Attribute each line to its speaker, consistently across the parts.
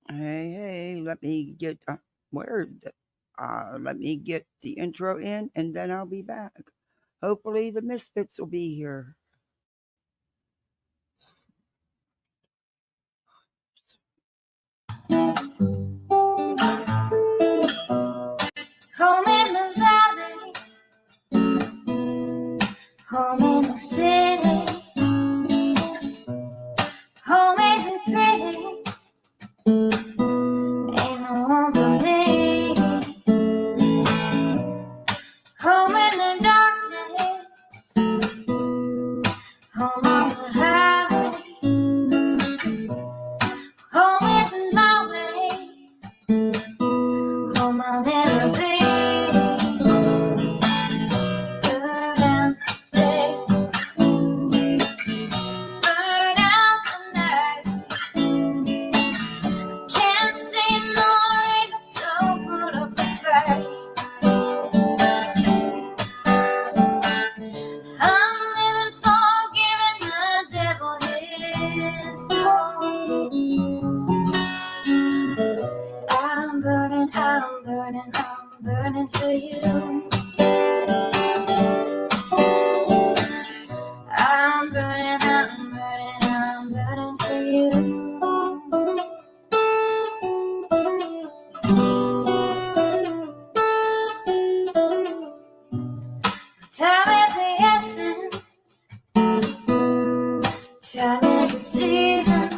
Speaker 1: Hey, let me get where let me get the intro in and then I'll be back. Hopefully the Misfits will be here.
Speaker 2: Home in the valley, home in the city, home isn't pretty, ain't no home for me. Home in the darkness, home on the highway, home isn't my way, home I'll never be. Burn out the day, burn out the night. Can't see no reason to put up a fight. I'm living for giving the devil his due. I'm burning for you. I'm burning for you. Time is the essence, time is the season,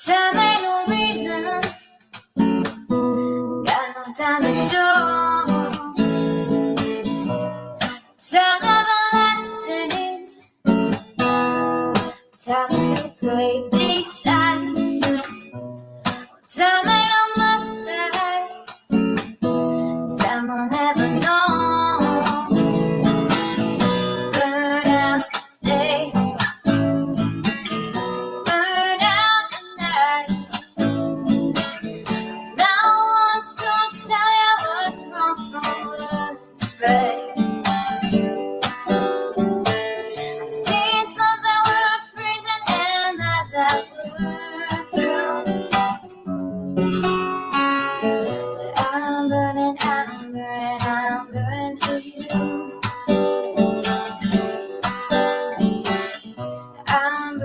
Speaker 2: time ain't no reason, got no time to show. Time everlasting, time to play these sides. Time ain't on my side, time I'll never know. Burn out the day, burn out the night. Now I want to tell you what's wrong from what's right. I've seen suns that were freezing and lives that were brown. But I'm burning for you. I'm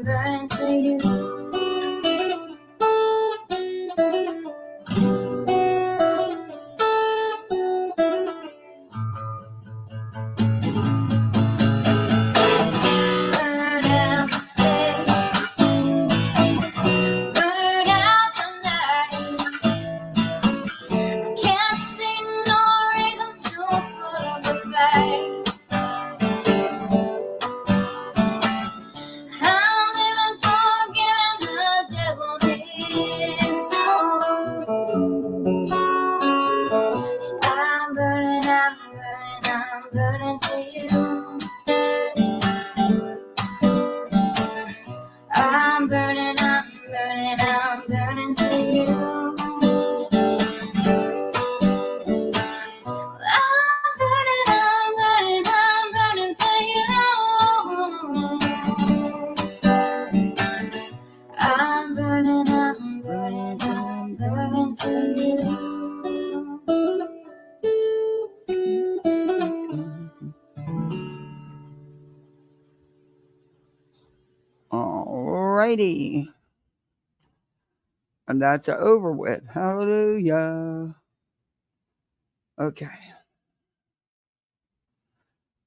Speaker 2: burning for you. Burn out the day, burn out the night. I can't see no reason to put up a fight. I'm living for giving the devil his due. I'm burning for you. I'm burning for you. I'm burning for you. I'm burning for you.
Speaker 1: Alrighty. And that's over with. Hallelujah. Okay.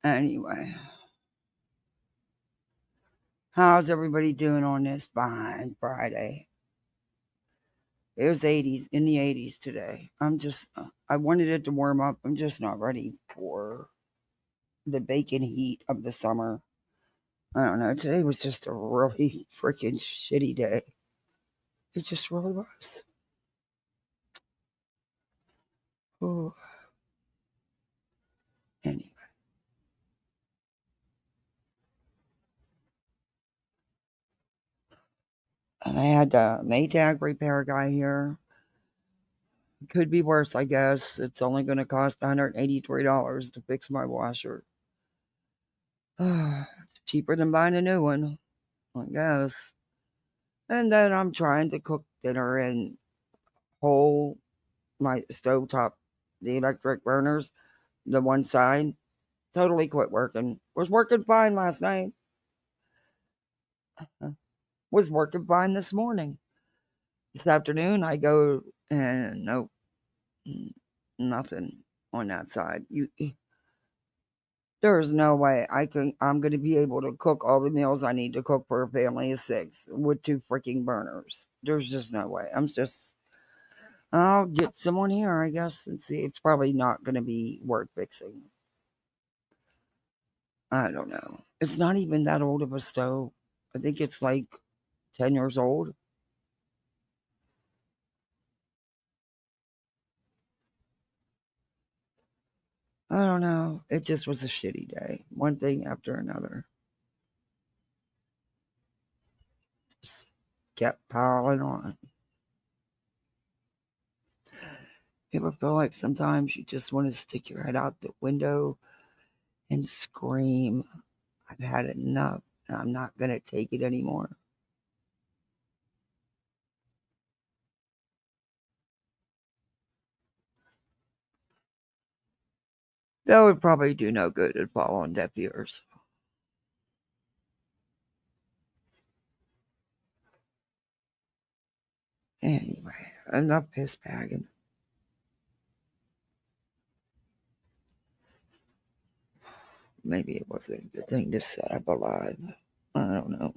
Speaker 1: Anyway. How's everybody doing on this fine Friday? It was 80s, in the 80s today. I wanted it to warm up. I'm just not ready for the bacon heat of the summer. I don't know. Today was just a really freaking shitty day. It just really was. Oh. Anyway. And I had a Maytag repair guy here. Could be worse, I guess. It's only going to cost $183 to fix my washer. Cheaper than buying a new one, I guess. And then I'm trying to cook dinner and hold my stovetop, the electric burners, the one side, totally quit working. Was working fine last night. Was working fine this morning. This afternoon, I go and nope, nothing on that side. There's no way I'm going to be able to cook all the meals I need to cook for a family of 6 with 2 freaking burners. There's just no way. I'll get someone here, I guess, and see. It's probably not going to be worth fixing. I don't know. It's not even that old of a stove. I think it's like 10 years old. I don't know. It just was a shitty day. One thing after another. Just kept piling on. You ever feel like sometimes you just want to stick your head out the window and scream, I've had enough and I'm not going to take it anymore? That would probably do no good and fall on deaf ears. Anyway, enough piss bagging. Maybe it wasn't a good thing to set up alive. I don't know.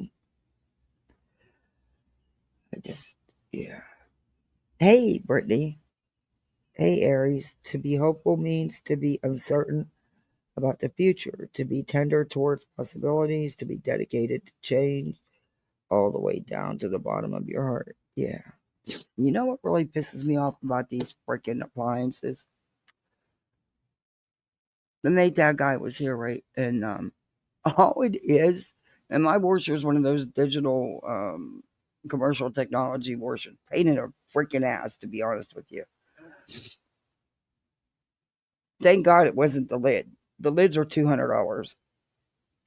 Speaker 1: Yeah. Hey, Brittany. Hey, Aries. To be hopeful means to be uncertain about the future, to be tender towards possibilities, to be dedicated to change, all the way down to the bottom of your heart. Yeah. You know what really pisses me off about these freaking appliances? The Maytag guy was here, right? And all it is, and my washer is one of those digital commercial technology washers. Pain in a freaking ass, to be honest with you. Thank God it wasn't the lid. The lids are $200,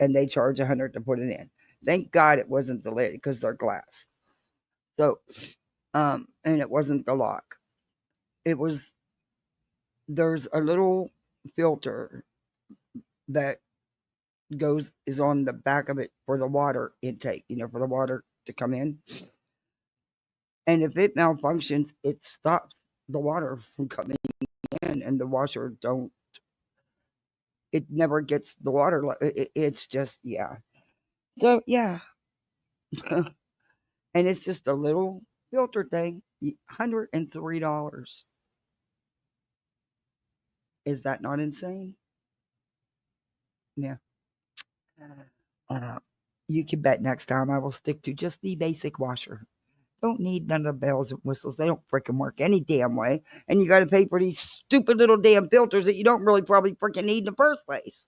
Speaker 1: and they charge $100 to put it in. Thank God it wasn't the lid because they're glass. So, and it wasn't the lock. It was there's a little filter that is on the back of it for the water intake, for the water to come in. And if it malfunctions, it stops the water from coming in, and the washer don't. It never gets the water. It's just yeah. So yeah, and it's just a little filter thing. $103. Is that not insane? Yeah. Uh, you can bet next time I will stick to just the basic washer. Don't need none of the bells and whistles. They don't freaking work any damn way. And you got to pay for these stupid little damn filters that you don't really probably freaking need in the first place.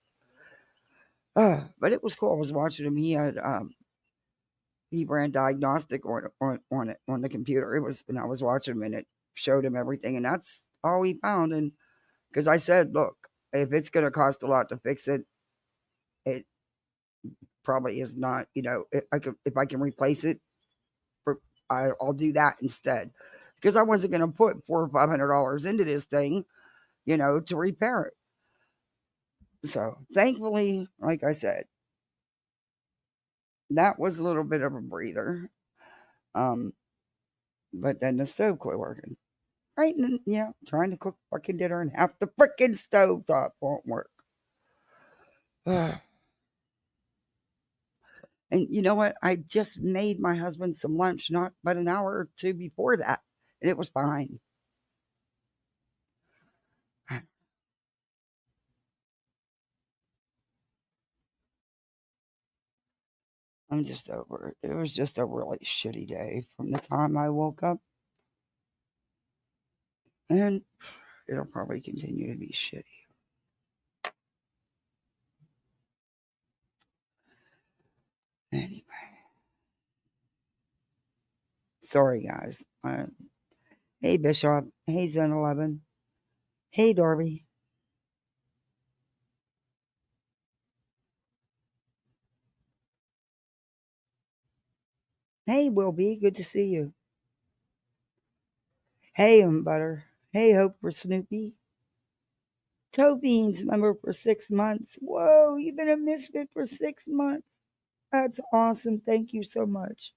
Speaker 1: But it was cool. I was watching him. He had he ran diagnostic on it on the computer. It was, and I was watching him, and it showed him everything, and that's all he found. And because I said, look, if it's going to cost a lot to fix it, it probably is not. If I can replace it, I'll do that instead, because I wasn't going to put $400 or $500 into this thing, to repair it. So thankfully, like I said, that was a little bit of a breather. Um, but then the stove quit working. Right, and trying to cook fucking dinner and half the freaking stove top won't work. And you know what? I just made my husband some lunch not but an hour or two before that, and it was fine. I'm just over it. It was just a really shitty day from the time I woke up, and it'll probably continue to be shitty. Anyway, sorry guys. Hey Bishop. Hey Zen 11. Hey Darby. Hey, Will be good to see you. Hey, Butter. Hey, Hope for Snoopy. Toe Beans member for 6 months. Whoa, you've been a misfit for 6 months. That's awesome. Thank you so much.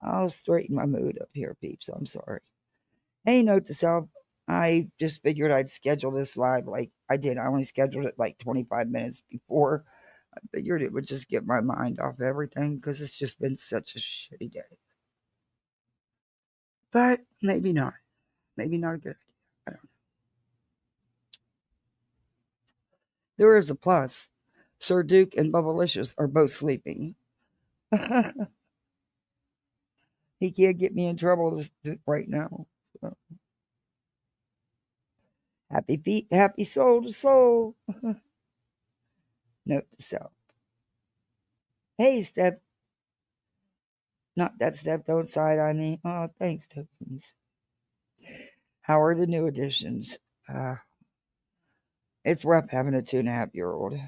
Speaker 1: I'll straighten my mood up here, peeps. I'm sorry. Hey, note to self. I just figured I'd schedule this live like I did. I only scheduled it like 25 minutes before. I figured it would just get my mind off everything because it's just been such a shitty day. But maybe not. Maybe not a good idea. I don't know. There is a plus. Sir Duke and Bubblicious are both sleeping. He can't get me in trouble right now. So, happy feet, happy soul to soul. Note to self. Hey, Step. Not that Step, don't side on me. Oh, thanks, Tokens. How are the new additions? It's rough having a 2.5-year-old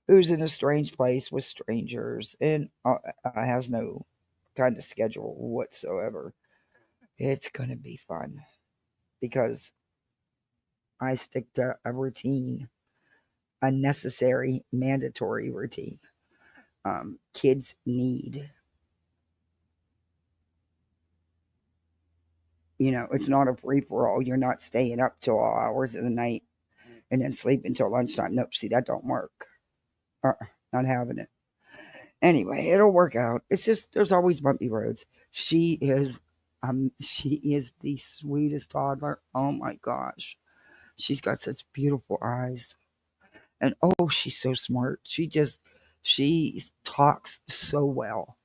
Speaker 1: who's in a strange place with strangers and has no kind of schedule whatsoever. It's going to be fun because I stick to a routine, a necessary, mandatory routine. Kids need. It's not a free for all. You're not staying up till all hours of the night and then sleep until lunchtime. Nope, see, that don't work. Not having it. Anyway, it'll work out. It's just there's always bumpy roads. She is the sweetest toddler. Oh my gosh. She's got such beautiful eyes. And oh, she's so smart. She talks so well.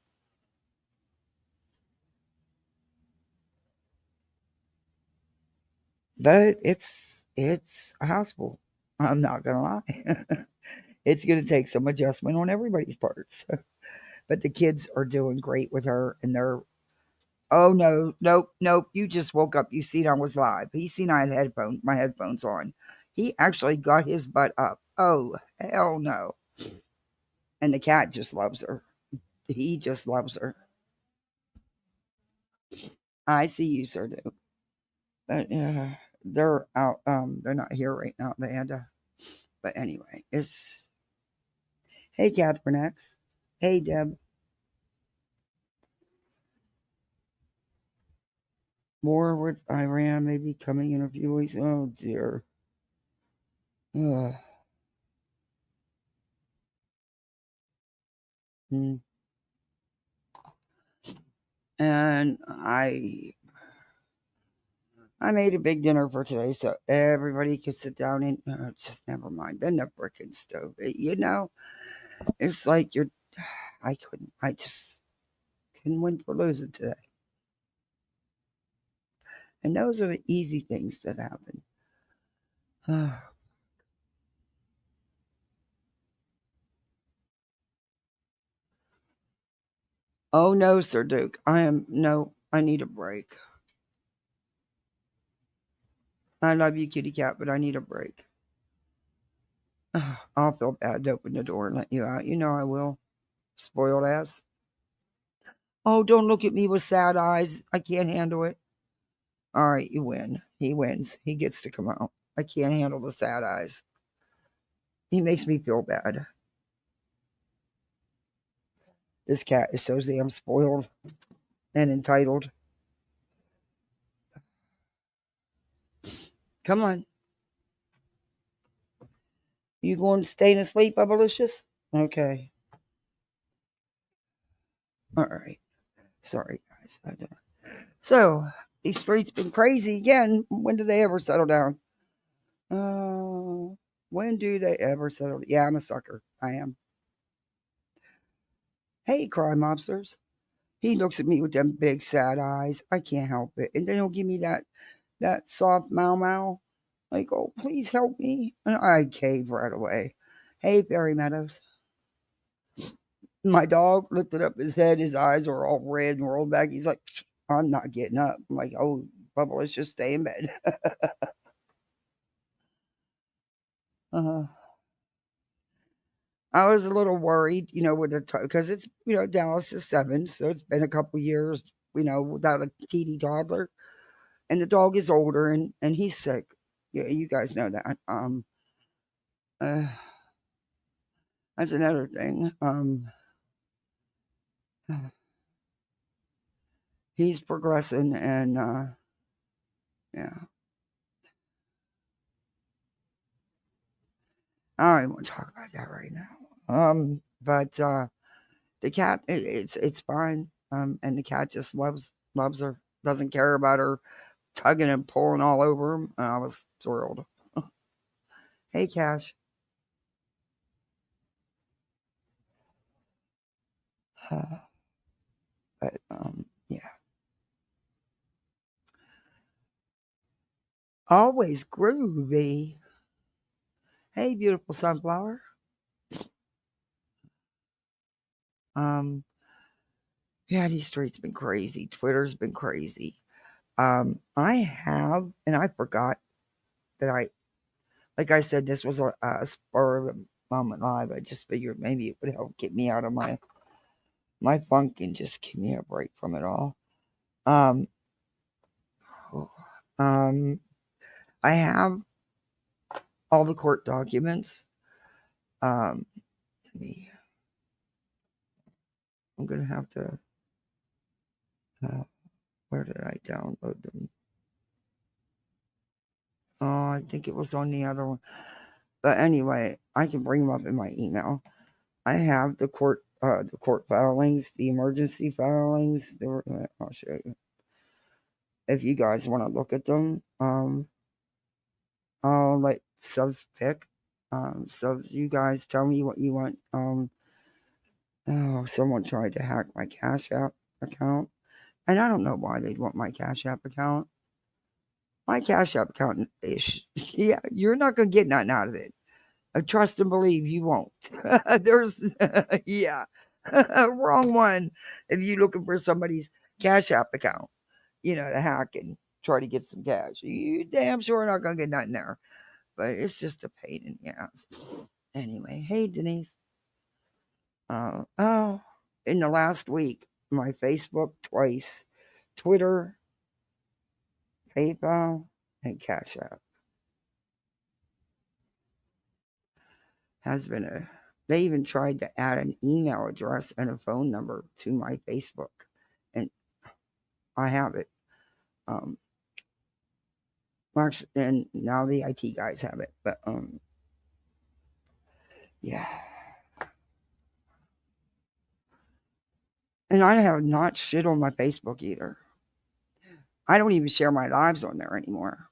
Speaker 1: But it's a houseful. I'm not gonna lie. It's gonna take some adjustment on everybody's parts. But the kids are doing great with her and they're oh no, nope, nope. You just woke up. You seen I was live. He seen I had my headphones on. He actually got his butt up. Oh, hell no. And the cat just loves her. He just loves her. I see you, Sir Duke. But they're out. They're not here right now. They had to. But anyway, it's hey, Catherine X. Hey, Deb. War with Iran may be coming in a few weeks. Oh dear. Ugh. Hmm. And I made a big dinner for today so everybody could sit down and just never mind. Then the frickin' stove. It's like I just couldn't win for losing today. And those are the easy things that happen. Oh no, Sir Duke. I need a break. I love you, kitty cat, but I need a break. I'll feel bad to open the door and let you out. You know I will. Spoiled ass. Oh, don't look at me with sad eyes. I can't handle it. All right, you win. He wins. He gets to come out. I can't handle the sad eyes. He makes me feel bad. This cat is so damn spoiled and entitled. Come on. You going to stay asleep, Bubblicious? Okay. All right. Sorry, guys. I don't. So, these streets been crazy again. When do they ever settle down? When do they ever settle? Yeah, I'm a sucker. I am. Hey, crime mobsters. He looks at me with them big sad eyes. I can't help it. And then he'll give me that soft mau. Like, oh, please help me. And I cave right away. Hey, Fairy Meadows. My dog lifted up his head. His eyes are all red and rolled back. He's like, I'm not getting up. I'm like, oh, Bubba, let's just stay in bed. uh, I was a little worried, with the because it's Dallas is 7, so it's been a couple years, without a teeny toddler, and the dog is older and he's sick. Yeah, you guys know that. Uh, that's another thing. He's progressing, and yeah, I don't even want to talk about that right now. But the cat, it's fine. And the cat just loves her, doesn't care about her tugging and pulling all over him. And I was thrilled. Hey, Cash. Uh, but yeah, always groovy. Hey, beautiful sunflower. Um, yeah, these streets been crazy. Twitter's been crazy. I have, and I forgot that like I said, this was a spur of the moment live. I just figured maybe it would help get me out of my funk and just give me a break from it all. Um, oh, um, I have all the court documents. Um, let me. I'm gonna have to. Uh, where did I download them? Oh, I think it was on the other one. But anyway, I can bring them up in my email. I have the court filings, the emergency filings. I'll show you if you guys want to look at them. I'll let subs pick. So you guys tell me what you want. Oh, someone tried to hack my Cash App account, and I don't know why they'd want my Cash App account. My Cash App account is yeah, you're not gonna get nothing out of it. I trust and believe you won't. There's yeah, wrong one. If you're looking for somebody's Cash App account, to hack and try to get some cash, you damn sure not gonna get nothing there. But it's just a pain in the ass. Anyway, hey Denise. Oh, in the last week, my Facebook twice, Twitter, PayPal, and Cash App has been a. They even tried to add an email address and a phone number to my Facebook, and I have it. Um, actually, and now the IT guys have it, but yeah. And I have not shit on my Facebook either. I don't even share my lives on there anymore.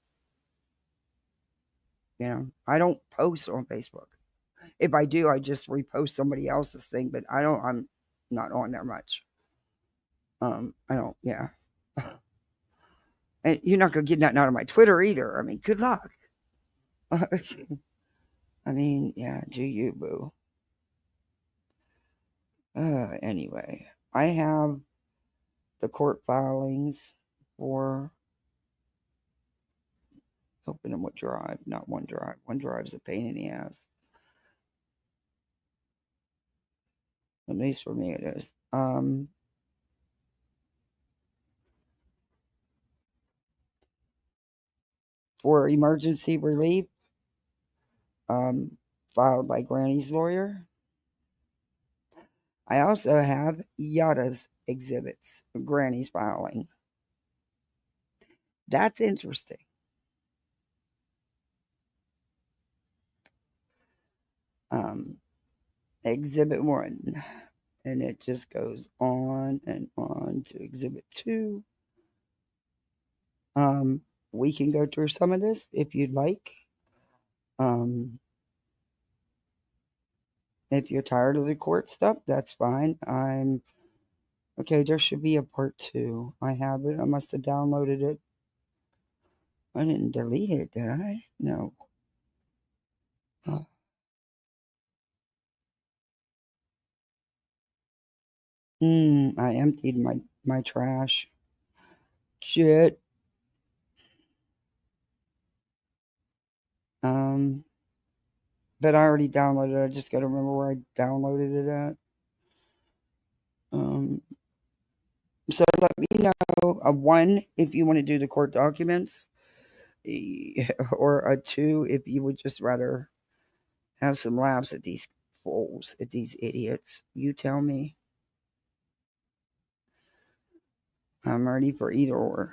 Speaker 1: I don't post on Facebook. If I do, I just repost somebody else's thing, but I'm not on there much. I don't, yeah. And you're not gonna get nothing out of my Twitter either. I mean, good luck. I mean, yeah, do you, boo. Anyway, I have the court filings for open them with Drive, not OneDrive. OneDrive's a pain in the ass. At least for me, it is. For emergency relief, um, filed by Granny's lawyer. I also have Yada's exhibits, Granny's filing. That's interesting. Um, Exhibit 1, and it just goes on and on to Exhibit 2. We can go through some of this if you'd like. If you're tired of the court stuff, that's fine. Okay. There should be a part 2. I have it. I must have downloaded it. I didn't delete it, did I? No. I emptied my trash. Shit. but I already downloaded it. I just got to remember where I downloaded it at. Um, so let me know a one if you want to do the court documents, or a two if you would just rather have some laughs at these fools, at these idiots. You tell me. I'm ready for either or.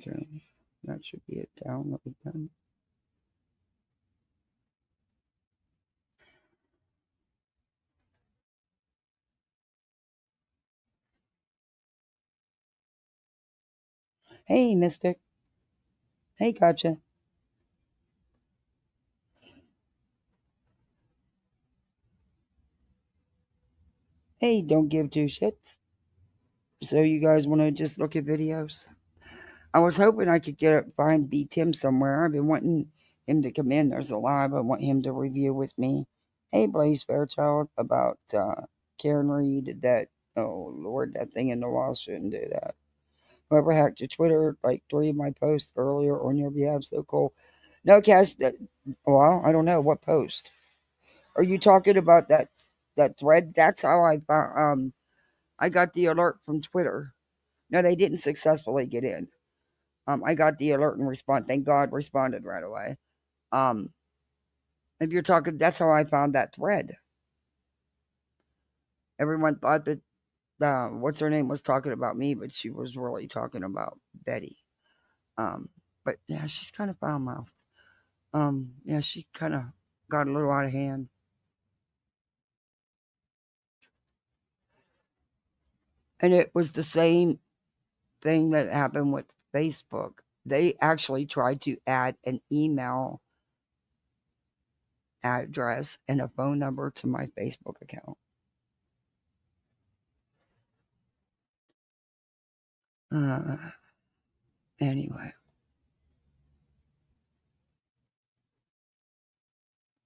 Speaker 1: Okay, that should be it. Download done. Hey, Mystic. Hey, gotcha. Hey, don't give two shits. So you guys want to just look at videos? I was hoping I could find B Tim somewhere. I've been wanting him to come in. There's a live. I want him to review with me. Hey, Blaze Fairchild, about Karen Reed. That, oh Lord, that thing in the wall shouldn't do that. Whoever hacked your Twitter, like 3 of my posts earlier on your behalf, so cool. No, Cass. Well, I don't know what post. Are you talking about that thread? That's how I found. I got the alert from Twitter. No, they didn't successfully get in. I got the alert and respond. Thank God, responded right away. Um, if you're talking, that's how I found that thread. Everyone thought that what's her name was talking about me, but she was really talking about Betty. Um, but yeah, she's kind of foul mouthed. Yeah, she kind of got a little out of hand. And it was the same thing that happened with Facebook. They actually tried to add an email address and a phone number to my Facebook account. Uh, anyway.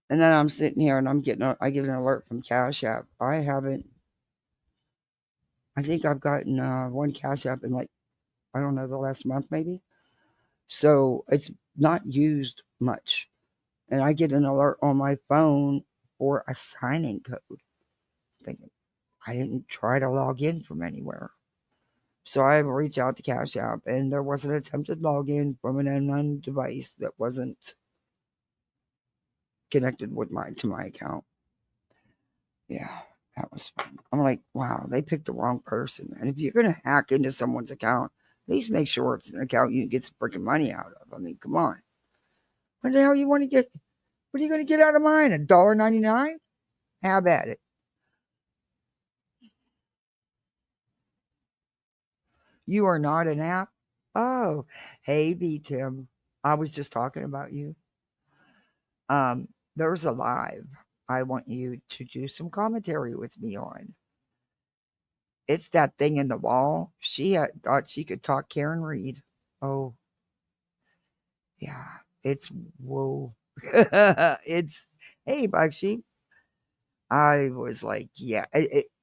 Speaker 1: And then I'm sitting here and I get an alert from Cash App. I think I've gotten one Cash App in, like, I don't know, the last month maybe. So it's not used much. And I get an alert on my phone for a sign-in code. Thinking, I didn't try to log in from anywhere. So I reached out to Cash App, and there was an attempted login from an unknown device that wasn't connected with my account. Yeah, that was fun. I'm like, wow, they picked the wrong person. And if you're gonna hack into someone's account, at least make sure it's an account you can get some freaking money out of. I mean, come on. What the hell you want to get? What are you gonna get out of mine? $1.99? Have at it. You are not an app. Oh, hey, B Tim. I was just talking about you. There's a live I want you to do some commentary with me on. It's that thing in the wall. She thought she could talk Karen Reed. Oh, yeah. It's whoa. It's hey, Black Sheep. I was like, yeah.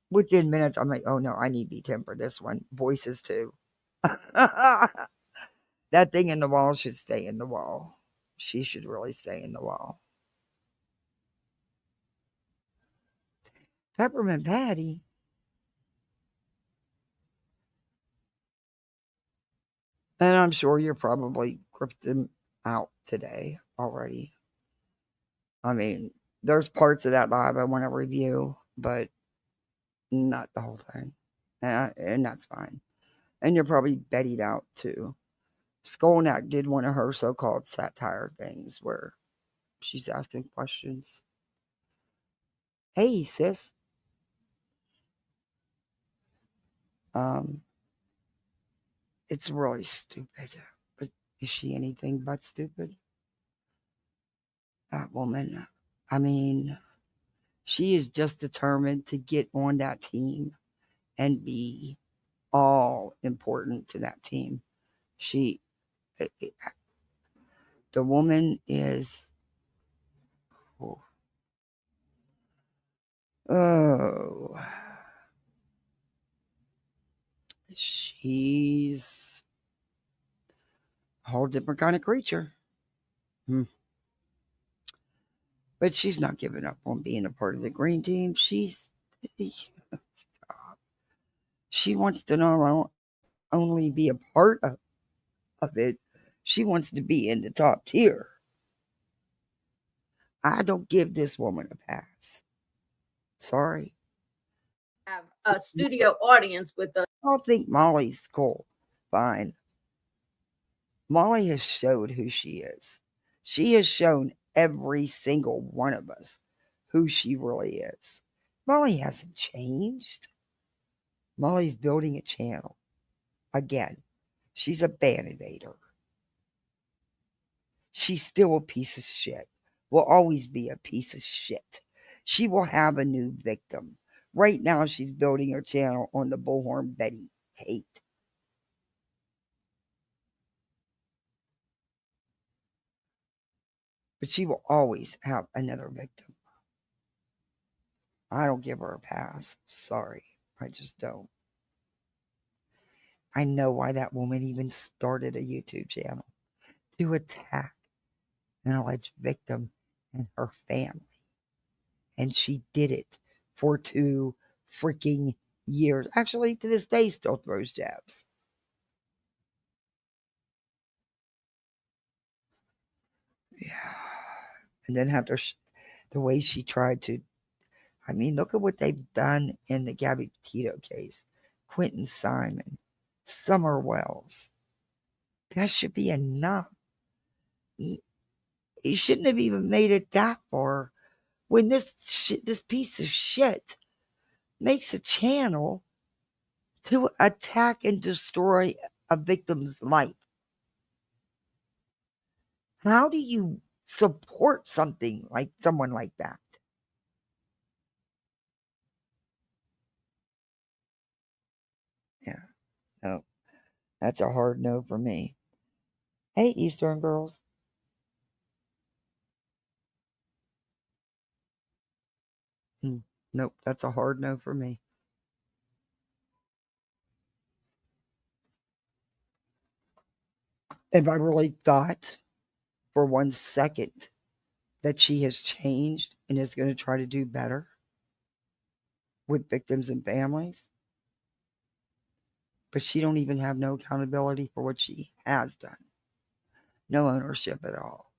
Speaker 1: Within minutes, I'm like, oh no, I need B10 for this one. Voices too. That thing in the wall should stay in the wall. She should really stay in the wall. Peppermint Patty. And I'm sure you're probably gripped them out today already. I mean, there's parts of that live I want to review, but not the whole thing. And that's fine. And you're probably bettied out too. Skolnick did one of her so called satire things where she's asking questions. Hey, sis. Um, it's really stupid. But is she anything but stupid? That woman. I mean, she is just determined to get on that team and be all important to that team. She, the woman is, oh, oh, she's a whole different kind of creature. Hmm. But she's not giving up on being a part of the green team. She wants to not only be a part of it, she wants to be in the top tier. I don't give this woman a pass. Sorry.
Speaker 2: Have a studio audience with us.
Speaker 1: I don't think Molly's cool. Fine. Molly has showed who she is. She has shown every single one of us who she really is. Molly hasn't changed. Molly's building a channel. Again, she's a band invader. She's still a piece of shit. Will always be a piece of shit. She will have a new victim. Right now, she's building her channel on the Bullhorn Betty hate. But she will always have another victim. I don't give her a pass. Sorry. I just don't. I know why that woman even started a YouTube channel to attack an alleged victim and her family. And she did it for 2 freaking years. Actually, to this day, still throws jabs. Yeah. And then after the way she tried to, I mean, look at what they've done in the Gabby Petito case. Quentin Simon, Summer Wells. That should be enough. You shouldn't have even made it that far when this piece of shit makes a channel to attack and destroy a victim's life. How do you support something like someone like that? Yeah, no, that's a hard no for me. Hey, Eastern girls. Nope, that's a hard no for me. If I really thought for 1 second that she has changed and is going to try to do better with victims and families, but she don't even have no accountability for what she has done. No ownership at all.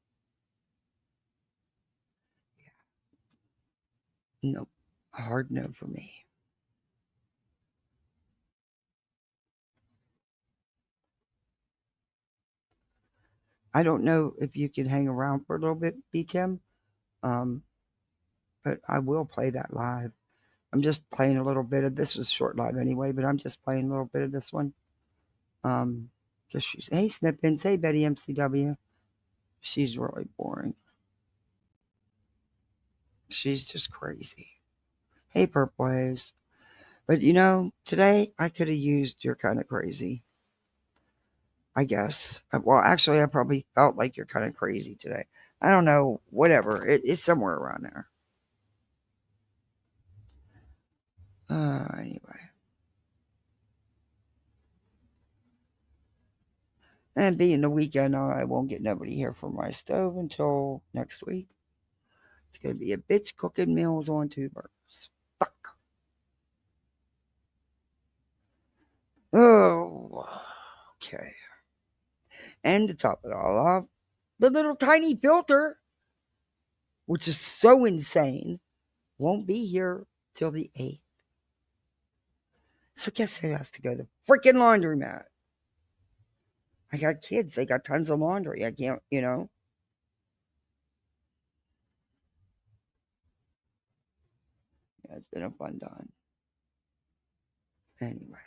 Speaker 1: Yeah. Nope. A hard no for me. I don't know if you can hang around for a little bit, BTM, but I will play that live. I'm just playing a little bit of this. Was short live anyway, but I'm just playing a little bit of this one. Just hey Snippins, hey Betty MCW. She's really boring. She's just crazy. Hey Purple Haze. But you know, today I could have used You're Kind of Crazy. I guess. Well, actually, I probably felt like You're Kind of Crazy today. I don't know. Whatever. It's somewhere around there. Anyway. And being the weekend, I won't get nobody here for my stove until next week. It's going to be a bitch cooking meals on 2 burners. Fuck. Oh, okay. And to top it all off, the little tiny filter, which is so insane, won't be here till the 8th. So guess who has to go to the freaking laundromat? I got kids. They got tons of laundry. I can't, Yeah, it's been a fun time. Anyway.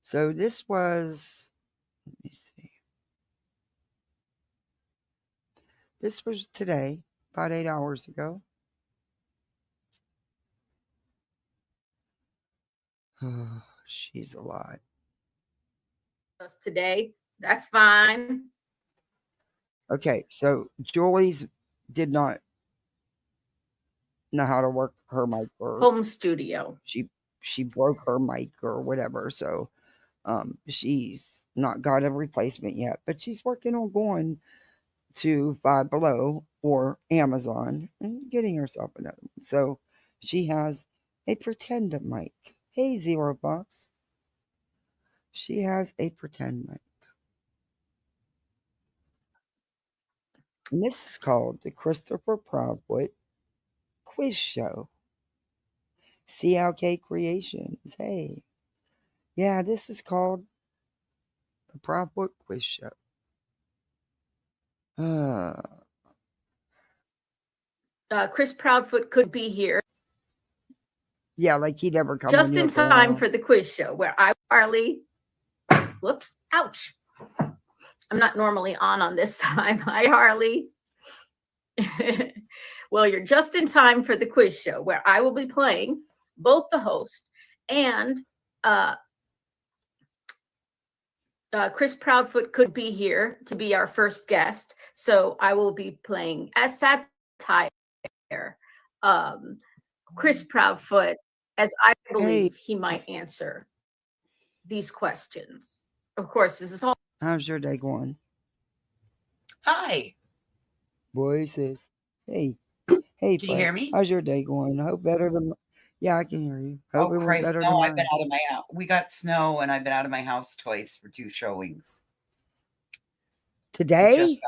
Speaker 1: So this was, let me see. This was today, about 8 hours ago. She's a lot.
Speaker 2: Today, that's fine.
Speaker 1: Okay, so Julie's did not know how to work her mic or
Speaker 2: home studio.
Speaker 1: She broke her mic or whatever. So She's not got a replacement yet, but she's working on going to Five Below or Amazon and getting herself another one. So she has a pretend mic. Hey, Zero Box. She has a pretend mic. And this is called the Christopher Proudfoot Quiz Show. CLK Creations. Hey. Yeah, this is called the Proudfoot Quiz Show.
Speaker 2: Chris Proudfoot could be here.
Speaker 1: Yeah, like he'd ever come
Speaker 2: just in time for the quiz show where I, Harley, whoops, ouch. I'm not normally on this time. Hi, Harley. Well, you're just in time for the quiz show where I will be playing both the host and Chris Proudfoot could be here to be our first guest. So I will be playing as satire Chris Proudfoot, as I believe he might answer these questions. Of course, this is all.
Speaker 1: How's your day going?
Speaker 3: Hi.
Speaker 1: Voices. Hey. Hey,
Speaker 3: can you hear me?
Speaker 1: How's your day going? I hope better than. Yeah, I can hear you. Hope
Speaker 3: oh, Christ, no, I've been out of my house. We got snow, and I've been out of my house twice for 2 showings.
Speaker 1: Today?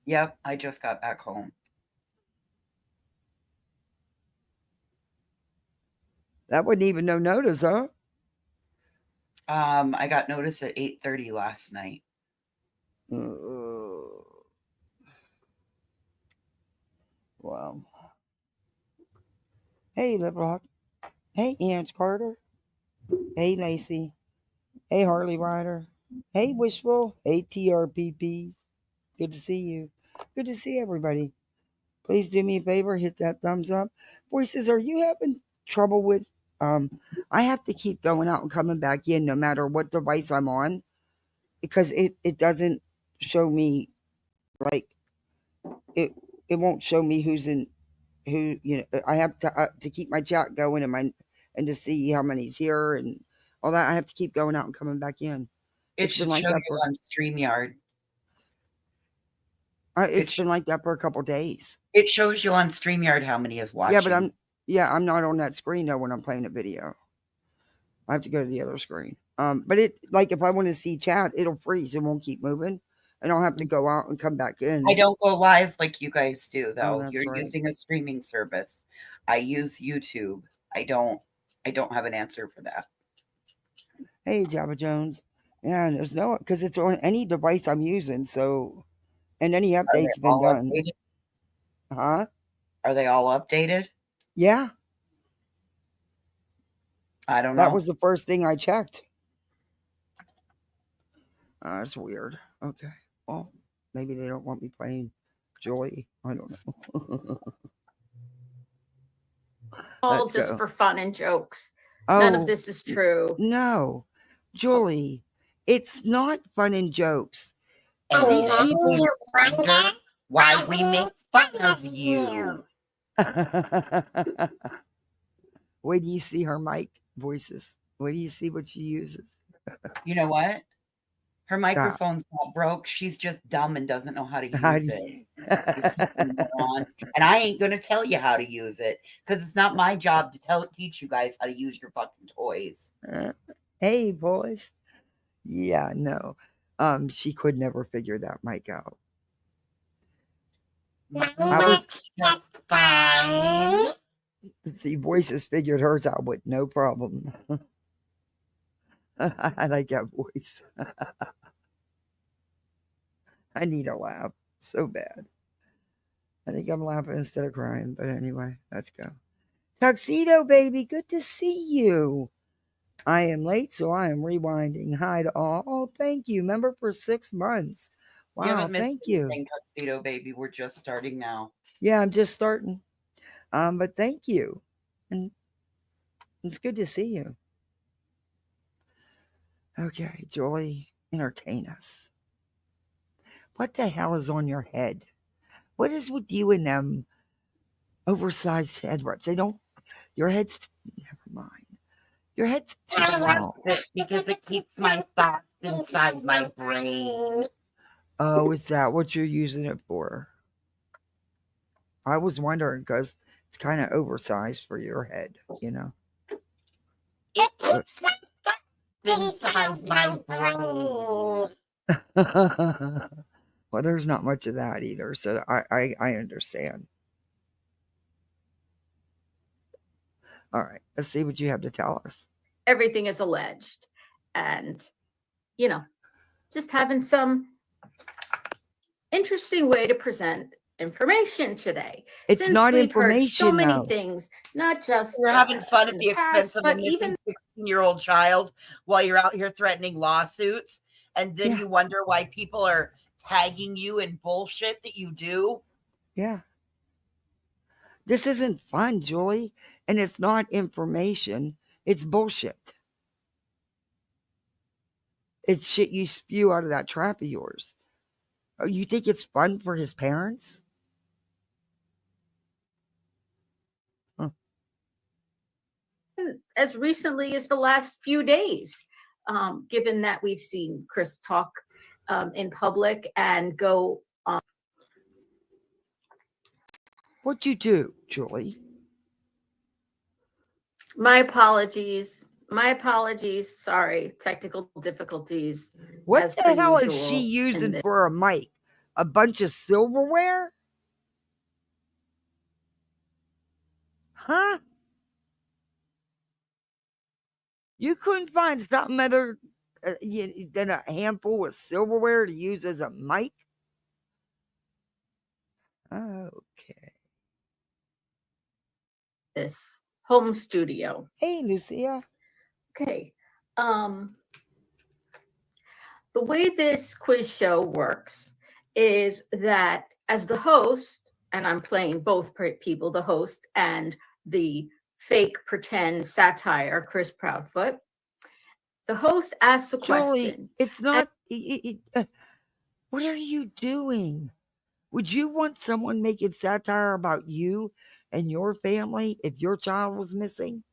Speaker 3: Yep, I just got back home.
Speaker 1: That wasn't even no notice, huh?
Speaker 3: I got notice at 8:30 last night.
Speaker 1: Wow. Hey, Liplock. Hey, Aunt Carter. Hey, Lacey. Hey, Harley Ryder. Hey, Wishful. Hey, TRPPs. Good to see you. Good to see everybody. Please do me a favor, hit that thumbs up. Voices, are you having trouble with I have to keep going out and coming back in no matter what device I'm on because it doesn't show me like it won't show me who's in who, you know. I have to keep my chat going and to see how many's here and all that. I have to keep going out and coming back in.
Speaker 3: It should show you on StreamYard.
Speaker 1: It's been like that for a couple days.
Speaker 3: It shows you on StreamYard how many is watching.
Speaker 1: Yeah, but I'm not on that screen though when I'm playing a video. I have to go to the other screen. But it, like, if I want to see chat, it'll freeze. It won't keep moving, and I'll have to go out and come back in.
Speaker 3: I don't go live like you guys do, though. You're using a streaming service. I use YouTube. I don't have an answer for that.
Speaker 1: Hey, Jabba Jones. Yeah, there's no, because it's on any device I'm using. So, and any updates been done.
Speaker 3: Updated?
Speaker 1: Huh?
Speaker 3: Are they all updated?
Speaker 1: Yeah.
Speaker 3: I don't know.
Speaker 1: That was the first thing I checked. That's weird. Okay. Well, maybe they don't want me playing Joy. I don't know.
Speaker 2: All just for fun and jokes. None of this is true.
Speaker 1: No. Julie, it's not fun and jokes.
Speaker 3: And these people wonder why we make fun of you.
Speaker 1: Where do you see her mic voices? Where do you see what she uses?
Speaker 3: You know what? Her microphone's not broke. She's just dumb and doesn't know how to use it. And I ain't going to tell you how to use it because it's not my job to teach you guys how to use your fucking toys.
Speaker 1: Hey, boys. Yeah, no. She could never figure that mic out. See, Voices figured hers out with no problem. I like that voice. I need a laugh so bad. I think I'm laughing instead of crying. But anyway, let's go. Tuxedo Baby, good to see you. I am late, so I am rewinding. Hi to all. Oh, thank you. Member for 6 months. Wow, thank you.
Speaker 3: Tuxedo Baby, we're just starting now.
Speaker 1: Yeah, I'm just starting. But thank you. And it's good to see you. Okay, Joy, entertain us. What the hell is on your head? What is with you and them oversized head wraps? They don't, your head's, never mind. Your head's too
Speaker 3: I
Speaker 1: small.
Speaker 3: love it because it keeps my thoughts inside my brain.
Speaker 1: Oh, is that what you're using it for? I was wondering because it's kind of oversized for your head, you know.
Speaker 3: It keeps my thoughts inside my brain.
Speaker 1: Well, there's not much of that either, so I understand. All right, let's see what you have to tell us.
Speaker 2: Everything is alleged, and just having some interesting way to present information today.
Speaker 1: It's
Speaker 2: Since
Speaker 1: not
Speaker 2: we've heard so
Speaker 1: information,
Speaker 2: many
Speaker 1: though.
Speaker 2: things, not just
Speaker 3: You're having fun at
Speaker 2: in
Speaker 3: the expense
Speaker 2: past,
Speaker 3: of a
Speaker 2: but
Speaker 3: missing
Speaker 2: even
Speaker 3: 16-year-old child while you're out here threatening lawsuits. And then
Speaker 1: Yeah.
Speaker 3: you wonder why people are tagging you in bullshit that you do.
Speaker 1: Yeah. This isn't fun, Julie, and it's not information. It's bullshit. It's shit you spew out of that trap of yours. Oh, you think it's fun for his parents? Huh.
Speaker 2: as recently as the last few days, given that we've seen Chris talk in public and go on.
Speaker 1: What'd you do, Julie?
Speaker 2: My apologies. My apologies. Sorry, technical difficulties.
Speaker 1: What
Speaker 2: as
Speaker 1: the
Speaker 2: per
Speaker 1: hell is she
Speaker 2: usual in
Speaker 1: using
Speaker 2: this.
Speaker 1: for a mic? A bunch of silverware? Huh? You couldn't find something other than a handful of silverware to use as a mic? Okay.
Speaker 2: This home studio.
Speaker 1: Hey, Lucia.
Speaker 2: Okay. The way this quiz show works is that as the host, and I'm playing both people, the host and the fake pretend satire, Chris Proudfoot, the host asks a
Speaker 1: Julie,
Speaker 2: question.
Speaker 1: it's not. What are you doing? Would you want someone making satire about you and your family if your child was missing?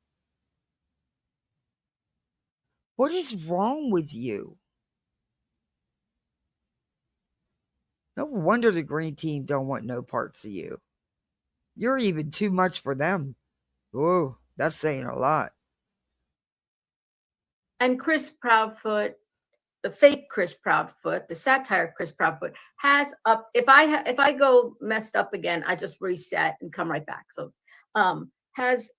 Speaker 1: What is wrong with you? No wonder the green team don't want no parts of you. You're even too much for them. Whoa, that's saying a lot.
Speaker 2: And Chris Proudfoot, the fake Chris Proudfoot, the satire Chris Proudfoot has up. If I go messed up again, I just reset and come right back. So has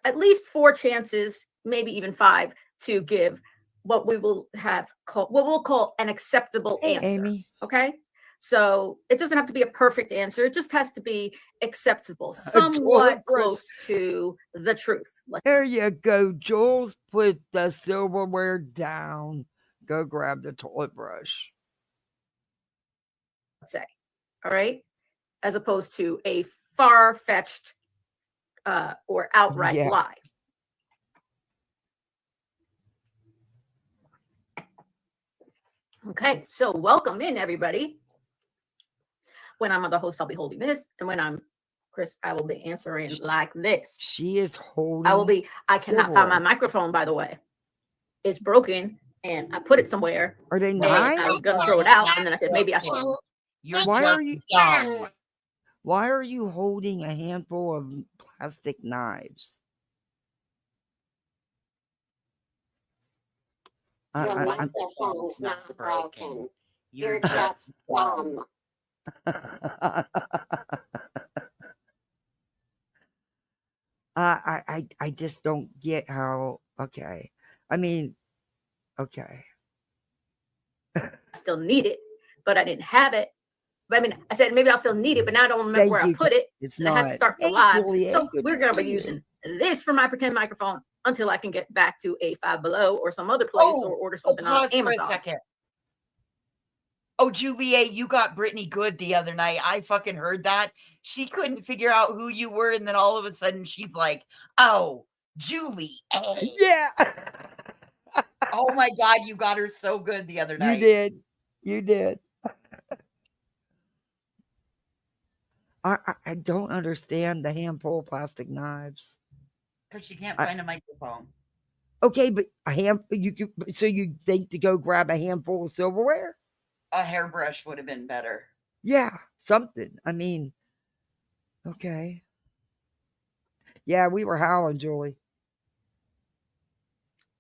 Speaker 2: at least 4 chances, maybe even 5, to give what we'll call an acceptable answer.
Speaker 1: Amy.
Speaker 2: Okay. So it doesn't have to be a perfect answer. It just has to be acceptable, somewhat close to the truth.
Speaker 1: There you go, Jules. Put the silverware down. Go grab the toilet brush.
Speaker 2: Say, all right, as opposed to a far-fetched or outright lie. Okay, so welcome in, everybody. When I'm the host, I'll be holding this, and when I'm Chris, I will be answering like this.
Speaker 1: She is holding.
Speaker 2: I cannot find my microphone, by the way. It's broken, and I put it somewhere.
Speaker 1: Are they knives?
Speaker 2: I was gonna throw it out, and then I said maybe I should.
Speaker 1: Why are you holding a handful of plastic knives?
Speaker 3: Your microphone's not broken. You're just dumb.
Speaker 1: I just don't get how. Okay, I mean, okay.
Speaker 2: I still need it, but I didn't have it. I mean, I said maybe I'll still need it, but now I don't remember where I put it.
Speaker 1: It's
Speaker 2: not. I had to start the live, so we're gonna be using this for my pretend microphone until I can get back to a Five Below or some other place or order something on Amazon.
Speaker 3: For a second. Oh, Juliet, you got Brittany good the other night. I fucking heard that. She couldn't figure out who you were, and then all of a sudden she's like, "Oh, Julie."
Speaker 1: Yeah.
Speaker 3: Oh my God, you got her so good the other night.
Speaker 1: You did. I don't understand the handful of plastic knives.
Speaker 3: Because she can't find a microphone.
Speaker 1: Okay, but so you think to go grab a handful of silverware?
Speaker 3: A hairbrush would have been better.
Speaker 1: Yeah, something. I mean, okay. Yeah, we were howling, Julie.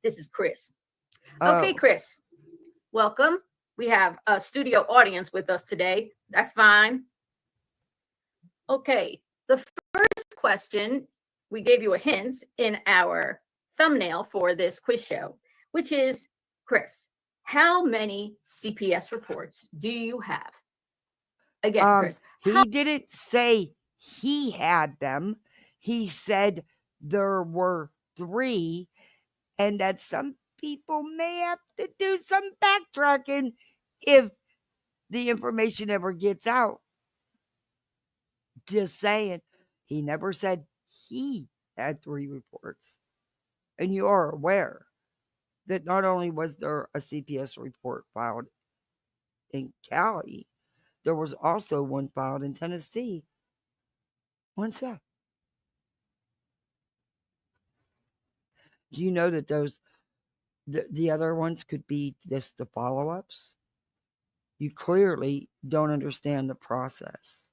Speaker 2: This is Chris.
Speaker 1: Oh.
Speaker 2: Okay, Chris, welcome. We have a studio audience with us today. That's fine. Okay, the first question, we gave you a hint in our thumbnail for this quiz show, which is, Chris, how many CPS reports do you have? Again, Chris.
Speaker 1: He didn't say he had them. He said there were 3, and that some people may have to do some backtracking if the information ever gets out. Just saying. He never said he had 3 reports. And you are aware that not only was there a CPS report filed in Cali, there was also one filed in Tennessee. One sec. Do you know that the other ones could be just the follow-ups? You clearly don't understand the process.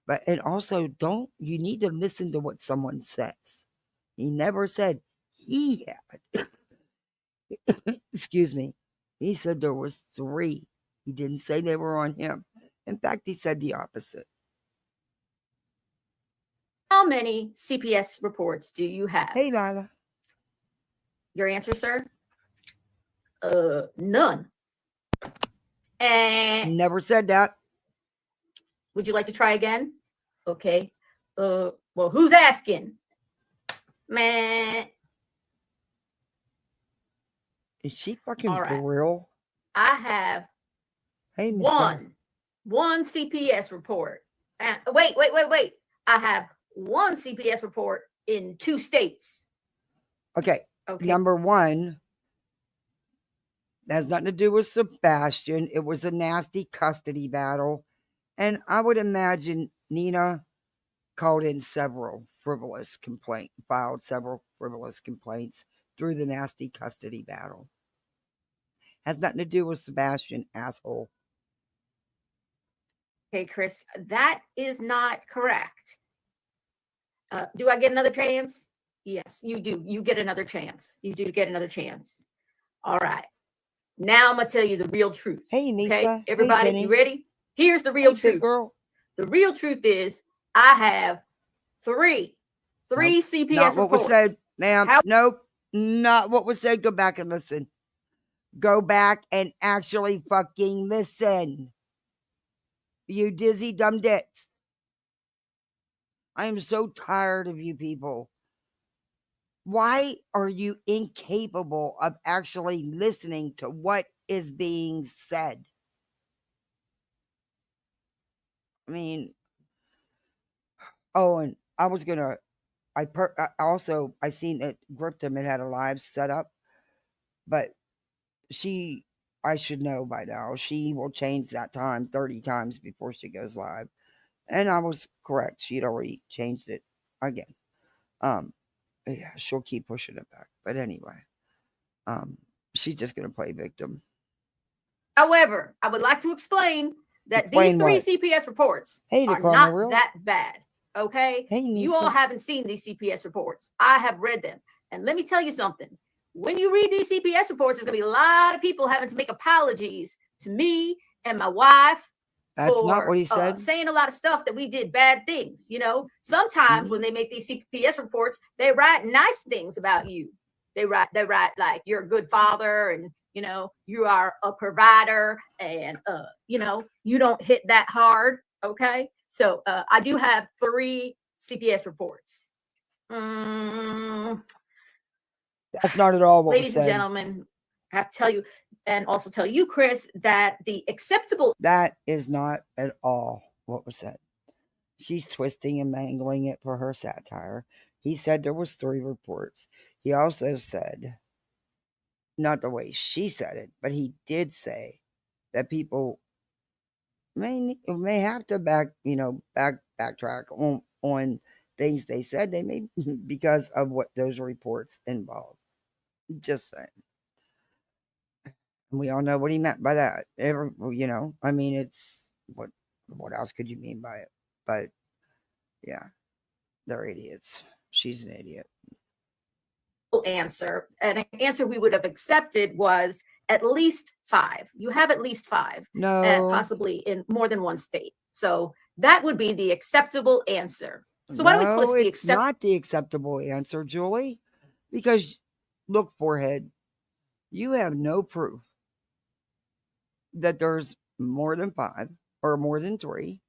Speaker 1: But and also you need to listen to what someone says. He never said he had. Excuse me. He said there was 3. He didn't say they were on him. In fact, he said the opposite.
Speaker 2: How many CPS reports do you have?
Speaker 1: Hey, Lila.
Speaker 2: Your answer, sir? None. And
Speaker 1: Never said that.
Speaker 2: would you like to try again? Okay. Well, who's asking? Man.
Speaker 1: Is she fucking for real?
Speaker 2: I have one CPS report. Wait. I have one CPS report in 2 states.
Speaker 1: Okay. Number 1 has nothing to do with Sebastian. It was a nasty custody battle. And I would imagine Nina filed several frivolous complaints through the nasty custody battle. Has nothing to do with Sebastian, asshole.
Speaker 2: Okay, Chris, that is not correct. Do I get another chance? Yes, you do. You get another chance. You do get another chance. All right. Now I'm going to tell you the real truth.
Speaker 1: Hey, Nisa.
Speaker 2: Okay, everybody,
Speaker 1: you
Speaker 2: ready? Here's the real truth.
Speaker 1: Girl.
Speaker 2: The real truth is I have 3 CPS
Speaker 1: not what
Speaker 2: reports.
Speaker 1: Was said, ma'am. Nope, not what was said. Go back and listen. Go back and actually fucking listen. You dizzy dumb dicks. I am so tired of you people. Why are you incapable of actually listening to what is being said? I mean, and I was gonna. I seen it. Griptum had a live set up, but I should know by now. She will change that time 30 times before she goes live, and I was correct. She'd already changed it again. Yeah, she'll keep pushing it back. But anyway, she's just gonna play victim.
Speaker 2: However, I would like to explain that these 3 CPS reports are not that bad. Okay?
Speaker 1: Hey,
Speaker 2: you all haven't seen these CPS reports. I have read them. And let me tell you something. When you read these CPS reports, there's going to be a lot of people having to make apologies to me and my wife.
Speaker 1: That's not what he said.
Speaker 2: Saying a lot of stuff that we did bad things. You know, sometimes when they make these CPS reports, they write nice things about you. They write like you're a good father and, you know, you are a provider and, you know, you don't hit that hard. Okay. So I do have 3 CPS reports.
Speaker 1: That's not at all what
Speaker 2: ladies and gentlemen, I have to tell you, and also tell you, Chris, that the acceptable.
Speaker 1: That is not at all what was said. She's twisting and mangling it for her satire. He said there was 3 reports. He also said, not the way she said it, but he did say that people may have to backtrack on things they said. They may because of what those reports involve. Just saying. And we all know what he meant by that. I mean, it's what else could you mean by it? But yeah, they're idiots. She's an idiot.
Speaker 2: Answer, and an answer we would have accepted was at least 5. You have at least 5,
Speaker 1: No,
Speaker 2: possibly in more than one state. So that would be the acceptable answer. So why don't we list the
Speaker 1: it's not the acceptable answer, Julie, because look, forehead, you have no proof that there's more than 5 or more than 3.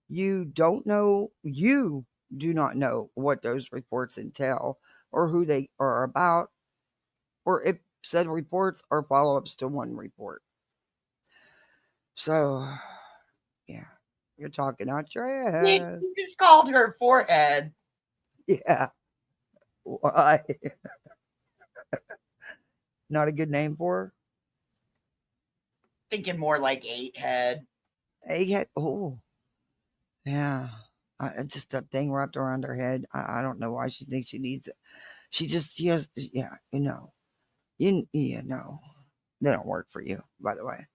Speaker 1: You don't know. You do not know what those reports entail or who they are about, or if said reports are follow-ups to one report. So, yeah, you're talking out your ass.
Speaker 3: You just called her forehead.
Speaker 1: Yeah. Why? Not a good name for her?
Speaker 3: Thinking more like 8-head.
Speaker 1: 8-head? Oh. Yeah. Just that thing wrapped around her head. I don't know why she thinks she needs it. She has, yeah, no. No. They don't work for you, by the way.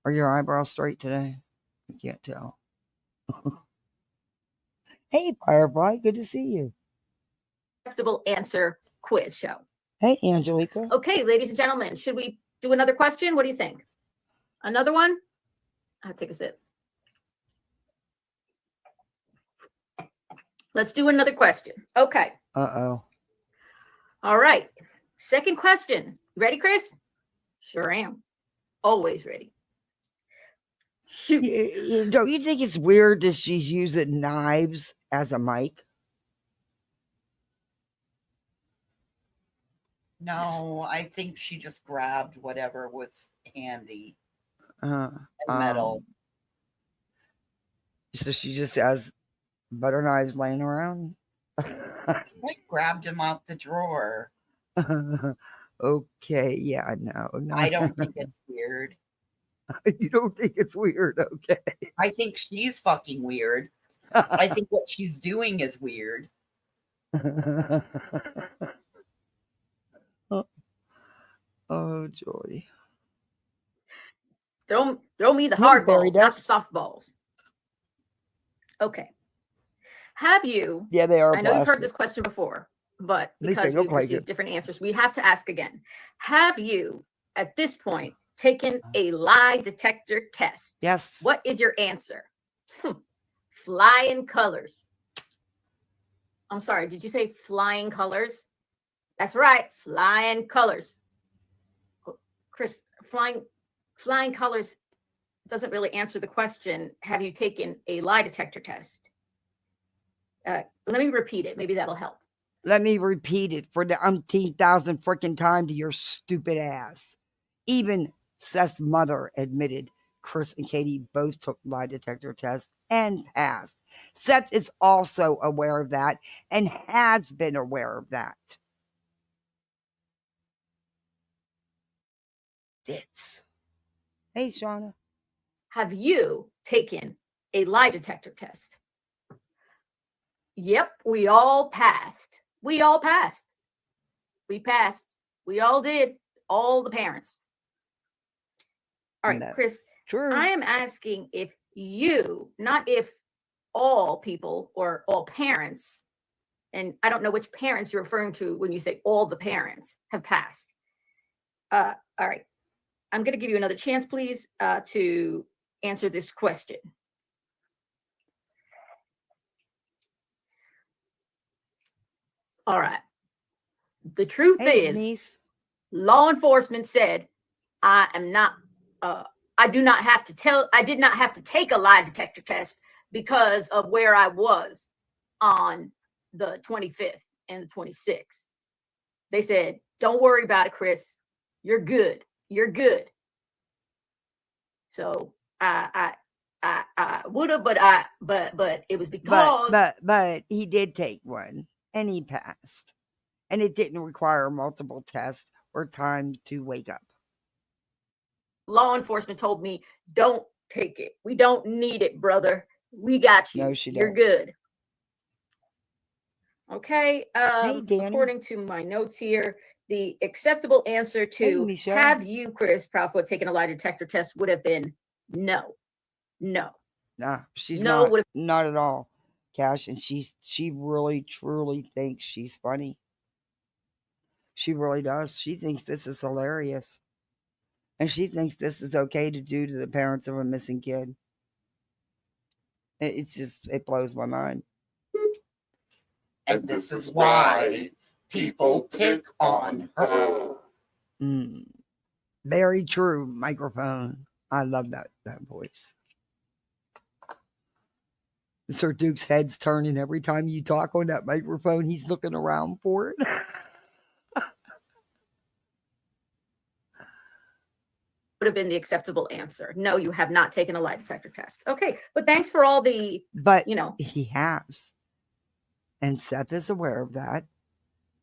Speaker 1: Are your eyebrows straight today? I can't tell. Hey, Firefly, good to see you.
Speaker 2: acceptable answer quiz show.
Speaker 1: Hey, Angelica.
Speaker 2: Okay, ladies and gentlemen, should we do another question? What do you think? Another one? I'll take a sip. Let's do another question. Okay.
Speaker 1: Uh-oh.
Speaker 2: All right. Second question. Ready, Chris? Sure am. Always ready. Shoot.
Speaker 1: Don't you think it's weird that she's using knives as a mic?
Speaker 3: No, I think she just grabbed whatever was handy.
Speaker 1: And
Speaker 3: metal.
Speaker 1: So she just has butter knives laying around?
Speaker 3: I grabbed him out the drawer.
Speaker 1: Okay, yeah, no.
Speaker 3: I don't think it's weird.
Speaker 1: You don't think it's weird, okay.
Speaker 3: I think she's fucking weird. I think what she's doing is weird.
Speaker 1: Oh, joy.
Speaker 2: Throw me the hard balls, not the softballs. Okay. Have you?
Speaker 1: Yeah, they are.
Speaker 2: I know you've heard this question before, but because we've received different answers, we have to ask again. Have you, at this point, taken a lie detector test?
Speaker 1: Yes.
Speaker 2: What is your answer? Flying colors. I'm sorry, did you say flying colors? That's right, flying colors. Chris, flying colors doesn't really answer the question. Have you taken a lie detector test? Let me repeat it. Maybe that'll help.
Speaker 1: Let me repeat it for the umpteenth thousand freaking time to your stupid ass. Even Seth's mother admitted Chris and Katie both took lie detector tests and passed. Seth is also aware of that and has been aware of that. It's. Hey, Shauna.
Speaker 2: Have you taken a lie detector test? Yep, we all passed. We all passed. We passed. We all did. All the parents. All right, Chris,
Speaker 1: true.
Speaker 2: I am asking if you, not if all people or all parents, and I don't know which parents you're referring to when you say all the parents have passed. All right. I'm going to give you another chance, please, to answer this question. All right. The truth is,
Speaker 1: Denise.
Speaker 2: Law enforcement said, I did not have to take a lie detector test because of where I was on the 25th and the 26th. They said, don't worry about it, Chris. You're good. You're good. So I would have, but it was because.
Speaker 1: But he did take one and he passed. And it didn't require multiple tests or time to wake up.
Speaker 2: Law enforcement told me, don't take it. We don't need it, brother. We got you.
Speaker 1: No, she
Speaker 2: You're
Speaker 1: don't.
Speaker 2: good. Okay.
Speaker 1: Hey, Danny.
Speaker 2: According to my notes here, the acceptable answer to
Speaker 1: Michelle.
Speaker 2: have you, Chris Proudfoot, taken a lie detector test would have been no. No.
Speaker 1: Nah, she's
Speaker 2: No would have
Speaker 1: not at all, Cash. And she really truly thinks she's funny. She really does. She thinks this is hilarious. And she thinks this is okay to do to the parents of a missing kid. It's just, it blows my mind.
Speaker 4: And this is why people pick on her.
Speaker 1: Very true, microphone. I love that voice. Sir Duke's head's turning every time you talk on that microphone. He's looking around for it.
Speaker 2: would have been the acceptable answer. No, you have not taken a lie detector test. Okay, but thanks for all the,
Speaker 1: but
Speaker 2: you know.
Speaker 1: He has. And Seth is aware of that.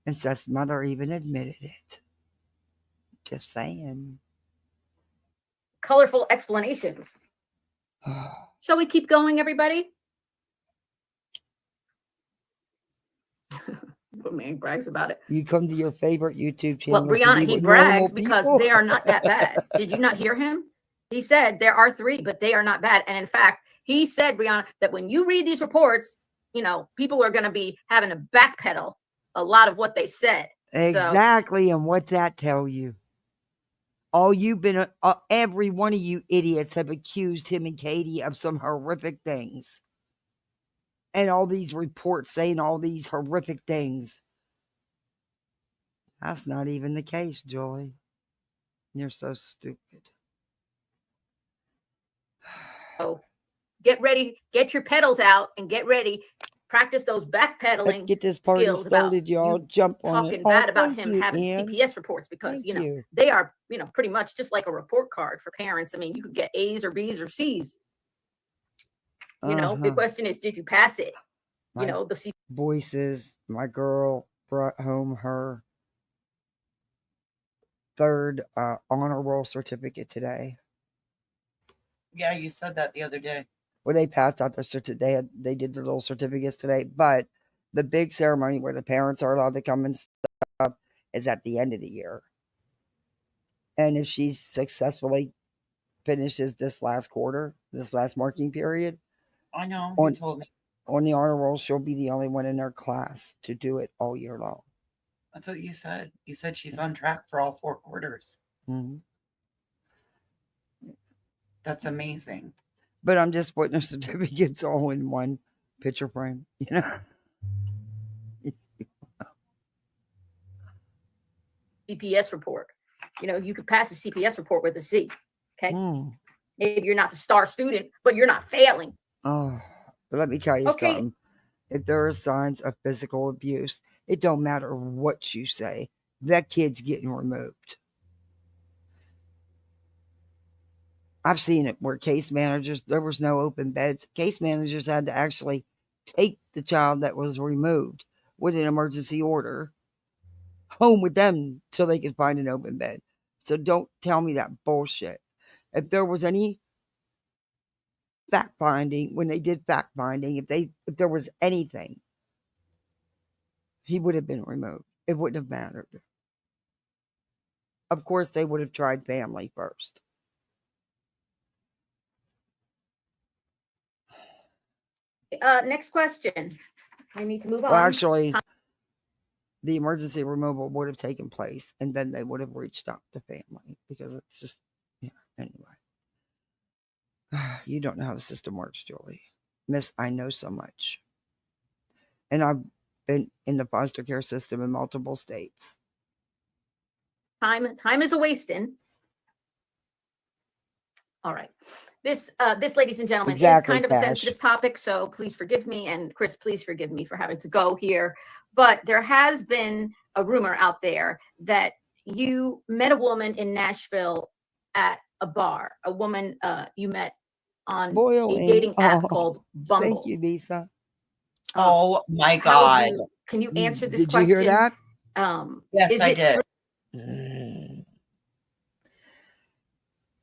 Speaker 1: And Seth's mother even admitted it. Just saying.
Speaker 2: Colorful explanations. Shall we keep going, everybody? But man brags about it.
Speaker 1: You come to your favorite YouTube channel.
Speaker 2: Well, Brianna, he brags because they are not that bad. Did you not hear him? He said there are 3, but they are not bad. And in fact, he said, Brianna, that when you read these reports, you know, people are going to be having to backpedal a lot of what they said.
Speaker 1: Exactly. So, and what that tell you? All you've been, every one of you idiots have accused him and Katie of some horrific things. And all these reports saying all these horrific things. That's not even the case, Joy. You're so stupid.
Speaker 2: Oh, get ready. Get your pedals out and get ready. Practice those backpedaling.
Speaker 1: Let's get this party started, y'all. Jump on it.
Speaker 2: Talking bad about him having CPS reports because, you know, they are, you know, pretty much just like a report card for parents. I mean, you could get A's or B's or C's. You know, the question is, did you pass it? You know, the
Speaker 1: Voices, my girl brought home her 3rd honor roll certificate today.
Speaker 3: Yeah, you said that the other day.
Speaker 1: Well, they passed out their certificate. They did their little certificates today, but the big ceremony where the parents are allowed to come and stuff is at the end of the year. And if she successfully finishes this last quarter, this last marking period,
Speaker 3: I know, you told me.
Speaker 1: On the honor roll, she'll be the only one in her class to do it all year long.
Speaker 3: That's what you said. You said she's on track for all 4 quarters.
Speaker 1: Mm-hmm.
Speaker 3: That's amazing.
Speaker 1: But I'm just putting her certificates all in one picture frame, you know.
Speaker 2: CPS report. You know, you could pass a CPS report with a C. Okay. Maybe you're not the star student, but you're not failing.
Speaker 1: Oh, but let me tell you something. If there are signs of physical abuse, it don't matter what you say. That kid's getting removed. I've seen it where case managers, there was no open beds. Case managers had to actually take the child that was removed with an emergency order home with them till they could find an open bed. So don't tell me that bullshit. If there was any fact finding, when they did fact finding, if there was anything, he would have been removed. It wouldn't have mattered. Of course, they would have tried family first.
Speaker 2: Next question. I need to move on.
Speaker 1: Well, actually, the emergency removal would have taken place, and then they would have reached out to family because it's just, yeah, anyway. You don't know how the system works, Julie. Miss, I know so much. And I've been in the foster care system in multiple states.
Speaker 2: Time is a wasting. All right. This, ladies and gentlemen, is kind of a sensitive topic, so please forgive me. And Chris, please forgive me for having to go here. But there has been a rumor out there that you met a woman in Nashville at a bar, a woman you met on a dating app called Bumble.
Speaker 1: Thank you, Lisa.
Speaker 3: Oh my God.
Speaker 2: Can you answer this
Speaker 1: question?
Speaker 2: Did
Speaker 1: you hear that?
Speaker 3: Yes, I did.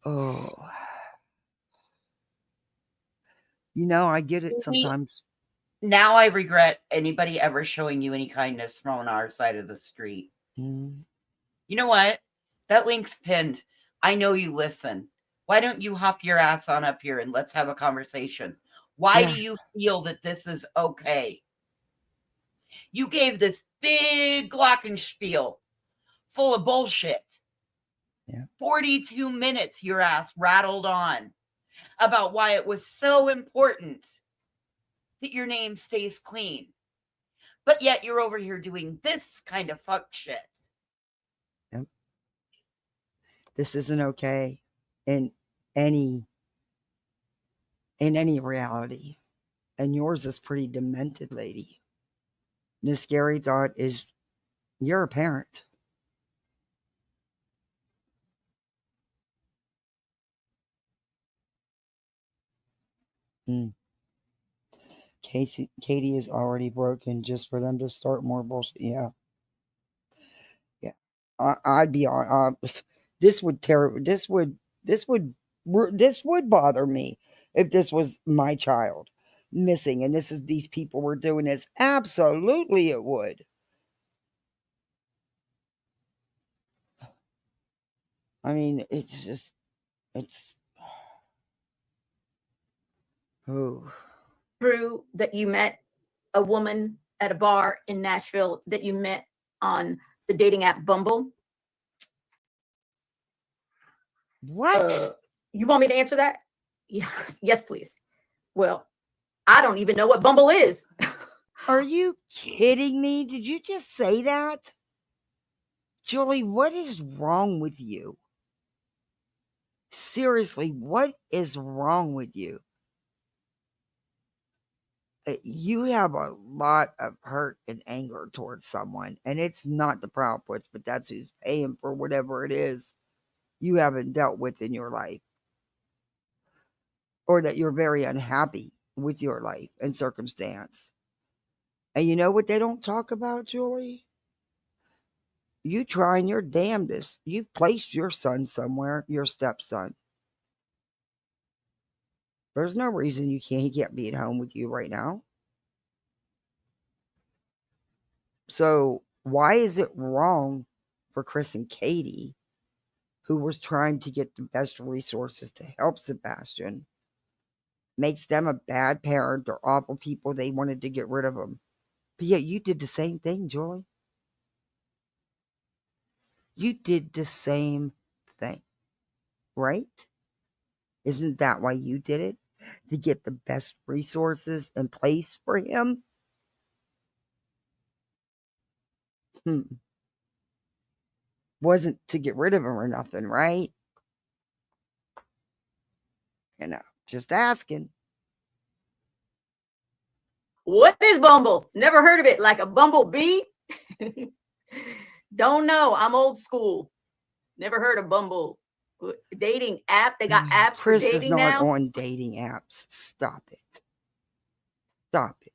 Speaker 1: Oh. You know, I get it sometimes.
Speaker 3: Now I regret anybody ever showing you any kindness from on our side of the street. You know what? That link's pinned. I know you listen. Why don't you hop your ass on up here and let's have a conversation? Why
Speaker 1: Yeah.
Speaker 3: do you feel that this is okay? You gave this big glockenspiel full of bullshit.
Speaker 1: Yeah.
Speaker 3: 42 minutes your ass rattled on about why it was so important that your name stays clean. But yet you're over here doing this kind of fuck shit.
Speaker 1: Yep. This isn't okay in any reality. And yours is pretty demented, lady. The scary thought is you're a parent. Katie is already broken just for them to start more bullshit. Yeah. Yeah. I'd be on. This would bother me if this was my child missing and these people were doing this. Absolutely, it would. I mean, it's oh.
Speaker 2: True that you met a woman at a bar in Nashville that you met on the dating app Bumble?
Speaker 1: What?
Speaker 2: You want me to answer that? Yes, please. Well, I don't even know what Bumble is.
Speaker 1: Are you kidding me? Did you just say that? Julie, what is wrong with you? Seriously, what is wrong with you? You have a lot of hurt and anger towards someone, and it's not the Proudfoots, but that's who's paying for whatever it is you haven't dealt with in your life, or that you're very unhappy with your life and circumstance. And you know what they don't talk about, Julie? You trying your damnedest. You've placed your son somewhere, your stepson. There's no reason he can't be at home with you right now. So why is it wrong for Chris and Katie, who was trying to get the best resources to help Sebastian, makes them a bad parent? They're awful people. They wanted to get rid of them. But yet you did the same thing, Julie. You did the same thing, right? Isn't that why you did it? To get the best resources in place for him? Wasn't to get rid of him or nothing, right? You know, just asking.
Speaker 2: What is Bumble? Never heard of it. Like a bumblebee? Don't know. I'm old school. Never heard of Bumble. Dating app. They got apps
Speaker 1: Chris
Speaker 2: for
Speaker 1: is
Speaker 2: dating
Speaker 1: not
Speaker 2: now.
Speaker 1: on dating apps. Stop it. Stop it.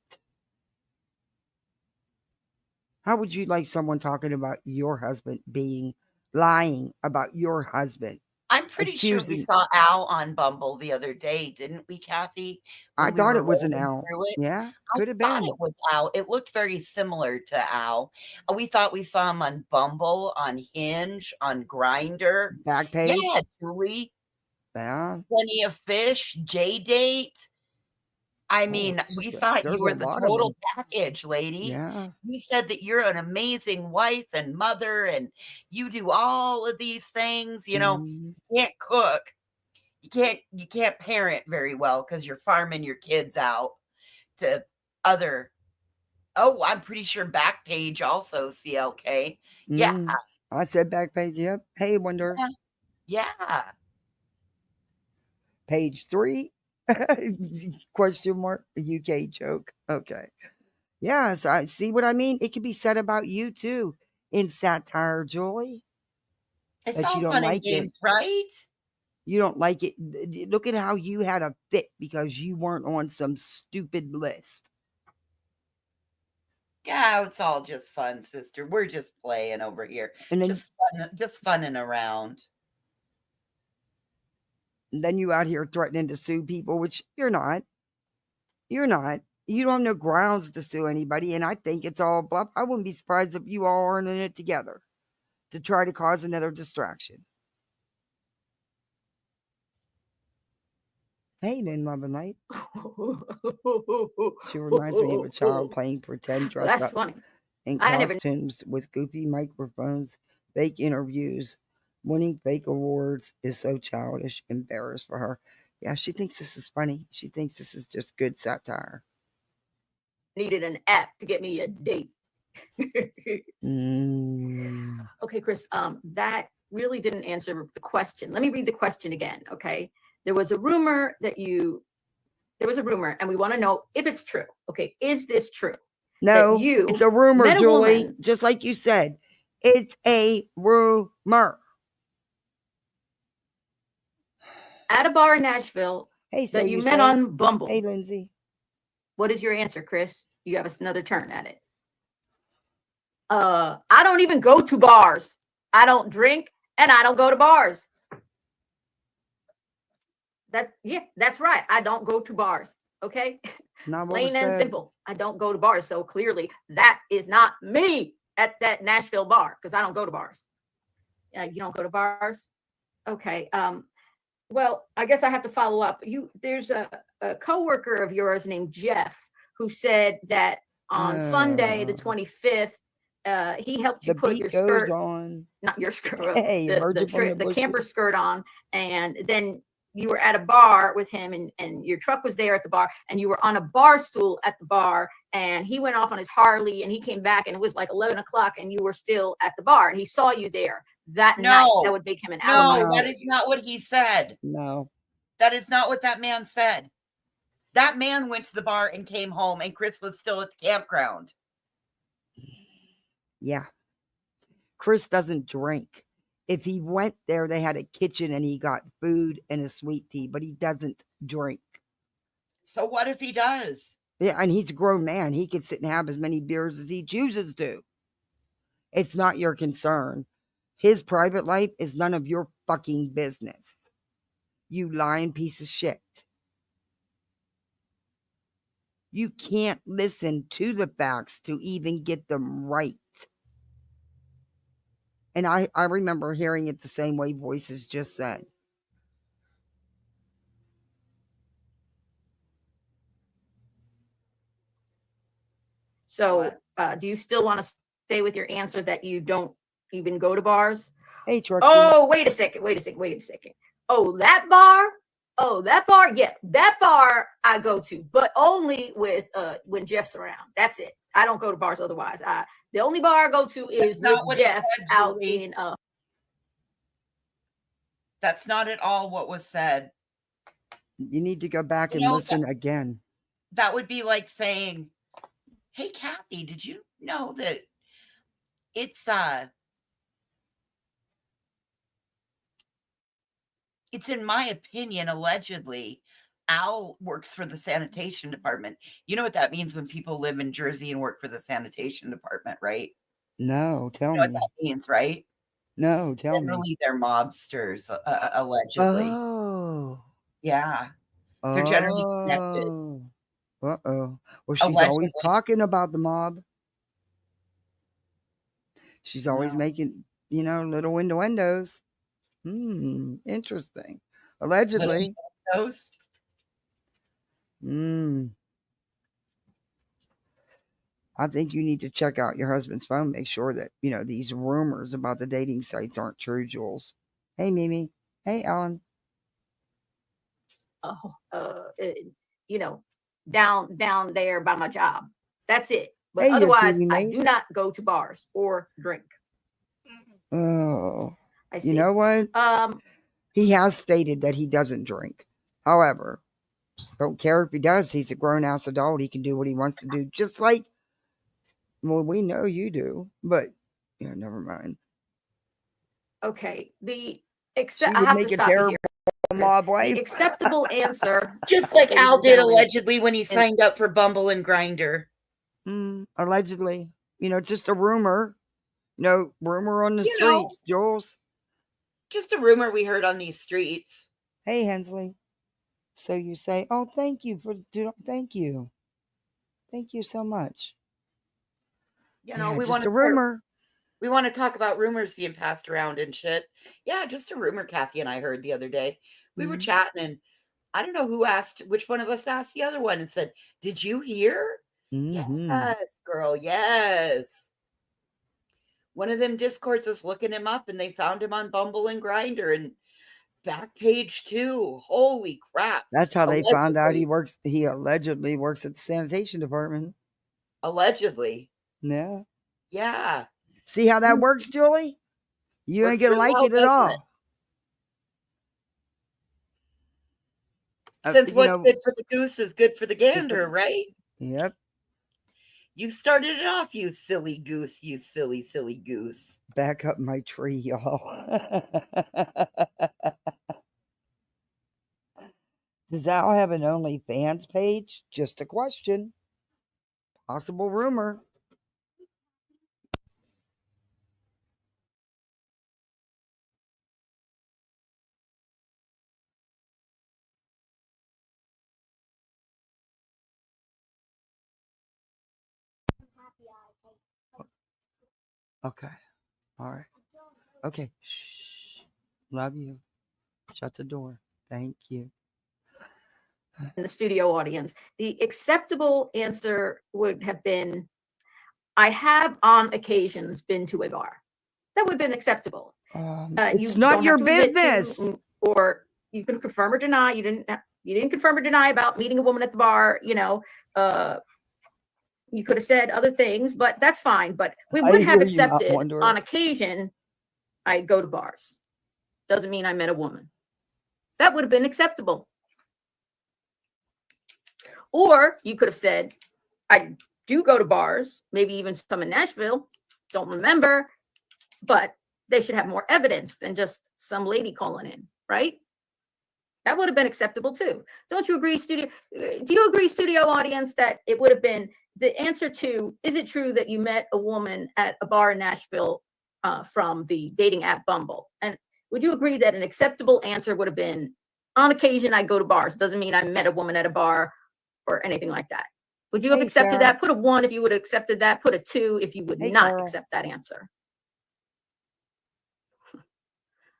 Speaker 1: How would you like someone talking about your husband lying about your husband?
Speaker 3: I'm pretty sure we saw Al on Bumble the other day, didn't we, Kathy?
Speaker 1: I thought it was an Al. Yeah, could have been.
Speaker 3: I thought it was Al. It looked very similar to Al. We thought we saw him on Bumble, on Hinge, on Grindr.
Speaker 1: Backpage.
Speaker 3: Yeah, Julie.
Speaker 1: Yeah.
Speaker 3: Plenty of Fish, J-Date. I mean, we thought you were the total package, lady.
Speaker 1: Yeah.
Speaker 3: You said that you're an amazing wife and mother, and you do all of these things. You know, you can't cook, you can't parent very well because you're farming your kids out to other. Oh, I'm pretty sure Backpage also CLK. Yeah,
Speaker 1: I said Backpage. Yep. Hey, Wonder.
Speaker 3: Yeah.
Speaker 1: Page 3. Question mark. UK joke. Okay. Yeah, so I see what I mean. It could be said about you too in satire, Julie.
Speaker 3: It's all fun and games, right?
Speaker 1: You don't like it. Look at how you had a fit because you weren't on some stupid list.
Speaker 3: Yeah, it's all just fun, sister. We're just playing over here. And then, just funning around.
Speaker 1: And then you out here threatening to sue people, which you're not. You're not. You don't have no grounds to sue anybody, and I think it's all bluff. I wouldn't be surprised if you all aren't in it together. to try to cause another distraction. Hey, Lynn Love and Light. She reminds me of a child playing pretend dressed
Speaker 2: That's
Speaker 1: up
Speaker 2: funny.
Speaker 1: in
Speaker 2: I never.
Speaker 1: costumes with goofy microphones, fake interviews. Winning fake awards is so childish, embarrassed for her. Yeah, she thinks this is funny. She thinks this is just good satire.
Speaker 2: Needed an app to get me a date.
Speaker 1: Mm.
Speaker 2: Okay, Chris, that really didn't answer the question. Let me read the question again, okay? There was a rumor, and we want to know if it's true. Okay, is this true?
Speaker 1: No,
Speaker 2: That you
Speaker 1: it's a rumor,
Speaker 2: met a
Speaker 1: Julie.
Speaker 2: woman-
Speaker 1: Just like you said, it's a rumor.
Speaker 2: At a bar in Nashville
Speaker 1: Hey, so
Speaker 2: that you met
Speaker 1: say.
Speaker 2: on Bumble.
Speaker 1: Hey, Lindsay.
Speaker 2: What is your answer, Chris? You have another turn at it. I don't even go to bars. I don't drink and I don't go to bars. That's right. I don't go to bars. Okay.
Speaker 1: Not what was
Speaker 2: Plain and
Speaker 1: said.
Speaker 2: simple. I don't go to bars. So clearly that is not me at that Nashville bar because I don't go to bars. You don't go to bars? Okay. Well, I guess I have to follow up. There's a coworker of yours named Jeff who said that on Sunday, the 25th, he helped you
Speaker 1: The
Speaker 2: put
Speaker 1: beat
Speaker 2: your
Speaker 1: goes
Speaker 2: skirt,
Speaker 1: on.
Speaker 2: not your skirt,
Speaker 1: Hey, emerging from the
Speaker 2: the
Speaker 1: bushes.
Speaker 2: camper skirt on, and then you were at a bar with him, and your truck was there at the bar, and you were on a bar stool at the bar, and he went off on his Harley, and he came back, and it was like 11 o'clock, and you were still at the bar, and he saw you there that night. That would make him an alibi.
Speaker 3: No, that is not what he said.
Speaker 1: No.
Speaker 3: That is not what that man said. That man went to the bar and came home, and Chris was still at the campground.
Speaker 1: Yeah. Chris doesn't drink. If he went there, they had a kitchen and he got food and a sweet tea, but he doesn't drink.
Speaker 3: So what if he does?
Speaker 1: Yeah, and he's a grown man. He can sit and have as many beers as he chooses to. It's not your concern. His private life is none of your fucking business. You lying piece of shit. You can't listen to the facts to even get them right. And I remember hearing it the same way Voices just said.
Speaker 2: So do you still want to stay with your answer that you don't even go to bars?
Speaker 1: Hey, Truckee.
Speaker 2: Oh, wait a second. Oh, that bar? Yeah, that bar I go to, but only with when Jeff's around. That's it. I don't go to bars otherwise. The only bar I go to is
Speaker 3: That's not
Speaker 2: with
Speaker 3: what he
Speaker 2: Jeff
Speaker 3: said,
Speaker 2: out
Speaker 3: Julie.
Speaker 2: in
Speaker 3: That's not at all what was said.
Speaker 1: You need to go back and listen again.
Speaker 3: That would be like saying, hey, Kathy, did you know that it's in my opinion, allegedly, Al works for the sanitation department. You know what that means when people live in Jersey and work for the sanitation department, right?
Speaker 1: No, tell
Speaker 3: You know
Speaker 1: me.
Speaker 3: what that means, right?
Speaker 1: No, tell me.
Speaker 3: Generally, they're mobsters, allegedly.
Speaker 1: Oh.
Speaker 3: Yeah. They're generally connected.
Speaker 1: Uh-oh. Well, she's always
Speaker 3: Allegedly.
Speaker 1: talking about the mob. She's always
Speaker 3: No.
Speaker 1: making, little innuendos. Interesting. Allegedly.
Speaker 3: Those.
Speaker 1: I think you need to check out your husband's phone. Make sure that, these rumors about the dating sites aren't true, Jules. Hey, Mimi. Hey, Ellen.
Speaker 2: Down there by my job. That's it. But
Speaker 1: Hey,
Speaker 2: otherwise,
Speaker 1: cutie
Speaker 2: I
Speaker 1: mate.
Speaker 2: do not go to bars or drink.
Speaker 1: Oh.
Speaker 2: I see.
Speaker 1: You know what? He has stated that he doesn't drink. However, don't care if he does. He's a grown-ass adult. He can do what he wants to do. Just like, well, we know you do. But, never mind.
Speaker 2: Okay.
Speaker 1: She
Speaker 2: I
Speaker 1: would
Speaker 2: have
Speaker 1: make
Speaker 2: to
Speaker 1: a
Speaker 2: stop you
Speaker 1: terrible
Speaker 2: here.
Speaker 1: mob
Speaker 2: The
Speaker 1: wife.
Speaker 2: acceptable answer.
Speaker 3: Just like
Speaker 2: ladies
Speaker 3: Al
Speaker 2: and
Speaker 3: did
Speaker 2: gentlemen,
Speaker 3: allegedly when he signed up for Bumble and Grindr.
Speaker 1: Allegedly. Just a rumor. Rumor on the streets, Jules.
Speaker 3: Just a rumor we heard on these streets.
Speaker 1: Hey, Hensley. So you say, oh, thank you. Thank you. Thank you so much.
Speaker 3: We
Speaker 1: just
Speaker 3: want
Speaker 1: a rumor.
Speaker 3: We want to talk about rumors being passed around and shit. Yeah, just a rumor Kathy and I heard the other day. We were chatting, and I don't know who asked, which one of us asked the other one and said, "Did you hear?" Yes, girl, yes. One of them Discords is looking him up, and they found him on Bumble and Grindr and Backpage too. Holy crap.
Speaker 1: That's how they found out
Speaker 3: Allegedly.
Speaker 1: he allegedly works at the sanitation department.
Speaker 3: Allegedly.
Speaker 1: Yeah.
Speaker 3: Yeah.
Speaker 1: See how that works, Julie? You ain't
Speaker 3: Works
Speaker 1: gonna
Speaker 3: really
Speaker 1: like
Speaker 3: well,
Speaker 1: it at
Speaker 3: doesn't it?
Speaker 1: all.
Speaker 3: Since
Speaker 1: You
Speaker 3: what's
Speaker 1: know,
Speaker 3: good for the goose is good for the gander, right?
Speaker 1: yep.
Speaker 3: You started it off, you silly goose, you silly, silly goose.
Speaker 1: Back up my tree, y'all. Does Al have an OnlyFans page? Just a question. Possible rumor. Okay. All right. Okay. Shh. Love you. Shut the door. Thank you.
Speaker 2: In the studio audience, the acceptable answer would have been, I have on occasions been to a bar. That would have been acceptable.
Speaker 1: It's not your business.
Speaker 2: Or you can confirm or deny. You didn't confirm or deny about meeting a woman at the bar. You could have said other things, but that's fine. But we would have accepted on occasion, I go to bars. Doesn't mean I met a woman. That would have been acceptable. Or you could have said, I do go to bars, maybe even some in Nashville, don't remember, but they should have more evidence than just some lady calling in, right? That would have been acceptable too. Don't you agree, studio? Do you agree, studio audience, that it would have been the answer to, is it true that you met a woman at a bar in Nashville from the dating app Bumble? And would you agree that an acceptable answer would have been, on occasion, I go to bars. Doesn't mean I met a woman at a bar or anything like that. Would you have accepted that? Put a 1 if you would have accepted that. Put a 2 if you would not accept that answer.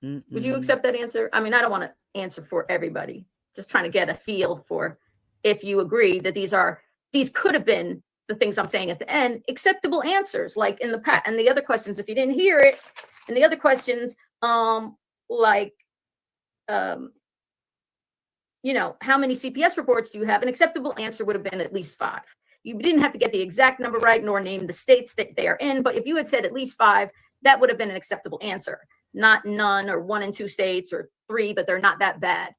Speaker 2: Would you accept that answer? I mean, I don't want to answer for everybody. Just trying to get a feel for if you agree that these could have been the things I'm saying at the end, acceptable answers, like in the past. And the other questions, if you didn't hear it, and the other questions, how many CPS reports do you have? An acceptable answer would have been at least 5. You didn't have to get the exact number right, nor name the states that they are in. But if you had said at least 5, that would have been an acceptable answer. Not none or 1 in 2 states or 3, but they're not that bad.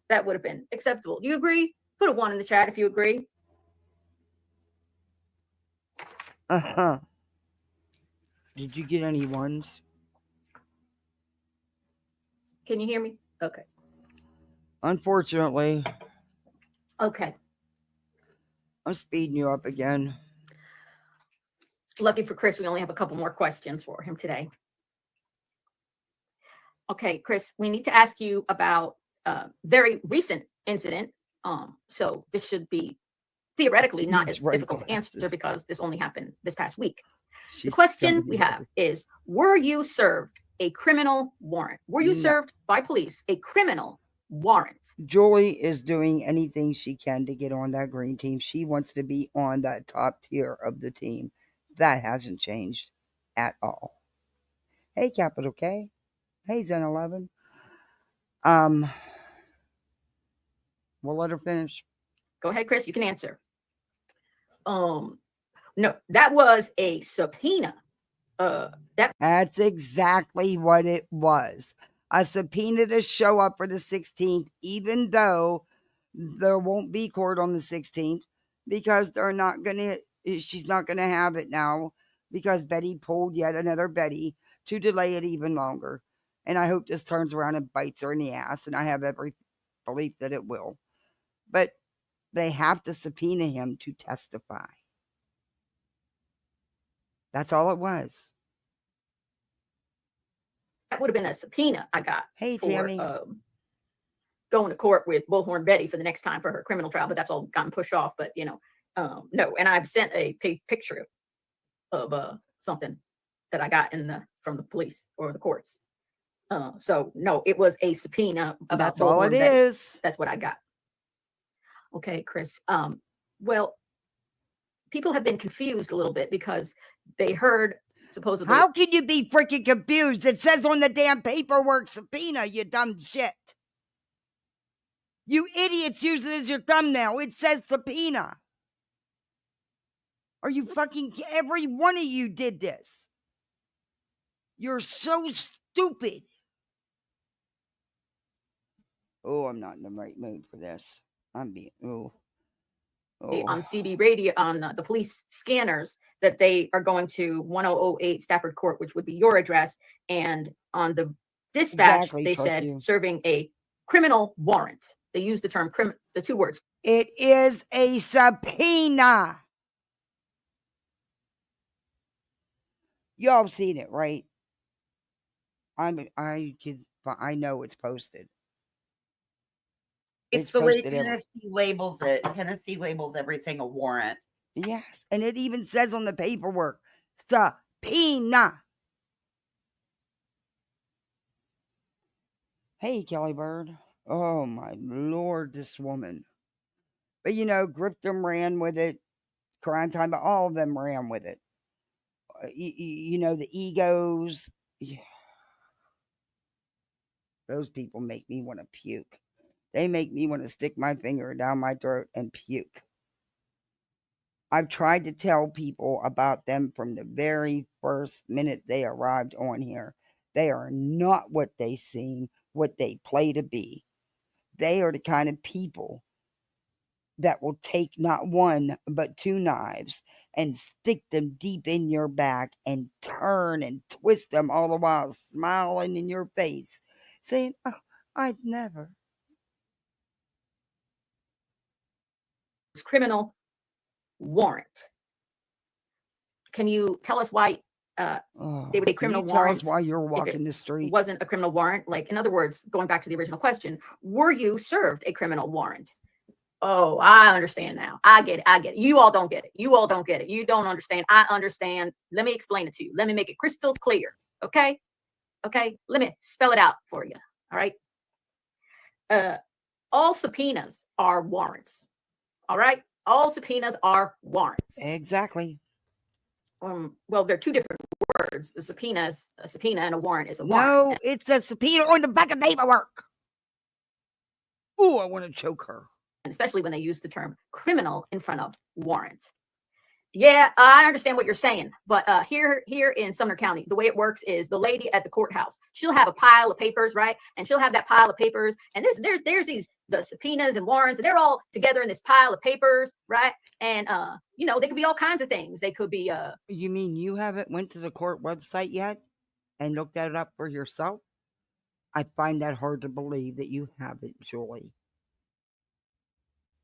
Speaker 2: That would have been acceptable. Do you agree? Put a 1 in the chat if you agree.
Speaker 1: Did you get any 1s?
Speaker 2: Can you hear me? Okay.
Speaker 1: Unfortunately.
Speaker 2: Okay.
Speaker 1: I'm speeding you up again.
Speaker 2: Lucky for Chris, we only have a couple more questions for him today. Okay, Chris, we need to ask you about a very recent incident. So this should be theoretically not as difficult to answer because this only happened this past week. The question we have is, were you served a criminal warrant? Were you served by police a criminal warrant?
Speaker 1: Julie is doing anything she can to get on that green team. She wants to be on that top tier of the team. That hasn't changed at all. Hey, Capital K. Hey, Zen 11. We'll let her finish.
Speaker 2: Go ahead, Chris. You can answer. No, that was a subpoena.
Speaker 1: That's exactly what it was. A subpoena to show up for the 16th, even though there won't be court on the 16th, because she's not going to have it now, because Betty pulled yet another Betty to delay it even longer. And I hope this turns around and bites her in the ass, and I have every belief that it will. But they have to subpoena him to testify. That's all it was.
Speaker 2: That would have been a subpoena I got.
Speaker 1: Hey, Tammy.
Speaker 2: Going to court with Bullhorn Betty for the next time for her criminal trial, but that's all gotten pushed off. But, no. And I've sent a picture of something that I got from the police or the courts. So no, it was a subpoena about
Speaker 1: That's all it
Speaker 2: Bullhorn Betty.
Speaker 1: is.
Speaker 2: That's what I got. Okay, Chris. Well, people have been confused a little bit because they heard supposedly.
Speaker 1: How can you be freaking confused? It says on the damn paperwork subpoena, you dumb shit. You idiots use it as your thumbnail. It says subpoena. Are you fucking... Every one of you did this. You're so stupid. Oh, I'm not in the right mood for this. I'm being... Oh.
Speaker 2: On CB radio, on the police scanners, that they are going to 1008 Stafford Court, which would be your address. And on the dispatch,
Speaker 1: Exactly,
Speaker 2: they
Speaker 1: trust
Speaker 2: said
Speaker 1: you.
Speaker 2: serving a criminal warrant. They used the term the two words.
Speaker 1: It is a subpoena. Y'all seen it, right? I know it's posted.
Speaker 3: It's the way
Speaker 1: posted everywhere.
Speaker 3: Tennessee labels it. Tennessee labels everything a warrant.
Speaker 1: Yes, and it even says on the paperwork, subpoena. Hey, Kelly Bird. Oh, my Lord, this woman. But, you know, Grifton ran with it. Crime Time, but all of them ran with it. You know, the egos. Yeah. Those people make me want to puke. They make me want to stick my finger down my throat and puke. I've tried to tell people about them from the very first minute they arrived on here. They are not what they seem, what they play to be. They are the kind of people that will take not one, but two knives and stick them deep in your back and turn and twist them, all the while smiling in your face, saying, "Oh, I'd never."
Speaker 2: Criminal warrant. Can you tell us why they would a criminal
Speaker 1: tell
Speaker 2: warrant?
Speaker 1: Us why you're walking the streets?
Speaker 2: Wasn't a criminal warrant. Like, in other words, going back to the original question, were you served a criminal warrant? Oh, I understand now. I get it. You all don't get it. You don't understand. I understand. Let me explain it to you. Let me make it crystal clear. Okay? Let me spell it out for you. All right? All subpoenas are warrants. All right? All subpoenas are warrants.
Speaker 1: Exactly.
Speaker 2: Well, they're two different words. A subpoena and a warrant is a warrant.
Speaker 1: No, it's a subpoena on the back of paperwork. Oh, I want to choke her.
Speaker 2: Especially when they use the term criminal in front of warrant. Yeah, I understand what you're saying, but here in Sumner County, the way it works is the lady at the courthouse, she'll have a pile of papers, right? And she'll have that pile of papers, and there's the subpoenas and warrants, and they're all together in this pile of papers, right? And you know, they could be all kinds of things. They could be
Speaker 1: You mean you haven't went to the court website yet and looked that up for yourself? I find that hard to believe that you haven't, Julie.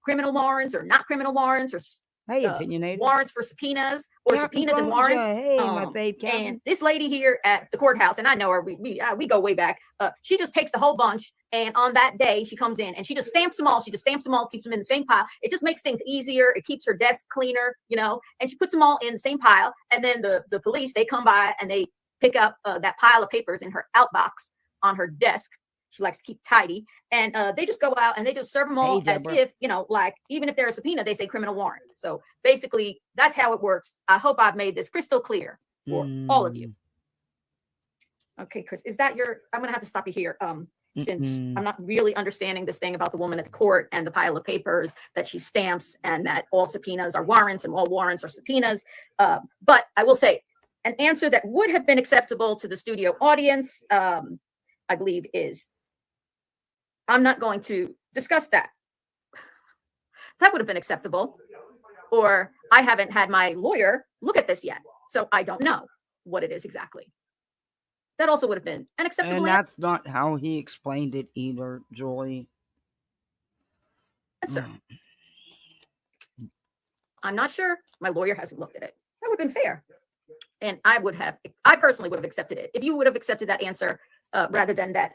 Speaker 2: Criminal warrants or not criminal warrants, or
Speaker 1: hey, opinionated
Speaker 2: warrants for subpoenas, or
Speaker 1: Captain
Speaker 2: subpoenas and warrants.
Speaker 1: Hey, my babe,
Speaker 2: and this lady here at the courthouse, and I know her, we go way back. She just takes the whole bunch, and on that day she comes in and she just stamps them all. She just stamps them all, keeps them in the same pile. It just makes things easier. It keeps her desk cleaner, you know. And she puts them all in the same pile. And then the police, they come by and they pick up that pile of papers in her outbox on her desk. She likes to keep tidy, and they just go out and they just serve them all as if, you know, like, even if they're a subpoena, they say criminal warrant. So basically, that's how it works. I hope I've made this crystal clear for all of you. Okay, Chris, is that your? I'm gonna have to stop you here, since I'm not really understanding this thing about the woman at the court and the pile of papers that she stamps, and that all subpoenas are warrants and all warrants are subpoenas. But I will say, an answer that would have been acceptable to the studio audience, I believe, is, I'm not going to discuss that. That would have been acceptable. Or, I haven't had my lawyer look at this yet, so I don't know what it is exactly. That also would have been an acceptable
Speaker 1: answer. And that's not how he explained it either, Julie.
Speaker 2: Answer. I'm not sure. My lawyer hasn't looked at it. That would have been fair. And I personally would have accepted it. If you would have accepted that answer, rather than that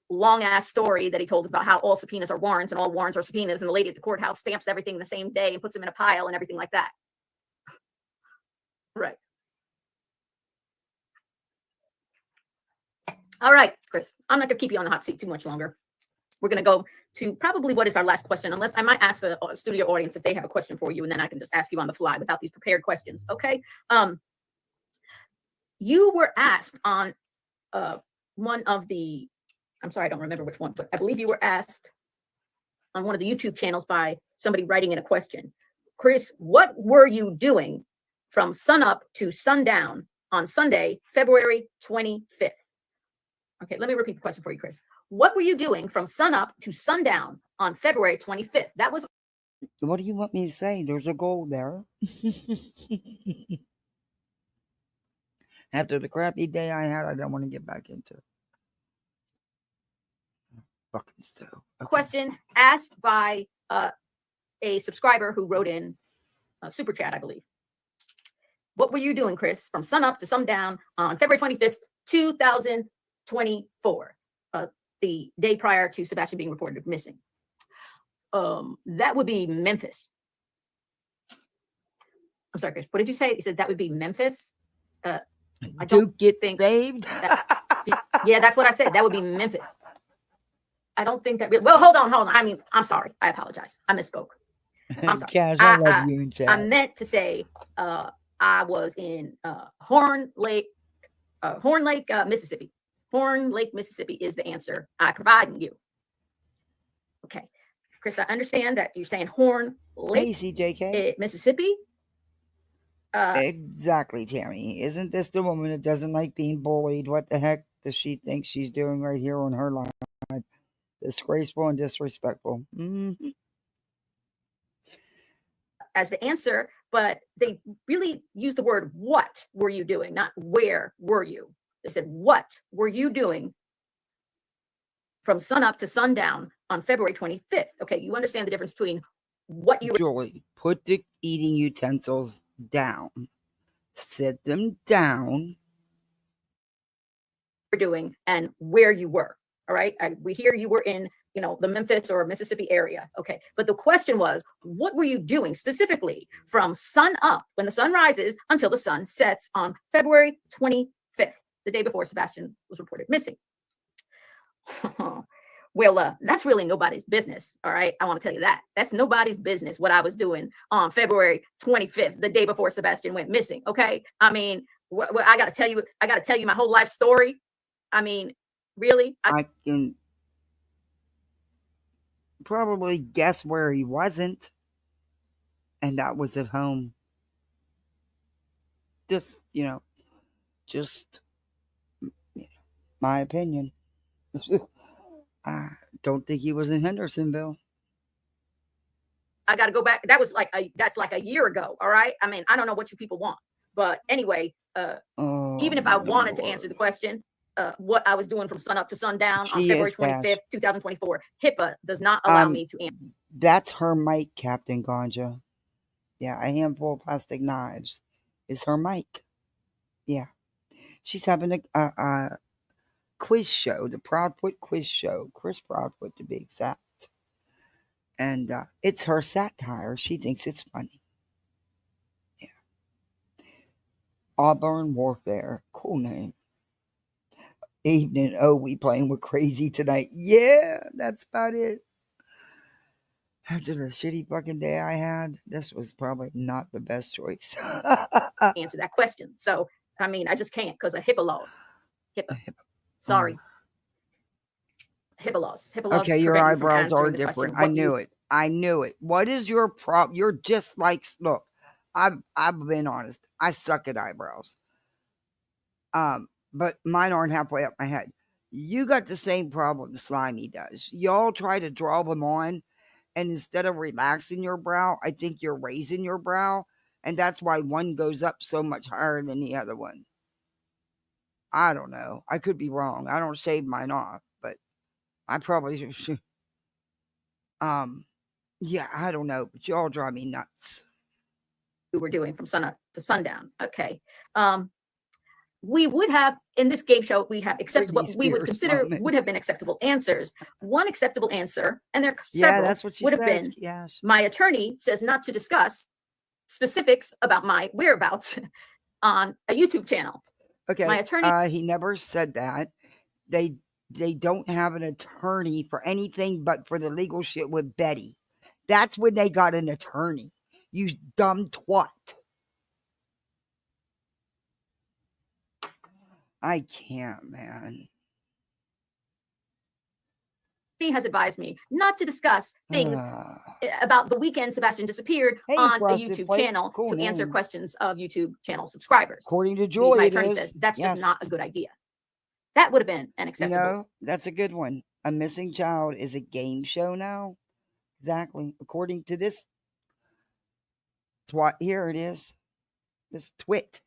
Speaker 2: long ass story that he told about how all subpoenas are warrants and all warrants are subpoenas, and the lady at the courthouse stamps everything the same day and puts them in a pile and everything like that. Right. All right, Chris, I'm not going to keep you on the hot seat too much longer. We're going to go to probably what is our last question, unless I might ask the studio audience if they have a question for you, and then I can just ask you on the fly without these prepared questions. Okay. You were asked on one of the, I'm sorry, I don't remember which one, but I believe you were asked on one of the YouTube channels by somebody writing in a question. Chris, what were you doing from sunup to sundown on Sunday, February 25th? Okay, let me repeat the question for you, Chris. What were you doing from sunup to sundown on February 25th? That was.
Speaker 1: What do you want me to say? There's a goal there. After the crappy day I had, I don't want to get back into it. Fucking stove. Okay.
Speaker 2: Question asked by a subscriber who wrote in a super chat, I believe. What were you doing, Chris, from sunup to sundown on February 25th, 2024, the day prior to Sebastian being reported missing? That would be Memphis. I'm sorry, Chris. What did you say? You said that would be Memphis. I don't
Speaker 1: get
Speaker 2: think
Speaker 1: saved.
Speaker 2: Yeah, that's what I said. That would be Memphis. I don't think that. Well, hold on. I mean, I'm sorry. I apologize. I misspoke. I'm sorry.
Speaker 1: Cash, I love you in chat.
Speaker 2: I meant to say I was in Horn Lake, Mississippi. Horn Lake, Mississippi is the answer I provided you. Okay, Chris, I understand that you're saying Horn Lake,
Speaker 1: CJK.
Speaker 2: Mississippi.
Speaker 1: Exactly, Tammy. Isn't this the woman that doesn't like being bullied? What the heck does she think she's doing right here on her line? Disgraceful and disrespectful. Mm-hmm.
Speaker 2: As the answer, but they really use the word "what were you doing," not "where were you." They said, "What were you doing from sunup to sundown on February 25th?" Okay, you understand the difference between what you were.
Speaker 1: Julie, put the eating utensils down. Sit them down.
Speaker 2: Doing and where you were. All right, we hear you were in, the Memphis or Mississippi area. Okay, but the question was, what were you doing specifically from sun up, when the sun rises, until the sun sets on February 25th, the day before Sebastian was reported missing? Well, that's really nobody's business. All right, I want to tell you that. That's nobody's business what I was doing on February 25th, the day before Sebastian went missing. Okay, I mean, I got to tell you my whole life story. I mean, really?
Speaker 1: I can probably guess where he wasn't, and that was at home. Just my opinion. I don't think he was in Hendersonville.
Speaker 2: I got to go back. That's like a year ago. All right. I mean, I don't know what you people want, but anyway, even if I wanted to answer the question, what I was doing from sunup to sundown on February 25th, 2024, HIPAA does not allow me to answer.
Speaker 1: That's her mic, Captain Ganja. Yeah, a handful of plastic knives is her mic. Yeah. She's having a quiz show, the Proudfoot quiz show, Chris Proudfoot to be exact. And it's her satire. She thinks it's funny. Yeah. Auburn Warfare. Cool name. Evening. Oh, we playing with crazy tonight. Yeah, that's about it. After the shitty fucking day I had, this was probably not the best choice.
Speaker 2: Answer that question. So, I mean, I just can't because of HIPAA laws. HIPAA. Sorry. HIPAA laws.
Speaker 1: Okay, your eyebrows are different. I knew it. What is your problem? You're just like, look, I've been honest. I suck at eyebrows. But mine aren't halfway up my head. You got the same problem Slimy does. Y'all try to draw them on, and instead of relaxing your brow, I think you're raising your brow, and that's why one goes up so much higher than the other one. I don't know. I could be wrong. I don't shave mine off, but I probably should. Yeah, I don't know, but y'all drive me nuts.
Speaker 2: We were doing from sunup to sundown. Okay. We would have, in this game show, we have acceptable, what we would consider would have been acceptable answers. One acceptable answer, and there are several,
Speaker 1: that's what she
Speaker 2: would
Speaker 1: says.
Speaker 2: Have been,
Speaker 1: yes.
Speaker 2: My attorney says not to discuss specifics about my whereabouts on a YouTube channel.
Speaker 1: Okay.
Speaker 2: My attorney.
Speaker 1: He never said that. they don't have an attorney for anything but for the legal shit with Betty. That's when they got an attorney. You dumb twat. I can't, man.
Speaker 2: He has advised me not to discuss things about the weekend Sebastian disappeared on a YouTube channel to answer questions of YouTube channel subscribers.
Speaker 1: According to Joy,
Speaker 2: my attorney says that's just not a good idea. That would have been an acceptable.
Speaker 1: That's a good one. A Missing Child is a game show now. Exactly. According to this twat, here it is. This twit.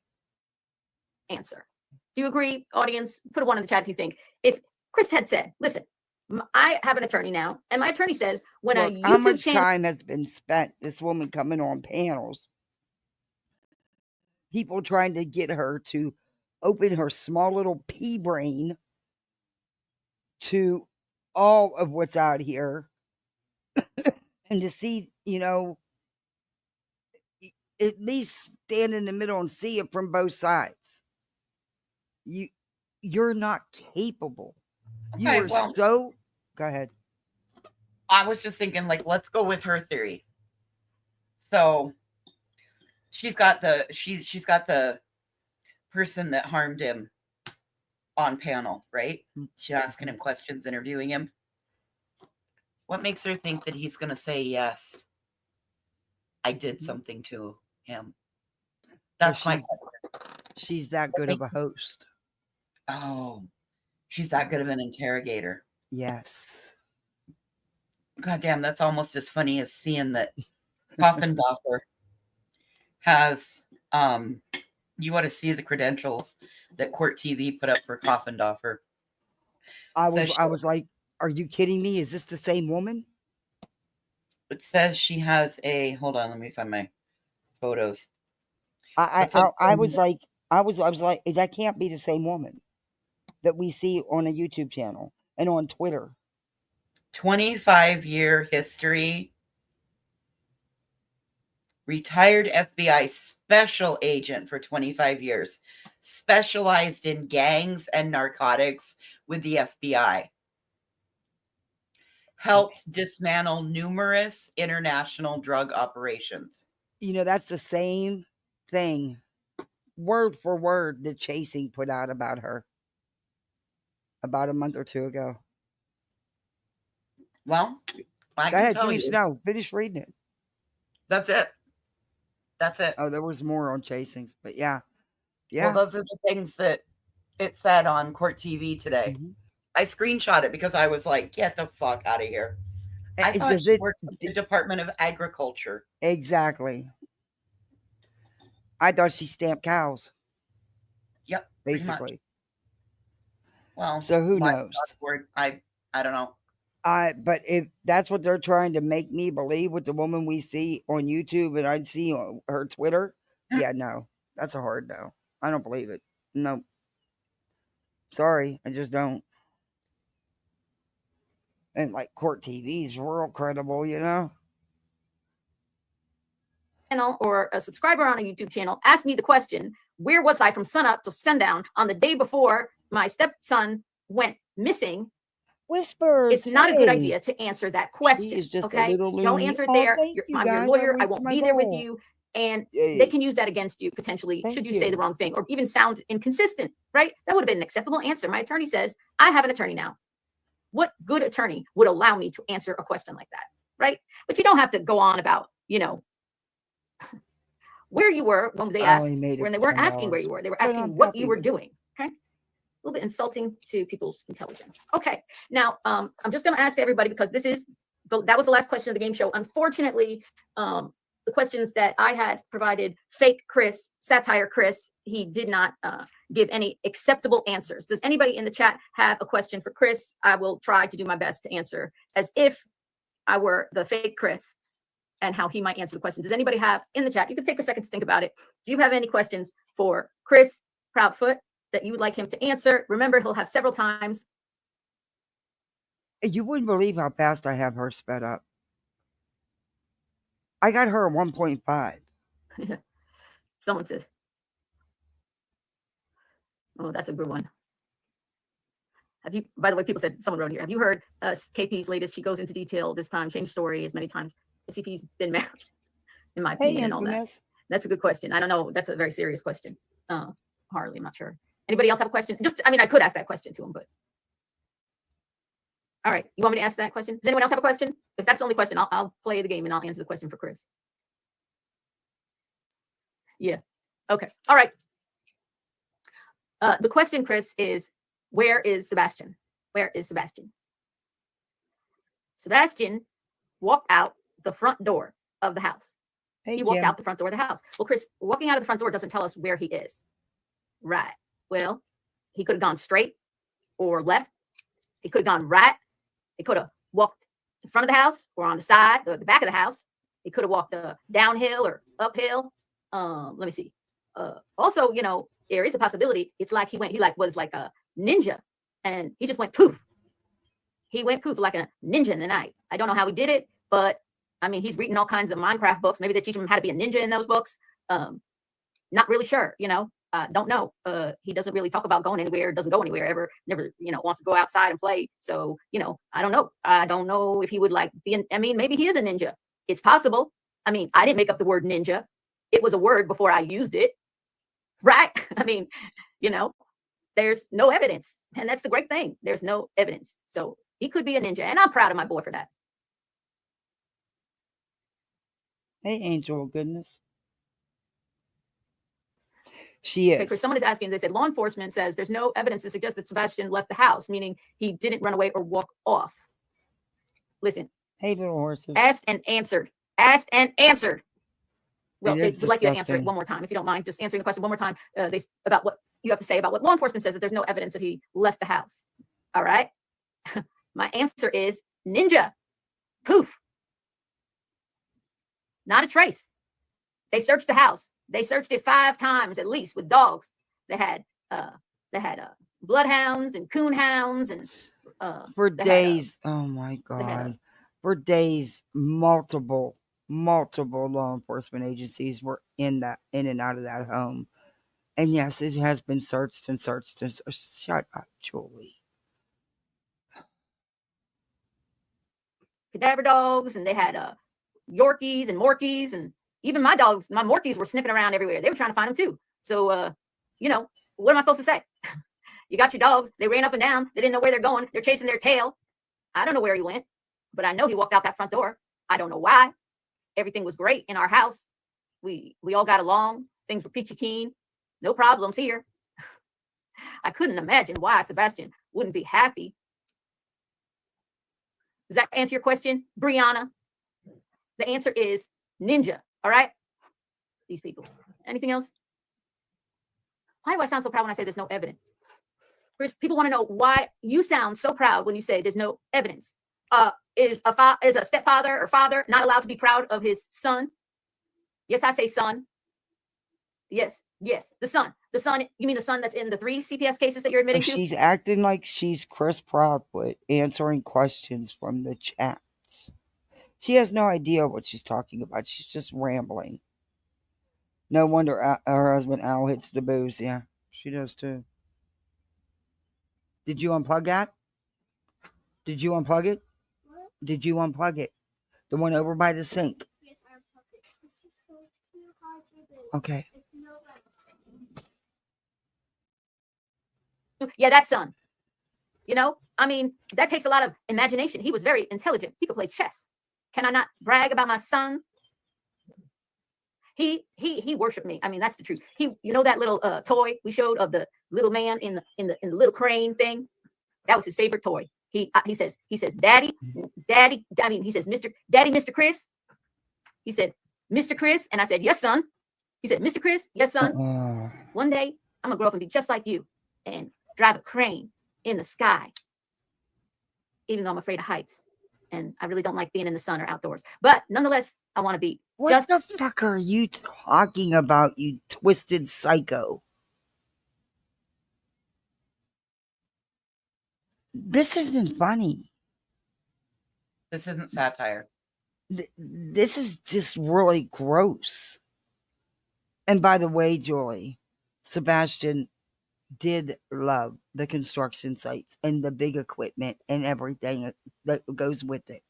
Speaker 2: Answer. Do you agree, audience? Put a 1 in the chat if you think. If Chris had said, listen, I have an attorney now, and my attorney says when a YouTube
Speaker 1: how much time has been spent this woman coming on panels, people trying to get her to open her small little pea brain to all of what's out here and to see, at least stand in the middle and see it from both sides. You're not capable. You are so. Go ahead.
Speaker 3: I was just thinking, let's go with her theory. So she's got the person that harmed him on panel, right? She's asking him questions, interviewing him. What makes her think that he's going to say, yes, I did something to him? That's my question.
Speaker 1: She's that good of a host.
Speaker 3: Oh, she's that good of an interrogator.
Speaker 1: Yes.
Speaker 3: God damn, that's almost as funny as seeing that Coffindoffer has, you ought to see the credentials that Court TV put up for Coffindoffer.
Speaker 1: I was like, are you kidding me? Is this the same woman?
Speaker 3: It says she has hold on, let me find my photos.
Speaker 1: I was like, that can't be the same woman that we see on a YouTube channel and on Twitter.
Speaker 3: 25-year history. Retired FBI special agent for 25 years. Specialized in gangs and narcotics with the FBI. Helped dismantle numerous international drug operations.
Speaker 1: That's the same thing, word for word, that Chasing put out about her about a month or two ago.
Speaker 3: Well,
Speaker 1: go ahead, finish reading it.
Speaker 3: That's it.
Speaker 1: Oh, there was more on Chasings, but yeah.
Speaker 3: Well, those are the things that it said on Court TV today. Mm-hmm. I screenshot it because I was like, get the fuck out of here. I thought she worked at the Department of Agriculture.
Speaker 1: Exactly. I thought she stamped cows.
Speaker 3: Yep.
Speaker 1: Basically.
Speaker 3: Well,
Speaker 1: so who knows?
Speaker 3: I don't know.
Speaker 1: But if that's what they're trying to make me believe with the woman we see on YouTube and I'd see on her Twitter, no. That's a hard no. I don't believe it. No. Sorry, I just don't. And Court TV is real credible,
Speaker 2: Channel or a subscriber on a YouTube channel asked me the question, where was I from sunup till sundown on the day before my stepson went missing?
Speaker 1: Whispers.
Speaker 2: It's not a good idea to answer that question. Okay, don't answer it there. I'm your lawyer. I won't be there with you, and they can use that against you potentially. Should you say the wrong thing or even sound inconsistent? Right? That would have been an acceptable answer. My attorney says I have an attorney now. What good attorney would allow me to answer a question like that? Right? But you don't have to go on about where you were when they asked. When they weren't asking where you were, they were asking what you were doing. Okay. A little bit insulting to people's intelligence. Okay, now I'm just going to ask everybody because that was the last question of the game show. Unfortunately, the questions that I had provided, fake Chris, satire Chris, he did not give any acceptable answers. Does anybody in the chat have a question for Chris? I will try to do my best to answer as if I were the fake Chris and how he might answer the question. Does anybody have in the chat? You can take a second to think about it. Do you have any questions for Chris Proudfoot that you would like him to answer? Remember, he'll have several times.
Speaker 1: You wouldn't believe how fast I have her sped up. I got her at 1.5.
Speaker 2: Someone says, oh, that's a good one. Have you, by the way, people said, someone wrote here, have you heard KP's latest? She goes into detail this time, changed story as many times as if he's been married, in my opinion, and all that. That's a good question. I don't know. That's a very serious question. Harley, I'm not sure. Anybody else have a question? Just, I mean, I could ask that question to him, but. All right. You want me to ask that question? Does anyone else have a question? If that's the only question, I'll play the game and I'll answer the question for Chris. Yeah. Okay. All right. The question, Chris, is where is Sebastian? Where is Sebastian? Sebastian walked out the front door of the house. He walked out the front door of the house. Well, Chris, walking out of the front door doesn't tell us where he is. Right. Well, he could have gone straight or left. He could have gone right. He could have walked in front of the house or on the side or the back of the house. He could have walked downhill or uphill. Let me see. Also, you know, there is a possibility. It's like he was like a ninja and he just went poof. He went poof like a ninja in the night. I don't know how he did it, but I mean, he's reading all kinds of Minecraft books. Maybe they teach him how to be a ninja in those books. Not really sure, you know. Don't know. He doesn't really talk about going anywhere, doesn't go anywhere ever, never, you know, wants to go outside and play. So, you know, I don't know. I don't know if he would like I mean, maybe he is a ninja. It's possible. I mean, I didn't make up the word ninja. It was a word before I used it. Right. I mean, you know, there's no evidence. And that's the great thing. There's no evidence. So he could be a ninja. And I'm proud of my boy for that.
Speaker 1: Hey, Angel, goodness. She is.
Speaker 2: Okay, Chris, someone is asking, they said, law enforcement says there's no evidence to suggest that Sebastian left the house, meaning he didn't run away or walk off. Listen.
Speaker 1: Hey, little horses.
Speaker 2: Asked and answered. Asked and answered. Well,
Speaker 1: I'd
Speaker 2: like you to answer it one more time, if you don't mind, just answering the question one more time. About what you have to say about what law enforcement says, that there's no evidence that he left the house. All right. My answer is ninja. Poof. Not a trace. They searched the house. They searched it 5 times at least with dogs. They had bloodhounds and coonhounds and
Speaker 1: for days. Oh my God! For days, multiple law enforcement agencies were in and out of that home, and yes, it has been searched and searched and searched. Shut up, Julie.
Speaker 2: Cadaver dogs, and they had Yorkies and Morkies, and even my dogs, my Morkies, were sniffing around everywhere. They were trying to find him too. So, you know, what am I supposed to say? You got your dogs. They ran up and down. They didn't know where they're going. They're chasing their tail. I don't know where he went, but I know he walked out that front door. I don't know why. Everything was great in our house. We all got along. Things were peachy keen. No problems here. I couldn't imagine why Sebastian wouldn't be happy. Does that answer your question, Brianna? The answer is ninja. All right. These people. Anything else? Why do I sound so proud when I say there's no evidence? Chris, people want to know why you sound so proud when you say there's no evidence. Is a stepfather or father not allowed to be proud of his son? Yes, I say son. Yes, the son. The son, you mean the son that's in the 3 CPS cases that you're admitting to?
Speaker 1: She's acting like she's Chris Proudfoot answering questions from the chats. She has no idea what she's talking about. She's just rambling. No wonder her husband Al hits the booze. Yeah, she does too. Did you unplug that? Did you unplug it? What? Did you unplug it? The one over by the sink?
Speaker 5: Yes, I unplugged it. This is so too hard to do.
Speaker 1: Okay.
Speaker 2: Yeah, that son. You know, I mean, that takes a lot of imagination. He was very intelligent. He could play chess. Can I not brag about my son? He worshiped me. I mean, that's the truth. You know that little toy we showed of the little man in the little crane thing? That was his favorite toy. He says, Daddy. I mean, he says, Mr. Chris. He said, Mr. Chris, and I said, yes, son. He said, Mr. Chris, yes, son. One day I'm gonna grow up and be just like you and drive a crane in the sky. Even though I'm afraid of heights. And I really don't like being in the sun or outdoors. But nonetheless, I want to be.
Speaker 1: What the fuck are you talking about, you twisted psycho? This isn't funny.
Speaker 3: This isn't satire.
Speaker 1: This is just really gross. And by the way, Julie, Sebastian, did love the construction sites and the big equipment and everything that goes with it.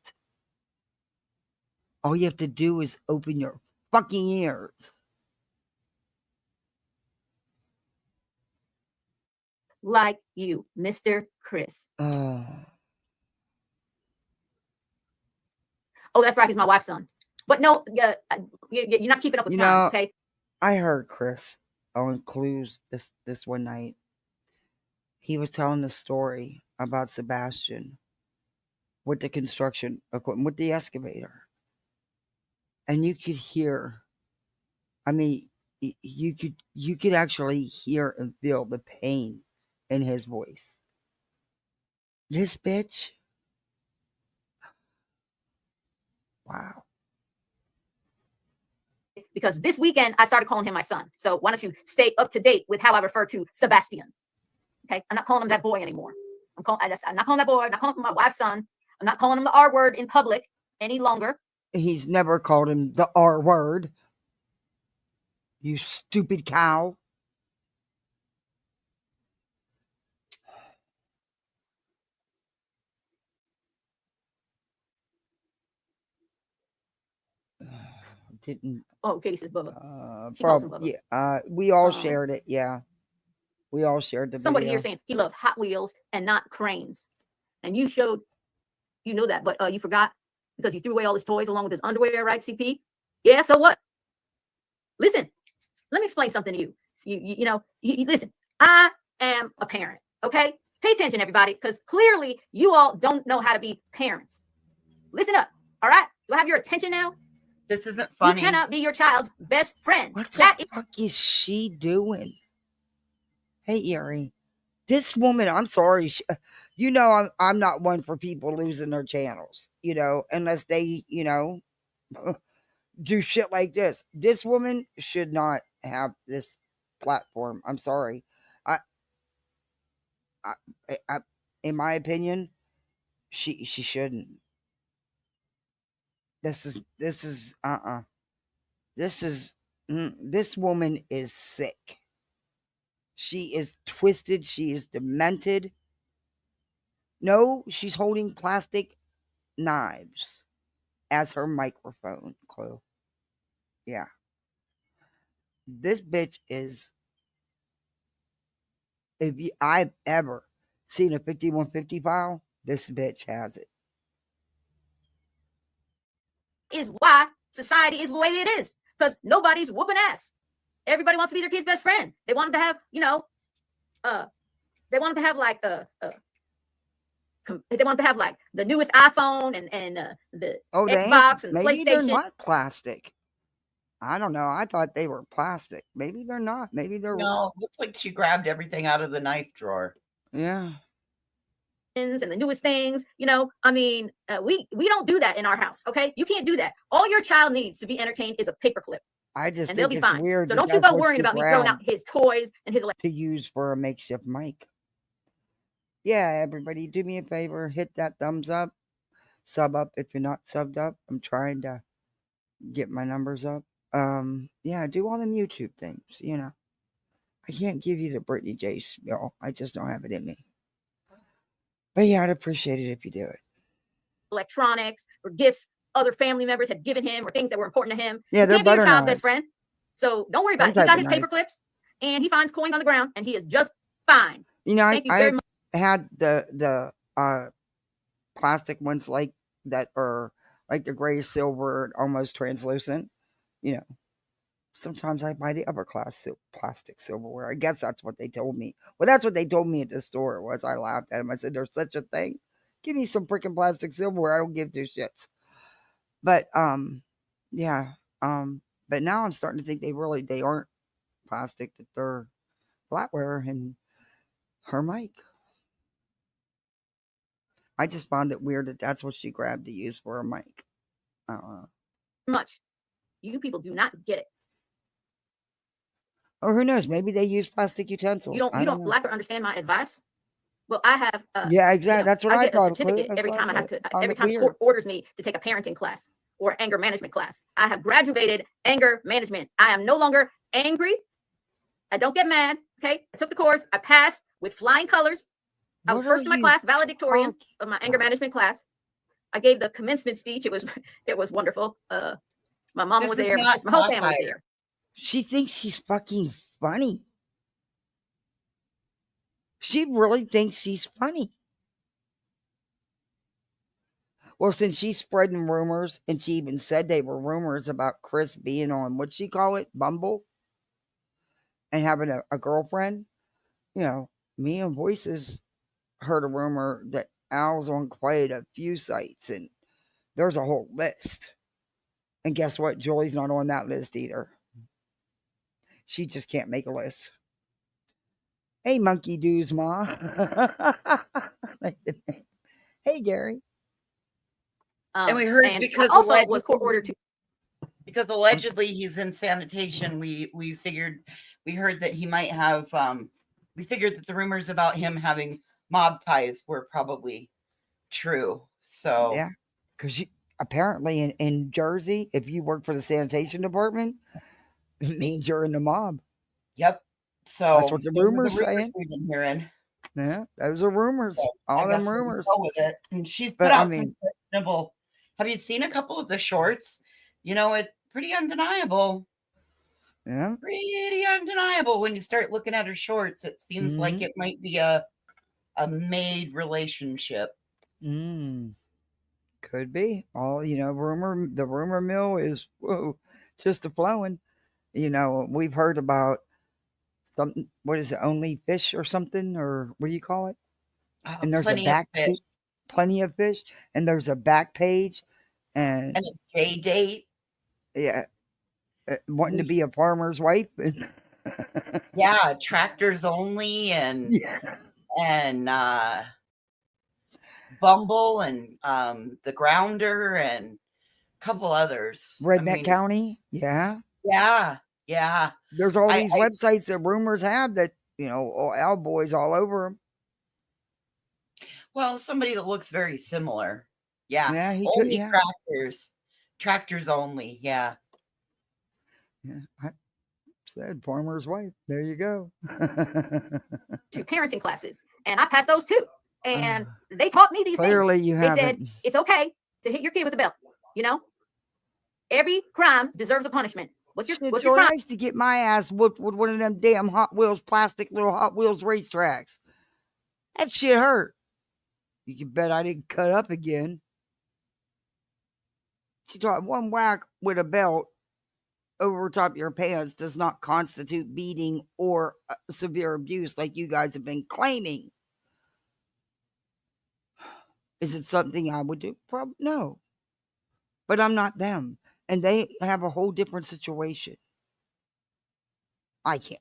Speaker 1: All you have to do is open your fucking ears.
Speaker 2: Like you, Mr. Chris.
Speaker 1: Oh,
Speaker 2: Oh, that's right. He's my wife's son. But no, you're not keeping up with
Speaker 1: you
Speaker 2: times,
Speaker 1: know,
Speaker 2: okay?
Speaker 1: I heard Chris on Clues this one night. He was telling the story about Sebastian with the construction equipment, with the excavator. And you could hear, I mean, you could actually hear and feel the pain in his voice. This bitch. Wow.
Speaker 2: Because this weekend I started calling him my son. So why don't you stay up to date with how I refer to Sebastian? Okay, I'm not calling him that boy anymore. I'm not calling that boy. I'm not calling him my wife's son. I'm not calling him the R word in public any longer.
Speaker 1: He's never called him the R word. You stupid cow. Didn't.
Speaker 2: Oh, Katie says Bubba. She calls him Bubba.
Speaker 1: Yeah. We all shared it. Yeah. We all shared the
Speaker 2: somebody
Speaker 1: video.
Speaker 2: Here saying he loved Hot Wheels and not cranes. And you showed, you know that, but you forgot because you threw away all his toys along with his underwear, right, CP? Yeah, so what? Listen, let me explain something to you. Listen, I am a parent, okay? Pay attention, everybody, because clearly you all don't know how to be parents. Listen up, all right? Do I have your attention now?
Speaker 3: This isn't funny.
Speaker 2: You cannot be your child's best friend.
Speaker 1: What the fuck is she doing? Hey, Erie, this woman, I'm sorry. I'm not one for people losing their channels, unless they, do shit like this. This woman should not have this platform. I'm sorry. I in my opinion, she shouldn't. This woman is sick. She is twisted. She is demented. No, she's holding plastic knives as her microphone, Chloe. Yeah. This bitch is, I've ever seen a 5150 file, this bitch has it.
Speaker 2: Is why society is the way it is. Because nobody's whooping ass. Everybody wants to be their kid's best friend. They want them to have, they want them to have like they want to have like the newest iPhone and the Xbox and
Speaker 1: maybe
Speaker 2: PlayStation.
Speaker 1: They're not plastic. I don't know. I thought they were plastic. Maybe they're not. Maybe they're.
Speaker 3: No, looks like she grabbed everything out of the knife drawer.
Speaker 1: Yeah.
Speaker 2: And the newest things, we don't do that in our house. Okay, you can't do that. All your child needs to be entertained is a paperclip.
Speaker 1: And
Speaker 2: they'll be fine.
Speaker 1: Weird.
Speaker 2: So don't you go worrying about me throwing out his toys and his
Speaker 1: to use for a makeshift mic. Yeah, everybody, do me a favor, hit that thumbs up, sub up if you're not subbed up. I'm trying to get my numbers up. Yeah, do all them YouTube things. I can't give you the Brittany J spiel. I just don't have it in me. But yeah, I'd appreciate it if you do it.
Speaker 2: Electronics or gifts other family members had given him or things that were important to him.
Speaker 1: Yeah, they're
Speaker 2: better. Your child's
Speaker 1: knives.
Speaker 2: best friend. So don't worry about it. He got his paper clips and he finds coins on the ground and he is just fine.
Speaker 1: I had the plastic ones like that are like the gray silver, almost translucent. Sometimes I buy the upper class plastic silverware. I guess that's what they told me. Well, that's what they told me at the store. Was I laughed at them? I said, "There's such a thing. Give me some freaking plastic silverware. I don't give two shits." But yeah. But now I'm starting to think they aren't plastic. That they're flatware and her mic. I just found it weird that that's what she grabbed to use for a mic.
Speaker 2: Much. You people do not get it.
Speaker 1: Or who knows? Maybe they use plastic utensils.
Speaker 2: You don't like or understand my advice? Well, I have.
Speaker 1: Yeah, exactly. That's what I
Speaker 2: get a certificate every time I have to. Every time the court orders me to take a parenting class or anger management class. I have graduated anger management. I am no longer angry. I don't get mad. Okay. I took the course. I passed with flying colors. I was
Speaker 1: What
Speaker 2: first
Speaker 1: are
Speaker 2: in my
Speaker 1: you
Speaker 2: class, valedictorian
Speaker 1: talking
Speaker 2: of my anger
Speaker 1: about?
Speaker 2: management class. I gave the commencement speech. It was wonderful. My mom
Speaker 3: This
Speaker 2: was
Speaker 3: is
Speaker 2: there.
Speaker 3: not
Speaker 2: Just my whole family was
Speaker 3: satire.
Speaker 2: there.
Speaker 1: She thinks she's fucking funny. She really thinks she's funny. Well, since she's spreading rumors, and she even said they were rumors about Chris being on, what'd she call it, Bumble, and having a girlfriend, me and Voices heard a rumor that Al's on quite a few sites, and there's a whole list. And guess what? Julie's not on that list either. She just can't make a list. Hey, Monkey Doos, Ma. Hey, Gary.
Speaker 3: And we heard
Speaker 2: And
Speaker 3: because
Speaker 2: I also was court ordered to.
Speaker 3: because allegedly he's in sanitation. We heard that he might have. We figured that the rumors about him having mob ties were probably true. So
Speaker 1: Yeah, because apparently in Jersey, if you work for the sanitation department, it means you're in the mob.
Speaker 3: Yep. So
Speaker 1: That's what the
Speaker 3: those are the
Speaker 1: rumors saying.
Speaker 3: we've been hearing.
Speaker 1: Yeah, those are rumors.
Speaker 3: So
Speaker 1: All
Speaker 3: I
Speaker 1: them
Speaker 3: guess we'll
Speaker 1: rumors.
Speaker 3: go with it. And she's put
Speaker 1: But
Speaker 3: out
Speaker 1: I
Speaker 3: some
Speaker 1: mean,
Speaker 3: questionable. Have you seen a couple of the shorts? It's pretty undeniable.
Speaker 1: yeah.
Speaker 3: Pretty undeniable when you start looking at her shorts. It seems like it might be a made relationship.
Speaker 1: Could be. All the rumor mill is just a flowing. We've heard about something. What is it? Only fish or something, or what do you call it? And there's a
Speaker 3: Plenty of
Speaker 1: back
Speaker 3: fish.
Speaker 1: page. Plenty of fish, and there's a back page, and
Speaker 3: a J date.
Speaker 1: Yeah, wanting to be a farmer's wife.
Speaker 3: Yeah, tractors only, and
Speaker 1: Yeah.
Speaker 3: and Bumble, and the Grounder, and a couple others.
Speaker 1: Redneck County. Yeah.
Speaker 3: Yeah.
Speaker 1: There's all these websites that rumors have that, Al boys all over them.
Speaker 3: Well, somebody that looks very similar. Yeah.
Speaker 1: Yeah, he could.
Speaker 3: Only
Speaker 1: Yeah.
Speaker 3: tractors only. Yeah.
Speaker 1: Yeah. I said farmer's wife. There you go.
Speaker 2: To parenting classes, and I passed those too. And they taught me these
Speaker 1: Clearly
Speaker 2: things.
Speaker 1: you
Speaker 2: They
Speaker 1: haven't.
Speaker 2: said it's okay to hit your kid with a belt. Every crime deserves a punishment. What's your crime?
Speaker 1: I used to get my ass whooped with one of them damn Hot Wheels, plastic little Hot Wheels racetracks. That shit hurt. You can bet I didn't cut up again. She taught one whack with a belt over top of your pants does not constitute beating or severe abuse like you guys have been claiming. Is it something I would do? Probably no. But I'm not them. And they have a whole different situation. I can't,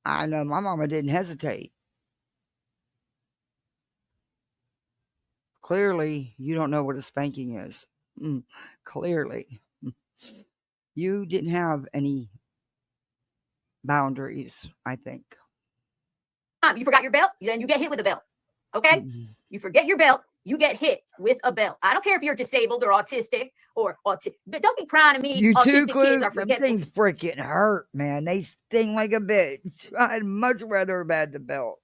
Speaker 1: I know my mama didn't hesitate. Clearly, you don't know what a spanking is. Clearly. You didn't have any boundaries, I think.
Speaker 2: You forgot your belt, then you get hit with a belt. Okay? You forget your belt, you get hit with a belt. I don't care if you're disabled or autistic or autistic. Don't be crying to me.
Speaker 1: You too,
Speaker 2: Autistic kids are
Speaker 1: Them
Speaker 2: forgetful.
Speaker 1: things freaking hurt, man. They sting like a bitch. I'd much rather have had the belt.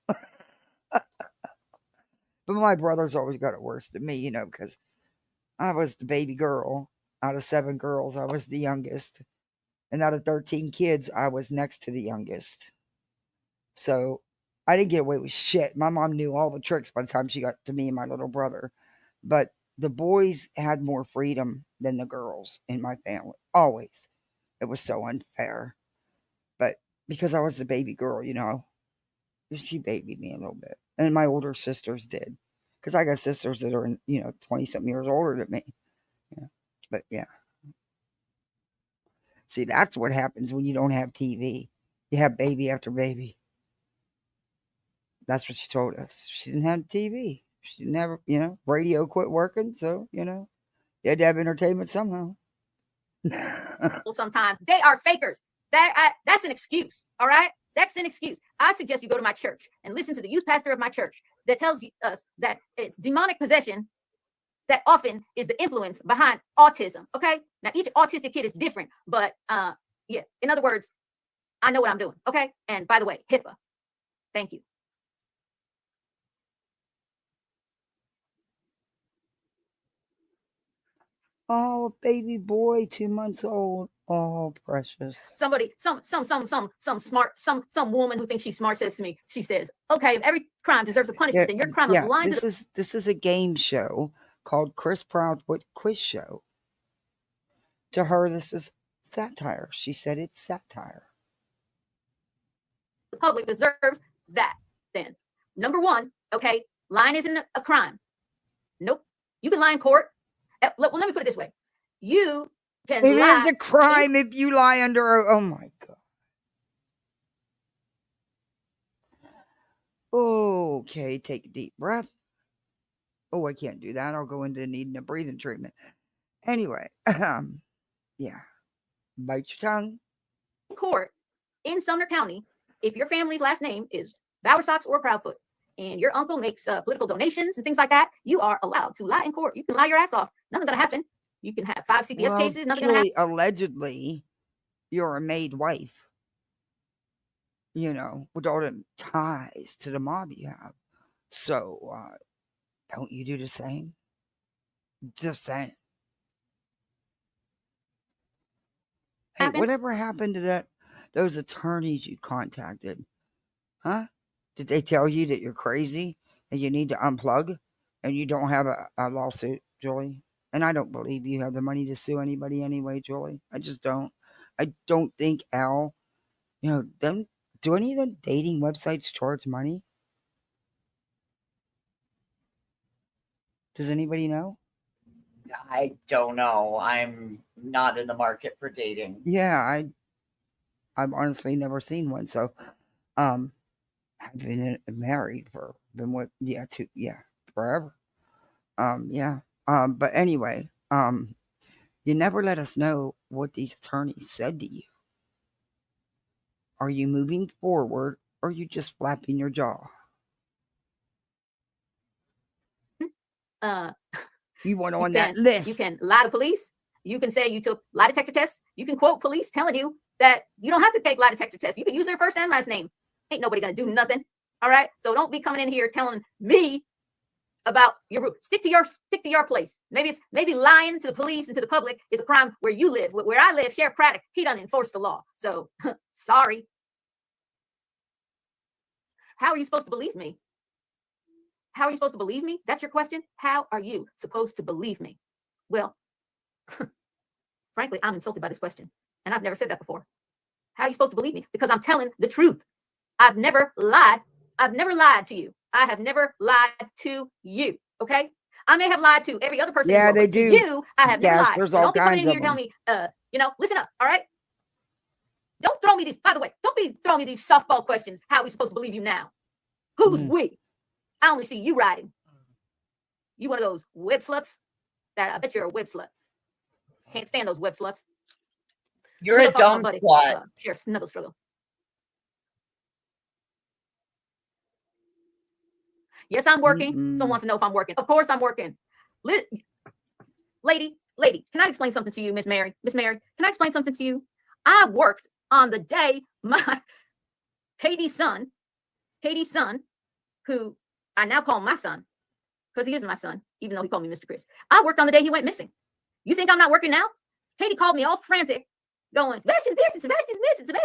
Speaker 1: But my brother's always got it worse than me, because I was the baby girl. Out of 7 girls, I was the youngest. And out of 13 kids, I was next to the youngest. So I didn't get away with shit. My mom knew all the tricks by the time she got to me and my little brother. But the boys had more freedom than the girls in my family. Always. It was so unfair. But because I was the baby girl, she babied me a little bit. And my older sisters did. Because I got sisters that are, 20-something years older than me. Yeah. But yeah. See, that's what happens when you don't have TV. You have baby after baby. That's what she told us. She didn't have TV. She didn't have, radio quit working. So, you had to have entertainment somehow.
Speaker 2: Sometimes they are fakers. That's an excuse. All right. That's an excuse. I suggest you go to my church and listen to the youth pastor of my church that tells us that it's demonic possession that often is the influence behind autism. Okay. Now, each autistic kid is different, but in other words, I know what I'm doing. Okay. And by the way, HIPAA. Thank you.
Speaker 1: Oh, baby boy, 2 months old. Oh, precious.
Speaker 2: Somebody, some smart, some woman who thinks she's smart says to me, she says, okay, if every crime deserves a punishment, then your crime of lying to the...
Speaker 1: This is a game show called Chris Proudfoot Quiz Show. To her, this is satire. She said it's satire.
Speaker 2: The public deserves that. Then, number one, okay, lying isn't a crime. Nope. You can lie in court. Well, let me put it this way: you can.
Speaker 1: It is a crime if you lie under. Oh my god. Okay, take a deep breath. Oh, I can't do that. I'll go into needing a breathing treatment. Anyway, yeah. Bite your tongue.
Speaker 2: Court in Sumner County, if your family's last name is Bowersox or Proudfoot, and your uncle makes political donations and things like that, you are allowed to lie in court. You can lie your ass off. Nothing's gonna happen. You can have 5 CPS cases. Nothing's gonna happen.
Speaker 1: Allegedly, you're a maid wife. You know, with all the ties to the mob you have. So, don't you do the same? Just saying. Hey, whatever happened to those attorneys you contacted? Huh? Did they tell you that you're crazy and you need to unplug and you don't have a lawsuit, Julie? And I don't believe you have the money to sue anybody anyway, Julie. I just don't. I don't think Al, do any of the dating websites charge money? Does anybody know?
Speaker 3: I don't know. I'm not in the market for dating.
Speaker 1: Yeah, I've honestly never seen one. So, I've been married forever. But anyway, you never let us know what these attorneys said to you. Are you moving forward or are you just flapping your jaw? You want on that list.
Speaker 2: You can lie to police. You can say you took lie detector tests. You can quote police telling you that you don't have to take lie detector tests. You can use their first and last name. Ain't nobody gonna do nothing. All right. So don't be coming in here telling me about your route. Stick to your place. Maybe lying to the police and to the public is a crime where you live. Where I live, Sheriff Craddock, he done enforced the law. So sorry. How are you supposed to believe me? How are you supposed to believe me? That's your question. How are you supposed to believe me? Well, frankly, I'm insulted by this question. And I've never said that before. How are you supposed to believe me? Because I'm telling the truth. I've never lied. I've never lied to you. I have never lied to you. Okay? I may have lied to every other person.
Speaker 1: Yeah, they do.
Speaker 2: To you, I have never lied.
Speaker 1: There's
Speaker 2: so
Speaker 1: all
Speaker 2: don't be coming
Speaker 1: kinds
Speaker 2: in here
Speaker 1: of
Speaker 2: telling me, listen up, all right? Don't throw me these, by the way, don't be throwing me these softball questions. How are we supposed to believe you now? Who's we? I only see you riding. You one of those web sluts? That I bet you're a web slut. Can't stand those web sluts.
Speaker 3: You're a dumb slut.
Speaker 2: Share snuggle struggle. Yes, I'm working. Someone wants to know if I'm working. Of course I'm working. Lady, can I explain something to you, Miss Mary? Miss Mary, can I explain something to you? I worked on the day my Katie's son, who I now call my son, because he is my son, even though he called me Mr. Chris. I worked on the day he went missing. You think I'm not working now? Katie called me all frantic, going, Sebastian's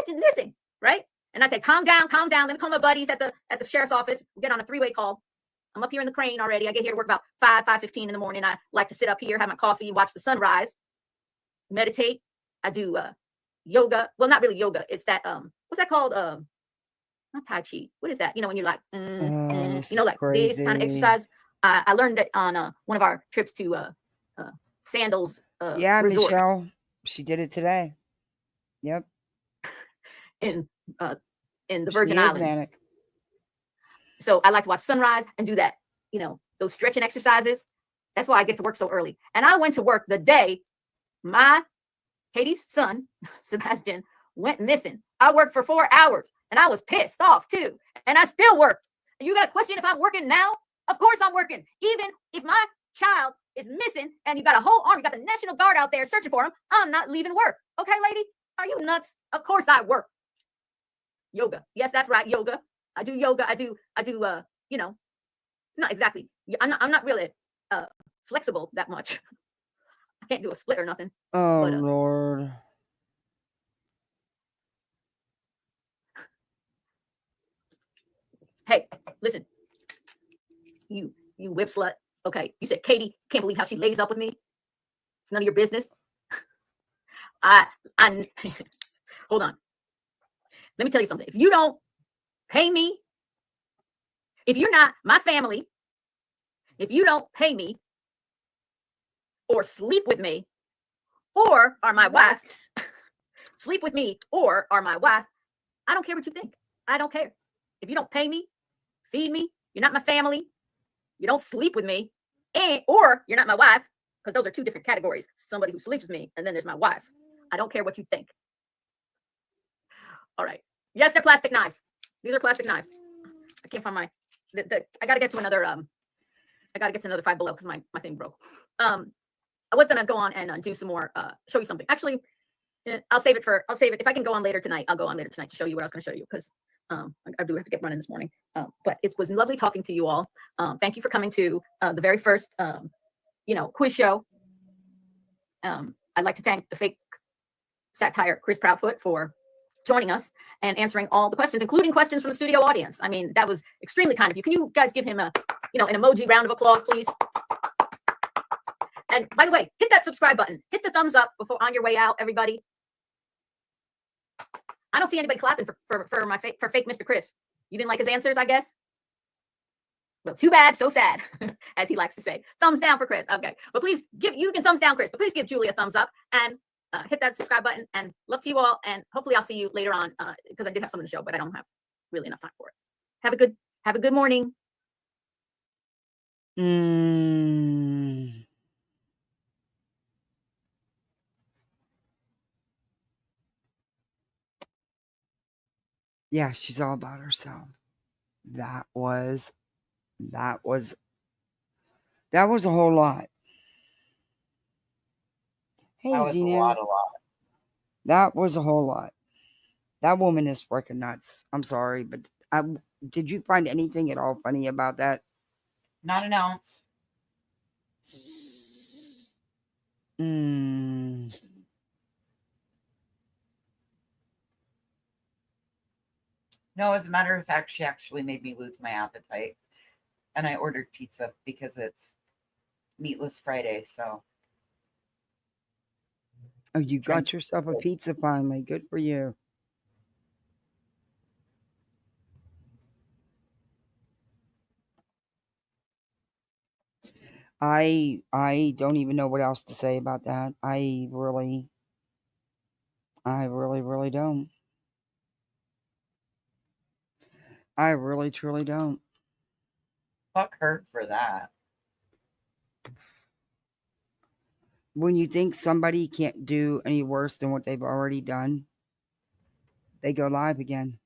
Speaker 2: missing, right? And I said, calm down. Let me call my buddies at the sheriff's office. We'll get on a 3-way call. I'm up here in the crane already. I get here to work about 5:15 in the morning. I like to sit up here, have my coffee, watch the sunrise, meditate. I do yoga. Well, not really yoga. It's that, what's that called? Not Tai Chi. What is that? When you're like, like crazy. This kind of exercise. I learned that on one of our trips to Sandals. Resort.
Speaker 1: Michelle, she did it today. Yep.
Speaker 2: In the Virgin Islands.
Speaker 1: Manic.
Speaker 2: So I like to watch sunrise and do that, those stretching exercises. That's why I get to work so early. And I went to work the day my Katie's son, Sebastian, went missing. I worked for 4 hours and I was pissed off too. And I still worked. And you got a question if I'm working now? Of course I'm working. Even if my child is missing and you got a whole army, you got the National Guard out there searching for him, I'm not leaving work. Okay, lady? Are you nuts? Of course I work. Yoga. Yes, that's right. Yoga. I do yoga. I do, you know, it's not exactly, I'm not really flexible that much. I can't do a split or nothing.
Speaker 1: Oh,
Speaker 2: But,
Speaker 1: Lord.
Speaker 2: Hey, listen, you whip slut. Okay, you said Katie can't believe how she lays up with me. It's none of your business. I hold on. Let me tell you something. If you don't pay me, if you're not my family, if you don't pay me or sleep with me or are my wife, sleep with me or are my wife, I don't care what you think. I don't care. If you don't pay me, feed me, you're not my family, you don't sleep with me, or you're not my wife, because those are two different categories. Somebody who sleeps with me, and then there's my wife. I don't care what you think. All right. Yes, they're plastic knives. These are plastic knives. I can't find my. I gotta get to another. I gotta get to another Five Below because my thing broke. I was gonna go on and do some more. Show you something. Actually, I'll save it. If I can go on later tonight, I'll go on later tonight to show you what I was gonna show you because I do have to get running this morning. But it was lovely talking to you all. Thank you for coming to the very first quiz show. I'd like to thank the fake satire Chris Proudfoot for joining us and answering all the questions, including questions from the studio audience. I mean, that was extremely kind of you. Can you guys give him an emoji round of applause, please? And by the way, hit that subscribe button. Hit the thumbs up before on your way out, everybody. I don't see anybody clapping for fake Mr. Chris. You didn't like his answers, I guess? Well, too bad, so sad, as he likes to say. Thumbs down for Chris. Okay. But please you can thumbs down, Chris, but please give Julie a thumbs up and hit that subscribe button. And love to you all. And hopefully I'll see you later on because I did have something to show, but I don't have really enough time for it. Have a good morning.
Speaker 1: Yeah, she's all about herself. That was a whole lot. Hey,
Speaker 3: That was
Speaker 1: Gina.
Speaker 3: a lot.
Speaker 1: That was a whole lot. That woman is freaking nuts. I'm sorry, but did you find anything at all funny about that?
Speaker 3: Not an ounce. No, as a matter of fact, she actually made me lose my appetite. And I ordered pizza because it's Meatless Friday, so.
Speaker 1: Oh, you got yourself a pizza finally. Good for you. I don't even know what else to say about that. I really don't. I really, truly don't.
Speaker 3: Fuck her for that.
Speaker 1: When you think somebody can't do any worse than what they've already done, they go live again.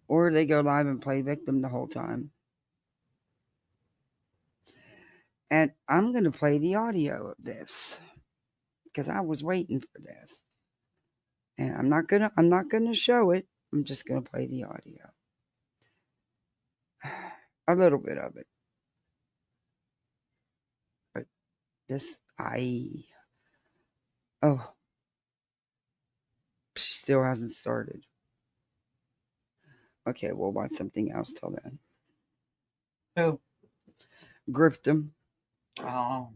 Speaker 1: Or they go live and play victim the whole time. And I'm going to play the audio of this because I was waiting for this. And I'm not going to show it. I'm just going to play the audio. A little bit of it. But this, she still hasn't started. Okay, we'll watch something else till then.
Speaker 3: Who?
Speaker 1: Grifton.
Speaker 3: Oh.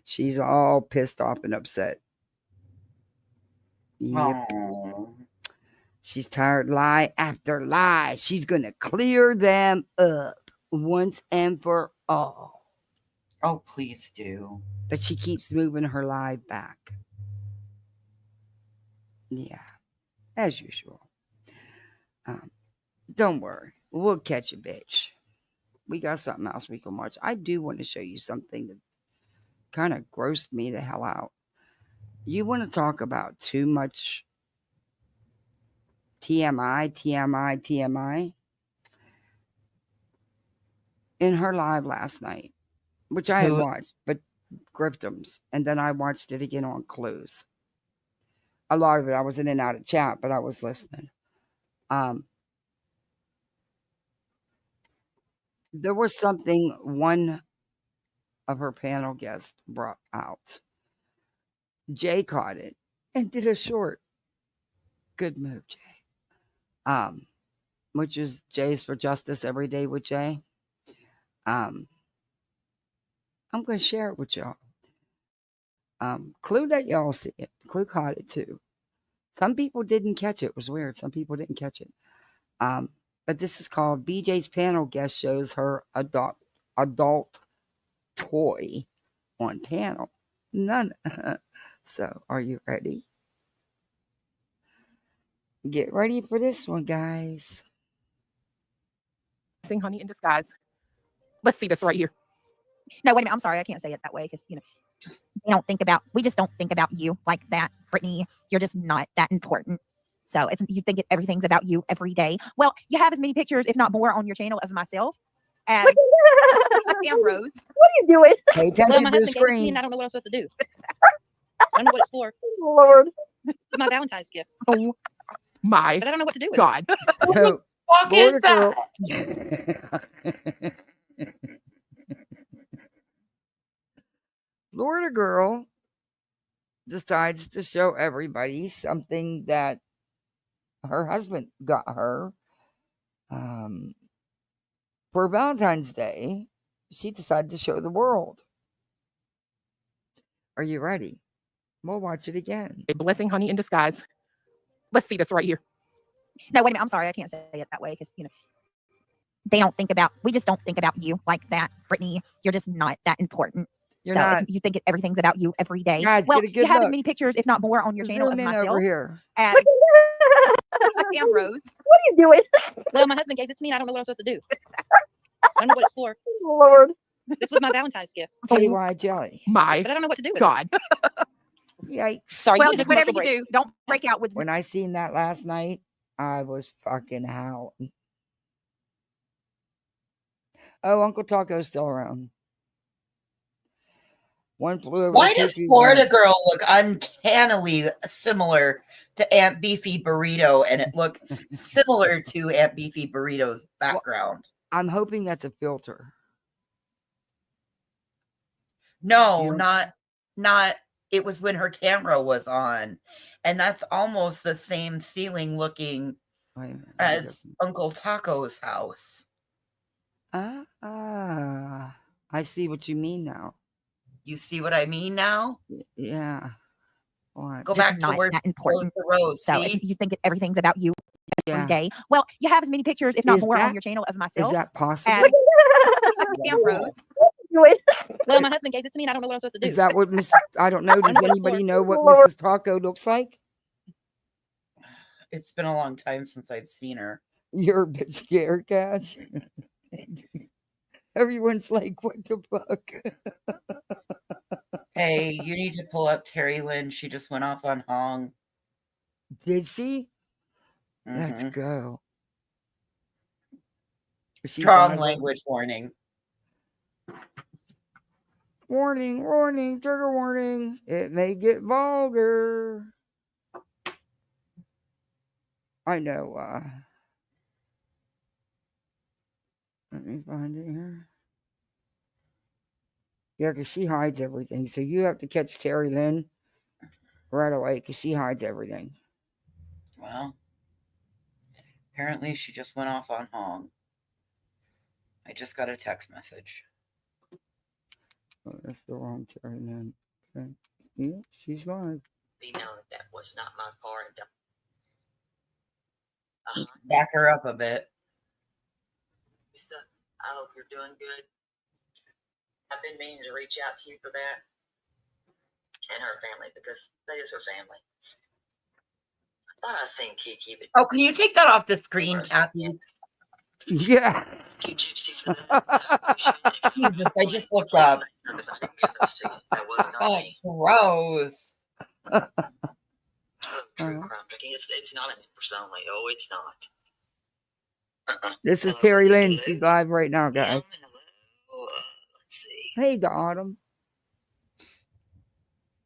Speaker 1: She's all pissed off and upset. Yep.
Speaker 3: Oh.
Speaker 1: She's tired lie after lie. She's going to clear them up once and for all.
Speaker 3: Oh, please do.
Speaker 1: But she keeps moving her live back. Yeah, as usual. Don't worry. We'll catch a bitch. We got something else we can watch. I do want to show you something that kind of grossed me the hell out. You want to talk about too much TMI? In her live last night, which I had
Speaker 3: Who?
Speaker 1: watched, but Griftums. And then I watched it again on Clues. A lot of it, I was in and out of chat, but I was listening. There was something one of her panel guests brought out. Jay caught it and did a short. Good move, Jay. Which is Jay's for Justice Every Day with Jay. I'm going to share it with y'all. Clue let y'all see it. Clue caught it too. Some people didn't catch it. It was weird. Some people didn't catch it. But this is called BJ's panel guest shows her adult toy on panel. None. So, are you ready? Get ready for this one, guys.
Speaker 6: Sing Honey in Disguise. Let's see this right here.
Speaker 7: No, wait a minute. I'm sorry. I can't say it that way because, we just don't think about you like that, Brittany. You're just not that important. So you think everything's about you every day. Well, you have as many pictures, if not more, on your channel of myself as Ambrose.
Speaker 5: What are you doing?
Speaker 1: Pay attention
Speaker 8: my
Speaker 1: to the
Speaker 8: husband gave it to me
Speaker 1: screen.
Speaker 8: and I don't know what I'm supposed to do. I don't know what it's for.
Speaker 5: Lord.
Speaker 8: It's my Valentine's gift,
Speaker 6: Oh my
Speaker 8: but I don't know what to do with
Speaker 6: God.
Speaker 1: So,
Speaker 3: Fuck is
Speaker 1: Florida girl.
Speaker 3: that?
Speaker 1: Florida girl decides to show everybody something that her husband got her for Valentine's Day. She decided to show the world. Are you ready? We'll watch it again.
Speaker 6: A blessing Honey in Disguise. Let's see this right here.
Speaker 7: No, wait a minute. I'm sorry. I can't say it that way because, we just don't think about you like that, Brittany. You're just not that important.
Speaker 1: You're
Speaker 7: so
Speaker 1: not.
Speaker 7: you think everything's about you every day.
Speaker 1: Guys,
Speaker 7: well,
Speaker 1: get a good
Speaker 7: you have as
Speaker 1: look.
Speaker 7: many pictures, if not more, on your channel of
Speaker 1: Zoom in
Speaker 7: myself
Speaker 1: over here.
Speaker 7: as Ambrose.
Speaker 5: What are you doing?
Speaker 8: Well, my husband gave this to me and I don't know what I'm supposed to do. I don't know what it's for.
Speaker 5: Lord.
Speaker 8: This was my Valentine's gift,
Speaker 1: KY jelly.
Speaker 6: My
Speaker 8: but I don't know what to do with it.
Speaker 6: God.
Speaker 1: Yikes.
Speaker 8: Sorry,
Speaker 7: Well,
Speaker 8: you
Speaker 7: just
Speaker 8: can
Speaker 7: whatever
Speaker 8: commercial
Speaker 7: you do, don't break out with
Speaker 1: When I seen that last night, I was fucking howling. Oh, Uncle Taco's still around. One flew over
Speaker 3: Why
Speaker 1: the
Speaker 3: does
Speaker 1: cuckoo's
Speaker 3: Florida
Speaker 1: nest.
Speaker 3: Girl look uncannily similar to Aunt Beefy Burrito, and it looked similar to Aunt Beefy Burrito's background?
Speaker 1: I'm hoping that's a filter.
Speaker 3: No,
Speaker 1: Yeah.
Speaker 3: not. It was when her camera was on, and that's almost the same ceiling looking
Speaker 1: Wait a minute,
Speaker 3: as Uncle Taco's house.
Speaker 1: I see what you mean now.
Speaker 3: You see what I mean now?
Speaker 1: Yeah. What?
Speaker 3: Go
Speaker 7: just
Speaker 3: back to
Speaker 7: not
Speaker 3: where
Speaker 7: that
Speaker 3: she grows
Speaker 7: important.
Speaker 3: the rose.
Speaker 7: So
Speaker 3: See?
Speaker 7: you think everything's about you every
Speaker 1: Yeah.
Speaker 7: day. Well, you have as many pictures, if not
Speaker 1: Is
Speaker 7: more, on
Speaker 1: that-
Speaker 7: your channel of
Speaker 1: Is
Speaker 7: myself
Speaker 1: that possible?
Speaker 7: as Ambrose.
Speaker 5: What are you doing?
Speaker 8: Well, my husband gave this to me and I don't know what I'm supposed to do.
Speaker 1: Is that what Miss? I don't know. Does
Speaker 8: know what it's
Speaker 1: anybody
Speaker 8: for.
Speaker 1: know what
Speaker 5: Lord.
Speaker 1: Mrs. Taco looks like?
Speaker 3: It's been a long time since I've seen her.
Speaker 1: You're a bit scared, Cash. Everyone's like, "What the fuck?"
Speaker 3: Hey, you need to pull up Terry Lynn. She just went off on Hong.
Speaker 1: Did she? Let's
Speaker 3: Mhm.
Speaker 1: go. She's
Speaker 3: Strong
Speaker 1: live.
Speaker 3: language warning.
Speaker 1: Warning, warning, trigger warning. It may get vulgar. I know. Let me find it here. Yeah, because she hides everything. So you have to catch Terry Lynn right away because she hides everything.
Speaker 3: Well, apparently she just went off on Hong. I just got a text message.
Speaker 1: Oh, that's the wrong Terry Lynn. Okay. Yeah, she's live.
Speaker 9: Be known that was not my car and
Speaker 3: Back her up a bit.
Speaker 9: so I hope you're doing good. I've been meaning to reach out to you for that and her family because that is her family. I thought I seen Kiki, but
Speaker 3: Oh, can you take that off the screen, Kathy?
Speaker 1: Yeah.
Speaker 9: thank you, Gypsy, for that. I appreciate it.
Speaker 3: Jesus, I just looked up.
Speaker 9: Because I didn't give those to you. That was not
Speaker 3: Oh,
Speaker 9: me.
Speaker 3: gross.
Speaker 9: Oh, true
Speaker 1: Uh-huh.
Speaker 9: crime drinking. It's not a members only. Oh, it's not.
Speaker 1: This is
Speaker 9: Hello,
Speaker 1: Terry Lynn.
Speaker 9: hello.
Speaker 1: She's live right now, guys.
Speaker 9: Hello. Let's see.
Speaker 1: Hey, the Autumn.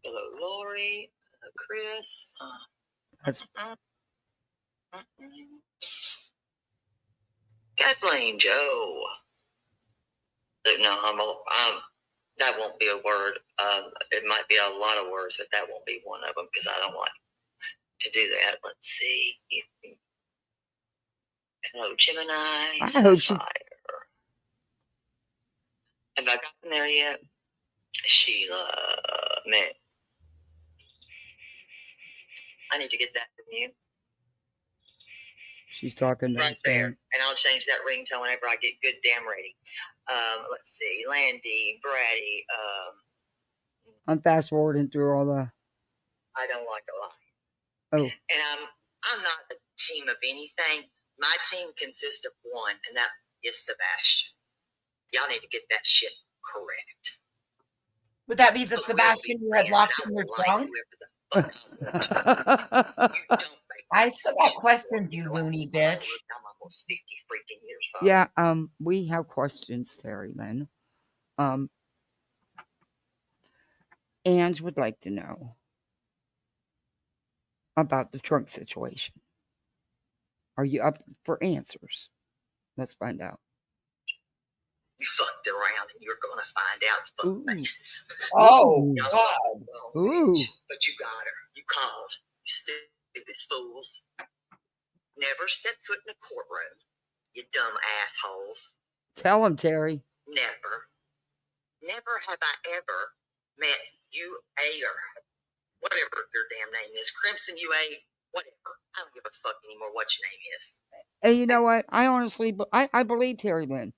Speaker 9: Hello, Lori. Hello, Chris.
Speaker 1: That's
Speaker 9: Kathleen, Joe. No, that won't be a word. It might be a lot of words, but that won't be one of them because I don't like to do that. Let's see. Hello, Gemini.
Speaker 1: I hope she.
Speaker 9: Sapphire. Have I gotten there yet? Sheila. Man. I need to get that from you.
Speaker 1: She's talking to
Speaker 9: Right
Speaker 1: her
Speaker 9: there.
Speaker 1: phone.
Speaker 9: And I'll change that ringtone whenever I get good damn ready. Let's see. Landy, Braddy.
Speaker 1: I'm fast forwarding through all the.
Speaker 9: I don't like a lie.
Speaker 1: Oh.
Speaker 9: And I'm not a team of anything. My team consists of one, and that is Sebastian. Y'all need to get that shit correct.
Speaker 3: Would that be the Sebastian you had locked in your trunk? I still got questions, you loony bitch.
Speaker 9: I'm almost 50 freaking years old.
Speaker 1: Yeah, we have questions, Terry Lynn. Ange would like to know about the trunk situation. Are you up for answers? Let's find out.
Speaker 9: You fucked around and you're gonna find out, fuck faces.
Speaker 3: Oh,
Speaker 9: Y'all
Speaker 3: God.
Speaker 9: fucked wrong, bitch. But you got her. You called. You stupid fools. Never step foot in a courtroom, you dumb assholes.
Speaker 1: Tell him, Terry.
Speaker 9: Never. Never have I ever met you, or whatever your damn name is, Crimson UA, whatever. I don't give a fuck anymore what your name is.
Speaker 1: And you know what? I honestly, I believe Terry Lynn.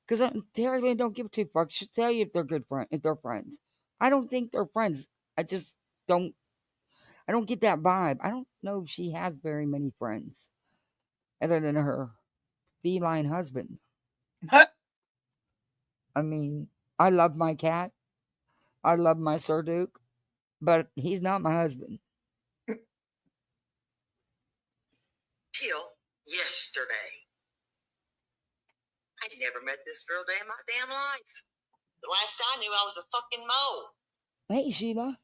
Speaker 1: Because Terry Lynn don't give two fucks. She'll tell you if they're good friends, if they're friends. I don't think they're friends. I just don't. I don't get that vibe. I don't know if she has very many friends, other than her feline husband. I mean, I love my cat. I love my Sir Duke, but he's not my husband.
Speaker 9: Till yesterday. I never met this girl day in my damn life. The last I knew, I was a fucking mole.
Speaker 1: Hey, Sheila.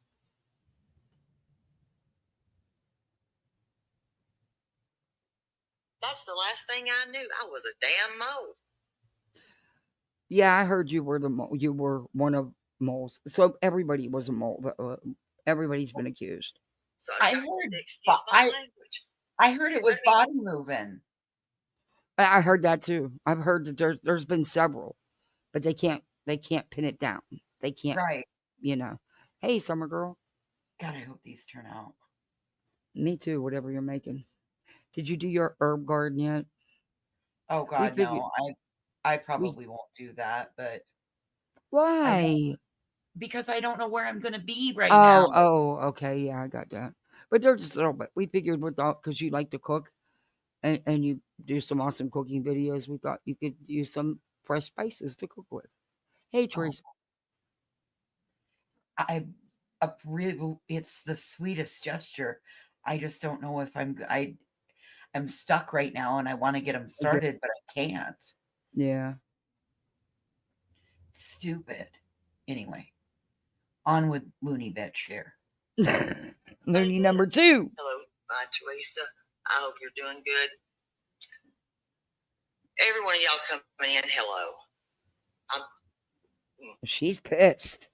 Speaker 9: That's the last thing I knew. I was a damn mole.
Speaker 1: Yeah, I heard you were the mole. You were one of moles. So everybody was a mole. But, everybody's been accused.
Speaker 9: So
Speaker 3: I heard it was body moving.
Speaker 1: I heard that too. I've heard that there's been several, but they can't pin it down. They can't,
Speaker 3: right?
Speaker 1: You know. Hey, summer girl.
Speaker 3: God, I hope these turn out.
Speaker 1: Me too. Whatever you're making. Did you do your herb garden yet?
Speaker 3: Oh God, no. I probably won't do that. But
Speaker 1: why?
Speaker 3: Because I don't know where I'm going to be right now.
Speaker 1: Oh, okay. Yeah, I got that. But they're just a little bit. We figured because you like to cook and you do some awesome cooking videos, we thought you could use some fresh spices to cook with. Hey, Teresa.
Speaker 3: It's the sweetest gesture. I just don't know if I'm stuck right now and I want to get them started, but I can't.
Speaker 1: Yeah.
Speaker 3: Stupid. Anyway, on with Looney Bitch here.
Speaker 1: Looney number 2.
Speaker 9: Hello, Teresa. I hope you're doing good. Every one of y'all coming in, hello.
Speaker 1: She's pissed.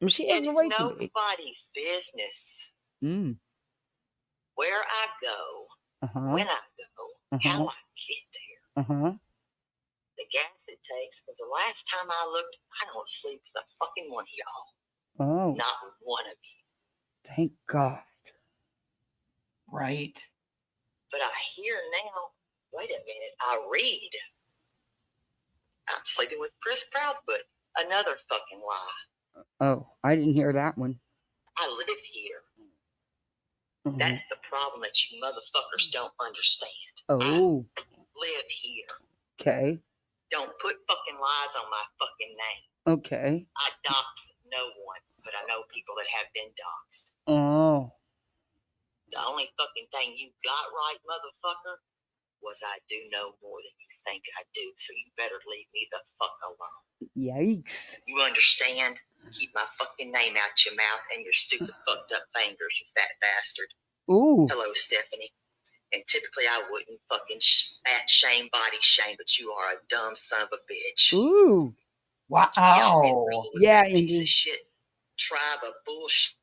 Speaker 1: She has
Speaker 9: it's
Speaker 1: no right to be.
Speaker 9: nobody's business. Where I go, when I go, how I get there. The gas it takes, because the last time I looked, I don't sleep with a fucking one of y'all.
Speaker 1: Oh.
Speaker 9: Not one of you.
Speaker 1: Thank God.
Speaker 3: Right.
Speaker 9: But I hear now, wait a minute, I read. I'm sleeping with Chris Proudfoot. Another fucking lie.
Speaker 1: Oh, I didn't hear that one.
Speaker 9: I live here. That's the problem that you motherfuckers don't understand.
Speaker 1: Oh.
Speaker 9: I live here.
Speaker 1: Okay.
Speaker 9: Don't put fucking lies on my fucking name.
Speaker 1: Okay.
Speaker 9: I dox no one, but I know people that have been doxed.
Speaker 1: Oh.
Speaker 9: The only fucking thing you got right, motherfucker, was I do know more than you think I do, so you better leave me the fuck alone.
Speaker 1: Yikes.
Speaker 9: You understand? Keep my fucking name out your mouth and your stupid fucked up fingers, you fat bastard.
Speaker 1: Ooh.
Speaker 9: Hello, Stephanie. And typically I wouldn't fucking fat shame, body shame, but you are a dumb son of a bitch.
Speaker 1: Ooh.
Speaker 3: Wow.
Speaker 1: Yeah,
Speaker 9: piece of
Speaker 1: Indy.
Speaker 9: shit tribe of bullshit.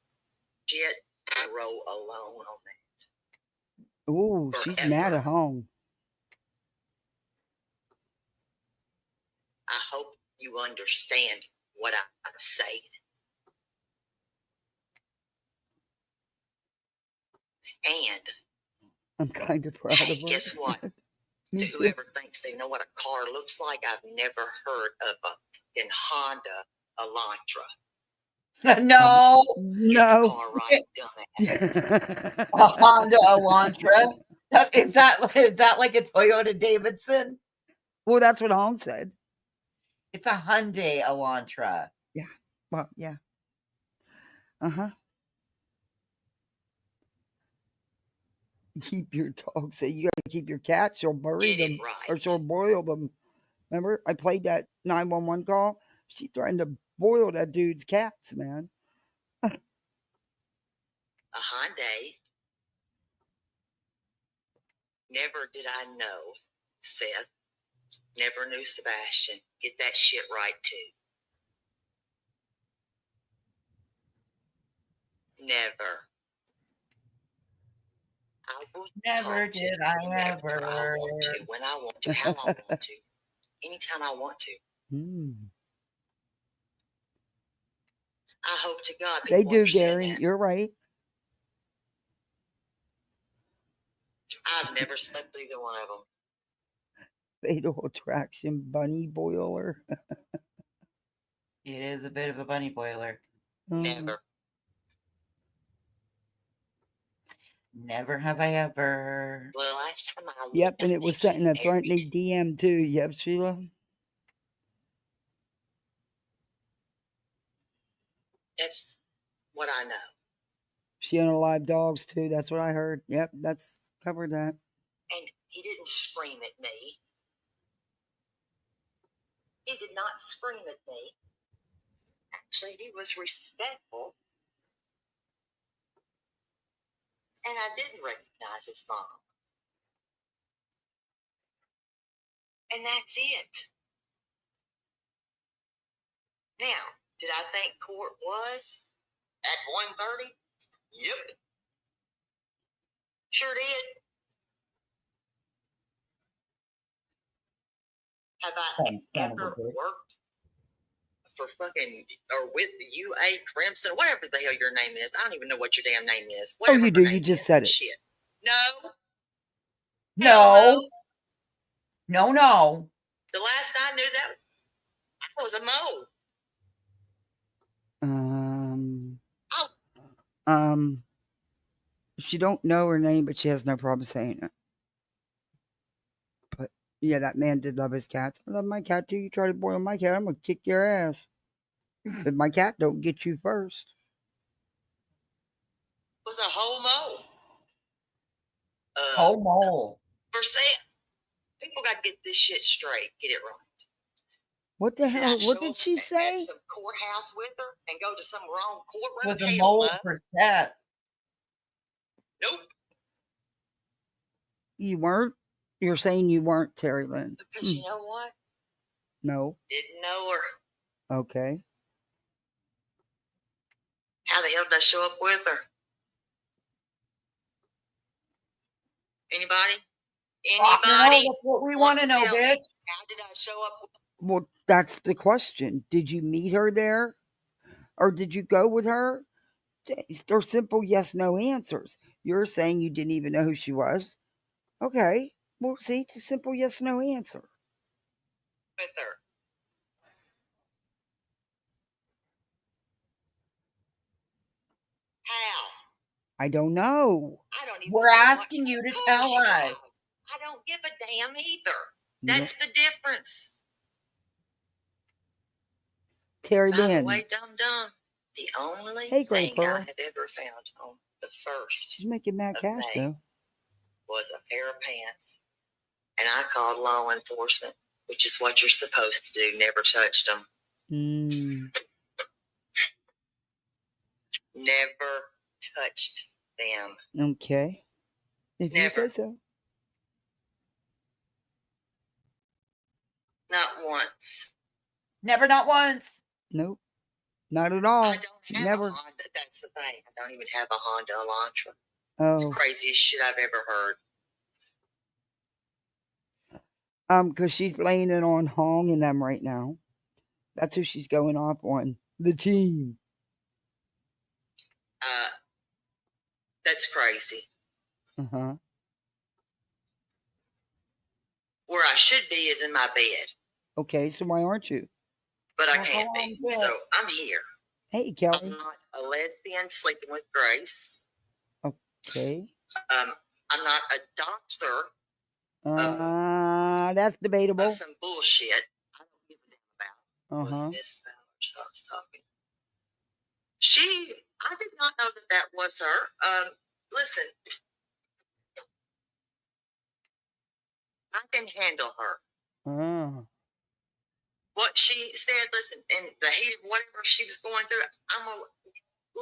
Speaker 9: I roll alone on that.
Speaker 1: Ooh, she's mad
Speaker 9: Forever.
Speaker 1: at home.
Speaker 9: I hope you understand what I'm saying. And
Speaker 1: I'm kind of proud
Speaker 9: hey,
Speaker 1: of her.
Speaker 9: guess what?
Speaker 1: Me
Speaker 9: To
Speaker 1: too.
Speaker 9: whoever thinks they know what a car looks like, I've never heard of a Honda Elantra.
Speaker 3: No.
Speaker 9: Get the
Speaker 1: No.
Speaker 9: car right, dumbass.
Speaker 3: A Honda Elantra. Is that like a Toyota Davidson?
Speaker 1: Well, that's what Holmes said.
Speaker 3: It's a Hyundai Elantra.
Speaker 1: Yeah. Well, yeah. Uh-huh. Keep your dogs. Say you gotta keep your cats. She'll bury
Speaker 9: Get
Speaker 1: them
Speaker 9: it right.
Speaker 1: or she'll boil them. Remember, I played that 911 call. She threatened to boil that dude's cats, man.
Speaker 9: A Hyundai. Never did I know, Seth. Never knew Sebastian. Get that shit right, too. Never. I will
Speaker 3: Never
Speaker 9: talk to
Speaker 3: did I
Speaker 9: whomever I
Speaker 3: ever.
Speaker 9: want to, when I want to, how I want to, anytime I want to. I hope to God people
Speaker 1: They do,
Speaker 9: understand
Speaker 1: Gary.
Speaker 9: that.
Speaker 1: You're right.
Speaker 9: I've never slept with either one of them.
Speaker 1: Fatal attraction bunny boiler.
Speaker 3: It is a bit of a bunny boiler.
Speaker 9: Never.
Speaker 3: Never have I ever.
Speaker 9: The last time I looked,
Speaker 1: Yep, and
Speaker 9: I
Speaker 1: it was
Speaker 9: think
Speaker 1: sent in a
Speaker 9: he
Speaker 1: threatening DM too. Yep, Sheila.
Speaker 9: That's what I know.
Speaker 1: She unalived dogs too. That's what I heard. Yep, that's covered that.
Speaker 9: And he didn't scream at me. He did not scream at me. Actually, he was respectful. And I didn't recognize his mom. And that's it. Now, did I think court was at 1:30? Yep. Sure did. Have I ever worked for fucking, or with UA Crimson, whatever the hell your name is? I don't even know what your damn name is.
Speaker 1: Oh,
Speaker 9: Whatever
Speaker 1: you
Speaker 9: her
Speaker 1: do.
Speaker 9: name
Speaker 1: You just
Speaker 9: is.
Speaker 1: said it.
Speaker 9: Shit. No.
Speaker 3: No. No.
Speaker 9: The last I knew that I was a mole.
Speaker 1: She don't know her name, but she has no problem saying it. But yeah, that man did love his cats. I love my cat too. You try to boil my cat, I'm gonna kick your ass. If my cat don't get you first.
Speaker 9: Was a whole mole.
Speaker 3: Whole mole.
Speaker 9: For sale. People got to get this shit straight. Get it right.
Speaker 1: What the hell? What did she say?
Speaker 9: At some courthouse with her and go to some wrong courtroom.
Speaker 3: Was a mole for Seth.
Speaker 9: Nope.
Speaker 1: You weren't? You're saying you weren't, Terry Lynn.
Speaker 9: Because you know what?
Speaker 1: No.
Speaker 9: Didn't know her.
Speaker 1: Okay.
Speaker 9: How the hell did I show up with her? Anybody? Anybody?
Speaker 3: That's what we want to know, bitch.
Speaker 9: How did I show up?
Speaker 1: Well, that's the question. Did you meet her there? Or did you go with her? They're simple yes, no answers. You're saying you didn't even know who she was. Okay. Well, see, it's a simple yes, no answer.
Speaker 9: With her. How?
Speaker 1: I don't know.
Speaker 9: I don't even
Speaker 3: We're asking you to tell us.
Speaker 9: I don't give a damn either. That's the difference.
Speaker 1: Terry
Speaker 9: By the
Speaker 1: Lynn.
Speaker 9: way, dum-dum, the only
Speaker 1: Hey, Gray
Speaker 9: thing
Speaker 1: Pearl.
Speaker 9: I have ever found on the 1st
Speaker 1: She's making mad cash, though.
Speaker 9: was a pair of pants And I called law enforcement, which is what you're supposed to do. Never touched them. Never touched them.
Speaker 1: Okay. If you say
Speaker 9: Never.
Speaker 1: so.
Speaker 9: Not once.
Speaker 3: Never, not once.
Speaker 1: Nope. Not at all.
Speaker 9: I don't have
Speaker 1: Never.
Speaker 9: a Honda. That's the thing. I don't even have a Honda Elantra. It's the
Speaker 1: Oh.
Speaker 9: craziest shit I've ever heard.
Speaker 1: Because she's laying it on Hong and them right now. That's who she's going off on. The team.
Speaker 9: That's crazy.
Speaker 1: Uh-huh.
Speaker 9: Where I should be is in my bed,
Speaker 1: Okay, so why aren't you?
Speaker 9: but I
Speaker 3: Well,
Speaker 9: can't
Speaker 3: go on
Speaker 9: be.
Speaker 3: bed.
Speaker 9: So I'm here.
Speaker 1: Hey,
Speaker 9: I'm
Speaker 1: Kelly.
Speaker 9: not a lesbian sleeping with Grace.
Speaker 1: Okay.
Speaker 9: I'm not a doctor
Speaker 1: That's debatable.
Speaker 9: of some bullshit I don't give a damn about.
Speaker 1: Uh-huh.
Speaker 9: Was Miss Fowler I was talking? I did not know that was her. Listen, I can handle her.
Speaker 1: Oh.
Speaker 9: What she said, listen, in the heat of whatever she was going through, I'm going to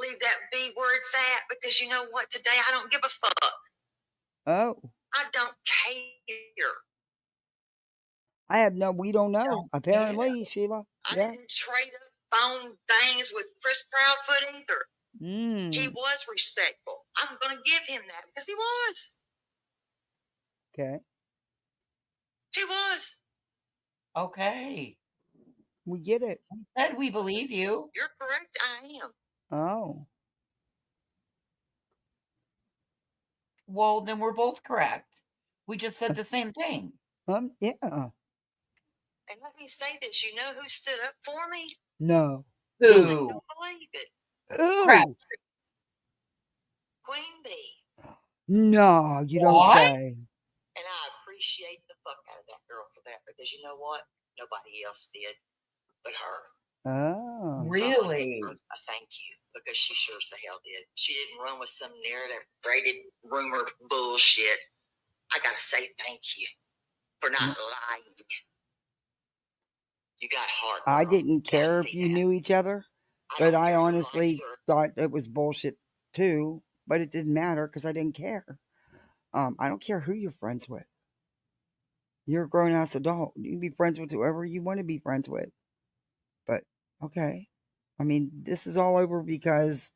Speaker 9: leave that be where it's at, because you know what? Today, I don't give a fuck.
Speaker 1: Oh.
Speaker 9: I don't care.
Speaker 1: We don't know.
Speaker 3: Don't
Speaker 1: Apparently,
Speaker 3: care.
Speaker 1: Sheila.
Speaker 9: I
Speaker 1: Yeah.
Speaker 9: didn't trade up phone things with Chris Proudfoot either. He was respectful. I'm going to give him that because he was.
Speaker 1: Okay.
Speaker 9: He was.
Speaker 3: Okay.
Speaker 1: We get it.
Speaker 3: We said we believe you.
Speaker 9: You're correct. I am.
Speaker 1: Oh.
Speaker 3: Well, then we're both correct. We just said the same thing.
Speaker 1: Yeah.
Speaker 9: And let me say this. You know who stood up for me?
Speaker 1: No.
Speaker 9: I
Speaker 3: Who?
Speaker 9: don't believe it.
Speaker 3: Crap.
Speaker 1: Ooh.
Speaker 9: Queen Bee.
Speaker 1: No, you don't
Speaker 3: What?
Speaker 1: say.
Speaker 9: And I appreciate the fuck out of that girl for that, because you know what? Nobody else did but her.
Speaker 1: Oh.
Speaker 9: So I give
Speaker 3: Really?
Speaker 9: her a thank you, because she sure as the hell did. She didn't run with some narrative, braided rumor bullshit. I gotta say thank you for not lying. You got heart.
Speaker 1: I
Speaker 9: girl.
Speaker 1: didn't
Speaker 9: Gotta
Speaker 1: care
Speaker 9: say
Speaker 1: if you
Speaker 9: that.
Speaker 1: knew each other,
Speaker 9: I
Speaker 1: but
Speaker 9: don't
Speaker 1: I
Speaker 9: care who
Speaker 1: honestly
Speaker 9: likes her.
Speaker 1: thought it was bullshit too. But it didn't matter because I didn't care. I don't care who you're friends with. You're a grown ass adult. You can be friends with whoever you want to be friends with. But okay. I mean, this is all over because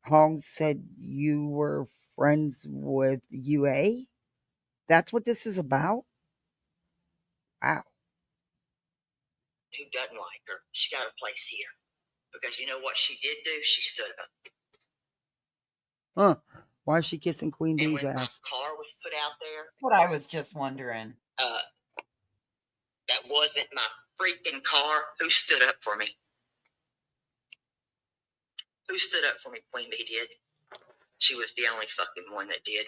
Speaker 1: Hong said you were friends with UA. That's what this is about? Wow.
Speaker 9: Who doesn't like her? She got a place here. Because you know what she did do? She stood up.
Speaker 1: Huh. Why is she kissing Queen
Speaker 9: And
Speaker 1: Bee's
Speaker 9: when my
Speaker 1: ass?
Speaker 9: car was put out there,
Speaker 3: That's what I was just wondering.
Speaker 9: that wasn't my freaking car. Who stood up for me? Who stood up for me? Queen Bee did. She was the only fucking one that did.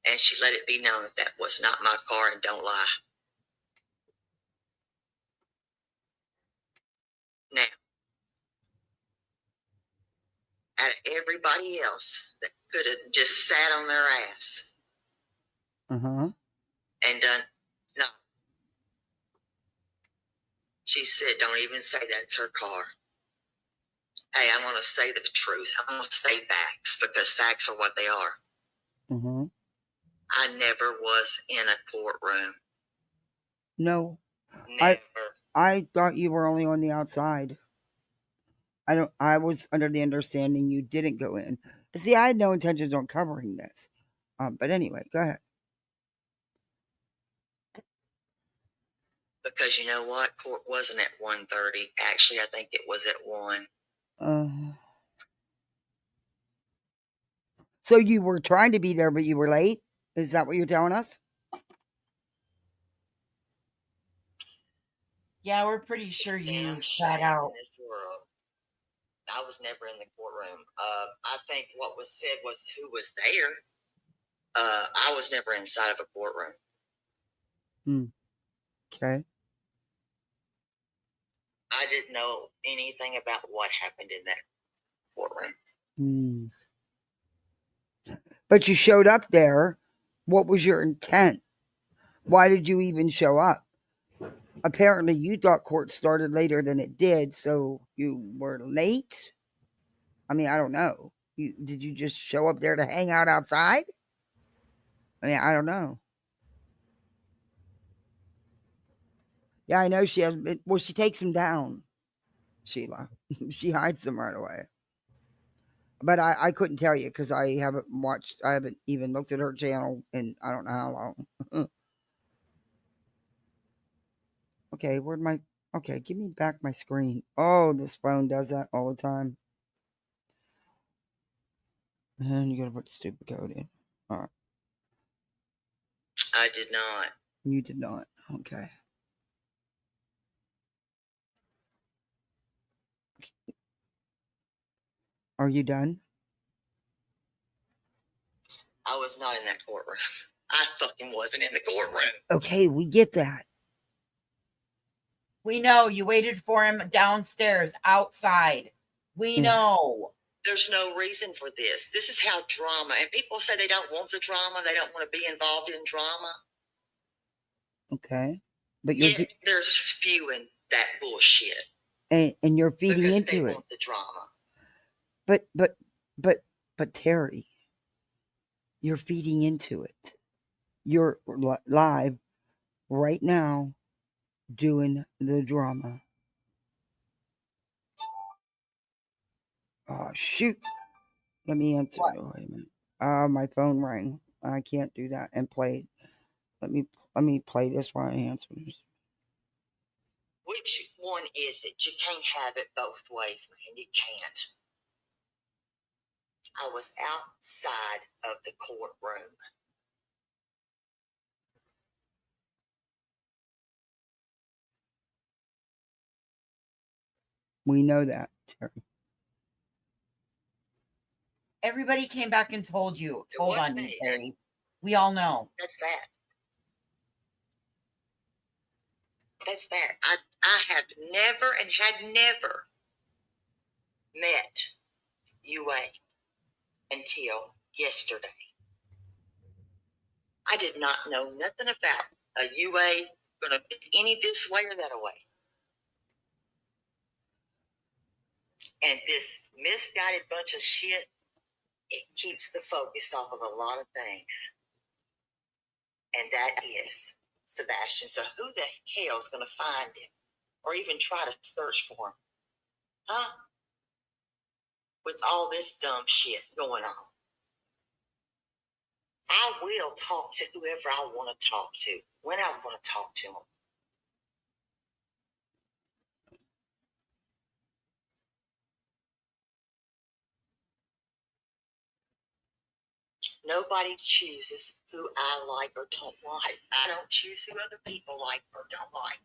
Speaker 9: And she let it be known that that was not my car, and don't lie. Now, out of everybody else that could have just sat on their ass
Speaker 1: Uh-huh.
Speaker 9: and done, no. She said, don't even say that's her car. Hey, I'm going to say the truth. I'm going to say facts, because facts are what they are.
Speaker 1: Mm-hmm.
Speaker 9: I never was in a courtroom.
Speaker 1: No.
Speaker 9: Never.
Speaker 1: I thought you were only on the outside. I was under the understanding you didn't go in. See, I had no intentions on covering this. But anyway, go ahead.
Speaker 9: Because you know what? Court wasn't at 1:30. Actually, I think it was at 1.
Speaker 1: So you were trying to be there, but you were late? Is that what you're telling us?
Speaker 3: Yeah, we're pretty sure
Speaker 9: It's
Speaker 3: you
Speaker 9: damn
Speaker 3: sat
Speaker 9: shame
Speaker 3: out.
Speaker 9: in this world. I was never in the courtroom. I think what was said was who was there. I was never inside of a courtroom.
Speaker 1: Okay.
Speaker 9: I didn't know anything about what happened in that courtroom.
Speaker 1: But you showed up there. What was your intent? Why did you even show up? Apparently, you thought court started later than it did, so you were late. I mean, I don't know. Did you just show up there to hang out outside? I mean, I don't know. Yeah, I know she has. Well, she takes them down, Sheila. She hides them right away. But I couldn't tell you because I haven't watched. I haven't even looked at her channel in I don't know how long. Okay, where'd my? Okay, give me back my screen. Oh, this phone does that all the time. And you gotta put the stupid code in. All right.
Speaker 9: I did not.
Speaker 1: You did not. Okay. Are you done?
Speaker 9: I was not in that courtroom. I fucking wasn't in the courtroom.
Speaker 1: Okay, we get that.
Speaker 3: We know you waited for him downstairs, outside. We know.
Speaker 9: There's no reason for this. This is how drama, and people say they don't want the drama, they don't want to be involved in drama.
Speaker 1: Okay. But you're
Speaker 9: Yet they're spewing that bullshit.
Speaker 1: And you're feeding
Speaker 9: because
Speaker 1: into
Speaker 9: they
Speaker 1: it.
Speaker 9: want the drama.
Speaker 1: But Terry, you're feeding into it. You're live right now doing the drama. Oh shoot. Let me answer. Wait a minute. My phone rang. I can't do that and play it. Let me play this while I answer this.
Speaker 9: Which one is it? You can't have it both ways, man. You can't. I was outside of the courtroom.
Speaker 1: We know that, Terry.
Speaker 3: Everybody came back and told you. Told on you, Terry. We all know.
Speaker 9: That's that. That's that. I have never and had never met UA until yesterday. I did not know nothing about a UA going to be any this way or that way. And this misguided bunch of shit, it keeps the focus off of a lot of things. And that is Sebastian. So who the hell's going to find him or even try to search for him? Huh? With all this dumb shit going on. I will talk to whoever I want to talk to when I want to talk to them. Nobody chooses who I like or don't like. I don't choose who other people like or don't like.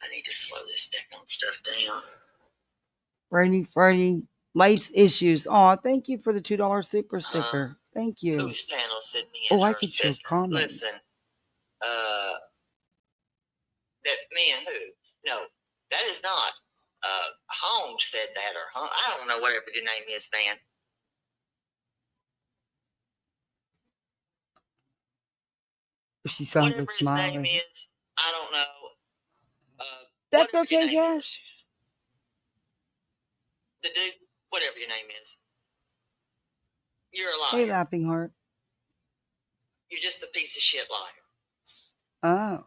Speaker 9: I need to slow this down stuff down.
Speaker 1: Friday, life's issues. Oh, thank you for the $2 super sticker. Thank you.
Speaker 9: Whose panel sent me in?
Speaker 1: Oh, I can show comments.
Speaker 9: Listen, that me and who? No, that is not. Holmes said that, or I don't know, whatever your name is, man.
Speaker 1: She sounded
Speaker 9: whatever
Speaker 1: smiling.
Speaker 9: His name is, I don't know.
Speaker 1: That's okay, Cash.
Speaker 9: The dude, whatever your name is, you're a liar.
Speaker 1: Hey, Laughing Heart.
Speaker 9: You're just a piece of shit liar.
Speaker 1: Oh.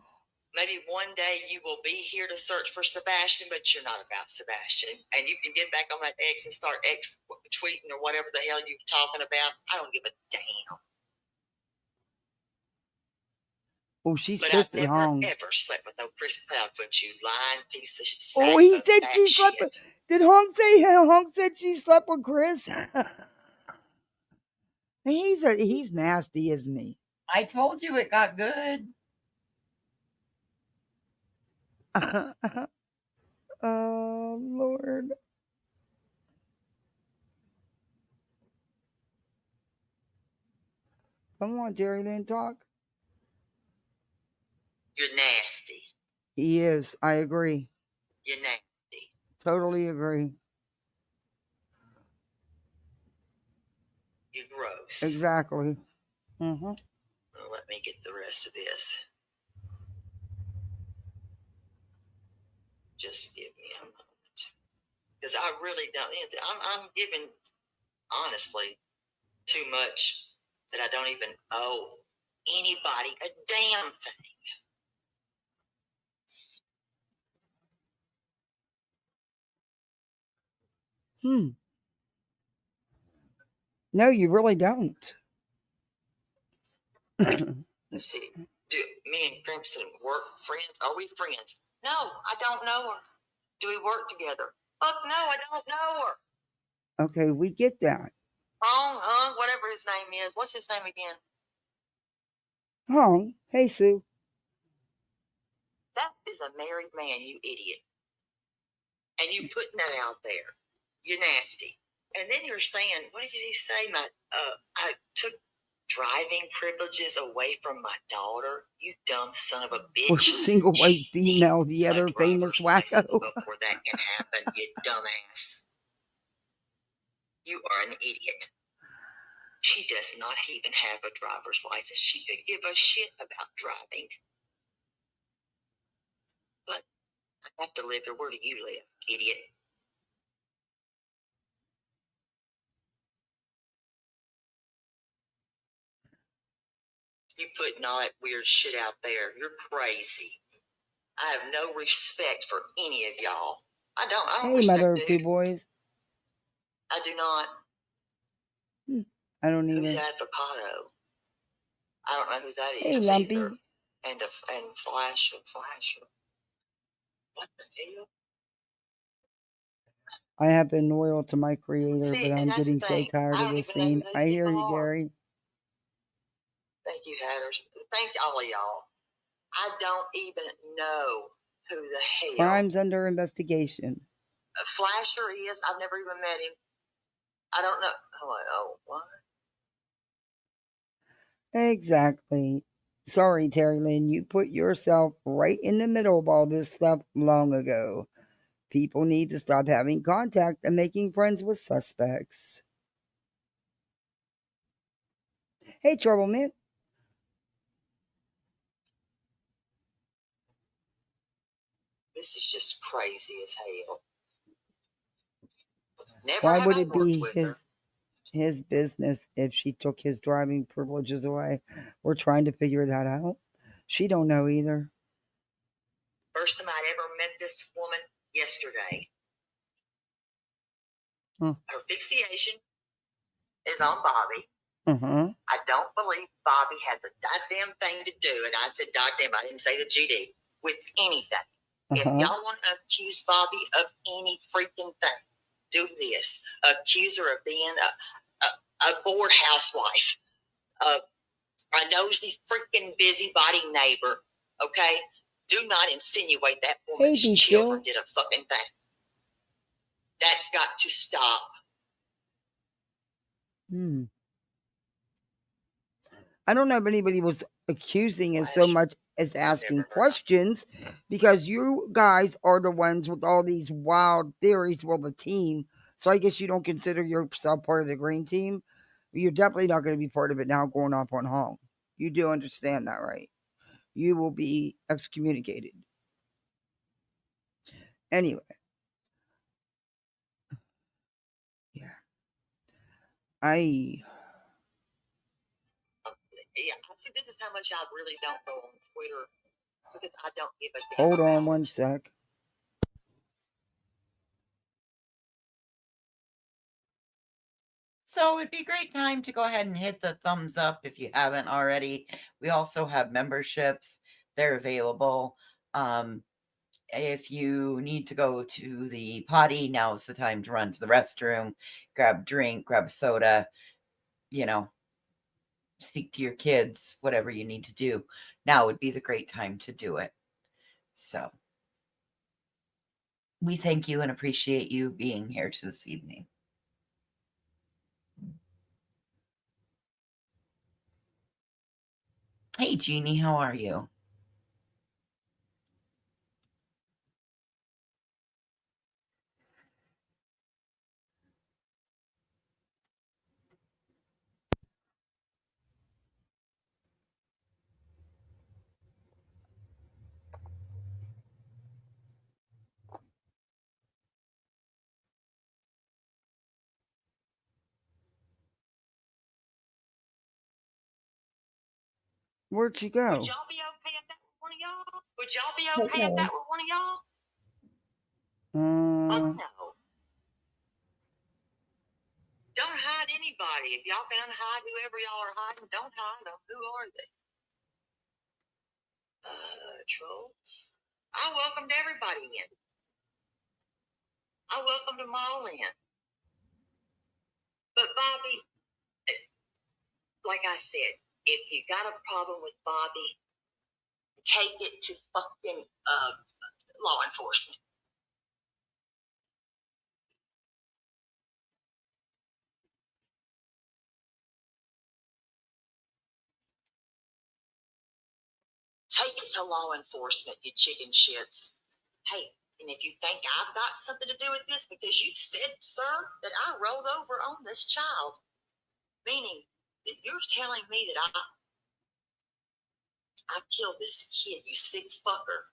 Speaker 9: Maybe one day you will be here to search for Sebastian, but you're not about Sebastian. And you can get back on that X and start X tweeting or whatever the hell you're talking about. I don't give a damn.
Speaker 1: Oh, she's
Speaker 9: but
Speaker 1: pissed
Speaker 9: I've
Speaker 1: at
Speaker 9: never
Speaker 1: home.
Speaker 9: ever slept with no Chris Proudfoot, you lying piece of shit.
Speaker 1: Oh, he said she slept with. Did Hong say Hong said she slept with Chris? He's nasty, isn't he?
Speaker 3: I told you it got good.
Speaker 1: Oh, Lord. Come on, Jerry, didn't talk.
Speaker 9: You're nasty.
Speaker 1: He is. I agree.
Speaker 9: You're nasty.
Speaker 1: Totally agree.
Speaker 9: You gross.
Speaker 1: Exactly. Mm-hmm.
Speaker 9: Well, let me get the rest of this. Just give me a moment. Because I really don't. I'm giving, honestly, too much that I don't even owe anybody a damn thing.
Speaker 1: No, you really don't.
Speaker 9: Let's see. Do me and Crimson work friends? Are we friends? No, I don't know her. Do we work together? Fuck no, I don't know her.
Speaker 1: Okay, we get that.
Speaker 9: Hung, whatever his name is. What's his name again?
Speaker 1: Hung, hey Sue.
Speaker 9: That is a married man, you idiot. And you putting that out there. You're nasty. And then you're saying, what did he say? I took driving privileges away from my daughter. You dumb son of a bitch.
Speaker 1: For single white
Speaker 9: She
Speaker 1: female,
Speaker 9: needs
Speaker 1: the
Speaker 9: a
Speaker 1: other famous
Speaker 9: driver's license
Speaker 1: wacko.
Speaker 9: before that can happen, you dumbass. You are an idiot. She does not even have a driver's license. She could give a shit about driving. But I have to live here. Where do you live, idiot? You putting all that weird shit out there. You're crazy. I have no respect for any of y'all. I don't
Speaker 1: Hey,
Speaker 9: respect
Speaker 1: mother of two
Speaker 9: dude.
Speaker 1: boys.
Speaker 9: I do not.
Speaker 1: I don't
Speaker 9: Who's
Speaker 1: either.
Speaker 9: Avocado? I don't know who that
Speaker 1: Hey,
Speaker 9: is
Speaker 1: Lumpy.
Speaker 9: either. And Flasher. What the hell?
Speaker 1: I have been loyal to my creator,
Speaker 9: See,
Speaker 1: but
Speaker 9: and
Speaker 1: I'm
Speaker 9: that's
Speaker 1: getting
Speaker 9: the
Speaker 1: so
Speaker 9: thing.
Speaker 1: tired
Speaker 9: I
Speaker 1: of
Speaker 9: don't
Speaker 1: this
Speaker 9: even know who
Speaker 1: scene.
Speaker 9: these
Speaker 1: I hear
Speaker 9: people
Speaker 1: you,
Speaker 9: are.
Speaker 1: Gary.
Speaker 9: Thank you, Hatters. Thank all of y'all. I don't even know who the hell.
Speaker 1: Crimes under investigation.
Speaker 9: Flasher is. I've never even met him. I don't know. Oh, what?
Speaker 1: Exactly. Sorry, Terry Lynn, you put yourself right in the middle of all this stuff long ago. People need to stop having contact and making friends with suspects. Hey, Trouble Man.
Speaker 9: This is just crazy as hell. Never
Speaker 1: Why
Speaker 9: have
Speaker 1: would
Speaker 9: I
Speaker 1: it
Speaker 9: worked
Speaker 1: be
Speaker 9: with her.
Speaker 1: his business if she took his driving privileges away? We're trying to figure that out. She don't know either.
Speaker 9: First time I'd ever met this woman yesterday.
Speaker 1: Huh.
Speaker 9: Her fixation is on Bobby.
Speaker 1: Uh-huh.
Speaker 9: I don't believe Bobby has a goddamn thing to do, and I said goddamn, I didn't say the GD, with anything. If y'all want to accuse Bobby of any freaking thing, do this. Accuse her of being a bored housewife, a nosy freaking busybody neighbor, okay? Do not insinuate that woman's
Speaker 1: Hey, be
Speaker 9: children
Speaker 1: still.
Speaker 9: did a fucking thing. That's got to stop.
Speaker 1: I don't know if anybody was accusing as so
Speaker 9: Flash.
Speaker 1: much as asking
Speaker 9: Never heard of
Speaker 1: questions, because you guys are the ones with all these wild theories. Well, the team. So I guess you don't consider yourself part of the green team. You're definitely not going to be part of it now going off on home. You do understand that, right? You will be excommunicated. Anyway. Yeah.
Speaker 9: Yeah, see, this is how much I really don't go on Twitter because I don't give a damn.
Speaker 1: Hold on
Speaker 9: about
Speaker 1: one
Speaker 9: it.
Speaker 1: sec.
Speaker 3: So it'd be a great time to go ahead and hit the thumbs up if you haven't already. We also have memberships. They're available. If you need to go to the potty, now's the time to run to the restroom, grab a drink, grab a soda, speak to your kids, whatever you need to do. Now would be the great time to do it. So we thank you and appreciate you being here this evening. Hey, Jeannie, how are you?
Speaker 1: Where'd she
Speaker 9: Would
Speaker 1: go?
Speaker 9: y'all be okay if that were one of y'all? Would y'all be okay if that were one of y'all? Fuck no. Don't hide anybody. If y'all can unhide whoever y'all are hiding, don't hide them. Who are they? Trolls. I welcomed everybody in. I welcomed them all in. But Bobby, like I said, if you got a problem with Bobby, take it to fucking law enforcement. Take it to law enforcement, you chicken shits. Hey, and if you think I've got something to do with this because you said, sir, that I rolled over on this child, meaning that you're telling me that I killed this kid, you sick fucker.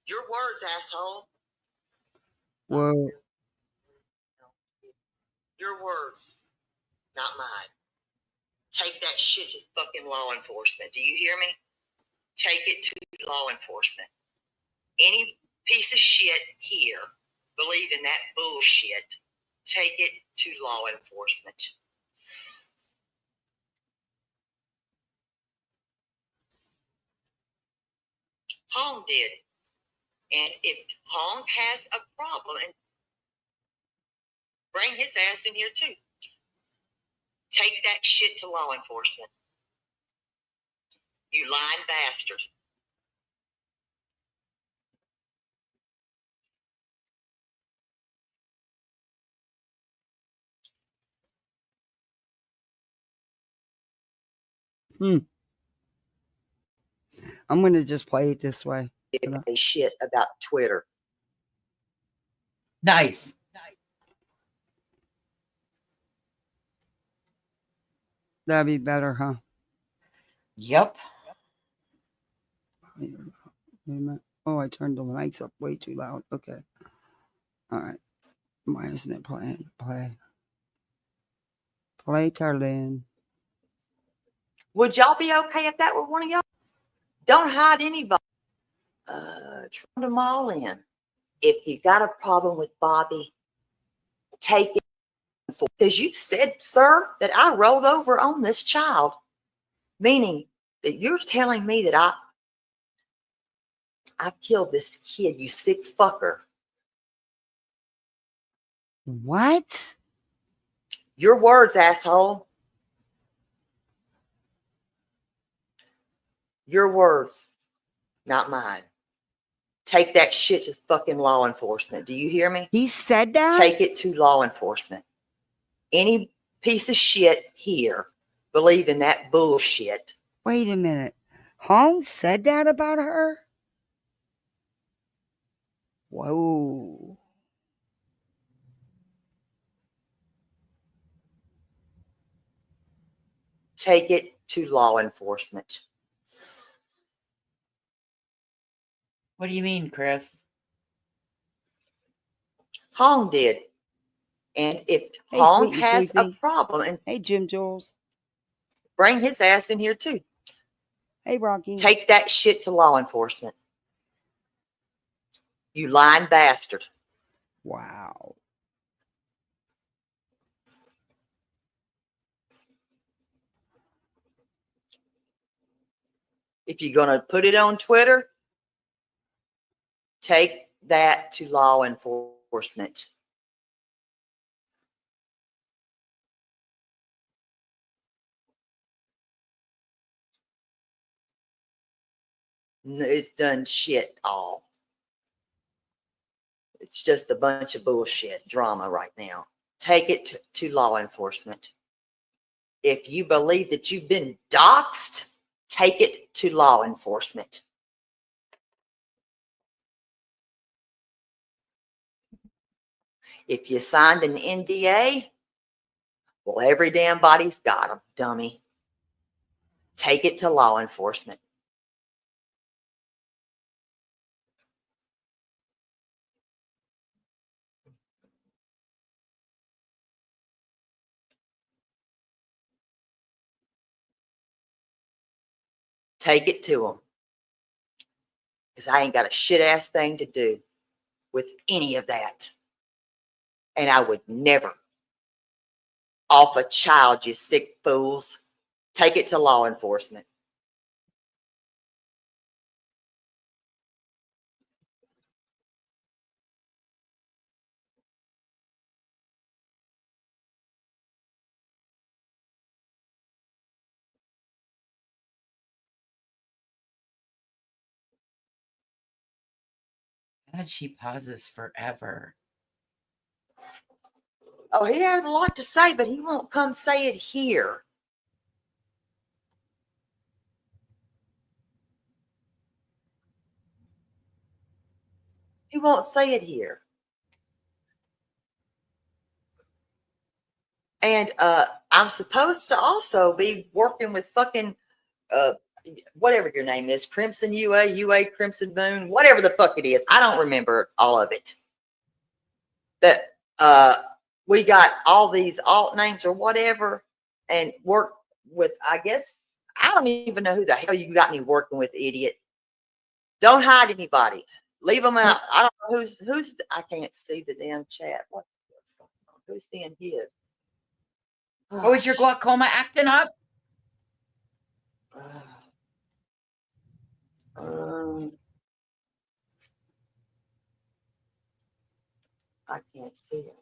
Speaker 9: Your words, asshole.
Speaker 1: Well,
Speaker 9: Your words, not mine. Take that shit to fucking law enforcement. Do you hear me? Take it to law enforcement. Any piece of shit here believe in that bullshit, take it to law enforcement. Hong did. And if Hong has a problem, and bring his ass in here too. Take that shit to law enforcement. You lying bastard.
Speaker 1: I'm gonna just play it this way.
Speaker 9: A shit about Twitter.
Speaker 3: Nice.
Speaker 1: That'd be better, huh?
Speaker 3: Yep.
Speaker 1: Wait a minute. Oh, I turned the lights up way too loud. Okay. All right. Why isn't it playing? Play Tarlin.
Speaker 9: Would y'all be okay if that were one of y'all? Don't hide anybody. Turn them all in. If you got a problem with Bobby, take it. Because you said, sir, that I rolled over on this child, meaning that you're telling me that I've killed this kid, you sick fucker.
Speaker 1: What?
Speaker 9: Your words, asshole. Your words, not mine. Take that shit to fucking law enforcement. Do you hear me?
Speaker 1: He said that?
Speaker 9: Take it to law enforcement. Any piece of shit here believe in that bullshit.
Speaker 1: Wait a minute. Holmes said that about her? Whoa.
Speaker 9: Take it to law enforcement.
Speaker 3: What do you mean, Chris?
Speaker 9: Hong did. And if
Speaker 1: Hey,
Speaker 9: Hong
Speaker 1: Sweetie
Speaker 9: has a
Speaker 1: Sleepy.
Speaker 9: problem, and
Speaker 1: Hey, Jim Jules.
Speaker 9: bring his ass in here too.
Speaker 1: Hey, Rocky.
Speaker 9: Take that shit to law enforcement. You lying bastard.
Speaker 1: Wow.
Speaker 9: If you're going to put it on Twitter, take that to law enforcement. It's done shit all. It's just a bunch of bullshit drama right now. Take it to law enforcement. If you believe that you've been doxxed, take it to law enforcement. If you signed an NDA, well, every damn body's got them, dummy. Take it to law enforcement.
Speaker 10: take it to them. Because I ain't got a shit ass thing to do with any of that. And I would never off a child, you sick fools. Take it to law enforcement.
Speaker 3: God, she pauses forever.
Speaker 10: Oh, he had a lot to say, but he won't come say it here. He won't say it here. And I'm supposed to also be working with fucking whatever your name is, Crimson UA Crimson Moon, whatever the fuck it is. I don't remember all of it. That we got all these alt names or whatever, and work with, I guess, I don't even know who the hell you got me working with, idiot. Don't hide anybody. Leave them out. I don't know who's I can't see the damn chat. What's going on? Who's being hid?
Speaker 3: Oh, is your glaucoma acting up?
Speaker 10: I can't see it.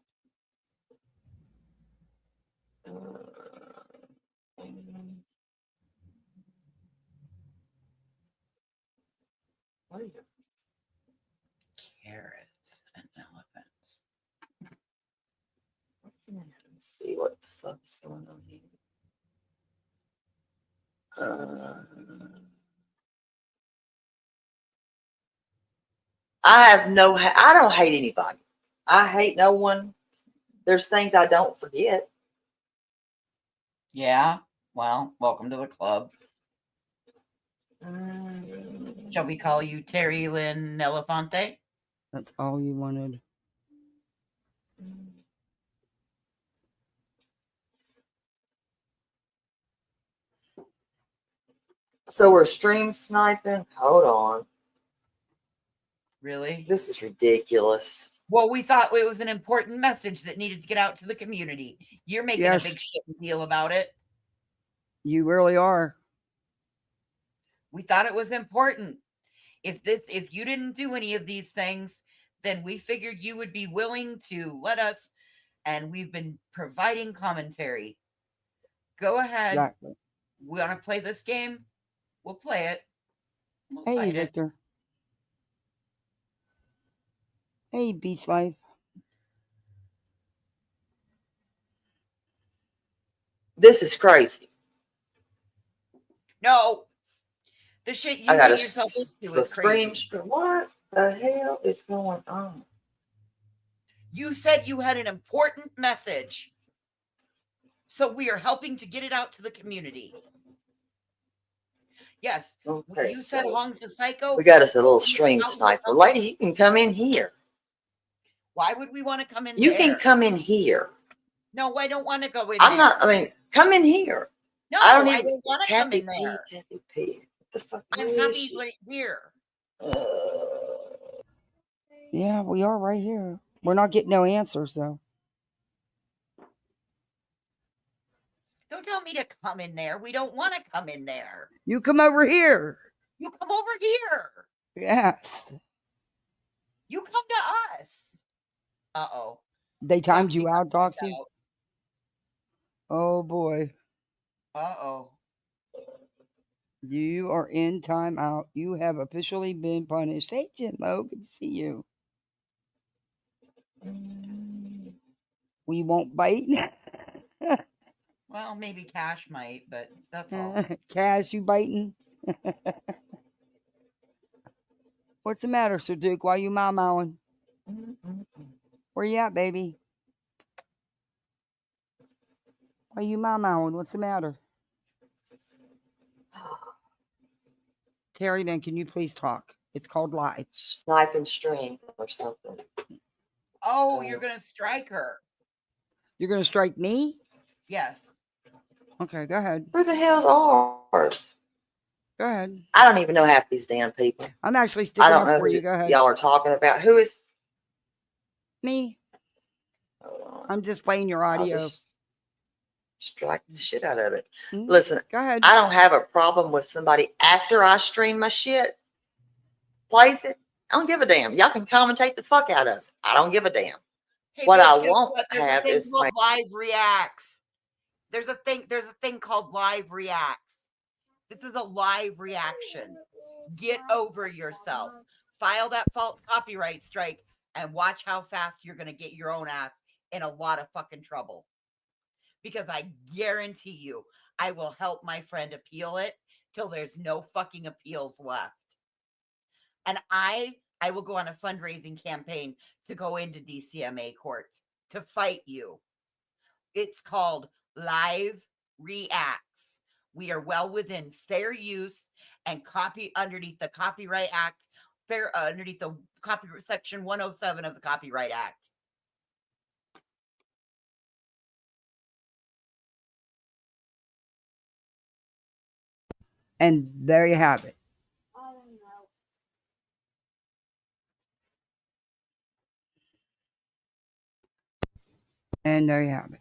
Speaker 10: What are your
Speaker 3: Carrots and elephants.
Speaker 10: Let's see what the fuck is going on here. I don't hate anybody. I hate no one. There's things I don't forget.
Speaker 3: Yeah. Well, welcome to the club. Shall we call you Terry Lynn Elefante?
Speaker 1: That's all you wanted.
Speaker 10: So we're stream sniping. Hold on.
Speaker 3: Really?
Speaker 10: This is ridiculous.
Speaker 3: Well, we thought it was an important message that needed to get out to the community. You're making a big shit deal about it.
Speaker 1: You really are.
Speaker 3: We thought it was important. If you didn't do any of these things, then we figured you would be willing to let us, and we've been providing commentary. Go ahead.
Speaker 1: Exactly.
Speaker 3: We want to play this game? We'll play it. We'll
Speaker 1: Hey,
Speaker 3: fight
Speaker 1: Victor. Hey, Beast Life.
Speaker 10: This is crazy.
Speaker 3: No. The shit you get yourself into is crazy.
Speaker 10: What the hell is going on?
Speaker 3: You said you had an important message. So we are helping to get it out to the community. Yes.
Speaker 10: Okay,
Speaker 3: you said Hong's a psycho.
Speaker 10: We got us a little stream sniper. Lady, you can come in here.
Speaker 3: Why would we want to come in
Speaker 10: You
Speaker 3: there?
Speaker 10: can come in here.
Speaker 3: No, I don't want to go in
Speaker 10: I'm
Speaker 3: there.
Speaker 10: not, I mean, come in here.
Speaker 3: No,
Speaker 10: I don't
Speaker 3: want to come in there.
Speaker 10: Kathy P. What the fuck
Speaker 3: I'm
Speaker 10: is
Speaker 3: happy
Speaker 10: she?
Speaker 3: right here.
Speaker 1: Yeah, we are right here. We're not getting no answers, though.
Speaker 3: Don't tell me to come in there. We don't want to come in there.
Speaker 1: You come over here.
Speaker 3: You come over here.
Speaker 1: Yes.
Speaker 3: You come to us. Uh-oh.
Speaker 1: They timed you out, Doxy? Oh, boy.
Speaker 3: Uh-oh.
Speaker 1: You are in timeout. You have officially been punished. Hey, Jinlo, good to see you. We won't bite.
Speaker 3: Well, maybe Cash might, but that's all.
Speaker 1: Cash, you biting? What's the matter, Sir Duke? Why you mowing? Where you at, baby? Why you mowing? What's the matter? Terry, then can you please talk? It's called live.
Speaker 10: Snipe and stream or something.
Speaker 3: Oh, you're going to strike her.
Speaker 1: You're going to strike me?
Speaker 3: Yes.
Speaker 1: Okay, go ahead.
Speaker 10: Where the hell's ours?
Speaker 1: Go ahead.
Speaker 10: I don't even know half these damn people.
Speaker 1: I'm actually
Speaker 10: I
Speaker 1: sticking
Speaker 10: don't
Speaker 1: up
Speaker 10: know
Speaker 1: for
Speaker 10: who
Speaker 1: you. Go ahead.
Speaker 10: y'all are talking about. Who is?
Speaker 1: Me.
Speaker 10: Hold on.
Speaker 1: I'm just playing your
Speaker 10: I'll
Speaker 1: audio.
Speaker 10: just strike the shit out of it.
Speaker 1: Mhm.
Speaker 10: Listen,
Speaker 1: Go ahead.
Speaker 10: I don't have a problem with somebody after I stream my shit plays it. I don't give a damn. Y'all can commentate the fuck out of it. I don't give a damn.
Speaker 3: Hey,
Speaker 10: What
Speaker 3: bitch,
Speaker 10: I
Speaker 3: guess
Speaker 10: won't
Speaker 3: what? There's a
Speaker 10: have
Speaker 3: thing
Speaker 10: is
Speaker 3: called live reacts. There's a thing called live reacts. This is a live reaction. Get over yourself. File that false copyright strike and watch how fast you're going to get your own ass in a lot of fucking trouble. Because I guarantee you, I will help my friend appeal it till there's no fucking appeals left. And I will go on a fundraising campaign to go into DCMA court to fight you. It's called Live Reacts. We are well within fair use and copy underneath the Copyright Act, underneath the copyright section 107 of the Copyright Act.
Speaker 1: And there you have it.
Speaker 5: I don't know.
Speaker 1: And there you have it.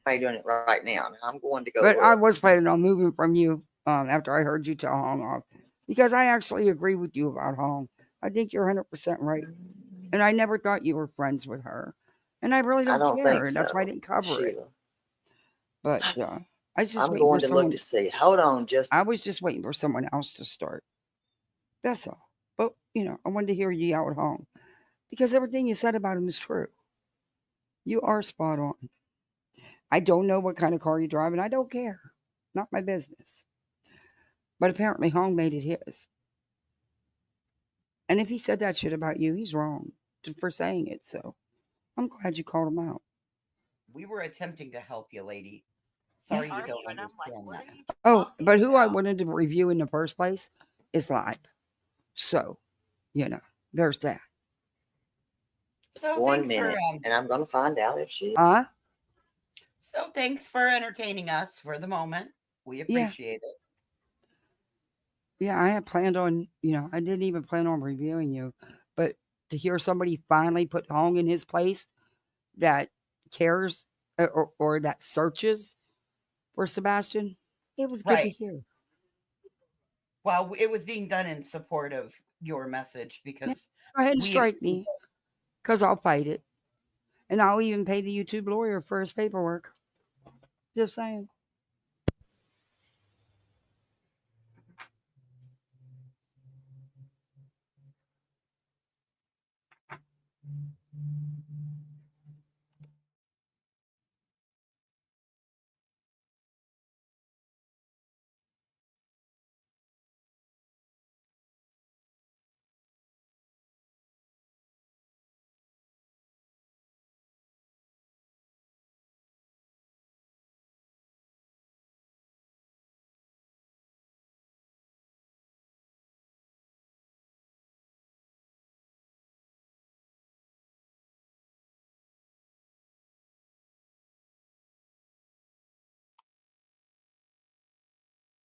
Speaker 10: I'm doing it right now. I'm going to go.
Speaker 1: But I
Speaker 10: look.
Speaker 1: was planning on moving from you after I heard you tell Hong off. Because I actually agree with you about Hong. I think you're 100% right. And I never thought you were friends with her. And I really
Speaker 10: I
Speaker 1: don't
Speaker 10: don't
Speaker 1: care.
Speaker 10: think
Speaker 1: And that's why I
Speaker 10: so,
Speaker 1: didn't cover it.
Speaker 10: Sheila.
Speaker 1: But I was just
Speaker 10: I'm
Speaker 1: waiting for
Speaker 10: going to look
Speaker 1: someone.
Speaker 10: to see. Hold on, just
Speaker 1: I was just waiting for someone else to start. That's all. But, I wanted to hear you out at home. Because everything you said about him is true. You are spot on. I don't know what kind of car you drive, and I don't care. Not my business. But apparently Hong made it his. And if he said that shit about you, he's wrong for saying it. So I'm glad you called him out.
Speaker 3: We were attempting to help you, lady. Sorry you don't understand that.
Speaker 1: Oh, but who I wanted to review in the first place is live. So, there's that.
Speaker 3: So
Speaker 10: 1 minute, and I'm going to find out if she.
Speaker 3: So thanks for entertaining us for the moment. We appreciate it.
Speaker 1: Yeah, I had planned on, I didn't even plan on reviewing you, but to hear somebody finally put Hong in his place that cares or that searches for Sebastian, it was good to hear.
Speaker 3: Well, it was being done in support of your message because
Speaker 1: go ahead and strike me because I'll fight it. And I'll even pay the YouTube lawyer for his paperwork. Just saying.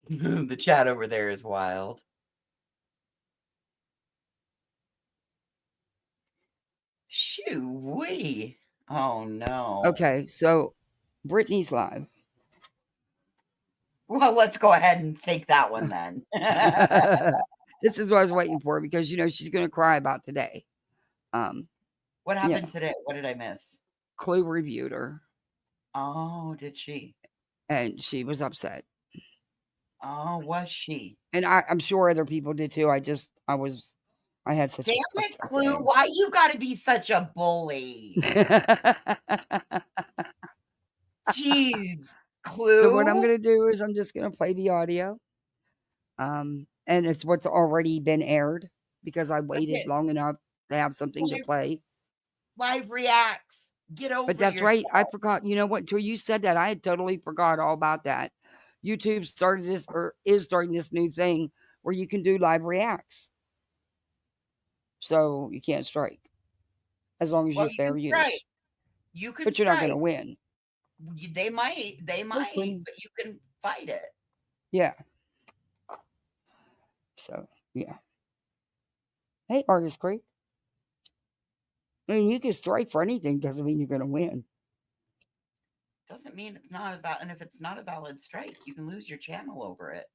Speaker 3: The chat over there is wild. Shoo-wee. Oh, no.
Speaker 1: Okay, so Brittany's live.
Speaker 3: Well, let's go ahead and take that one then.
Speaker 1: This is what I was waiting for because, she's going to cry about today.
Speaker 3: What happened today? What did I miss?
Speaker 1: Clue reviewed her.
Speaker 3: Oh, did she?
Speaker 1: And she was upset.
Speaker 3: Oh, was she?
Speaker 1: And I'm sure other people did too. I had such.
Speaker 3: Damn it, Clue! Why you gotta be such a bully? Jeez, Clue.
Speaker 1: So what I'm gonna do is I'm just gonna play the audio. And it's what's already been aired because I waited long enough to have something to play.
Speaker 3: Live reacts. Get over.
Speaker 1: But that's right. I forgot. You know what? Until you said that, I had totally forgot all about that. YouTube started this or is starting this new thing where you can do live reacts. So you can't strike as long as you're fair use.
Speaker 3: You can,
Speaker 1: but you're not going to win.
Speaker 3: They might, but you can fight it.
Speaker 1: Yeah. So, yeah. Hey, Artist Creek. I mean, you can strike for anything, doesn't mean you're going to win.
Speaker 3: Doesn't mean it's not about, and if it's not a valid strike, you can lose your channel over it.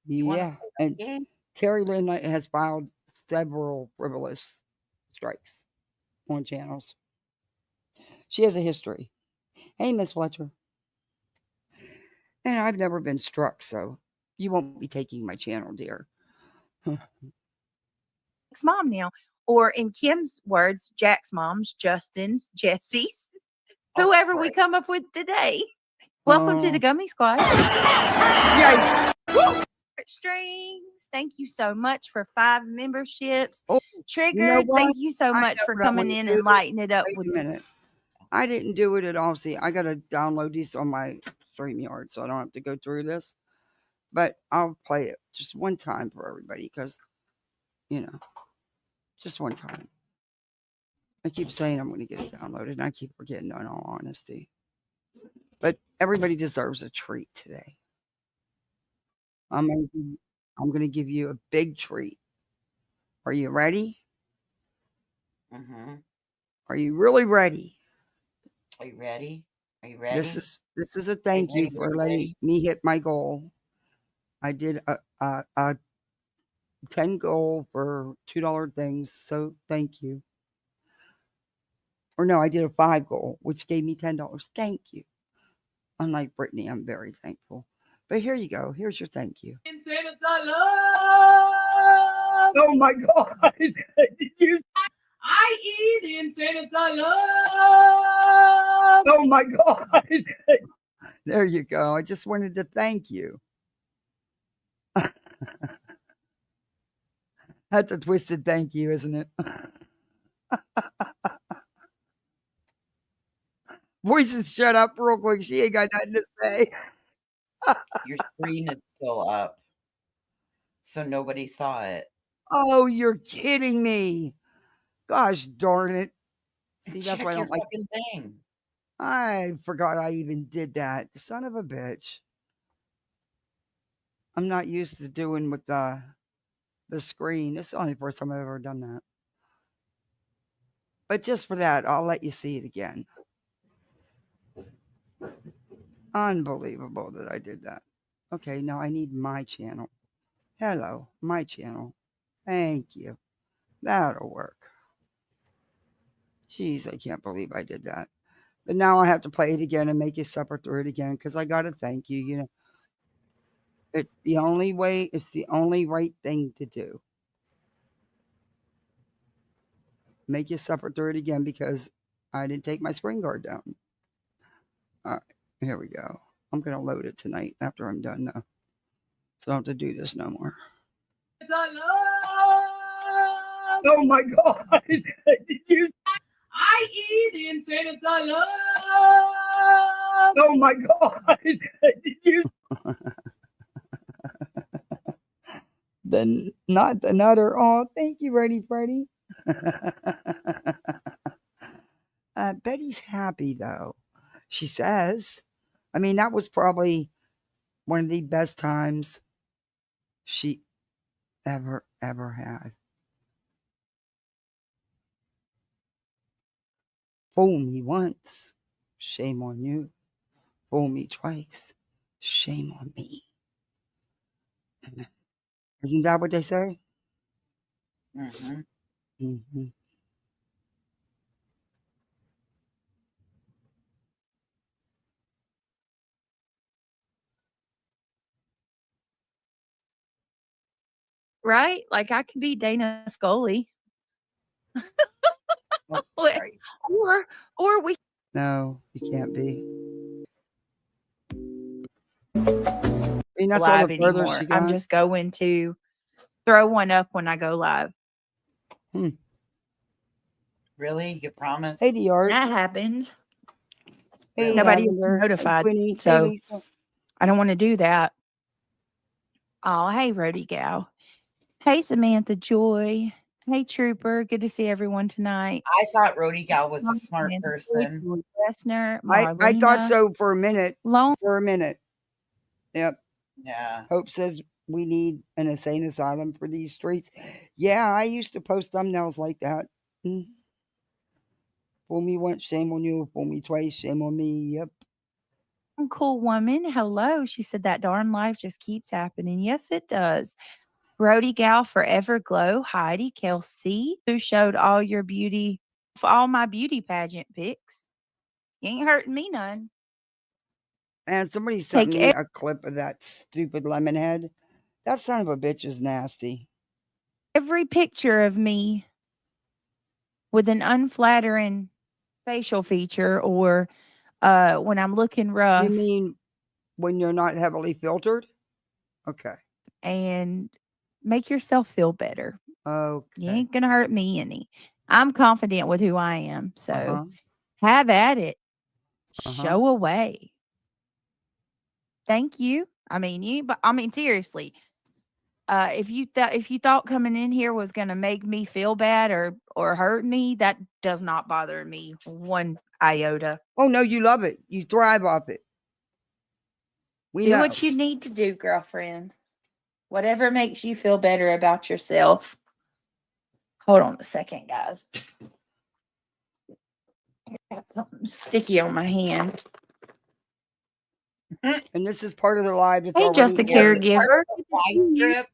Speaker 3: You wanna
Speaker 1: Yeah.
Speaker 3: play that
Speaker 1: And
Speaker 3: game?
Speaker 1: Terry Lynn has filed several frivolous strikes on channels. She has a history. Hey, Miss Fletcher. And I've never been struck, so you won't be taking my channel, dear.
Speaker 7: Mom now, or in Kim's words, Jack's mom's, Justin's, Jesse's, whoever we come up with today. Welcome to the Gummy Squad.
Speaker 1: Yay!
Speaker 7: Strings. Thank you so much for 5 memberships.
Speaker 1: Oh,
Speaker 7: Triggered.
Speaker 1: you know what?
Speaker 7: Thank you so
Speaker 1: I
Speaker 7: much
Speaker 1: know
Speaker 7: for
Speaker 1: what I
Speaker 7: coming
Speaker 1: wanna
Speaker 7: in
Speaker 1: do.
Speaker 7: and lighting it up
Speaker 1: Wait
Speaker 7: with
Speaker 1: a minute. I didn't do it at all. See, I got to download these on my StreamYard, so I don't have to go through this. But I'll play it just one time for everybody because, just one time. I keep saying I'm going to get it downloaded, and I keep forgetting, in all honesty. But everybody deserves a treat today. I'm going to give you a big treat. Are you ready?
Speaker 3: Mm-hmm.
Speaker 1: Are you really ready?
Speaker 3: Are you ready? Are you ready?
Speaker 1: This is a thank you
Speaker 3: ready?
Speaker 1: for letting me hit my goal. I did a 10 goal for $2 things, so thank you. Or no, I did a 5 goal, which gave me $10. Thank you. Unlike Brittany, I'm very thankful. But here you go. Here's your thank you. Oh my God! Did you?
Speaker 11: I eat incense I love.
Speaker 1: Oh my God! There you go. I just wanted to thank you. That's a twisted thank you, isn't it? Voices, shut up real quick. She ain't got nothing to say.
Speaker 3: Your screen is still up, so nobody saw it.
Speaker 1: Oh, you're kidding me. Gosh darn it. See, that's
Speaker 3: Check
Speaker 1: why I
Speaker 3: your
Speaker 1: don't like
Speaker 3: fucking thing.
Speaker 1: I forgot I even did that. Son of a bitch. I'm not used to doing with the screen. It's the only first time I've ever done that. But just for that, I'll let you see it again. Unbelievable that I did that. Okay, now I need my channel. Hello, my channel. Thank you. That'll work. Jeez, I can't believe I did that. But now I have to play it again and make you suffer through it again because I got to thank you. It's the only way, it's the only right thing to do. Make you suffer through it again because I didn't take my screen guard down. All right, here we go. I'm going to load it tonight after I'm done, though. So I don't have to do this no more. Oh my God! Did you?
Speaker 11: I eat incense I love.
Speaker 1: Oh my God! Did you? Not the nutter. Oh, thank you, Ready Freddy. Betty's happy though. She says. I mean, that was probably one of the best times she ever had. Fool me once, shame on you. Fool me twice, shame on me. Isn't that what they say?
Speaker 3: Mm-hmm.
Speaker 1: Mm-hmm.
Speaker 7: right? Like I could be Dana Scully. or we.
Speaker 1: No, you can't be. I mean, that's all
Speaker 7: live
Speaker 1: the further
Speaker 7: anymore.
Speaker 1: she got.
Speaker 7: I'm just going to throw one up when I go live.
Speaker 3: Really? You promise?
Speaker 1: Hey, DR.
Speaker 7: That happens.
Speaker 1: Hey,
Speaker 7: Nobody is
Speaker 1: Lavender.
Speaker 7: notified.
Speaker 1: Hey, Quinny.
Speaker 7: So
Speaker 1: Hey, Lisa.
Speaker 7: I don't want to do that. Oh, hey, Rody Gal. Hey, Samantha Joy. Hey, Trooper. Good to see everyone tonight.
Speaker 3: I thought Rody Gal was a smart
Speaker 7: Samantha
Speaker 3: person.
Speaker 7: Joy, Westner,
Speaker 1: I thought
Speaker 7: Marlena,
Speaker 1: so for a minute.
Speaker 7: Lone.
Speaker 1: For a minute. Yep.
Speaker 3: Yeah.
Speaker 1: Hope says we need an insane asylum for these streets. Yeah, I used to post thumbnails like that. Mm. Fool me once, shame on you. Fool me twice, shame on me. Yep.
Speaker 7: Cool woman. Hello. She said that darn life just keeps happening. Yes, it does. Brody Gal Forever Glow, Heidi, Kelsey, who showed all your beauty, all my beauty pageant pics. You ain't hurting me none.
Speaker 1: And somebody sent
Speaker 7: Take
Speaker 1: me a clip of that stupid lemon head. That son of a bitch is nasty.
Speaker 7: every picture of me with an unflattering facial feature or when I'm looking rough.
Speaker 1: You mean when you're not heavily filtered? Okay.
Speaker 7: And make yourself feel better.
Speaker 1: Okay.
Speaker 7: You ain't gonna hurt me any. I'm confident with who I am. So
Speaker 1: Uh-huh.
Speaker 7: have at it.
Speaker 1: Uh-huh.
Speaker 7: Show away. Thank you. I mean, seriously. If you thought coming in here was gonna make me feel bad or hurt me, that does not bother me one iota.
Speaker 1: Oh no, you love it. You thrive off it. We
Speaker 7: Do
Speaker 1: know.
Speaker 7: what you need to do, girlfriend. Whatever makes you feel better about yourself. Hold on a second, guys. I got something sticky on my hand.
Speaker 1: And this is part of the live that's
Speaker 7: Hey,
Speaker 1: already
Speaker 7: just a
Speaker 1: aired.
Speaker 7: caregiver.
Speaker 3: Fly strip.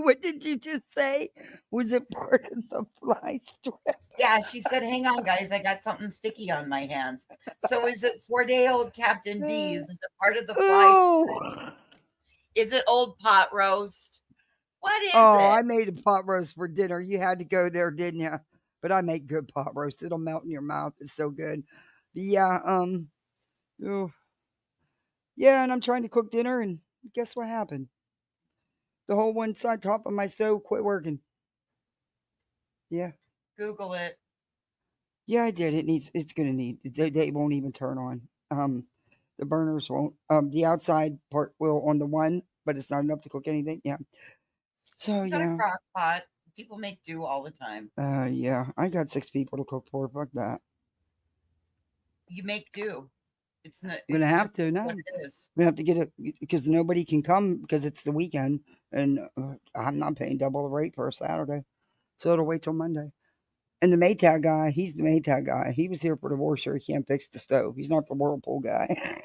Speaker 1: What did you just say? Was it part of the fly strip?
Speaker 3: Yeah, she said, hang on, guys, I got something sticky on my hands. So is it 4-day-old Captain D's? Is it part of the fly?
Speaker 1: Oh,
Speaker 3: Is it old pot roast? What is
Speaker 1: oh,
Speaker 3: it?
Speaker 1: I made a pot roast for dinner. You had to go there, didn't you? But I make good pot roast. It'll melt in your mouth. It's so good. Yeah, oh, yeah, and I'm trying to cook dinner, and guess what happened? The whole one side top of my stove quit working. Yeah.
Speaker 3: Google it.
Speaker 1: Yeah, I did. It's gonna need they won't even turn on. The burners won't. The outside part will on the one, but it's not enough to cook anything. Yeah. So
Speaker 3: You got a
Speaker 1: yeah.
Speaker 3: crock pot. People make do all the time.
Speaker 1: Yeah. I got 6 people to cook for. Fuck that.
Speaker 3: You make do. It's not.
Speaker 1: I'm gonna
Speaker 3: It's
Speaker 1: have
Speaker 3: just
Speaker 1: to now.
Speaker 3: what it is.
Speaker 1: I'm gonna have to get it because nobody can come because it's the weekend, and I'm not paying double the rate for a Saturday, so it'll wait till Monday. And the Maytag guy, he's the Maytag guy. He was here for the washer. He can't fix the stove. He's not the Whirlpool guy.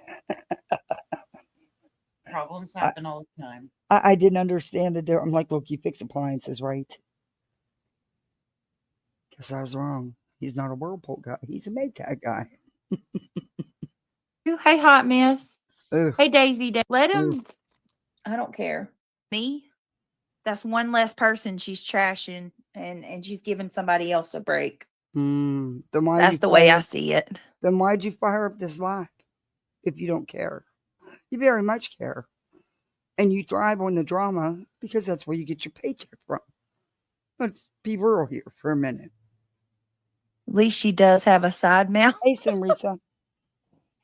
Speaker 3: Problems happen all the time.
Speaker 1: I didn't understand the difference. I'm like, look, you fix appliances, right? Guess I was wrong. He's not a Whirlpool guy. He's a Maytag guy.
Speaker 7: Hey, hot mess.
Speaker 1: Ugh.
Speaker 7: Hey, Daisy. Let him.
Speaker 1: Ugh.
Speaker 7: I don't care. Me? That's one less person she's trashing, and she's giving somebody else a break.
Speaker 1: Then why
Speaker 7: That's the way I see it.
Speaker 1: Then why'd you fire up this live if you don't care? You very much care. And you thrive on the drama because that's where you get your paycheck from. Let's be real here for a minute.
Speaker 7: At least she does have a side mouth.
Speaker 1: Hey, Simrisa.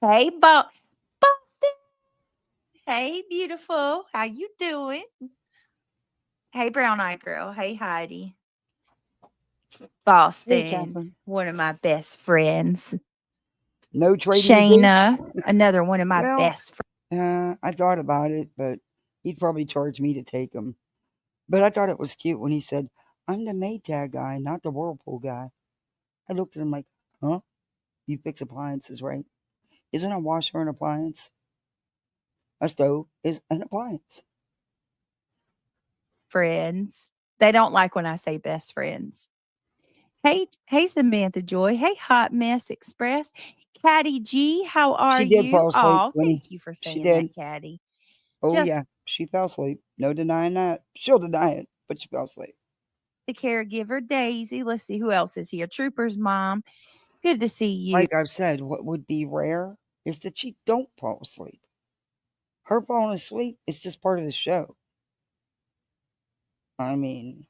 Speaker 7: Hey, Boston. Hey, beautiful. How you doing? Hey, brown eye girl. Hey, Heidi. Boston.
Speaker 1: Hey, Catherine.
Speaker 7: One of my best friends.
Speaker 1: No trading.
Speaker 7: Shayna, another one of my best friends.
Speaker 1: I thought about it, but he'd probably charge me to take him. But I thought it was cute when he said, I'm the Maytag guy, not the Whirlpool guy. I looked at him like, huh? You fix appliances, right? Isn't a washer an appliance? A stove is an appliance.
Speaker 7: Friends. They don't like when I say best friends. Hey, Samantha Joy. Hey, Hot Mess Express. Caddy G, how are you?
Speaker 1: She did fall asleep.
Speaker 7: Oh, thank you for saying that, Caddy.
Speaker 1: Oh, yeah. She fell asleep. No denying that. She'll deny it, but she fell asleep.
Speaker 7: The caregiver, Daisy. Let's see who else is here. Trooper's mom. Good to see you.
Speaker 1: Like I've said, what would be rare is that she don't fall asleep. Her falling asleep is just part of the show. I mean,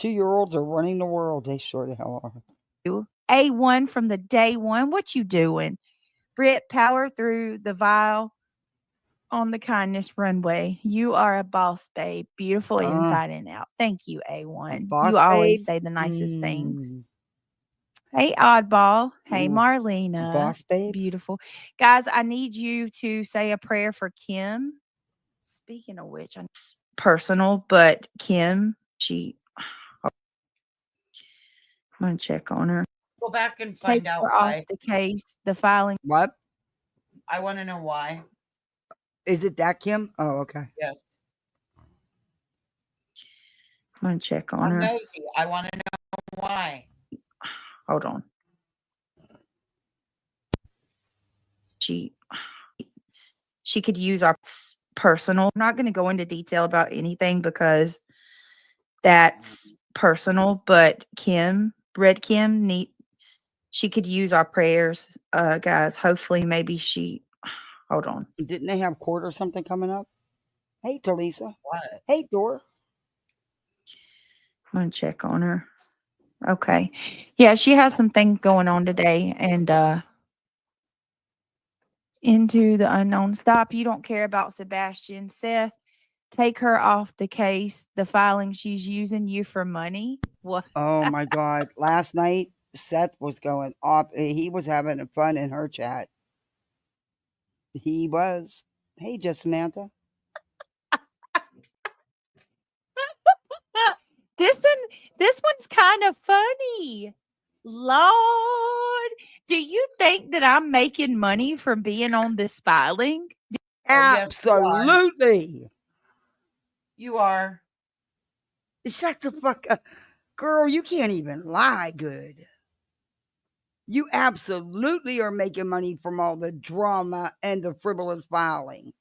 Speaker 1: 2-year-olds are running the world. They sure the hell are.
Speaker 7: A1 from the day one. What you doing? Britt, power through the vial on the kindness runway. You are a boss, babe. Beautiful inside and out. Thank you, A1.
Speaker 1: Boss
Speaker 7: you always
Speaker 1: babe?
Speaker 7: say the nicest things. Hey, Oddball. Hey,
Speaker 1: Ooh,
Speaker 7: Marlena.
Speaker 1: Boss babe.
Speaker 7: Beautiful. Guys, I need you to say a prayer for Kim. Speaking of which, it's personal, but Kim, I'm going to check on her.
Speaker 3: Go back and
Speaker 7: Take
Speaker 3: find out
Speaker 7: her off
Speaker 3: why.
Speaker 7: the case, the filing.
Speaker 1: What?
Speaker 3: I want to know why.
Speaker 1: Is it that Kim? Oh, okay.
Speaker 3: Yes.
Speaker 7: I'm going to check on
Speaker 3: I'm
Speaker 7: her.
Speaker 3: nosy. I want to know why.
Speaker 7: Hold on. She could use our personal. I'm not going to go into detail about anything because that's personal, but Red Kim, she could use our prayers, guys. Hopefully, maybe hold on.
Speaker 1: Didn't they have court or something coming up? Hey, Talisa.
Speaker 3: What?
Speaker 1: Hey, Dora.
Speaker 7: I'm going to check on her. Okay. Yeah, she has some things going on today, and into the unknown. Stop. You don't care about Sebastian. Seth, take her off the case. The filing, she's using you for money. What?
Speaker 1: Oh my God. Last night, Seth was going off. He was having fun in her chat. He was. Hey, just Samantha.
Speaker 7: This one's kind of funny. Lord, do you think that I'm making money from being on this filing?
Speaker 1: Absolutely.
Speaker 3: You are.
Speaker 1: Shut the fuck up. Girl, you can't even lie good. You absolutely are making money from all the drama and the frivolous filing.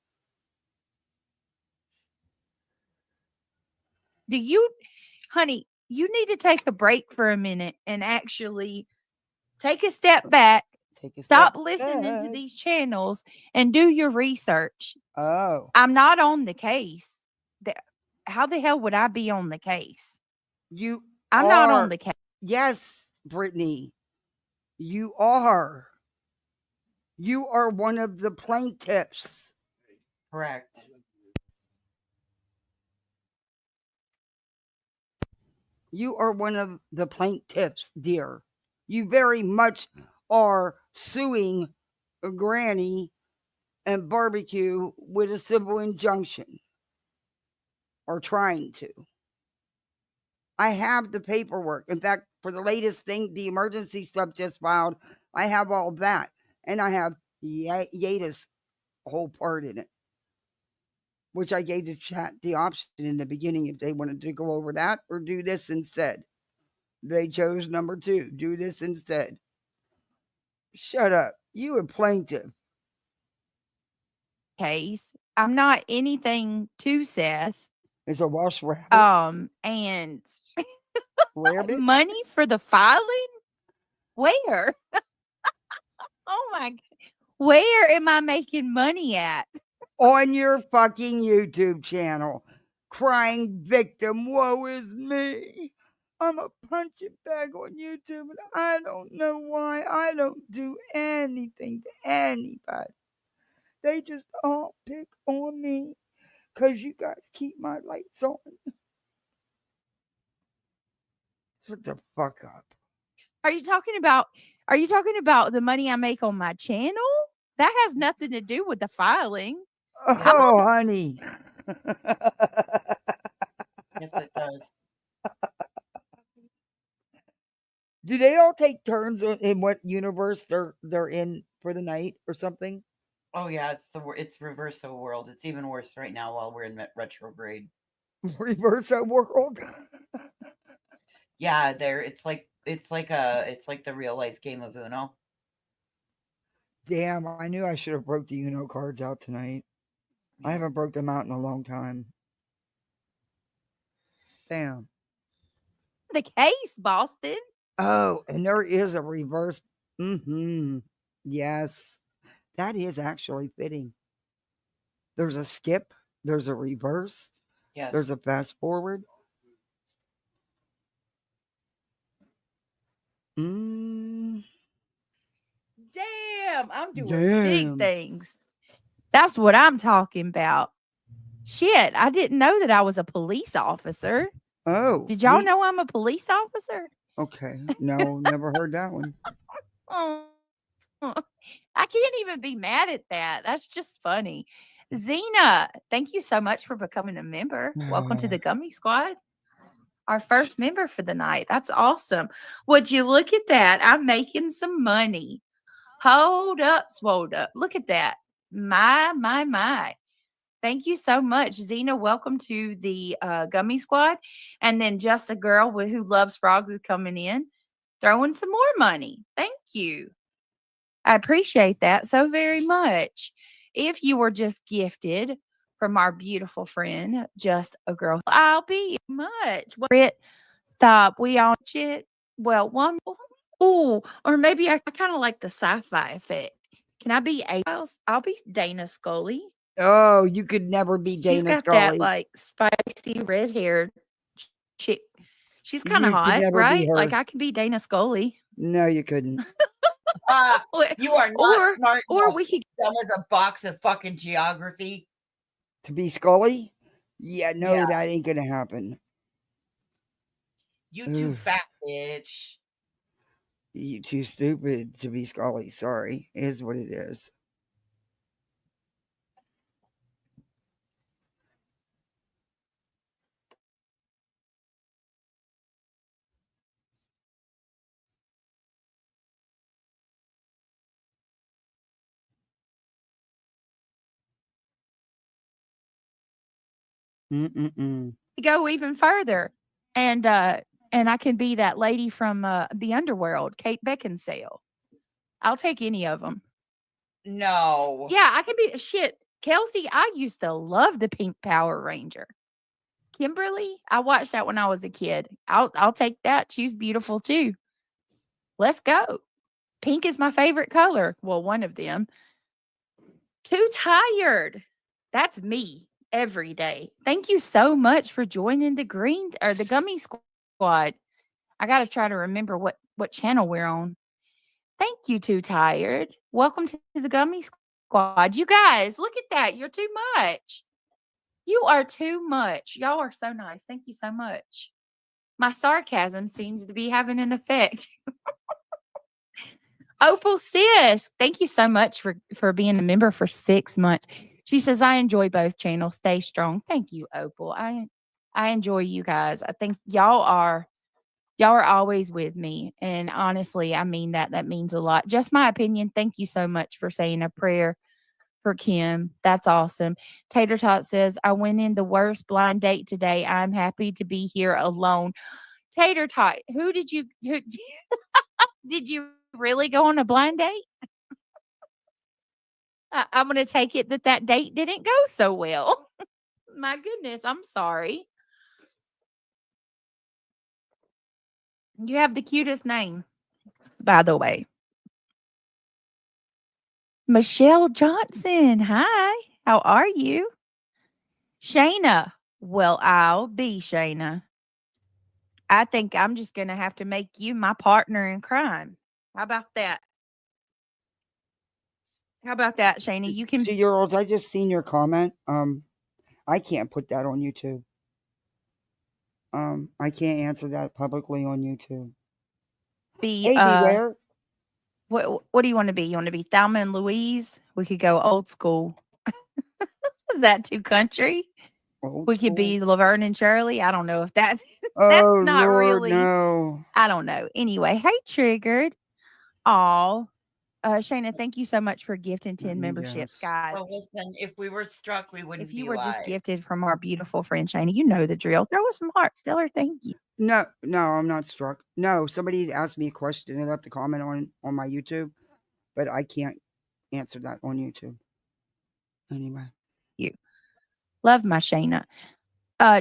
Speaker 7: Honey, you need to take a break for a minute and actually take a step back. Stop listening to these channels and do your research.
Speaker 1: Oh.
Speaker 7: I'm not on the case. How the hell would I be on the case? I'm not on the case.
Speaker 1: Yes, Brittany. You are. You are one of the plaintiffs.
Speaker 3: Correct.
Speaker 1: You are one of the plaintiffs, dear. You very much are suing Granny and Barbecue with a civil injunction. Or trying to. I have the paperwork. In fact, for the latest thing, the emergency stuff just filed, I have all that. And I have Yada's whole part in it, which I gave the chat the option in the beginning if they wanted to go over that or do this instead. They chose number 2, do this instead. Shut up. You a plaintiff.
Speaker 7: Case. I'm not anything to Seth.
Speaker 1: It's a wash rabbit.
Speaker 7: And
Speaker 1: Rabbit?
Speaker 7: money for the filing? Where? Oh my God. Where am I making money at?
Speaker 1: On your fucking YouTube channel. Crying victim. Woe is me. I'm a punching bag on YouTube and I don't know why I don't do anything to anybody. They just all pick on me because you guys keep my lights on. Shut the fuck up.
Speaker 7: Are you talking about the money I make on my channel? That has nothing to do with the filing.
Speaker 1: Oh, honey.
Speaker 3: Yes, it does.
Speaker 1: Do they all take turns in what universe they're in for the night or something?
Speaker 3: Oh yeah, it's reverso world. It's even worse right now while we're in retrograde.
Speaker 1: Reverso world.
Speaker 3: Yeah, it's like the real life game of Uno.
Speaker 1: Damn, I knew I should have broke the Uno cards out tonight. I haven't broke them out in a long time. Damn.
Speaker 7: The case, Boston.
Speaker 1: Oh, and there is a reverse. Yes. That is actually fitting. There's a skip. There's a reverse.
Speaker 3: Yes.
Speaker 1: There's a fast forward.
Speaker 7: Damn, I'm doing big things. That's what I'm talking about. Shit, I didn't know that I was a police officer.
Speaker 1: Oh.
Speaker 7: Did y'all know I'm a police officer?
Speaker 1: Okay. No, never heard that one.
Speaker 7: Oh, I can't even be mad at that. That's just funny. Zena, thank you so much for becoming a member. Welcome to the Gummy Squad. Our first member for the night. That's awesome. Would you look at that? I'm making some money. Hold up, swolled up. Look at that. My. Thank you so much, Zena. Welcome to the Gummy Squad. And then just a girl who loves frogs is coming in, throwing some more money. Thank you. I appreciate that so very much. If you were just gifted from our beautiful friend, just a girl, I'll be much. It stop. We all shit. Well, one. Oh, or maybe I kind of like the sci-fi effect. Can I be a? I'll be Dana Scully.
Speaker 1: Oh, you could never be
Speaker 7: She's
Speaker 1: Dana
Speaker 7: got that
Speaker 1: Scully.
Speaker 7: like spicy red haired chick. She's kind
Speaker 1: You
Speaker 7: of
Speaker 1: could
Speaker 7: hot,
Speaker 1: never be
Speaker 7: right?
Speaker 1: her.
Speaker 7: Like I can be Dana Scully.
Speaker 1: No, you couldn't.
Speaker 3: You are not smart
Speaker 7: Or
Speaker 3: enough.
Speaker 7: we could
Speaker 3: Dumb as a box of fucking geography.
Speaker 1: To be Scully? Yeah, no,
Speaker 3: Yeah.
Speaker 1: that ain't gonna happen.
Speaker 3: You too
Speaker 1: Oof.
Speaker 3: fat, bitch.
Speaker 1: You too stupid to be Scully. Sorry, is what it is. Mm-mm-mm.
Speaker 7: go even further, and I can be that lady from the underworld, Kate Beckinsale. I'll take any of them.
Speaker 3: No.
Speaker 7: Yeah, I can be shit. Kelsey, I used to love the Pink Power Ranger. Kimberly, I watched that when I was a kid. I'll take that. She's beautiful too. Let's go. Pink is my favorite color. Well, one of them. Too tired. That's me every day. Thank you so much for joining the Gummy Squad. I got to try to remember what channel we're on. Thank you, Too Tired. Welcome to the Gummy Squad. You guys, look at that. You're too much. You are too much. Y'all are so nice. Thank you so much. My sarcasm seems to be having an effect. Opal Sis, thank you so much for being a member for 6 months. She says, I enjoy both channels. Stay strong. Thank you, Opal. I enjoy you guys. I think y'all are always with me. And honestly, I mean that. That means a lot. Just my opinion. Thank you so much for saying a prayer for Kim. That's awesome. Tater Tot says, I went in the worst blind date today. I'm happy to be here alone. Tater Tot, did you really go on a blind date? I'm going to take it that date didn't go so well. My goodness, I'm sorry. You have the cutest name, by the way. Michelle Johnson, hi. How are you? Shayna, well, I'll be Shayna. I think I'm just going to have to make you my partner in crime. How about that? How about that, Shayna? You can
Speaker 1: 2-year-olds, I just seen your comment. I can't put that on YouTube. I can't answer that publicly on YouTube.
Speaker 7: be
Speaker 1: Hey, Beware.
Speaker 7: What do you want to be? You want to be Thelma and Louise? We could go old school. Is that too country?
Speaker 1: Old
Speaker 7: We could be
Speaker 1: school.
Speaker 7: Laverne and Shirley. I don't know if that's
Speaker 1: Oh,
Speaker 7: not
Speaker 1: Lord,
Speaker 7: really.
Speaker 1: no.
Speaker 7: I don't know. Anyway, hey, Triggered. All. Shayna, thank you so much for gifting 10 memberships,
Speaker 1: Yes.
Speaker 7: guys.
Speaker 3: Well, listen, if we were struck, we wouldn't
Speaker 7: If you
Speaker 3: be
Speaker 7: were just
Speaker 3: live.
Speaker 7: gifted from our beautiful friend Shayna, you know the drill. Throw us some hearts. Tell her thank you.
Speaker 1: No, I'm not struck. No, somebody asked me a question and left a comment on my YouTube, but I can't answer that on YouTube. Anyway.
Speaker 7: You love my Shayna.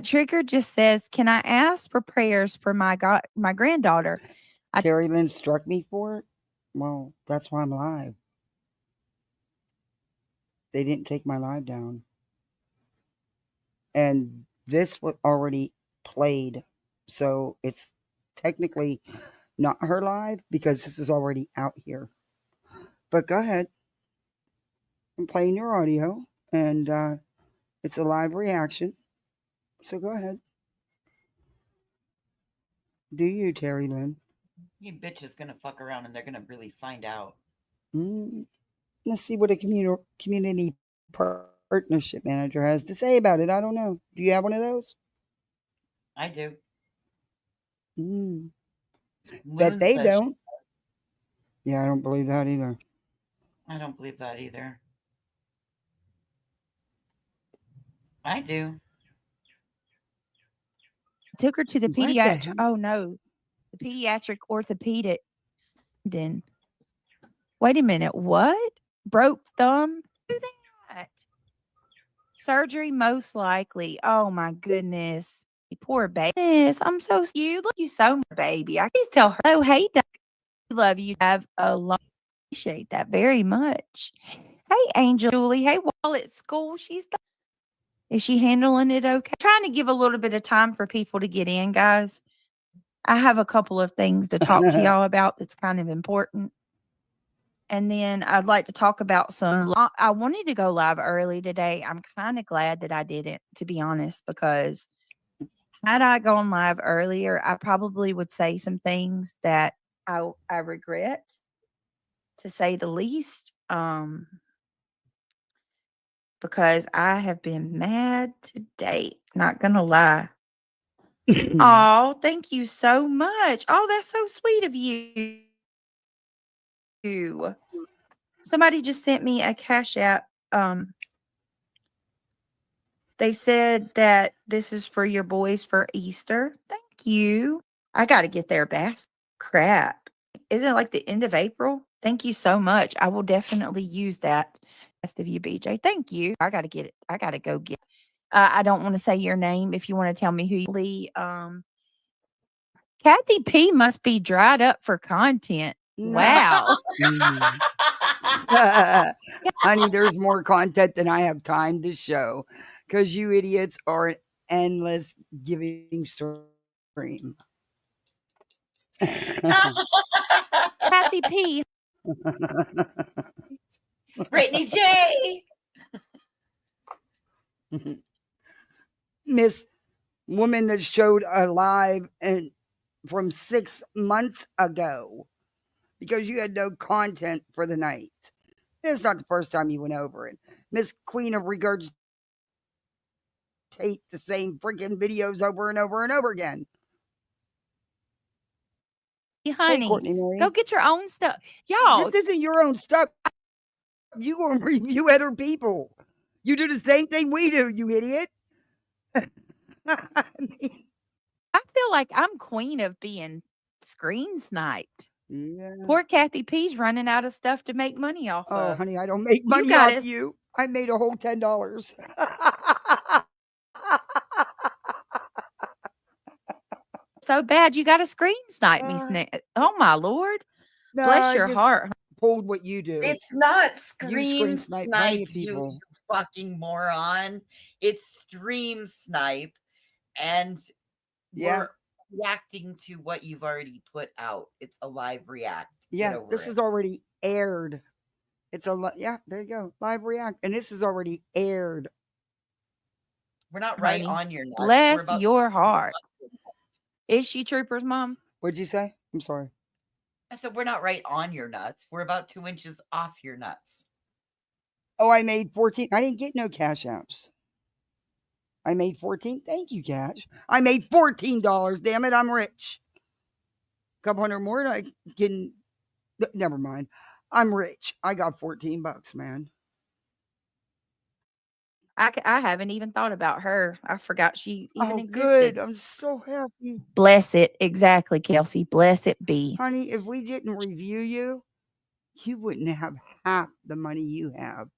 Speaker 7: Trigger just says, can I ask for prayers for my granddaughter?
Speaker 1: Terry Lynn struck me for it? Well, that's why I'm live. They didn't take my live down. And this was already played. So it's technically not her live because this is already out here. But go ahead. I'm playing your audio. And it's a live reaction. So go ahead. Do you, Terry Lynn?
Speaker 3: You bitch is gonna fuck around and they're gonna really find out.
Speaker 1: Let's see what a community partnership manager has to say about it. I don't know. Do you have one of those?
Speaker 3: I do.
Speaker 1: Bet
Speaker 3: Loon
Speaker 1: they
Speaker 3: says
Speaker 1: don't. Yeah, I don't believe that either.
Speaker 3: I don't believe that either. I do.
Speaker 7: Took her to the
Speaker 1: What the
Speaker 7: pediatric.
Speaker 1: hell?
Speaker 7: Oh no, the pediatric orthopedic. Then wait a minute. What? Broke thumb? Do that? Surgery most likely. Oh my goodness. Poor baby. I'm so you love you so much, baby. I please tell her. Oh hey, Doc. Love you. Have a long. Appreciate that very much. Hey, Angel Julie. Hey, while at school, is she handling it okay? Trying to give a little bit of time for people to get in, guys. I have a couple of things to talk to y'all about that's kind of important. And then I'd like to talk about I wanted to go live early today. I'm kind of glad that I didn't, to be honest, because had I gone live earlier, I probably would say some things that I regret, to say the least. Because I have been mad today. Not gonna lie. Oh, thank you so much. Oh, that's so sweet of you. Somebody just sent me a Cash App. They said that this is for your boys for Easter. Thank you. I got to get their basket. Crap. Isn't it like the end of April? Thank you so much. I will definitely use that. Rest of you, BJ. Thank you. I got to get it. I got to go get it. I don't want to say your name. If you want to tell me who you Kathy P must be dried up for content. Wow.
Speaker 1: Honey, there's more content than I have time to show because you idiots are an endless giving stream.
Speaker 7: Kathy P.
Speaker 3: Brittany J.
Speaker 1: Miss Woman that showed a live and from 6 months ago because you had no content for the night. It's not the first time you went over it. Miss Queen of Regurgitate the same freaking videos over and over and over again.
Speaker 7: Honey,
Speaker 1: hey, Courtney Marie.
Speaker 7: Go get your own stuff. Y'all.
Speaker 1: This isn't your own stuff. You go and review other people. You do the same thing we do, you idiot.
Speaker 7: I feel like I'm queen of being screen sniped.
Speaker 1: Yeah.
Speaker 7: Poor Kathy P's running out of stuff to make money off of.
Speaker 1: Oh, honey, I don't make money off you. I made a whole $10.
Speaker 7: So bad you got to screen snipe me. Oh my Lord.
Speaker 1: No,
Speaker 7: bless your heart.
Speaker 1: Pulled what you do.
Speaker 3: It's not
Speaker 1: screen
Speaker 3: snipe,
Speaker 1: people.
Speaker 3: You fucking moron. It's stream snipe, and we're reacting to what you've already put out. It's a live react.
Speaker 1: Yeah, this is already aired. It's a there you go, live react, and this is already aired.
Speaker 3: We're not right on your nuts.
Speaker 7: Bless your heart. Is she Trooper's mom?
Speaker 1: What'd you say? I'm sorry.
Speaker 3: I said we're not right on your nuts. We're about 2 inches off your nuts.
Speaker 1: Oh, I made 14. I didn't get no cash apps. I made 14. Thank you, Cash. I made $14. Damn it, I'm rich. A couple hundred more, I can. Never mind. I'm rich. I got $14, man.
Speaker 7: I haven't even thought about her. I forgot she even existed.
Speaker 1: Good. I'm so happy.
Speaker 7: Bless it. Exactly, Kelsey. Bless it be.
Speaker 1: Honey, if we didn't review you, you wouldn't have half the money you have.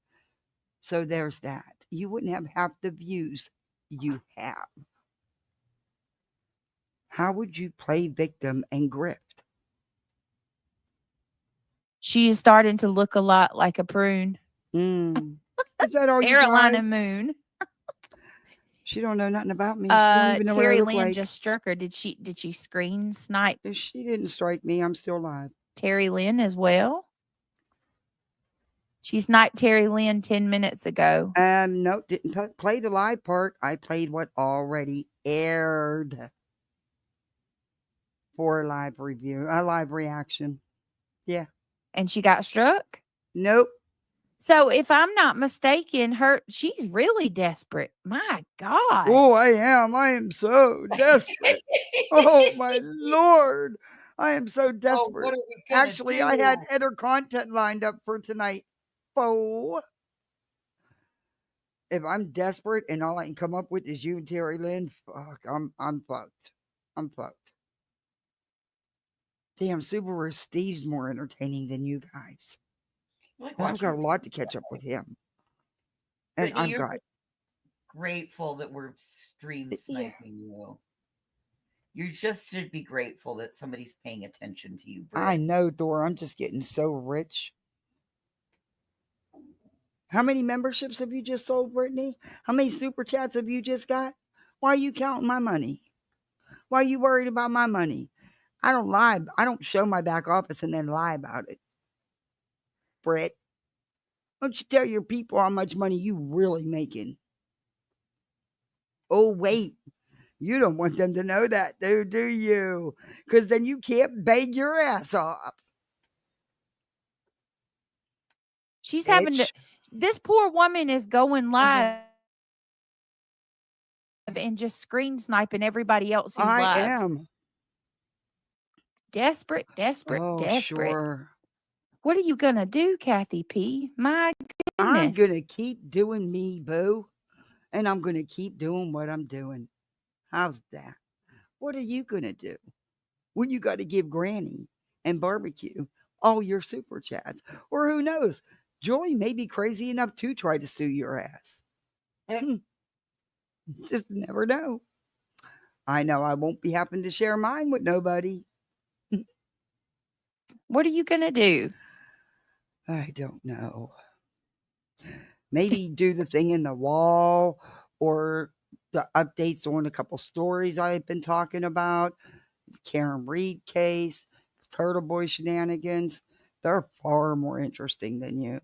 Speaker 1: So there's that. You wouldn't have half the views you have. How would you play victim and grift?
Speaker 7: She's starting to look a lot like a prune.
Speaker 1: Is that all you
Speaker 7: Carolina
Speaker 1: got?
Speaker 7: Moon.
Speaker 1: She don't know nothing about me. She don't even know
Speaker 7: Terry
Speaker 1: what I look
Speaker 7: Lynn
Speaker 1: like.
Speaker 7: just struck her. Did she screen snipe?
Speaker 1: She didn't strike me. I'm still alive.
Speaker 7: Terry Lynn as well. She sniped Terry Lynn 10 minutes ago.
Speaker 1: No, didn't play the live part. I played what already aired. for a live review, a live reaction. Yeah.
Speaker 7: And she got struck.
Speaker 1: Nope.
Speaker 7: So if I'm not mistaken, she's really desperate. My God.
Speaker 1: Oh, I am. I am so desperate. Oh my Lord. I am so
Speaker 3: Oh,
Speaker 1: desperate.
Speaker 3: what are we gonna
Speaker 1: Actually, I had
Speaker 3: do?
Speaker 1: other content lined up for tonight. Oh. If I'm desperate and all I can come up with is you and Terry Lynn, fuck, I'm fucked. I'm fucked. Damn, Subaru Steve's more entertaining than you guys.
Speaker 3: Like
Speaker 1: And I've got a
Speaker 3: watching
Speaker 1: lot to catch up with him. And
Speaker 3: Brittany,
Speaker 1: I've
Speaker 3: you're
Speaker 1: got
Speaker 3: grateful that we're stream
Speaker 1: yeah.
Speaker 3: sniping you. You just should be grateful that somebody's paying attention to you,
Speaker 1: I
Speaker 3: Britt.
Speaker 1: know, Thor. I'm just getting so rich. How many memberships have you just sold, Brittany? How many super chats have you just got? Why are you counting my money? Why are you worried about my money? I don't lie. I don't show my back office and then lie about it. Britt, don't you tell your people how much money you really making. Oh, wait. You don't want them to know that, do you? Because then you can't beg your ass off.
Speaker 7: She's having to.
Speaker 1: Bitch.
Speaker 7: This poor woman is going live and just screen sniping everybody else who's
Speaker 1: I
Speaker 7: live.
Speaker 1: am.
Speaker 7: Desperate.
Speaker 1: Oh, sure.
Speaker 7: What are you gonna do, Kathy P? My
Speaker 1: I'm
Speaker 7: goodness.
Speaker 1: going to keep doing me, boo. And I'm going to keep doing what I'm doing. How's that? What are you going to do when you got to give Granny and Barbecue all your super chats? Or who knows? Joy may be crazy enough to try to sue your ass. Just never know. I know I won't be having to share mine with nobody.
Speaker 7: What are you gonna do?
Speaker 1: I don't know. Maybe do the thing in the wall or the updates on a couple stories I've been talking about. The Karen Reed case, Turtle Boy shenanigans. They're far more interesting than you.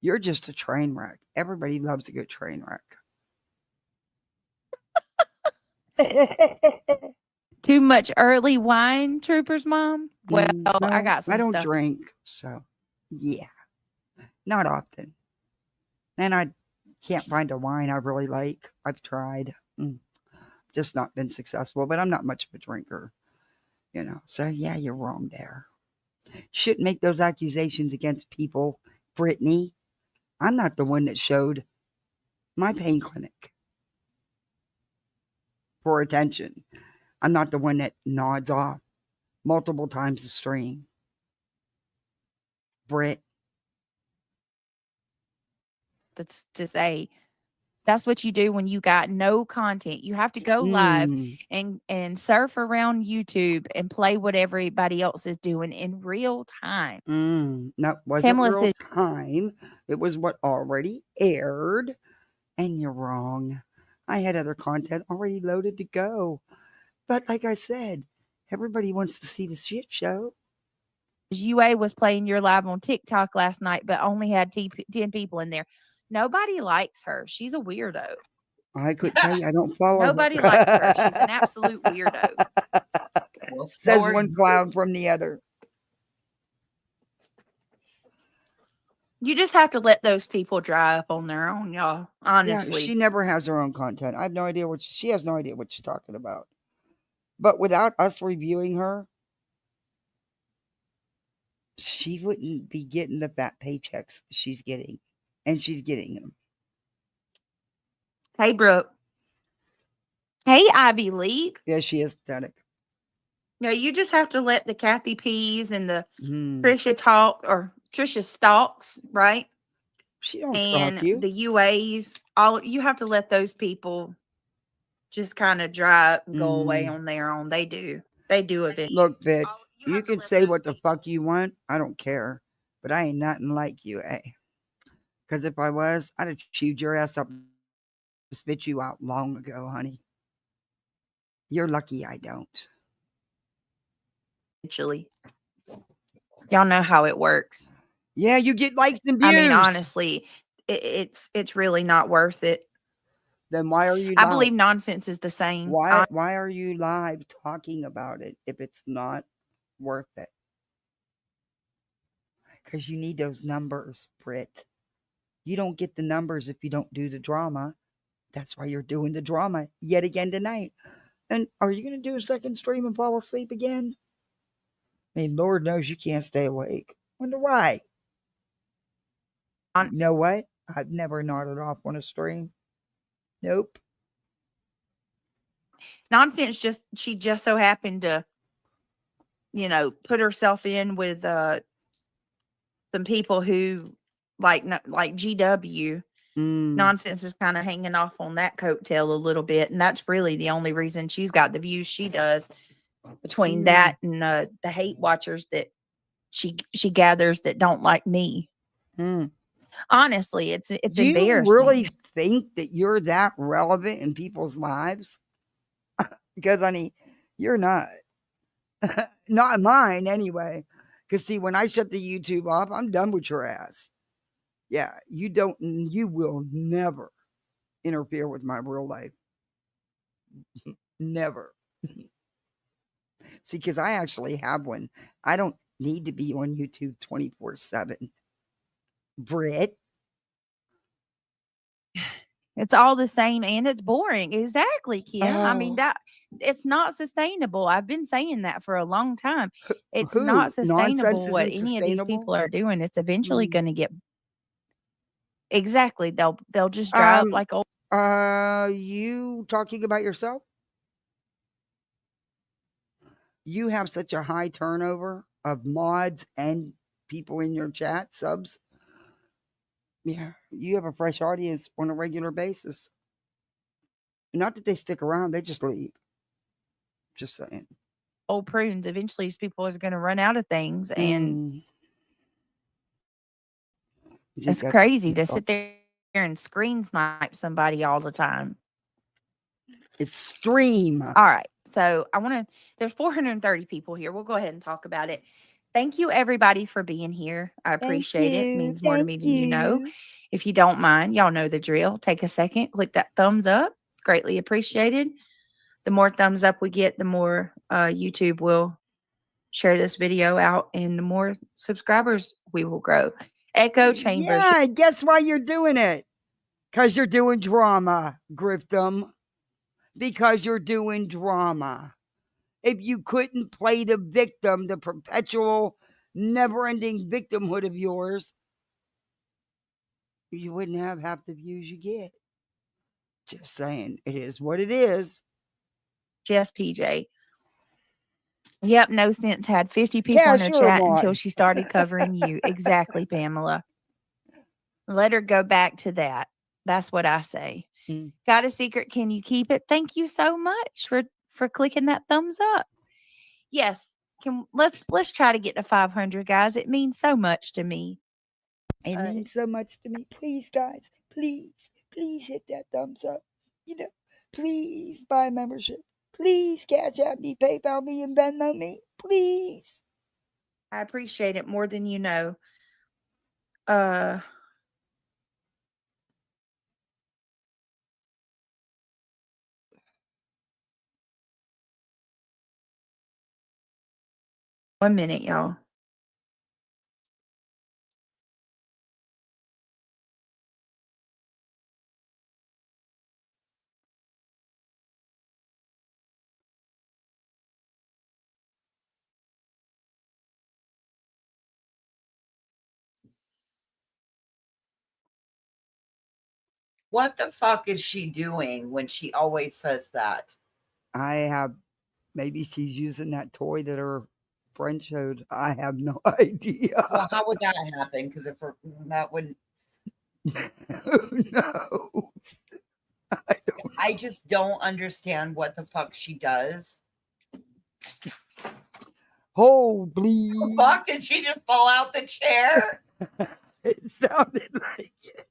Speaker 1: You're just a train wreck. Everybody loves a good train wreck.
Speaker 7: Too much early wine, Trooper's mom? Well,
Speaker 1: No,
Speaker 7: I got some
Speaker 1: I don't
Speaker 7: stuff.
Speaker 1: drink, so yeah, not often. And I can't find a wine I really like. I've tried, just not been successful. But I'm not much of a drinker, So yeah, you're wrong there. Shouldn't make those accusations against people, Brittany. I'm not the one that showed my pain clinic for attention. I'm not the one that nods off multiple times a stream. Britt.
Speaker 7: That's to say, that's what you do when you got no content. You have to go live and surf around YouTube and play what everybody else is doing in real time.
Speaker 1: That wasn't real time. It was what already aired. And you're wrong. I had other content already loaded to go. But like I said, everybody wants to see the shit show.
Speaker 7: UA was playing your live on TikTok last night, but only had 10 people in there. Nobody likes her. She's a weirdo.
Speaker 1: I could tell you I don't follow
Speaker 7: Nobody
Speaker 1: her.
Speaker 7: likes her. She's an absolute weirdo.
Speaker 3: Well,
Speaker 1: Says one clown from the other.
Speaker 7: You just have to let those people dry up on their own, y'all. Honestly.
Speaker 1: Yeah, she never has her own content. I have no idea she has no idea what she's talking about. But without us reviewing her, she wouldn't be getting the fat paychecks she's getting. And she's getting them.
Speaker 7: Hey, Brooke. Hey, Ivy League.
Speaker 1: Yeah, she is pathetic.
Speaker 7: Yeah, you just have to let the Kathy P's and the Trisha talk or Trisha stalks, right?
Speaker 1: She don't
Speaker 7: and
Speaker 1: stalk you.
Speaker 7: The UAs, you have to let those people just kind of dry up and go away on their own. They do eventually.
Speaker 1: Look, bitch, you can say what the fuck you want. I don't care. But I ain't nothing like you, eh? Because if I was, I'd have chewed your ass up and spit you out long ago, honey. You're lucky I don't.
Speaker 7: Eventually. Y'all know how it works.
Speaker 1: Yeah, you get likes and views.
Speaker 7: I mean, honestly, it's really not worth it.
Speaker 1: Then why are you
Speaker 7: I
Speaker 1: live?
Speaker 7: believe nonsense is the same.
Speaker 1: Why are you live talking about it if it's not worth it? Because you need those numbers, Britt. You don't get the numbers if you don't do the drama. That's why you're doing the drama yet again tonight. And are you going to do a second stream and fall asleep again? I mean, Lord knows you can't stay awake. Wonder why. You know what? I've never nodded off on a stream. Nope.
Speaker 7: Nonsense, she just so happened to, put herself in with some people who like GW. Nonsense is kind of hanging off on that coattail a little bit, and that's really the only reason she's got the views she does. Between that and the hate watchers that she gathers that don't like me. Honestly, it's
Speaker 1: Do you
Speaker 7: embarrassing.
Speaker 1: really think that you're that relevant in people's lives? Because, honey, you're not. Not mine, anyway. Because, see, when I shut the YouTube off, I'm done with your ass. Yeah, you will never interfere with my real life. Never. See, because I actually have one. I don't need to be on YouTube 24/7. Britt.
Speaker 7: It's all the same and it's boring. Exactly, Kim. I mean, that it's not sustainable. I've been saying that for a long time. It's not sustainable what any of these people are doing. It's eventually going to get exactly. They'll just dry up like old.
Speaker 1: You talking about yourself? You have such a high turnover of mods and people in your chat subs. Yeah, you have a fresh audience on a regular basis. Not that they stick around, they just leave. Just saying.
Speaker 7: Old prunes. Eventually, these people are going to run out of things, and it's crazy to sit there and screen snipe somebody all the time.
Speaker 1: It's stream.
Speaker 7: All right. So there's 430 people here. We'll go ahead and talk about it. Thank you, everybody, for being here. I appreciate it. It means more to me than you know. If you don't mind, y'all know the drill. Take a second, click that thumbs up. It's greatly appreciated. The more thumbs up we get, the more YouTube will share this video out, and the more subscribers we will grow. Echo Chambers.
Speaker 1: Yeah, guess why you're doing it? Because you're doing drama, Griftum. Because you're doing drama. If you couldn't play the victim, the perpetual, never-ending victimhood of yours, you wouldn't have half the views you get. Just saying, it is what it is.
Speaker 7: Yes, PJ. Yep, no sense had 50 people in her chat until she started covering you. Exactly, Pamela. Let her go back to that. That's what I say. Got a secret? Can you keep it? Thank you so much for clicking that thumbs up. Yes, let's try to get to 500, guys. It means so much to me.
Speaker 1: It means so much to me. Please, guys, please hit that thumbs up. Please buy a membership. Please Cash App me, PayPal me, and Venmo me. Please.
Speaker 7: I appreciate it more than you know. 1 minute, y'all.
Speaker 3: What the fuck is she doing when she always says that?
Speaker 1: Maybe she's using that toy that her friend showed. I have no idea.
Speaker 3: Well, how would that happen? Because that wouldn't.
Speaker 1: Who knows?
Speaker 3: I just don't understand what the fuck she does.
Speaker 1: Oh, please.
Speaker 3: The fuck, did she just fall out the chair?
Speaker 1: It sounded like it.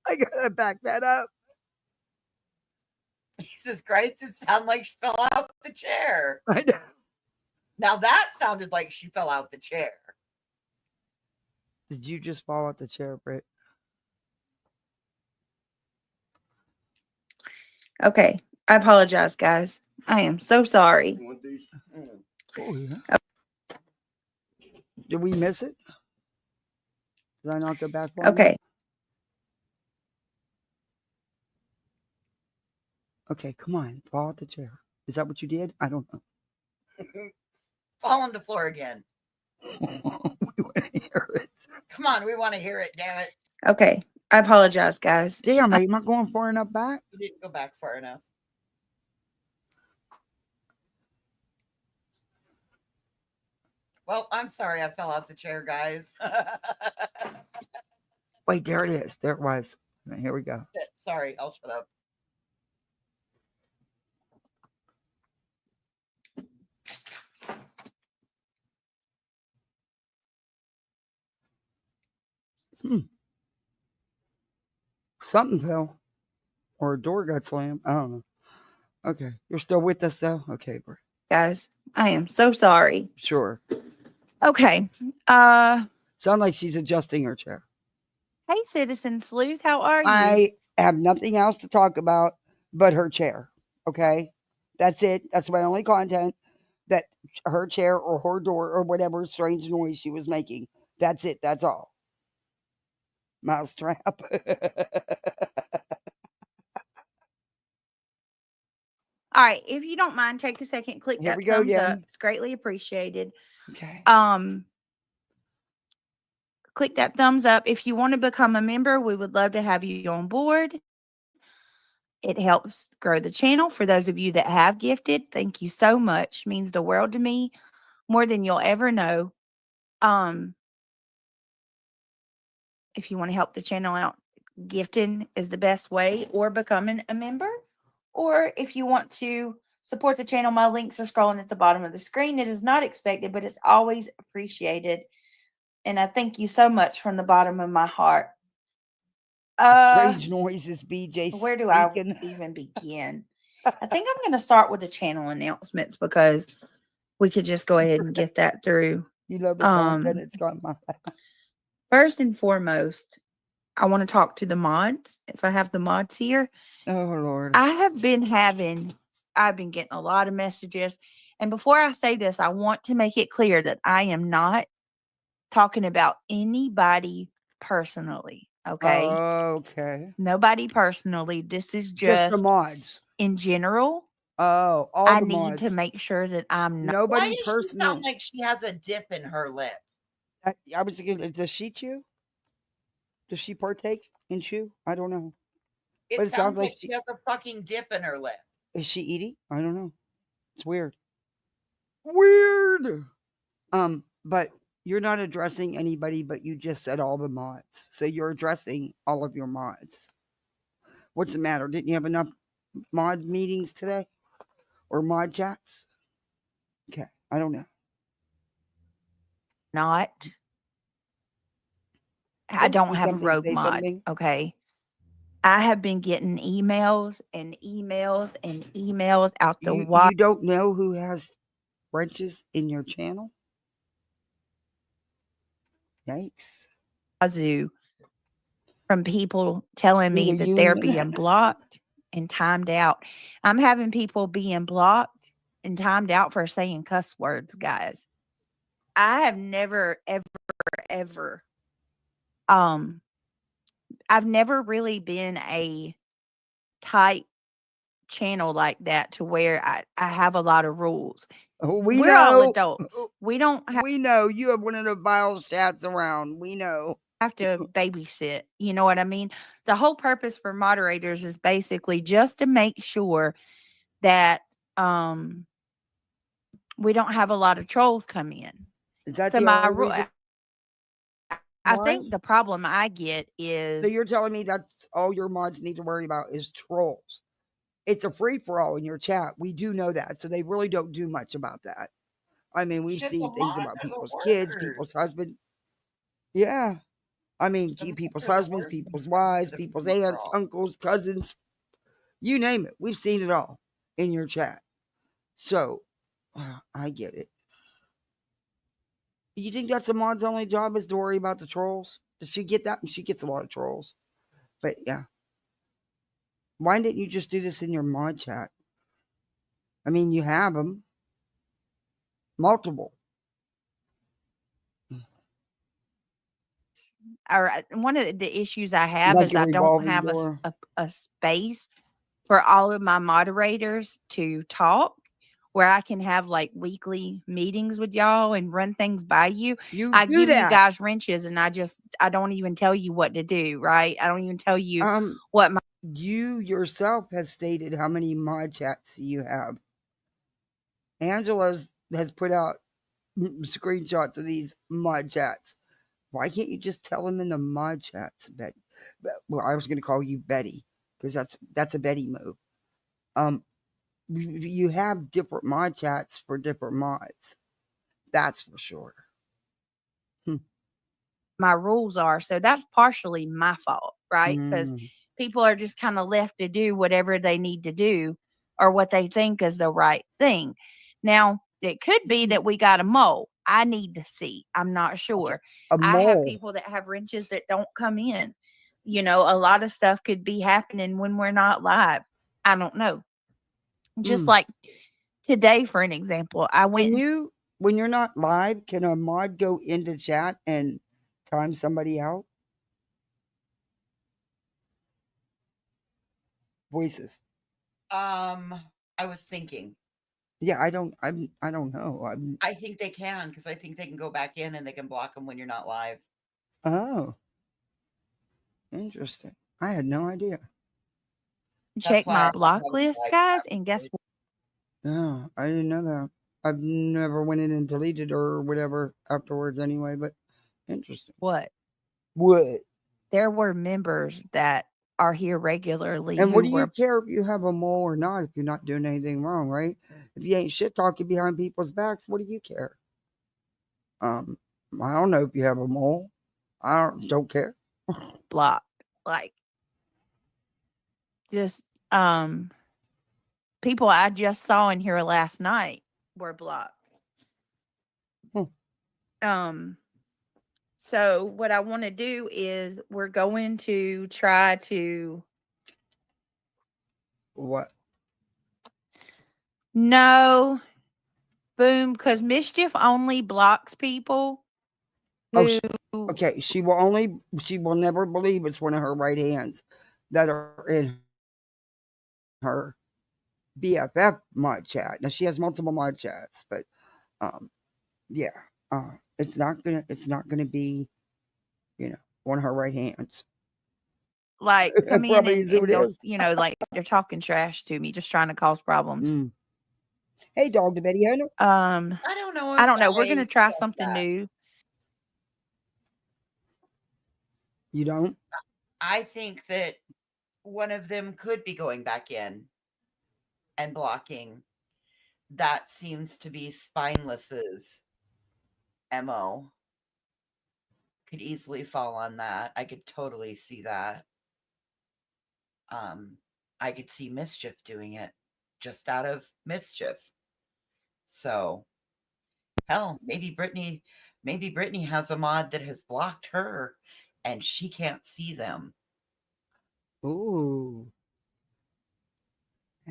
Speaker 1: I gotta back that up.
Speaker 3: Jesus Christ, it sounded like she fell out the chair.
Speaker 1: I know.
Speaker 3: Now that sounded like she fell out the chair.
Speaker 1: Did you just fall out the chair, Britt?
Speaker 12: Okay. I apologize, guys. I am so sorry.
Speaker 4: You want these?
Speaker 1: Oh, yeah. Did we miss it? Did I not go back one?
Speaker 12: Okay.
Speaker 1: Okay, come on. Fall out the chair. Is that what you did? I don't know.
Speaker 3: Fall on the floor again.
Speaker 1: We want to hear it.
Speaker 3: Come on, we want to hear it, damn it.
Speaker 12: Okay. I apologize, guys.
Speaker 1: Damn, am I going far enough back?
Speaker 3: You didn't go back far enough. Well, I'm sorry I fell out the chair, guys.
Speaker 1: Wait, there it is. There it was. Here we go.
Speaker 3: Sorry, I'll shut up.
Speaker 1: Something fell. Or a door got slammed. I don't know. Okay. You're still with us, though? Okay, bro.
Speaker 12: Guys, I am so sorry.
Speaker 1: Sure.
Speaker 12: Okay.
Speaker 1: Sound like she's adjusting her chair.
Speaker 12: Hey, Citizen Sleuth, how are you?
Speaker 1: I have nothing else to talk about but her chair. Okay? That's it. That's my only content. That her chair or her door or whatever strange noise she was making. That's it. That's all. Mousetrap.
Speaker 12: All right, if you don't mind, take a second, click
Speaker 1: Here
Speaker 12: that
Speaker 1: we go
Speaker 12: thumbs up.
Speaker 1: again.
Speaker 12: It's greatly appreciated.
Speaker 1: Okay.
Speaker 12: Click that thumbs up. If you want to become a member, we would love to have you on board. It helps grow the channel. For those of you that have gifted, thank you so much. Means the world to me, more than you'll ever know. If you want to help the channel out, gifting is the best way, or becoming a member. Or if you want to support the channel, my links are scrolling at the bottom of the screen. It is not expected, but it's always appreciated. And I thank you so much from the bottom of my heart.
Speaker 1: Strange noises, BJ.
Speaker 12: Where do
Speaker 1: speaking.
Speaker 12: I even begin? I think I'm going to start with the channel announcements because we could just go ahead and get that through.
Speaker 1: You know the content. It's got my.
Speaker 12: First and foremost, I want to talk to the mods. If I have the mods here.
Speaker 1: Oh, Lord.
Speaker 12: I've been getting a lot of messages. And before I say this, I want to make it clear that I am not talking about anybody personally. Okay.
Speaker 1: Okay.
Speaker 12: Nobody personally. This is
Speaker 1: Just the mods.
Speaker 12: in general.
Speaker 1: Oh, all
Speaker 12: I
Speaker 1: the
Speaker 12: need
Speaker 1: mods.
Speaker 12: to make sure that I'm not.
Speaker 1: Nobody
Speaker 3: Why does
Speaker 1: personally.
Speaker 3: she sound like she has a dip in her lip?
Speaker 1: I was thinking, does she chew? Does she partake in chew? I don't know. But
Speaker 3: It sounds like she has a fucking dip in her lip.
Speaker 1: Is she eating? I don't know. It's weird. Weird. But you're not addressing anybody, but you just said all the mods. So you're addressing all of your mods. What's the matter? Didn't you have enough mod meetings today? Or mod chats? Okay. I don't know.
Speaker 12: Not. I don't have a rogue mod.
Speaker 1: Something.
Speaker 12: Okay. I have been getting emails and emails and emails out the
Speaker 1: You don't know who has wrenches in your channel? Yikes.
Speaker 12: wazoo from people telling me that they're being blocked and timed out. I'm having people being blocked and timed out for saying cuss words, guys. I have never, ever, I've never really been a tight channel like that to where I have a lot of rules. We're all adults. We don't have.
Speaker 1: We know you have one of the vile chats around. We know.
Speaker 12: Have to babysit. You know what I mean? The whole purpose for moderators is basically just to make sure that we don't have a lot of trolls come in.
Speaker 1: Is that
Speaker 12: so
Speaker 1: the
Speaker 12: my
Speaker 1: only reason?
Speaker 12: I think the problem I get is.
Speaker 1: So you're telling me that's all your mods need to worry about is trolls. It's a free for all in your chat. We do know that. So they really don't do much about that. I mean, we've seen things about people's kids, people's husbands. Yeah. I mean, people's husbands, people's wives, people's aunts, uncles, cousins. You name it. We've seen it all in your chat. So I get it. You think that's a mod's only job is to worry about the trolls? Does she get that? She gets a lot of trolls. But yeah. Why didn't you just do this in your mod chat? I mean, you have them. Multiple.
Speaker 12: Or one of the issues I have
Speaker 1: Like
Speaker 12: is
Speaker 1: a
Speaker 12: I don't
Speaker 1: revolving
Speaker 12: have
Speaker 1: door.
Speaker 12: a space for all of my moderators to talk where I can have like weekly meetings with y'all and run things by you.
Speaker 1: You
Speaker 12: I
Speaker 1: do
Speaker 12: give you
Speaker 1: that.
Speaker 12: guys wrenches and I don't even tell you what to do, right? I don't even tell you what my
Speaker 1: You yourself has stated how many mod chats you have. Angela's has put out screenshots of these mod chats. Why can't you just tell them in the mod chats, Betty? Well, I was going to call you Betty because that's a Betty move. You have different mod chats for different mods. That's for sure.
Speaker 12: my rules are. So that's partially my fault, right? Because people are just kind of left to do whatever they need to do or what they think is the right thing. Now, it could be that we got a mole. I need to see. I'm not sure.
Speaker 1: Okay.
Speaker 12: I have people that have wrenches that don't come in. You know, a lot of stuff could be happening when we're not live. I don't know. Just like today, for an example, I went.
Speaker 1: When you're not live, can a mod go into chat and time somebody out? Voices.
Speaker 3: I was thinking.
Speaker 1: Yeah, I don't know.
Speaker 3: I think they can because I think they can go back in and they can block them when you're not live.
Speaker 1: Oh, interesting. I had no idea.
Speaker 12: Check my block list, guys, and guess what?
Speaker 1: Yeah, I didn't know that. I've never went in and deleted or whatever afterwards anyway, but interesting.
Speaker 12: What?
Speaker 1: There
Speaker 12: were members that are here regularly.
Speaker 1: And what do you care if you have a mole or not if you're not doing anything wrong, right? If you ain't shit talking behind people's backs, what do you care? I don't know if you have a mole. I don't care.
Speaker 12: Blocked. Like just people I just saw in here last night were blocked. So what I want to do is we're going to try to
Speaker 1: what?
Speaker 12: No. Boom, because mischief only blocks people.
Speaker 1: Okay, she will never believe it's one of her right hands that are in her BFF mod chat. Now she has multiple mod chats, but yeah, it's not gonna be, one of her right hands.
Speaker 12: Like come in and you know, like they're talking trash to me, just trying to cause problems.
Speaker 1: Hey, dog to Betty Hunter.
Speaker 3: I don't know.
Speaker 12: I don't know. We're gonna try something new.
Speaker 1: You don't?
Speaker 3: I think that one of them could be going back in and blocking. That seems to be Spineless's MO. Could easily fall on that. I could totally see that. I could see Mischief doing it just out of mischief. So, hell, maybe Brittany has a mod that has blocked her and she can't see them.
Speaker 1: Ooh.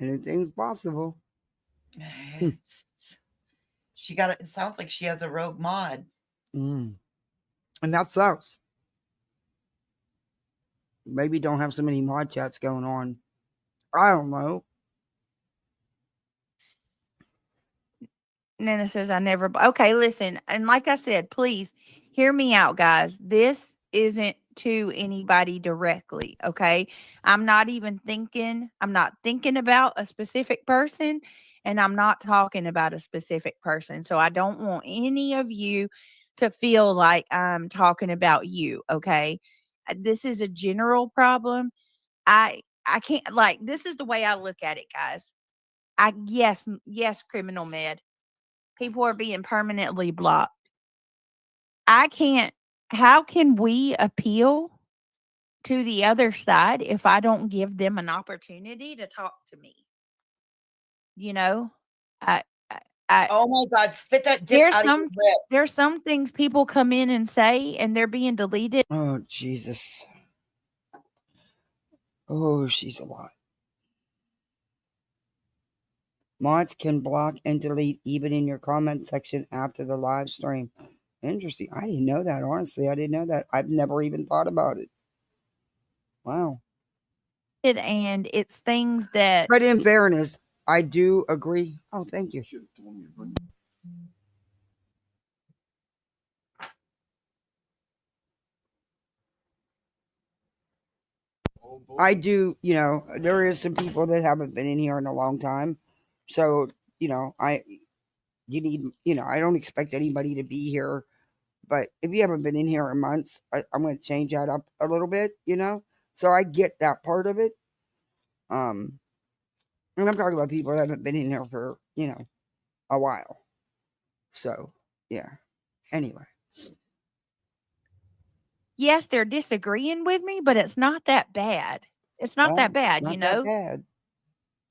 Speaker 1: Anything's possible.
Speaker 3: It sounds like she has a rogue mod.
Speaker 1: And that sucks. Maybe don't have so many mod chats going on. I don't know.
Speaker 12: Nana says I never. Okay, listen, and like I said, please hear me out, guys. This isn't to anybody directly. Okay, I'm not thinking about a specific person, and I'm not talking about a specific person. So I don't want any of you to feel like I'm talking about you. Okay, this is a general problem. I can't, like, this is the way I look at it, guys. Yes, criminal med. People are being permanently blocked. How can we appeal to the other side if I don't give them an opportunity to talk to me? You know,
Speaker 3: oh my God, spit that dip out of your lip.
Speaker 12: There's some things people come in and say and they're being deleted.
Speaker 1: Oh, Jesus. Oh, she's a lot. Mods can block and delete even in your comment section after the live stream. Interesting. I didn't know that. Honestly, I didn't know that. I've never even thought about it. Wow.
Speaker 12: And it's things that
Speaker 1: But in fairness, I do agree. Oh, thank you. I do, there is some people that haven't been in here in a long time. So, you need, I don't expect anybody to be here. But if you haven't been in here in months, I'm going to change that up a little bit, So I get that part of it. And I'm talking about people that haven't been in here for, a while. So, yeah. Anyway.
Speaker 12: yes, they're disagreeing with me, but it's not that bad. It's not that bad,
Speaker 1: Not that bad.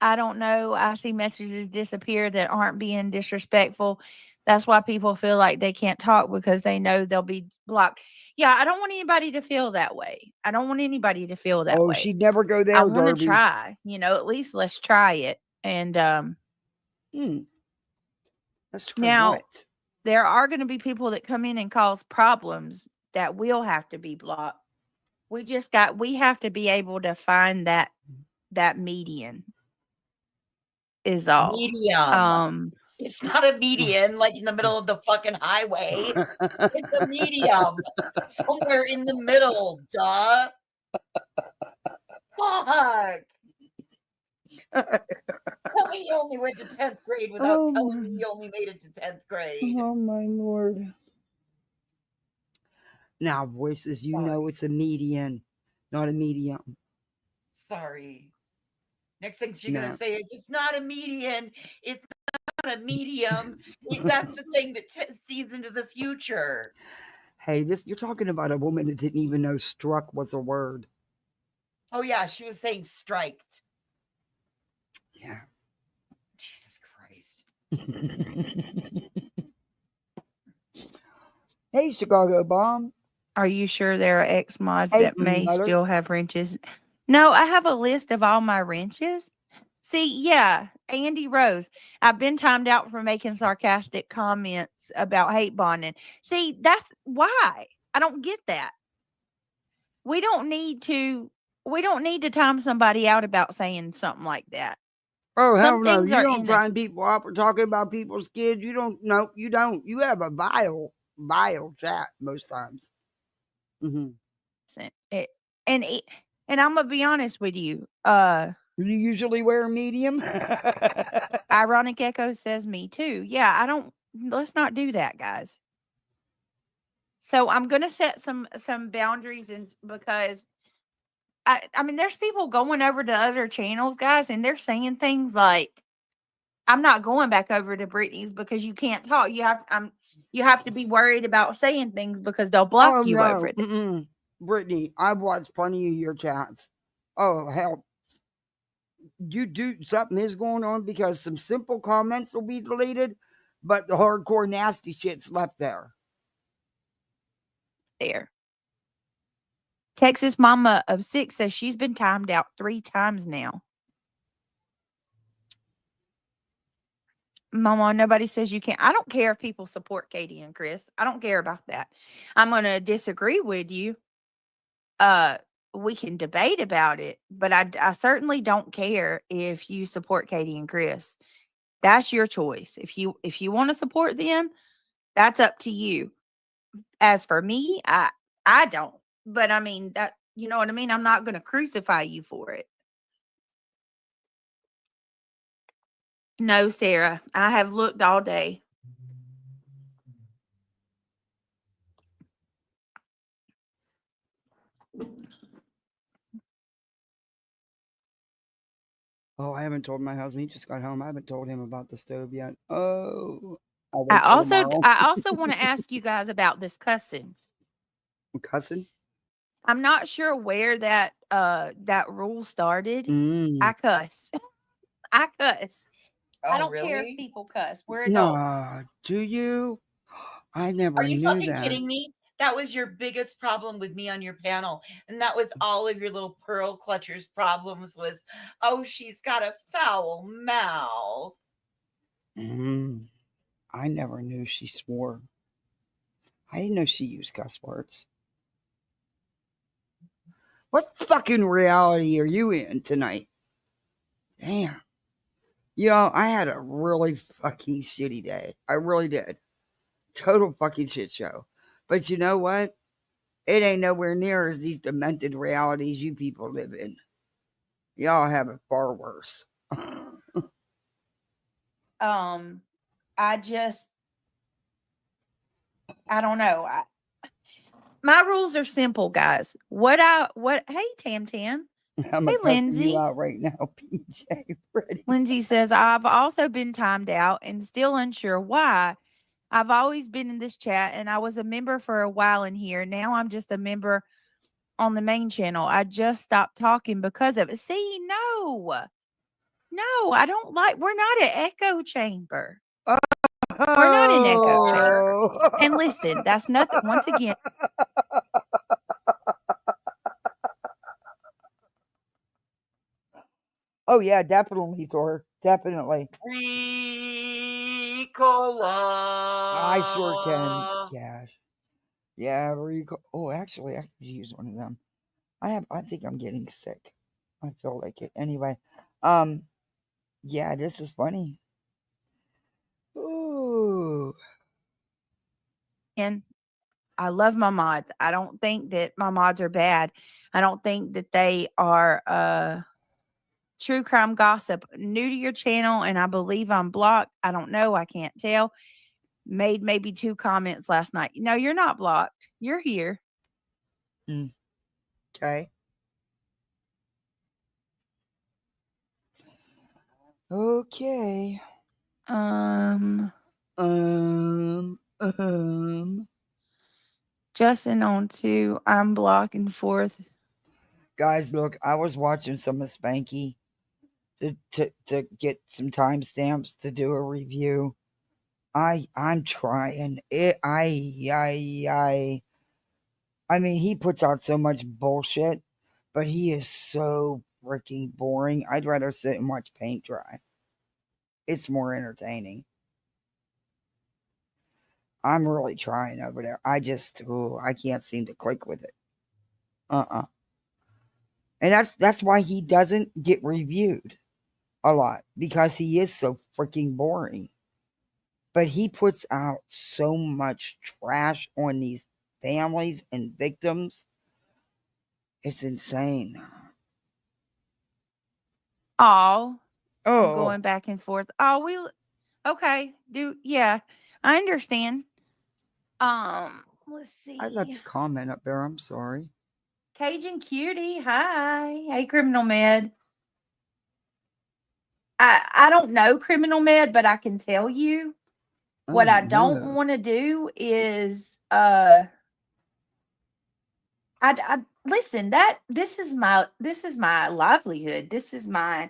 Speaker 12: I don't know. I see messages disappear that aren't being disrespectful. That's why people feel like they can't talk because they know they'll be blocked. Yeah, I don't want anybody to feel that way. I don't want anybody to feel that way.
Speaker 1: She'd never go
Speaker 12: I
Speaker 1: there,
Speaker 12: want to
Speaker 1: Darby.
Speaker 12: try, at least let's try it. And
Speaker 1: Let's try
Speaker 12: now
Speaker 1: what?
Speaker 12: there are going to be people that come in and cause problems that will have to be blocked. We have to be able to find that median is all.
Speaker 3: Medium. It's not a median like in the middle of the fucking highway. It's a medium. Somewhere in the middle, duh. Fuck. Tell me you only went to 10th grade without telling me you only made it to 10th grade.
Speaker 1: Oh, my Lord. Now, voices, know it's a median, not a medium.
Speaker 3: Sorry. Next thing you're going to say is, it's not a median. It's not a medium. That's the thing that sees into the future.
Speaker 1: Hey, you're talking about a woman that didn't even know struck was a word.
Speaker 3: Oh, yeah. She was saying striked.
Speaker 1: Yeah.
Speaker 3: Jesus Christ.
Speaker 1: Hey, Chicago Bomb.
Speaker 12: Are you sure there are X mods that may still have wrenches? No, I have a list of all my wrenches. See, yeah, Andy Rose. I've been timed out for making sarcastic comments about hate bonding. See, that's why. I don't get that. We don't need to time somebody out about saying something like that.
Speaker 1: Oh, hell no. You don't time people up or talking about people's kids. You don't. No, you don't. You have a vile chat most times.
Speaker 12: Mm-hmm. And I'm gonna be honest with you.
Speaker 1: You usually wear a medium.
Speaker 12: Ironic Echo says me too. Yeah, let's not do that, guys. So I'm gonna set some boundaries, and because I mean, there's people going over to other channels, guys, and they're saying things like, "I'm not going back over to Brittany's because you can't talk. You have to be worried about saying things because they'll block you over it."
Speaker 1: Mm-mm. Brittany, I've watched plenty of your chats. Oh, hell. Something is going on because some simple comments will be deleted, but the hardcore nasty shit's left there.
Speaker 12: Texas Mama of 6 says she's been timed out 3 times now. Mama, nobody says you can't. I don't care if people support Katie and Chris. I don't care about that. I'm going to disagree with you. We can debate about it, but I certainly don't care if you support Katie and Chris. That's your choice. If you want to support them, that's up to you. As for me, I don't. But I mean, that, you know what I mean? I'm not going to crucify you for it. No, Sarah, I have looked all day.
Speaker 1: Oh, I haven't told my husband. He just got home. I haven't told him about the stove yet. Oh,
Speaker 12: I also want to ask you guys about this cussing.
Speaker 1: Cussing?
Speaker 12: I'm not sure where that rule started. I cuss. I cuss.
Speaker 3: Oh,
Speaker 12: I don't
Speaker 3: really?
Speaker 12: care if people cuss. We're adults.
Speaker 1: No, do you? I never knew that.
Speaker 3: Are you fucking kidding me? That was your biggest problem with me on your panel. And that was all of your little pearl clutchers' problems was, oh, she's got a foul mouth.
Speaker 1: I never knew she swore. I didn't know she used cuss words. What fucking reality are you in tonight? Damn. You know, I had a really fucking shitty day. I really did. Total fucking shit show. But you know what? It ain't nowhere near as these demented realities you people live in. Y'all have it far worse.
Speaker 12: I don't know. My rules are simple, guys. Hey, Tam Tam.
Speaker 1: I'm
Speaker 12: Hey,
Speaker 1: cussing you
Speaker 12: Lindsay.
Speaker 1: out right now, PJ. Ready?
Speaker 12: Lindsay says, I've also been timed out and still unsure why. I've always been in this chat and I was a member for a while in here. Now I'm just a member on the main channel. I just stopped talking because of it. See, no, I don't like, we're not an echo chamber. We're not an echo chamber. And listen, that's nothing. Once again,
Speaker 1: Oh yeah, definitely, Thor. Definitely.
Speaker 3: Ricola.
Speaker 1: I sure can, Cash. Yeah, Oh, actually, I could use one of them. I think I'm getting sick. I feel like it. Anyway, yeah, this is funny. Ooh.
Speaker 12: and I love my mods. I don't think that my mods are bad. I don't think that they are true crime gossip. New to your channel, and I believe I'm blocked. I don't know. I can't tell. Made maybe 2 comments last night. No, you're not blocked. You're here.
Speaker 1: Okay. Okay.
Speaker 12: Justin on 2. I'm blocking 4th.
Speaker 1: Guys, look, I was watching some of Spanky to get some timestamps to do a review. I'm trying it. I mean, he puts out so much bullshit, but he is so freaking boring. I'd rather sit and watch paint dry. It's more entertaining. I'm really trying over there. I can't seem to click with it. And that's why he doesn't get reviewed a lot, because he is so freaking boring. But he puts out so much trash on these families and victims. It's insane.
Speaker 12: I'm
Speaker 1: Oh,
Speaker 12: going back and forth. Okay. I understand. Let's see.
Speaker 1: I left a comment up there. I'm sorry.
Speaker 12: Cajun Cutie, hi. Hey, Criminal Med. I don't know Criminal Med, but I can tell you what I don't want to do is I listen, this is my livelihood. This is my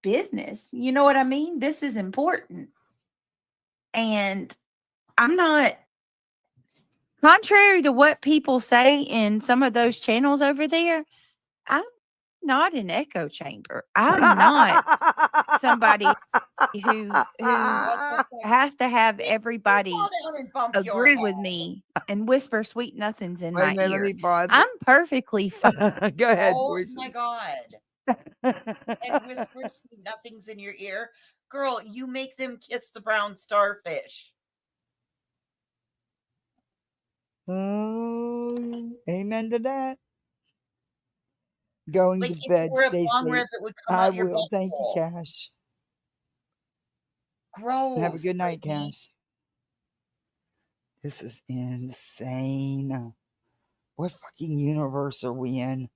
Speaker 12: business. You know what I mean? This is important. And I'm not, contrary to what people say in some of those channels over there, I'm not an echo chamber. I'm not somebody who has to have everybody agree with me and whisper sweet nothings in my
Speaker 1: Let
Speaker 12: ear.
Speaker 1: me pause.
Speaker 12: I'm perfectly fine.
Speaker 1: Go ahead,
Speaker 3: Oh
Speaker 1: voice.
Speaker 3: my God. And whisper sweet nothings in your ear. Girl, you make them kiss the brown starfish.
Speaker 1: Oh, amen to that. Going
Speaker 3: Like
Speaker 1: to
Speaker 3: if
Speaker 1: bed,
Speaker 3: you were a
Speaker 1: stay
Speaker 3: long
Speaker 1: safe.
Speaker 3: rib, it would come
Speaker 1: I
Speaker 3: out your
Speaker 1: will. Thank you,
Speaker 3: butthole.
Speaker 1: Cash.
Speaker 3: Gross.
Speaker 1: Have a good night,
Speaker 3: Brittany.
Speaker 1: Cash. This is insane. What fucking universe are we in?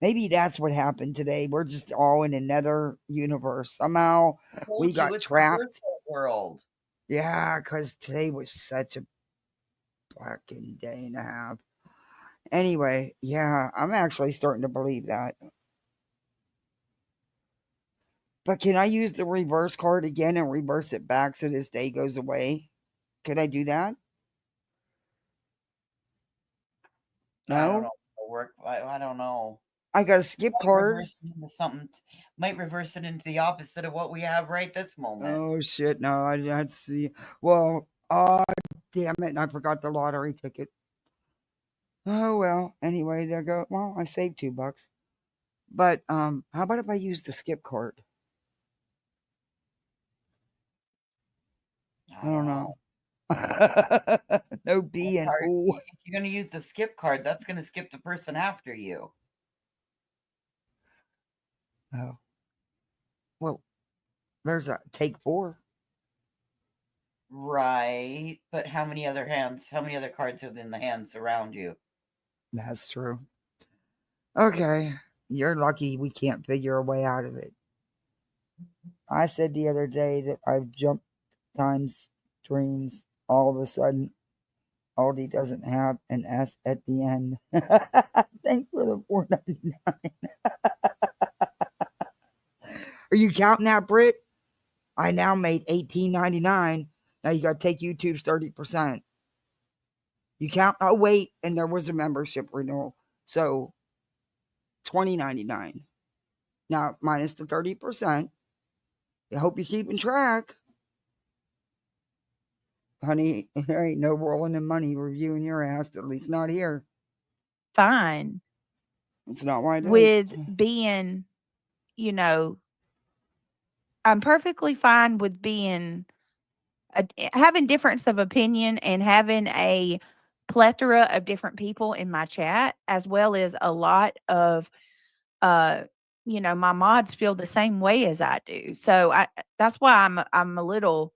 Speaker 1: Maybe that's what happened today. We're just all in another universe. Somehow we got
Speaker 3: It's the
Speaker 1: trapped.
Speaker 3: virtual world.
Speaker 1: Yeah, because today was such a fucking day and a half. Anyway, yeah, I'm actually starting to believe that. But can I use the reverse card again and reverse it back so this day goes away? Could I do that?
Speaker 3: I don't
Speaker 1: No?
Speaker 3: know. I don't know.
Speaker 1: I got a skip card.
Speaker 3: Reverse it into something. Might reverse it into the opposite of what we have right this moment.
Speaker 1: Oh shit! No, I'd see. Well, damn it! I forgot the lottery ticket. Oh well. Anyway, there go. Well, I saved $2. But how about if I use the skip card? I don't know. No B and O.
Speaker 3: If you're going to use the skip card, that's going to skip the person after you.
Speaker 1: Oh. Well, there's a take 4.
Speaker 3: Right. But how many other cards are in the hands around you?
Speaker 1: That's true. Okay. You're lucky we can't figure a way out of it. I said the other day that I've jumped times dreams. All of a sudden, Aldi doesn't have an S at the end. Thanks for the $4.99. Are you counting that, Britt? I now made $18.99. Now you got to take YouTube's 30%. You count. Oh wait, and there was a membership renewal, so $20.99. Now minus the 30%. I hope you're keeping track. Honey, there ain't no rolling in money reviewing your ass, at least not here.
Speaker 12: Fine.
Speaker 1: It's not why I do.
Speaker 12: With being, I'm perfectly fine with being, having difference of opinion and having a plethora of different people in my chat, as well as a lot of, my mods feel the same way as I do. So that's why I'm a little,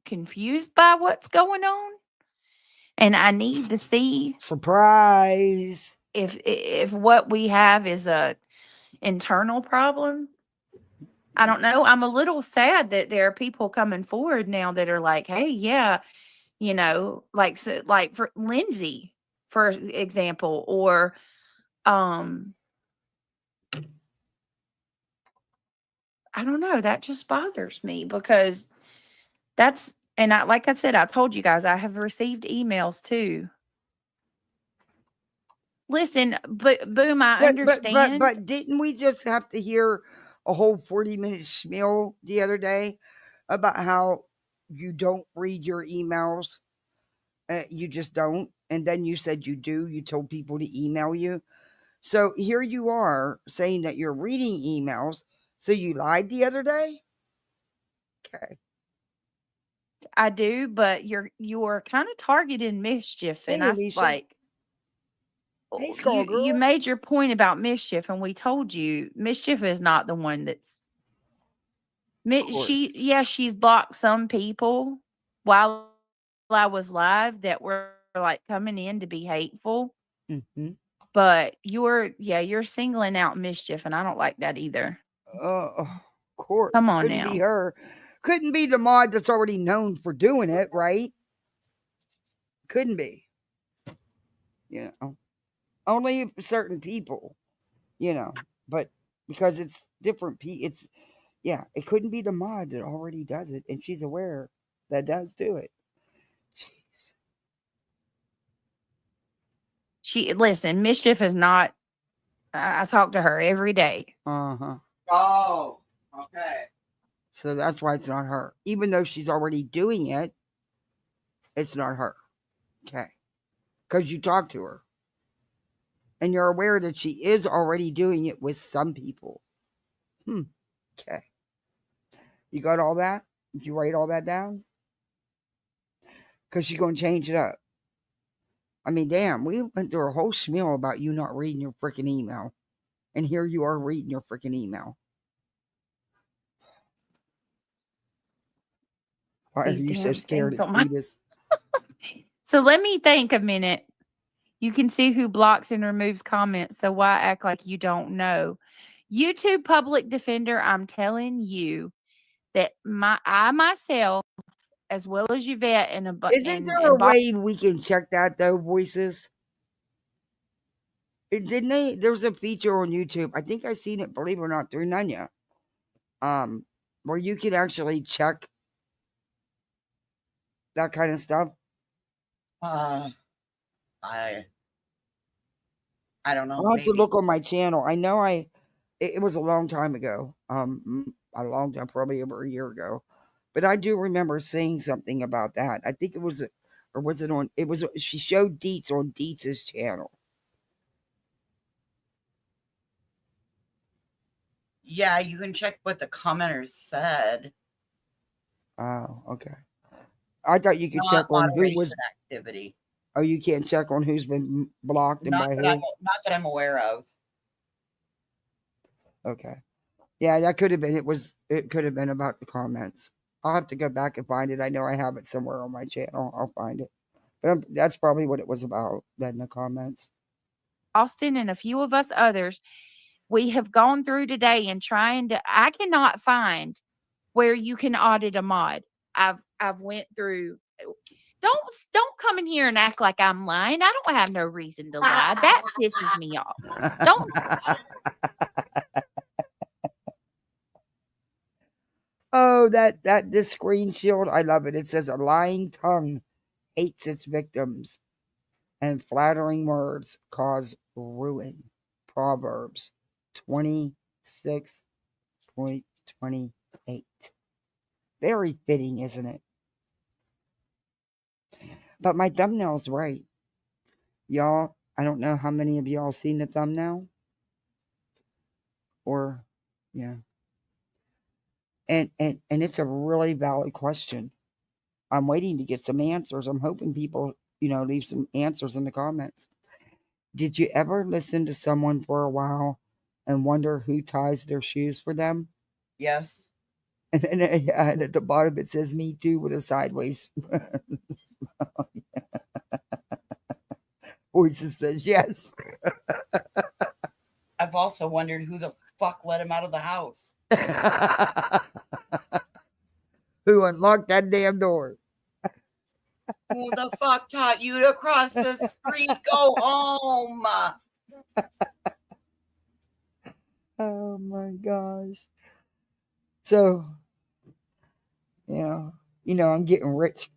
Speaker 12: confused by what's going on, and I need to see
Speaker 1: surprise
Speaker 12: if what we have is a internal problem. I don't know. I'm a little sad that there are people coming forward now that are like, hey, yeah, like for Lindsay, for example, or I don't know, that just bothers me because and like I said, I told you guys, I have received emails too. Listen, but Boom, I understand.
Speaker 1: But didn't we just have to hear a whole 40-minute spiel the other day about how you don't read your emails? You just don't. And then you said you do. You told people to email you. So here you are saying that you're reading emails. So you lied the other day? Okay.
Speaker 12: I do, but you're kind of targeting Mischief, and I
Speaker 1: Alicia.
Speaker 12: like.
Speaker 1: Hey, Skull Girl.
Speaker 12: You made your point about Mischief, and we told you Mischief is not the one that's. She's blocked some people while I was live that were like coming in to be hateful.
Speaker 1: Mm-hmm.
Speaker 12: But you're singling out Mischief, and I don't like that either.
Speaker 1: Of course.
Speaker 12: Come on
Speaker 1: Couldn't
Speaker 12: now.
Speaker 1: be her. Couldn't be the mod that's already known for doing it, right? Couldn't be. Only certain people, but because it's different it's it couldn't be the mod that already does it, and she's aware that does do it.
Speaker 12: Jeez. Listen, Mischief is not. I talk to her every day.
Speaker 3: Oh, okay.
Speaker 1: So that's why it's not her, even though she's already doing it. It's not her, okay? Because you talk to her. And you're aware that she is already doing it with some people. Okay. You got all that? Did you write all that down? Because she's going to change it up. I mean, damn, we went through a whole spiel about you not reading your freaking email. And here you are reading your freaking email. Why are you so scared of Cletus?
Speaker 12: So let me think a minute. You can see who blocks and removes comments, so why act like you don't know? YouTube Public Defender, I'm telling you that I myself, as well as Yvette,
Speaker 1: Isn't there a way we can check that though, voices? Didn't they? There was a feature on YouTube. I think I seen it, believe it or not, through Nunya. Where you can actually check that kind of stuff.
Speaker 3: I don't know.
Speaker 1: I'll have to
Speaker 3: Maybe.
Speaker 1: look on my channel. I know it was a long time ago. A long time, probably over a year ago. But I do remember saying something about that. I think it was, or was it on? It was. She showed Deets on Deets' channel.
Speaker 3: Yeah, you can check what the commenters said.
Speaker 1: Oh, okay. I thought you could
Speaker 3: Not
Speaker 1: check on who was.
Speaker 3: moderation activity.
Speaker 1: Oh, you can't check on who's been blocked and
Speaker 3: Not
Speaker 1: by
Speaker 3: that
Speaker 1: who.
Speaker 3: not that I'm aware of.
Speaker 1: Okay. Yeah, that could have been. It could have been about the comments. I'll have to go back and find it. I know I have it somewhere on my channel. I'll find it. But that's probably what it was about. Then the comments.
Speaker 12: Austin and a few of us others, we have gone through today and trying to. I cannot find where you can audit a mod. I've went through. Don't come in here and act like I'm lying. I don't have no reason to lie. That pisses me off. Don't.
Speaker 1: Oh, this screen shield, I love it. It says a lying tongue hates its victims, and flattering words cause ruin. Proverbs 26:28. Very fitting, isn't it? But my thumbnail's right. Y'all, I don't know how many of y'all seen the thumbnail. Or, yeah. And it's a really valid question. I'm waiting to get some answers. I'm hoping people, leave some answers in the comments. Did you ever listen to someone for a while and wonder who ties their shoes for them?
Speaker 3: Yes.
Speaker 1: And then at the bottom it says "Me too" with a sideways voice that says yes.
Speaker 3: I've also wondered who the fuck let him out of the house.
Speaker 1: Who unlocked that damn door?
Speaker 3: Who the fuck taught you to cross the street? Go home.
Speaker 1: Oh my gosh. So, I'm getting rich,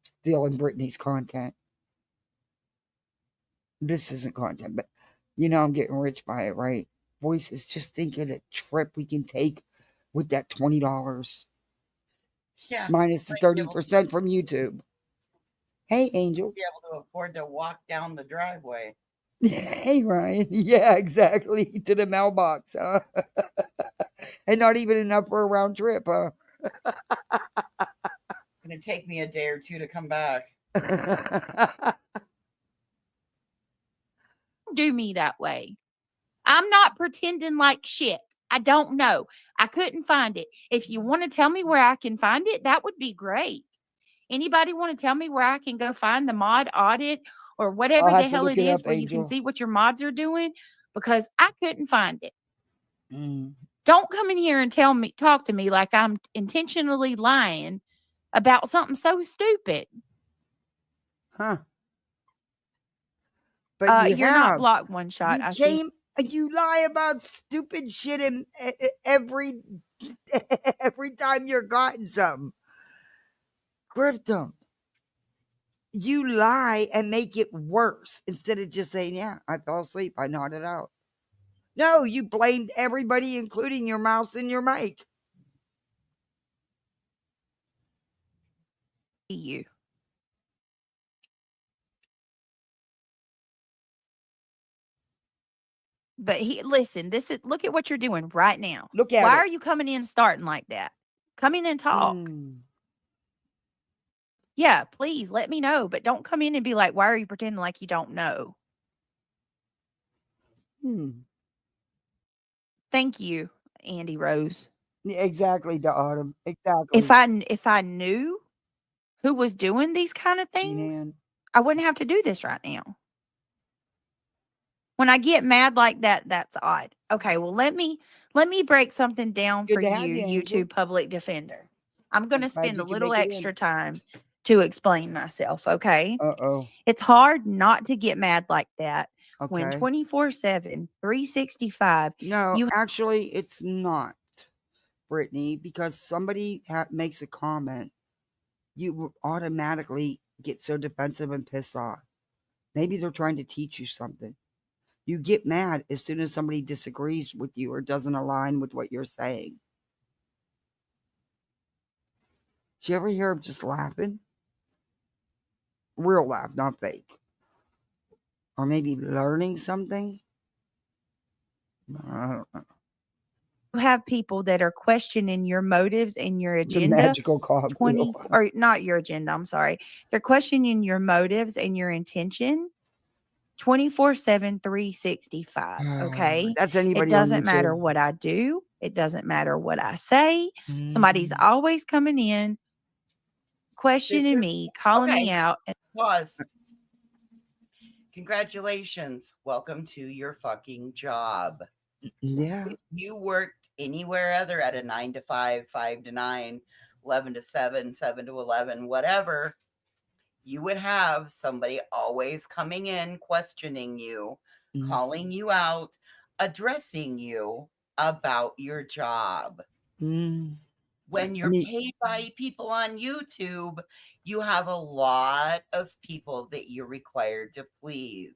Speaker 1: stealing Brittany's content. This isn't content, but I'm getting rich by it, right? Voices, just think of the trip we can take with that $20.
Speaker 3: Yeah.
Speaker 1: Minus the 30% from YouTube. Hey, Angel.
Speaker 3: Be able to afford to walk down the driveway.
Speaker 1: Hey, Ryan. Yeah, exactly. To the mailbox, huh? And not even enough for a round trip, huh?
Speaker 3: Gonna take me a day or two to come back.
Speaker 12: Do me that way. I'm not pretending like shit. I don't know. I couldn't find it. If you want to tell me where I can find it, that would be great. Anybody want to tell me where I can go find the mod audit or whatever the hell it is where you can see what your mods are doing? Because I couldn't find it. Don't come in here and talk to me like I'm intentionally lying about something so stupid.
Speaker 1: Huh. But
Speaker 12: you're not blocked, One Shot.
Speaker 1: You lie about stupid shit in every time you're gotten something. Griffdom. You lie and make it worse instead of just saying, yeah, I fell asleep. I nodded out. No, you blamed everybody, including your mouse and your mic.
Speaker 12: You. But listen, look at what you're doing right now.
Speaker 1: Look at
Speaker 12: Why
Speaker 1: it.
Speaker 12: are you coming in starting like that? Come in and talk. Yeah, please let me know, but don't come in and be like, why are you pretending like you don't know? Thank you, Andy Rose.
Speaker 1: Exactly, the Autumn. Exactly.
Speaker 12: If I knew who was doing these kind of things, I wouldn't have to do this right now. When I get mad like that, that's odd. Okay, well let me break something down for you, YouTube public defender. I'm going to spend a little extra time to explain myself, okay? It's hard not to get mad like that when 24/7, 365.
Speaker 1: No, actually, it's not, Brittany, because somebody makes a comment, you automatically get so defensive and pissed off. Maybe they're trying to teach you something. You get mad as soon as somebody disagrees with you or doesn't align with what you're saying. Did you ever hear them just laughing? Real laugh, not fake. Or maybe learning something? I don't know.
Speaker 12: You have people that are questioning your motives and your
Speaker 1: The
Speaker 12: agenda
Speaker 1: magical
Speaker 12: 20
Speaker 1: cogwheel.
Speaker 12: or not your agenda, I'm sorry. They're questioning your motives and your intention 24/7, 365. Okay.
Speaker 1: That's
Speaker 12: It
Speaker 1: anybody on
Speaker 12: doesn't matter
Speaker 1: YouTube.
Speaker 12: what I do, it doesn't matter what I say. Somebody's always coming in, questioning me, calling me
Speaker 3: Okay.
Speaker 12: out.
Speaker 3: Pause. Congratulations. Welcome to your fucking job.
Speaker 1: Yeah.
Speaker 3: If you worked anywhere other at a 9 to 5, 5 to 9, 11 to 7, 7 to 11, whatever, you would have somebody always coming in, questioning you, calling you out, addressing you about your job. When you're paid by people on YouTube, you have a lot of people that you're required to please.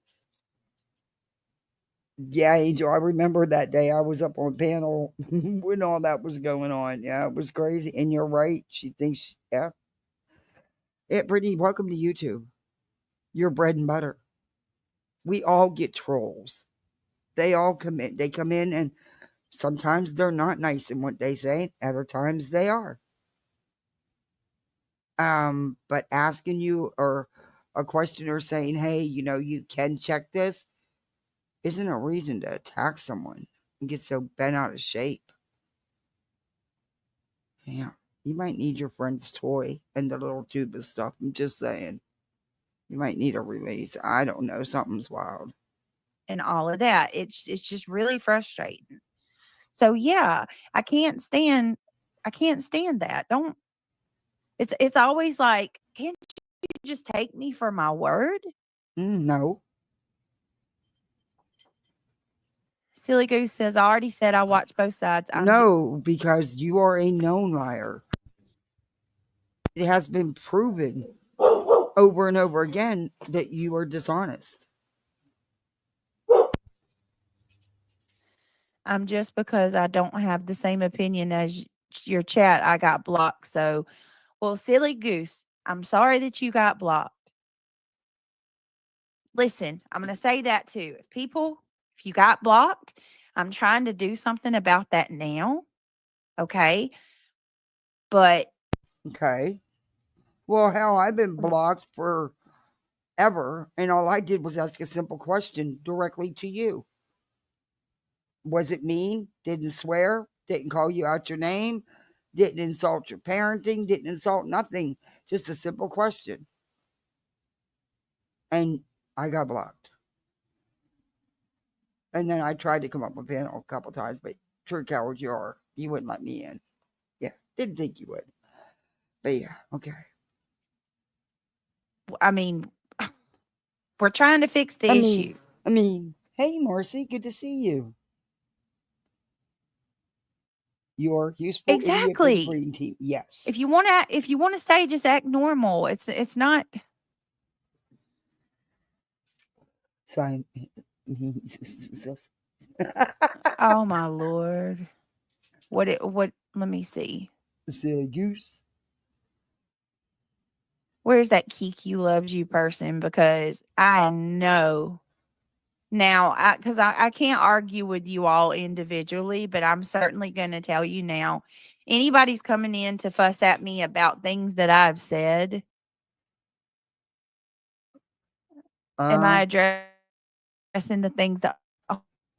Speaker 1: Yeah, Angel, I remember that day I was up on panel when all that was going on. Yeah, it was crazy. And you're right. She thinks, yeah. Brittany, welcome to YouTube. Your bread and butter. We all get trolls. They all come in. They come in and sometimes they're not nice in what they say. Other times they are. But asking you or a questioner saying, hey, you can check this isn't a reason to attack someone and get so bent out of shape. Yeah. You might need your friend's toy and the little tube of stuff. I'm just saying. You might need a release. I don't know. Something's wild.
Speaker 12: And all of that. It's just really frustrating. So yeah, I can't stand that. Don't it's always like, can't you just take me for my word?
Speaker 1: No.
Speaker 12: Silly Goose says, I already said I watch both sides.
Speaker 1: No, because you are a known liar. It has been proven over and over again that you are dishonest.
Speaker 12: I'm just because I don't have the same opinion as your chat, I got blocked. So, well, Silly Goose, I'm sorry that you got blocked. Listen, I'm going to say that too. If you got blocked, I'm trying to do something about that now. Okay. But.
Speaker 1: Okay. Well, hell, I've been blocked forever, and all I did was ask a simple question directly to you. Was it mean? Didn't swear? Didn't call you out your name? Didn't insult your parenting? Didn't insult nothing? Just a simple question. And I got blocked. And then I tried to come up with a panel a couple times, but true coward you are. You wouldn't let me in. Yeah, didn't think you would. But yeah, okay.
Speaker 12: I mean, we're trying to fix the issue.
Speaker 1: Hey, Marcy, good to see you. Your useful idiot for the
Speaker 12: Exactly.
Speaker 1: green team. Yes.
Speaker 12: If you want to stay, just act normal. It's not.
Speaker 1: Sign.
Speaker 12: Oh my Lord. What let me see.
Speaker 1: Silly Goose.
Speaker 12: Where's that Kiki loves you person? Because I know now, because I can't argue with you all individually, but I'm certainly going to tell you now. Anybody's coming in to fuss at me about things that I've said. Am I addressing the things that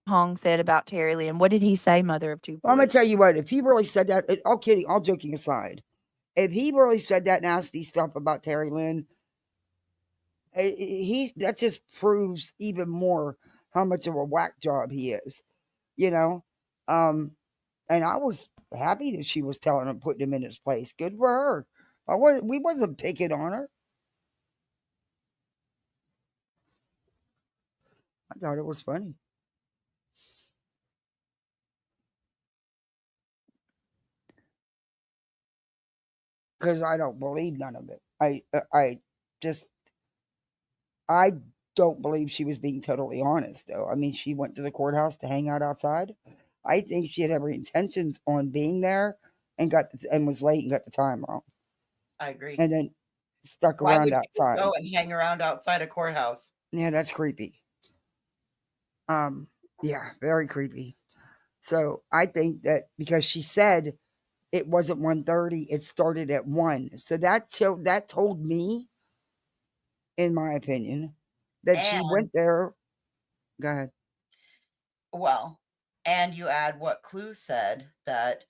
Speaker 12: Hong said about Terry Lynn? What did he say, mother of two boys?
Speaker 1: Well, I'm going to tell you what, if he really said that, all kidding, all joking aside, if he really said that nasty stuff about Terry Lynn, that just proves even more how much of a whack job he is, And I was happy that she was telling him, putting him in his place. Good for her. We wasn't picking on her. I thought it was funny. Because I don't believe none of it. I don't believe she was being totally honest, though. I mean, she went to the courthouse to hang out outside. I think she had every intentions on being there and and was late and got the time wrong,
Speaker 3: I agree.
Speaker 1: and then stuck
Speaker 3: Why
Speaker 1: around
Speaker 3: would you
Speaker 1: outside.
Speaker 3: go and hang around outside a courthouse?
Speaker 1: Yeah, that's creepy. Yeah, very creepy. So I think that because she said it wasn't 1:30, it started at 1. So that told me, in my opinion, that she
Speaker 3: And
Speaker 1: went there. Go ahead.
Speaker 3: well, and you add what Clue said, that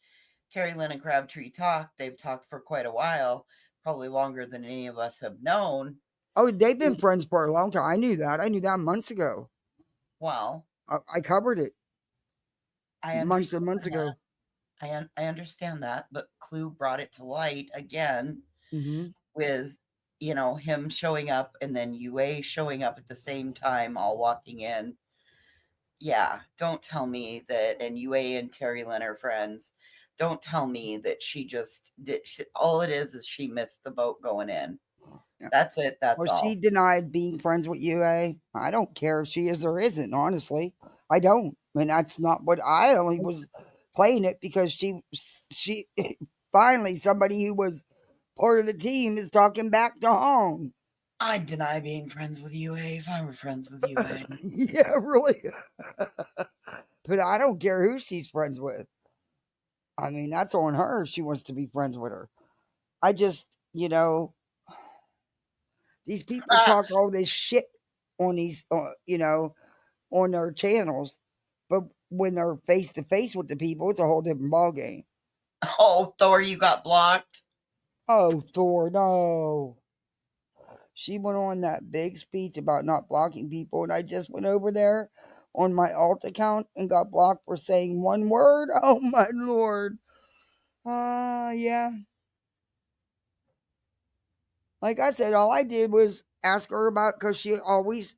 Speaker 3: Terry Lynn and Crabtree talked. They've talked for quite a while, probably longer than any of us have known.
Speaker 1: Oh, they've been friends for a long time. I knew that. I knew that months ago.
Speaker 3: Well,
Speaker 1: I covered it
Speaker 3: I
Speaker 1: months and
Speaker 3: understand
Speaker 1: months
Speaker 3: that.
Speaker 1: ago.
Speaker 3: I understand that, but Clue brought it to light again
Speaker 1: Hmm.
Speaker 3: with, him showing up and then UA showing up at the same time, all walking in. Yeah, don't tell me that. And UA and Terry Lynn are friends. Don't tell me that she just did. All it is she missed the boat going in.
Speaker 1: Yeah.
Speaker 3: That's it. That's
Speaker 1: Well, she
Speaker 3: all.
Speaker 1: denied being friends with UA. I don't care if she is or isn't, honestly. I don't. And that's not what I only was playing it because she finally somebody who was part of the team is talking back to home.
Speaker 3: I'd deny being friends with UA if I were friends with UA.
Speaker 1: Yeah, really. But I don't care who she's friends with. I mean, that's on her if she wants to be friends with her. I just, these people talk all this shit on these, on their channels, but when they're face to face with the people, it's a whole different ballgame.
Speaker 3: Oh, Thor, you got blocked.
Speaker 1: Oh, Thor, no. She went on that big speech about not blocking people, and I just went over there on my alt account and got blocked for saying one word. Oh my lord. Yeah. Like I said, all I did was ask her about because she always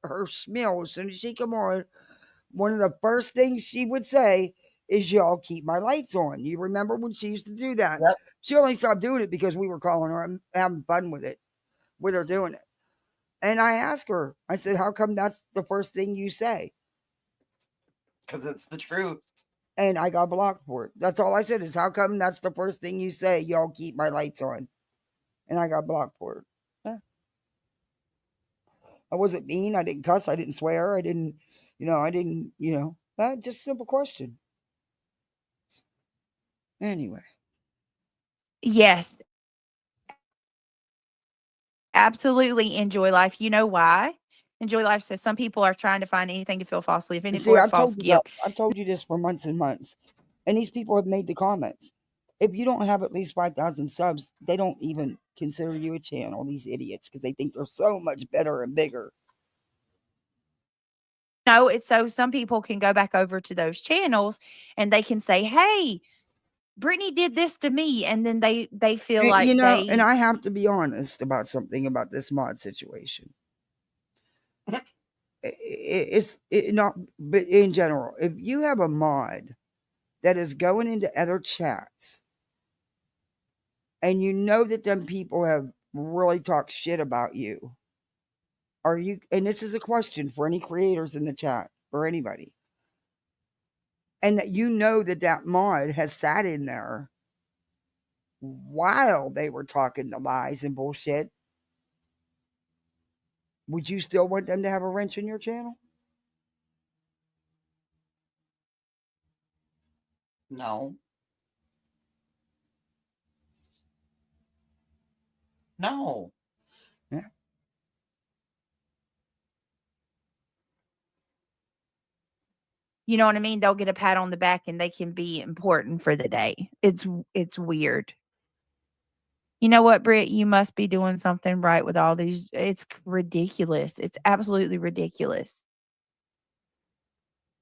Speaker 1: her smell as soon as she come on. One of the first things she would say is, "Y'all keep my lights on." You remember when she used to do that?
Speaker 3: Yep.
Speaker 1: She only stopped doing it because we were calling her and having fun with her doing it. And I asked her, I said, "How come that's the first thing you say?"
Speaker 3: Because it's the truth.
Speaker 1: And I got blocked for it. That's all I said is, "How come that's the first thing you say? Y'all keep my lights on." And I got blocked for it. Yeah. I wasn't mean. I didn't cuss. I didn't swear. Just a simple question. Anyway.
Speaker 12: Yes, absolutely enjoy life. You know why? Enjoy life says some people are trying to find anything to feel falsely
Speaker 1: And
Speaker 12: offended
Speaker 1: see,
Speaker 12: for false guilt.
Speaker 1: I've told you this for months and months. And these people have made the comments. If you don't have at least 5,000 subs, they don't even consider you a channel, these idiots, because they think they're so much better and bigger.
Speaker 12: No, it's so some people can go back over to those channels and they can say, "Hey, Brittany did this to me," and then they feel like
Speaker 1: And
Speaker 12: they
Speaker 1: I have to be honest about something about this mod situation. It's not, but in general, if you have a mod that is going into other chats and you know that them people have really talked shit about you, and this is a question for any creators in the chat or anybody, and that you know that mod has sat in there while they were talking the lies and bullshit, would you still want them to have a wrench in your channel?
Speaker 3: No. No.
Speaker 1: Yeah.
Speaker 12: you know what I mean? They'll get a pat on the back and they can be important for the day. It's weird. You know what, Britt? You must be doing something right with all these. It's ridiculous. It's absolutely ridiculous.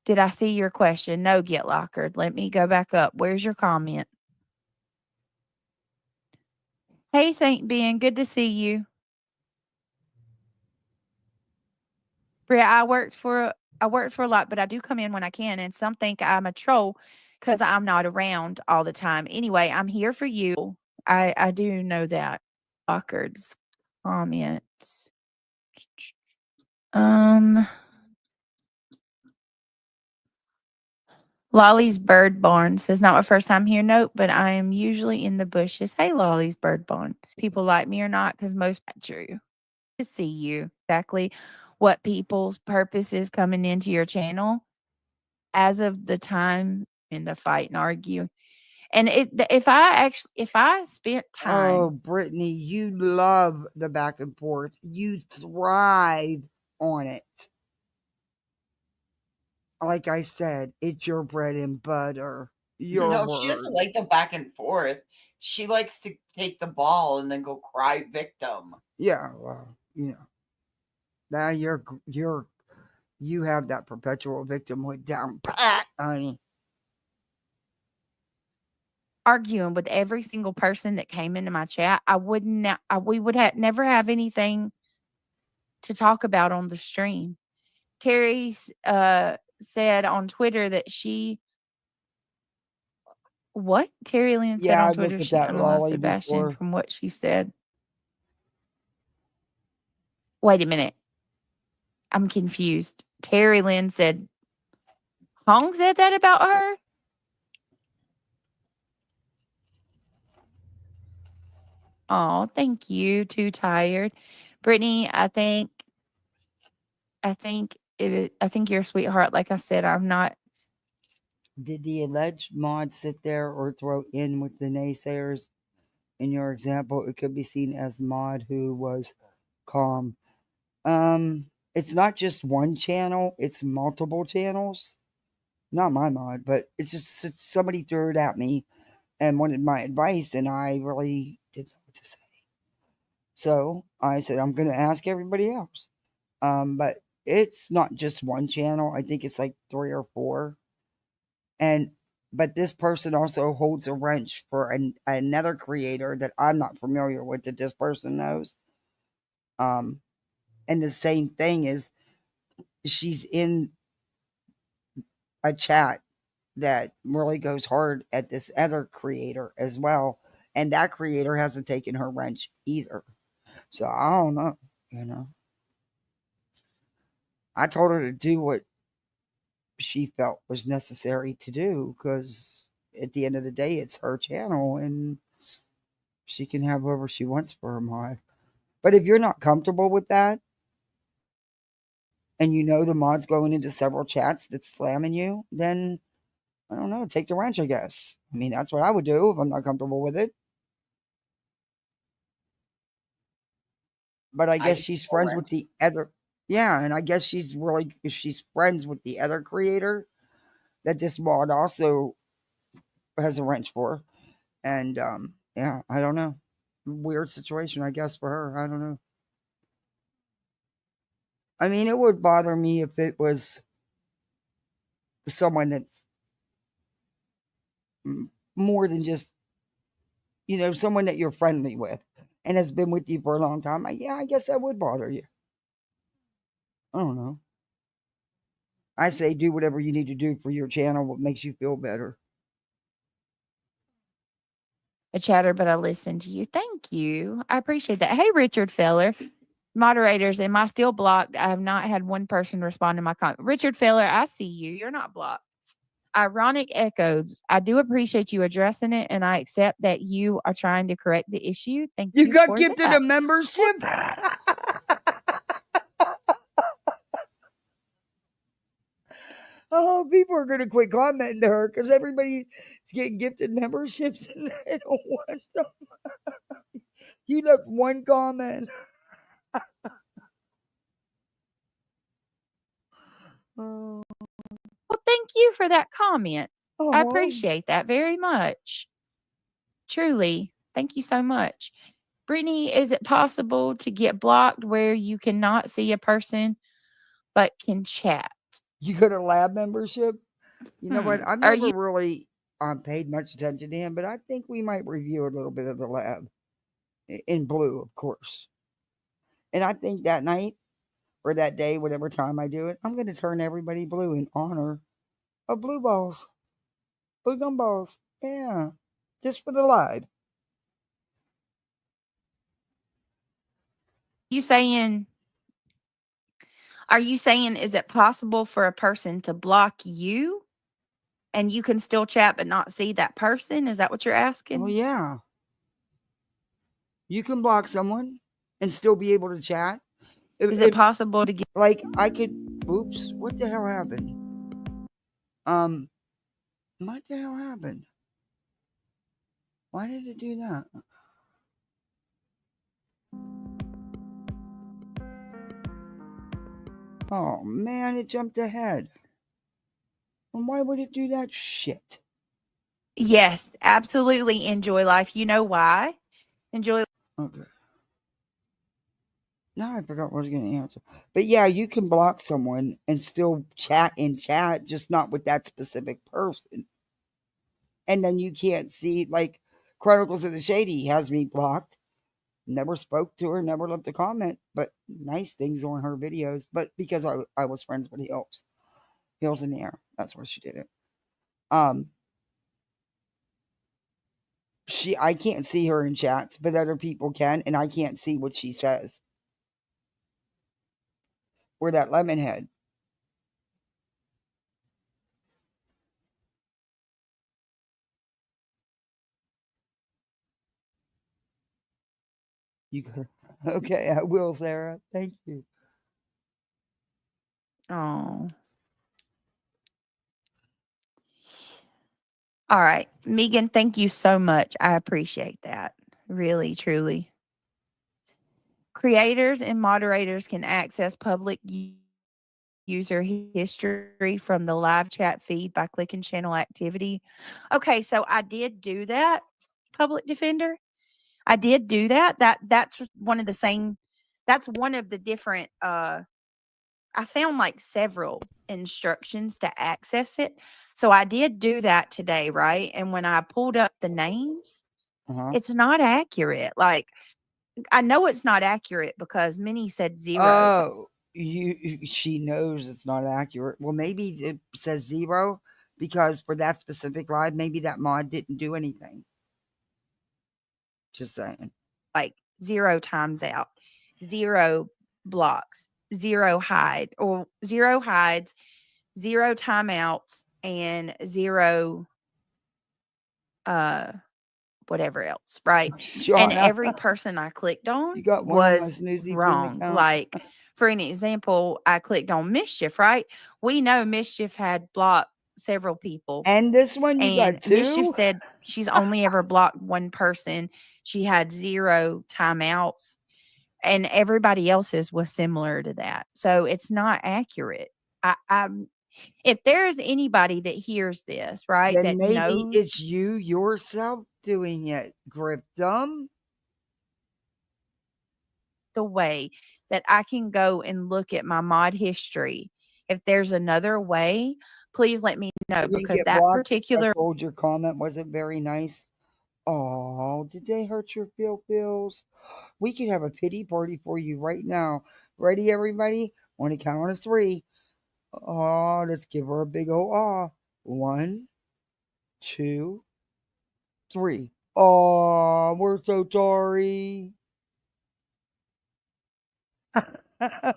Speaker 12: Did I see your question? No, get lockered. Let me go back up. Where's your comment? Hey, Saint Ben, good to see you. Britt, I worked for a lot, but I do come in when I can, and some think I'm a troll because I'm not around all the time. Anyway, I'm here for you. I do know that. Lockered's comments. Lolly's Bird Barn says, not my first time here, note, but I am usually in the bushes. Hey, Lolly's Bird Barn. People like me or not, because most true. To see you exactly what people's purpose is coming into your channel as of the time in the fight and argue. And if I spent time,
Speaker 1: Oh, Brittany, you love the back and forth. You thrive on it. Like I said, it's your bread and butter. Your
Speaker 3: No, she doesn't
Speaker 1: word.
Speaker 3: like the back and forth. She likes to take the ball and then go cry victim.
Speaker 1: Yeah, well, now you have that perpetual victimhood down pat, honey.
Speaker 12: arguing with every single person that came into my chat, we would never have anything to talk about on the stream. Terry said on Twitter that what? Terry Lynn said
Speaker 1: Yeah,
Speaker 12: on
Speaker 1: I
Speaker 12: Twitter
Speaker 1: looked at
Speaker 12: she
Speaker 1: that
Speaker 12: analyzed
Speaker 1: lolly
Speaker 12: Sebastian
Speaker 1: before.
Speaker 12: from what she said. Wait a minute. I'm confused. Terry Lynn said Hong said that about her? Oh, thank you. Too tired. Brittany, I think you're a sweetheart. Like I said, I'm not.
Speaker 1: Did the alleged mod sit there or throw in with the naysayers? In your example, it could be seen as mod who was calm. It's not just one channel, it's multiple channels. Not my mod, but it's just somebody threw it at me and wanted my advice, and I really didn't know what to say. So I said, I'm going to ask everybody else. But it's not just one channel. I think it's like 3 or 4. But this person also holds a wrench for another creator that I'm not familiar with that this person knows. And the same thing is she's in a chat that really goes hard at this other creator as well. And that creator hasn't taken her wrench either. So I don't know. I told her to do what she felt was necessary to do because at the end of the day, it's her channel and she can have whoever she wants for her mod. But if you're not comfortable with that and you know the mod's going into several chats that's slamming you, then I don't know, take the wrench, I guess. I mean, that's what I would do if I'm not comfortable with it. But I guess she's friends with the other. Yeah, and I guess she's friends with the other creator that this mod also has a wrench for. And yeah, I don't know. Weird situation, I guess, for her. I don't know. I mean, it would bother me if it was someone that's more than just, someone that you're friendly with and has been with you for a long time. Yeah, I guess that would bother you. I don't know. I say do whatever you need to do for your channel, what makes you feel better.
Speaker 12: A chatter, but I listened to you. Thank you. I appreciate that. Hey, Richard Feller. Moderators, am I still blocked? I have not had one person respond to my comment. Richard Feller, I see you. You're not blocked. Ironic echoes. I do appreciate you addressing it, and I accept that you are trying to correct the issue. Thank you.
Speaker 1: You got
Speaker 12: for
Speaker 1: gifted
Speaker 12: that.
Speaker 1: a membership? Oh, people are going to quit commenting to her because everybody's getting gifted memberships and they don't want them. You left one comment.
Speaker 12: Well, thank you for that comment. I
Speaker 1: Oh.
Speaker 12: appreciate that very much. Truly. Thank you so much. Brittany, is it possible to get blocked where you cannot see a person but can chat?
Speaker 1: You got a lab membership? You know what? I've
Speaker 12: Are
Speaker 1: never
Speaker 12: you
Speaker 1: really paid much attention to him, but I think we might review a little bit of the lab in blue, of course. And I think that night or that day, whatever time I do it, I'm going to turn everybody blue in honor of blue balls, blue gumballs. Yeah, just for the live.
Speaker 12: saying Are you saying, is it possible for a person to block you and you can still chat but not see that person? Is that what you're asking?
Speaker 1: Oh, yeah. You can block someone and still be able to chat.
Speaker 12: Is it possible to get
Speaker 1: like I could? Oops! What the hell happened? What the hell happened? Why did it do that? Oh man, it jumped ahead. And why would it do that shit?
Speaker 12: Yes, absolutely. Enjoy life. You know why? Enjoy.
Speaker 1: Okay. Now I forgot what I was going to answer. But yeah, you can block someone and still chat in chat, just not with that specific person. And then you can't see, like, Chronicles of the Shady has me blocked. Never spoke to her, never left a comment, but nice things on her videos. But because I was friends with Hills. Hills in the Air. That's where she did it. I can't see her in chats, but other people can, and I can't see what she says. Or that Lemonhead. You could. Okay, I will, Sarah. Thank you.
Speaker 12: Oh. All right. Megan, thank you so much. I appreciate that. Really, truly. Creators and moderators can access public user history from the live chat feed by clicking channel activity. Okay, so I did do that, Public Defender. I did do that. That's one of the same. That's one of the different. I found like several instructions to access it. So I did do that today, right? And when I pulled up the names, it's not accurate. Like I know it's not accurate because Minnie said 0.
Speaker 1: Oh, she knows it's not accurate. Well, maybe it says 0 because for that specific live, maybe that mod didn't do anything. Just saying.
Speaker 12: Like 0 times out, 0 blocks, 0 hide, or 0 hides, 0 timeouts, and 0 whatever else, right? And every person I clicked on
Speaker 1: You got one on my
Speaker 12: was
Speaker 1: Snoozy
Speaker 12: wrong.
Speaker 1: account.
Speaker 12: Like, for an example, I clicked on Mischief, right? We know Mischief had blocked several people.
Speaker 1: And this one you got two?
Speaker 12: Mischief said she's only ever blocked one person. She had 0 timeouts, and everybody else's was similar to that. So it's not accurate. I'm if there's anybody that hears this, right,
Speaker 1: Then
Speaker 12: that
Speaker 1: maybe
Speaker 12: knows
Speaker 1: it's you yourself doing it, Griptum.
Speaker 12: the way that I can go and look at my mod history. If there's another way, please let me know,
Speaker 1: You
Speaker 12: because
Speaker 1: get
Speaker 12: that
Speaker 1: blocked.
Speaker 12: particular
Speaker 1: I told your comment wasn't very nice. Oh, did they hurt your feels? We could have a pity party for you right now. Ready, everybody? On the count of 3. Oh, let's give her a big old ah. 1, 2, 3. Oh, we're so sorry.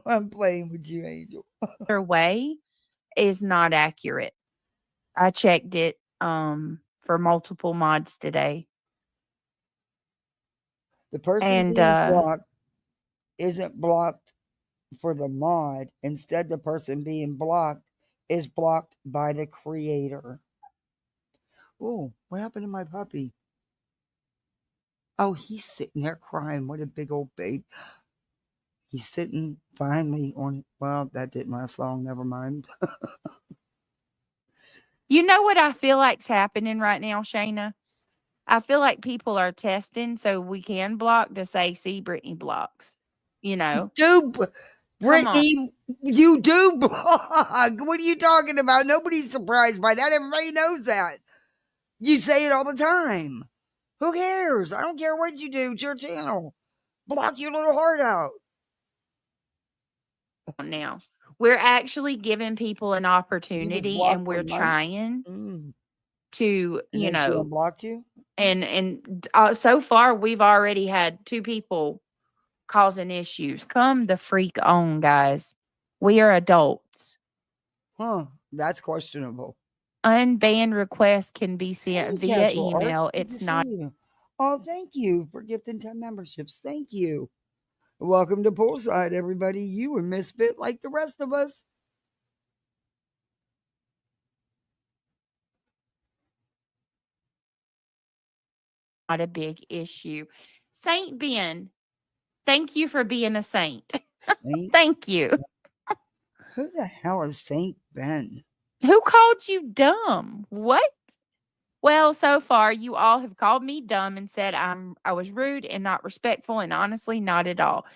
Speaker 1: I'm playing with you, Angel.
Speaker 12: way is not accurate. I checked it for multiple mods today.
Speaker 1: The person being blocked isn't blocked for the mod. Instead, the person being blocked is blocked by the creator. Oh, what happened to my puppy? Oh, he's sitting there crying. What a big old babe. He's sitting finally on, well, that didn't last long. Never mind.
Speaker 12: You know what I feel like's happening right now, Shayna? I feel like people are testing so we can block to say, see, Brittany blocks. You know?
Speaker 1: Brittany, you do block. What are you talking about? Nobody's surprised by that. Everybody knows that. You say it all the time. Who cares? I don't care what you do. It's your channel. Block your little heart out.
Speaker 12: Now, we're actually giving people an opportunity, and we're trying to,
Speaker 1: and
Speaker 12: you
Speaker 1: then she
Speaker 12: know,
Speaker 1: unblocked you.
Speaker 12: And so far, we've already had 2 people causing issues. Come the freak on, guys. We are adults.
Speaker 1: Huh. That's questionable.
Speaker 12: Unbanned requests can be sent
Speaker 1: Hey,
Speaker 12: via
Speaker 1: Casual Art,
Speaker 12: email.
Speaker 1: good to
Speaker 12: It's
Speaker 1: see
Speaker 12: not
Speaker 1: you. Oh, thank you for gifting 10 memberships. Thank you. Welcome to Poolside, everybody. You were misfit like the rest of us.
Speaker 12: a big issue. Saint Ben, thank you for being a saint.
Speaker 1: Saint?
Speaker 12: Thank you.
Speaker 1: Who the hell is Saint Ben?
Speaker 12: Who called you dumb? What? Well, so far you all have called me dumb and said I was rude and not respectful, and honestly not at all.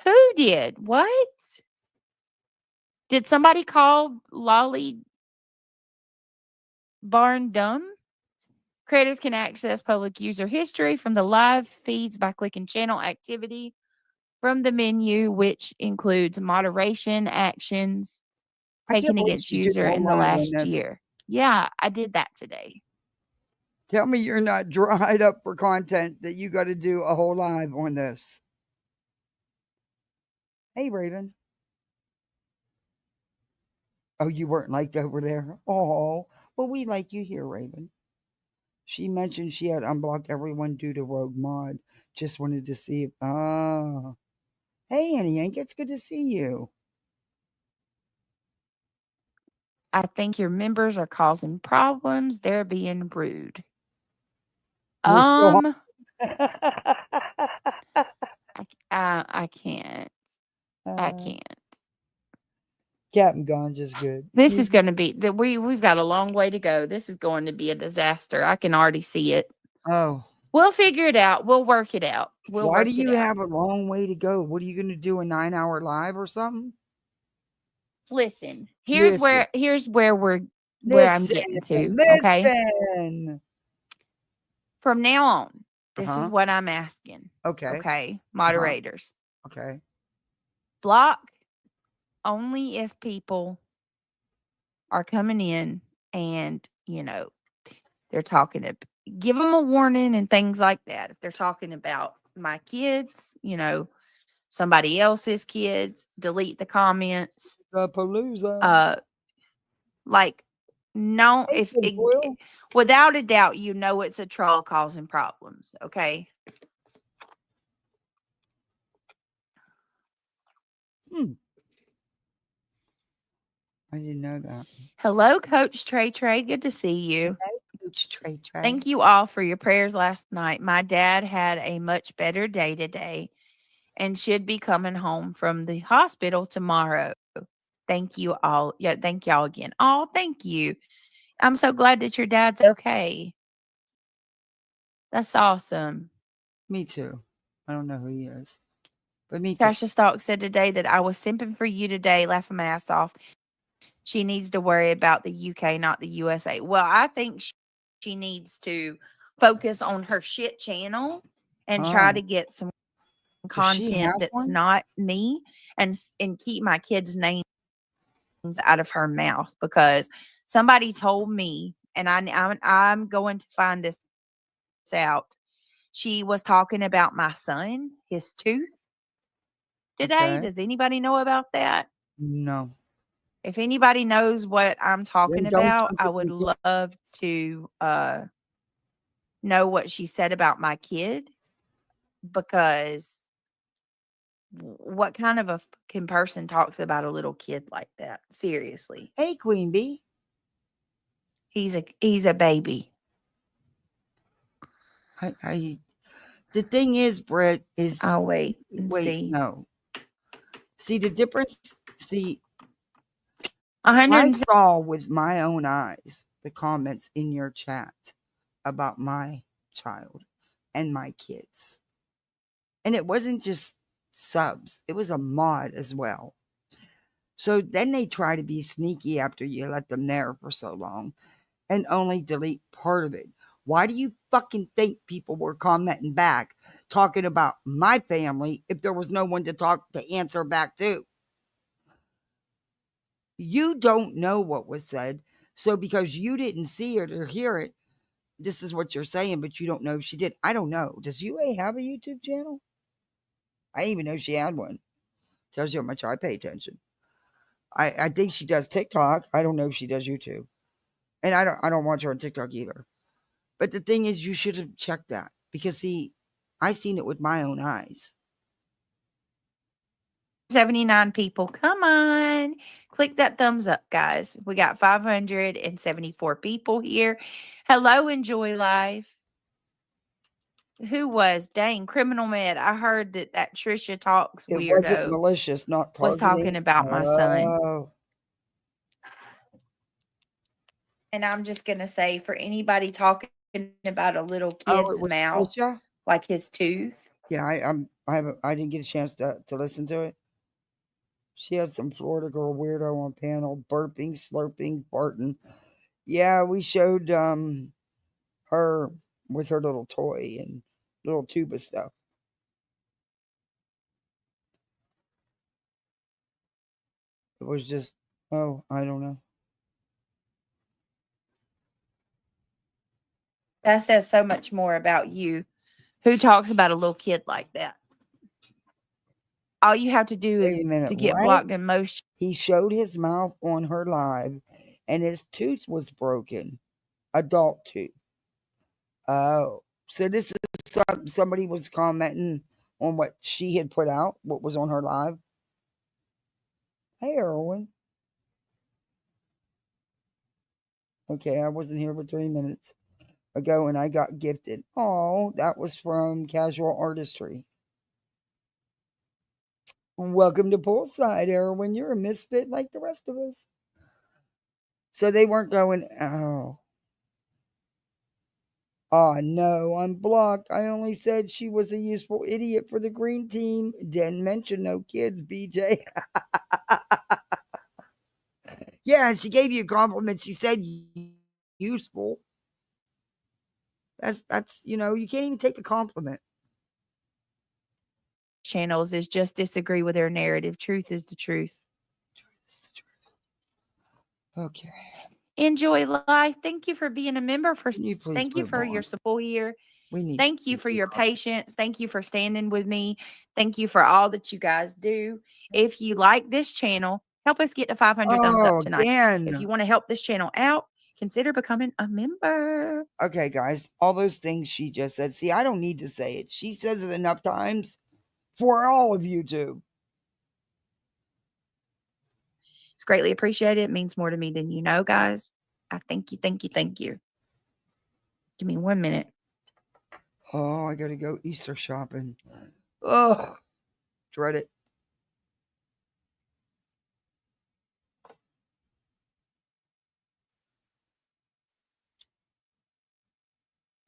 Speaker 12: Who did? What? Did somebody call Lolly Barn dumb? Creators can access public user history from the live feeds by clicking channel activity from the menu, which includes moderation actions
Speaker 1: I can't
Speaker 12: taken
Speaker 1: believe
Speaker 12: against
Speaker 1: she did a
Speaker 12: user
Speaker 1: whole
Speaker 12: in the
Speaker 1: live on
Speaker 12: last
Speaker 1: this.
Speaker 12: year. Yeah, I did that today.
Speaker 1: Tell me you're not dried up for content that you got to do a whole live on this. Hey, Raven. Oh, you weren't liked over there? Oh, well, we like you here, Raven. She mentioned she had unblocked everyone due to Rogue Mod. Just wanted to see if. Ah. Hey, Annie Yank, it's good to see you.
Speaker 12: I think your members are causing problems. They're being rude. I can't. I can't.
Speaker 1: Captain Ganj is good.
Speaker 12: This is going to be that we've got a long way to go. This is going to be a disaster. I can already see it.
Speaker 1: Oh.
Speaker 12: We'll figure it out. We'll work it out.
Speaker 1: Why do you have a long way to go? What are you going to do, a 9-hour live or something?
Speaker 12: Listen, here's where I'm getting to. Okay.
Speaker 1: Listen.
Speaker 12: From now on, this is what I'm asking.
Speaker 1: Okay.
Speaker 12: Okay. Moderators.
Speaker 1: Okay.
Speaker 12: Block only if people are coming in and, they're talking to give them a warning and things like that. If they're talking about my kids, somebody else's kids, delete the comments.
Speaker 1: The Palooza.
Speaker 12: Like, no, without a doubt, it's a troll causing problems. Okay.
Speaker 1: I didn't know that.
Speaker 12: Hello, Coach Trey. Good to see you.
Speaker 1: Hello, Coach Trey.
Speaker 12: Thank you all for your prayers last night. My dad had a much better day today and should be coming home from the hospital tomorrow. Thank you all. Yeah, thank y'all again. Oh, thank you. I'm so glad that your dad's okay. That's awesome.
Speaker 1: Me too. I don't know who he is, but me too.
Speaker 12: Tasha Stalk said today that I was simping for you today, laughing my ass off. She needs to worry about the UK, not the USA. Well, I think she needs to focus on her shit channel and try to get some content that's not me and keep my kids' names out of her mouth, because somebody told me, and I'm going to find this out. She was talking about my son, his tooth today.
Speaker 1: Okay.
Speaker 12: Does anybody know about that?
Speaker 1: No.
Speaker 12: If anybody knows what I'm talking about, I would love to know what she said about my kid, because what kind of a fucking person talks about a little kid like that? Seriously.
Speaker 1: Hey, Queen Bee.
Speaker 12: He's a baby.
Speaker 1: The thing is, Brett, is
Speaker 12: I'll wait and see.
Speaker 1: No. See the difference? See,
Speaker 12: 100.
Speaker 1: I saw with my own eyes the comments in your chat about my child and my kids. And it wasn't just subs, it was a mod as well. So then they try to be sneaky after you let them there for so long and only delete part of it. Why do you fucking think people were commenting back talking about my family if there was no one to answer back to? You don't know what was said. So because you didn't see it or hear it, this is what you're saying, but you don't know if she did. I don't know. Does UA have a YouTube channel? I didn't even know she had one. Tells you how much I pay attention. I think she does TikTok. I don't know if she does YouTube. And I don't watch her on TikTok either. But the thing is, you should have checked that because see, I seen it with my own eyes.
Speaker 12: 79 people. Come on. Click that thumbs up, guys. We got 574 people here. Hello, Enjoy Life. Who was? Dang, Criminal Med. I heard that Trisha Talks
Speaker 1: It wasn't
Speaker 12: weirdo
Speaker 1: malicious, not
Speaker 12: was
Speaker 1: targeting.
Speaker 12: talking about my son.
Speaker 1: Oh.
Speaker 12: And I'm just going to say, for anybody talking about a little
Speaker 1: Oh,
Speaker 12: kid's
Speaker 1: it was
Speaker 12: mouth,
Speaker 1: Trisha?
Speaker 12: like his tooth.
Speaker 1: Yeah, I didn't get a chance to listen to it. She had some Florida girl weirdo on panel, burping, slurping, farting. Yeah, we showed her with her little toy and little tube of stuff. It was just, oh, I don't know.
Speaker 12: That says so much more about you. Who talks about a little kid like that? All you have to do is
Speaker 1: Wait a minute,
Speaker 12: to get
Speaker 1: what?
Speaker 12: blocked in motion.
Speaker 1: He showed his mouth on her live, and his tooth was broken, adult tooth. Oh, so this is somebody was commenting on what she had put out, what was on her live. Hey, Erwin. Okay, I wasn't here for 3 minutes ago, and I got gifted. Oh, that was from Casual Artistry. Welcome to Poolside, Erwin. You're a misfit like the rest of us. So they weren't going, oh. Oh, no, I'm blocked. I only said she was a useful idiot for the green team. Didn't mention no kids, BJ. Yeah, and she gave you a compliment. She said useful. That's you can't even take a compliment.
Speaker 12: Channels is just disagree with their narrative. Truth is the truth.
Speaker 1: Okay.
Speaker 12: Enjoy Life. Thank you for being a member.
Speaker 1: Thank
Speaker 12: you for your support here. Thank you for your patience. Thank you for standing with me. Thank you for all that you guys do. If you like this channel, help us get to 500 thumbs up tonight. If you want to help this channel out, consider becoming a member.
Speaker 1: Okay, guys, all those things she just said. See, I don't need to say it. She says it enough times for all of you to.
Speaker 12: It's greatly appreciated. It means more to me than you know, guys. I thank you, thank you, thank you. Give me 1 minute.
Speaker 1: Oh, I gotta go Easter shopping. Oh, dread it.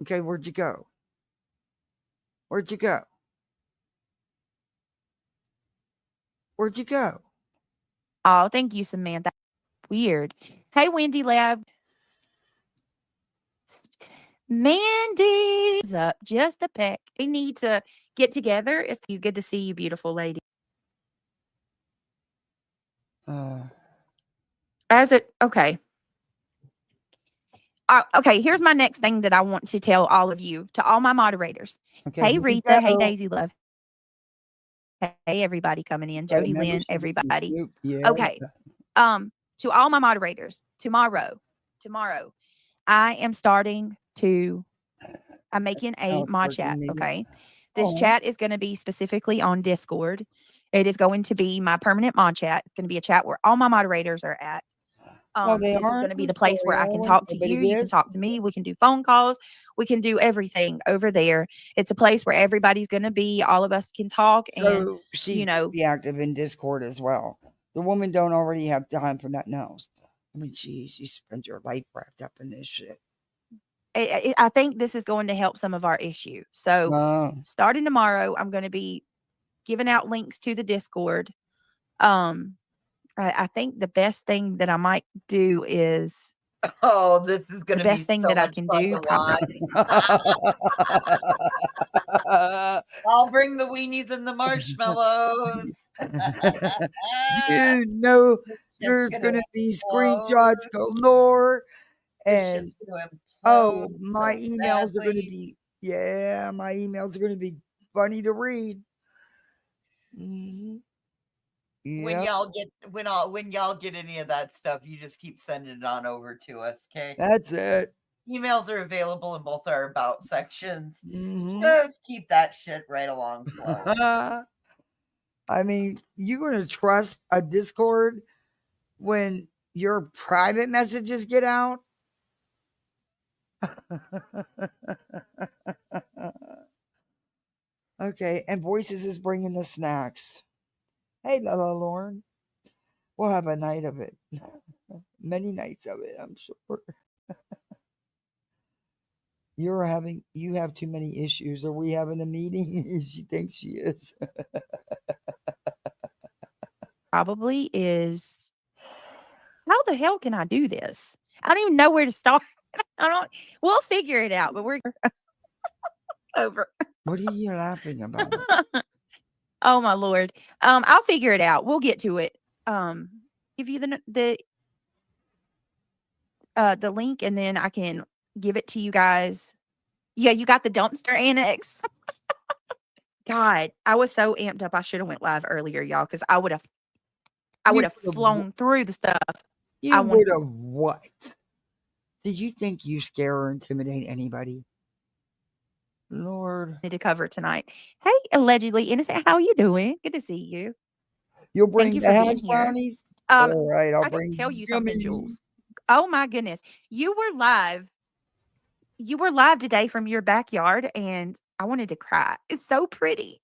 Speaker 1: Okay, where'd you go? Where'd you go? Where'd you go?
Speaker 12: Oh, thank you, Samantha. Weird. Hey, Wendy Lab. Mandy's up just a peck. We need to get together. It's good to see you, beautiful lady. Okay. Okay, here's my next thing that I want to tell all of you, to all my moderators.
Speaker 1: Okay,
Speaker 12: hey, Rita. Hey, Daisy Love. Hey, everybody coming in. Jody Lynn, everybody.
Speaker 1: Yeah.
Speaker 12: Okay. To all my moderators, tomorrow, I am I'm making a mod chat. Okay. This chat is going to be specifically on Discord. It is going to be my permanent mod chat. It's going to be a chat where all my moderators are at. This is going to be the place where I can talk to you. You can talk to me. We can do phone calls. We can do everything over there. It's a place where everybody's going to be. All of us can talk.
Speaker 1: So
Speaker 12: and
Speaker 1: she's be active in Discord as well. The woman don't already have time for nothing else. I mean, geez, you spend your life wrapped up in this shit.
Speaker 12: I think this is going to help some of our issue. So starting tomorrow, I'm going to be giving out links to the Discord. I think the best thing that I might do is
Speaker 10: this is going to be
Speaker 12: the best thing
Speaker 10: so
Speaker 12: that I
Speaker 10: much
Speaker 12: can
Speaker 10: fun
Speaker 12: do.
Speaker 10: to watch. I'll bring the weenies and the marshmallows.
Speaker 1: You know, there's going to be screenshots galore. And my emails are going to be, my emails are going to be funny to read.
Speaker 3: When
Speaker 1: Yep,
Speaker 3: y'all get any of that stuff, you just keep sending it on over to us, okay?
Speaker 1: that's it.
Speaker 3: Emails are available in both our about sections.
Speaker 1: Mhm.
Speaker 3: Just keep that shit right along flow.
Speaker 1: I mean, you gonna trust a Discord when your private messages get out? Okay, and Voices is bringing the snacks. Hey, Lala Lauren, we'll have a night of it. Many nights of it, I'm sure. You have too many issues. Are we having a meeting? She thinks she is.
Speaker 12: Probably is how the hell can I do this? I don't even know where to start. I don't. We'll figure it out. But we're over.
Speaker 1: What are you laughing about?
Speaker 12: Oh my lord. I'll figure it out. We'll get to it. Give you the link, and then I can give it to you guys. Yeah, you got the dumpster annex. God, I was so amped up. I should have went live earlier, y'all, because I would have flown through the stuff.
Speaker 1: You would have what? Did you think you scare or intimidate anybody? Lord.
Speaker 12: To cover tonight. Hey, allegedly innocent. How are you doing? Good to see you.
Speaker 1: You'll bring
Speaker 12: you
Speaker 1: the
Speaker 12: for being
Speaker 1: house
Speaker 12: here.
Speaker 1: brownies? All right, I'll
Speaker 12: I
Speaker 1: bring
Speaker 12: can tell you something,
Speaker 1: gummies.
Speaker 12: Jules. Oh my goodness. You were live. You were live today from your backyard, and I wanted to cry. It's so pretty.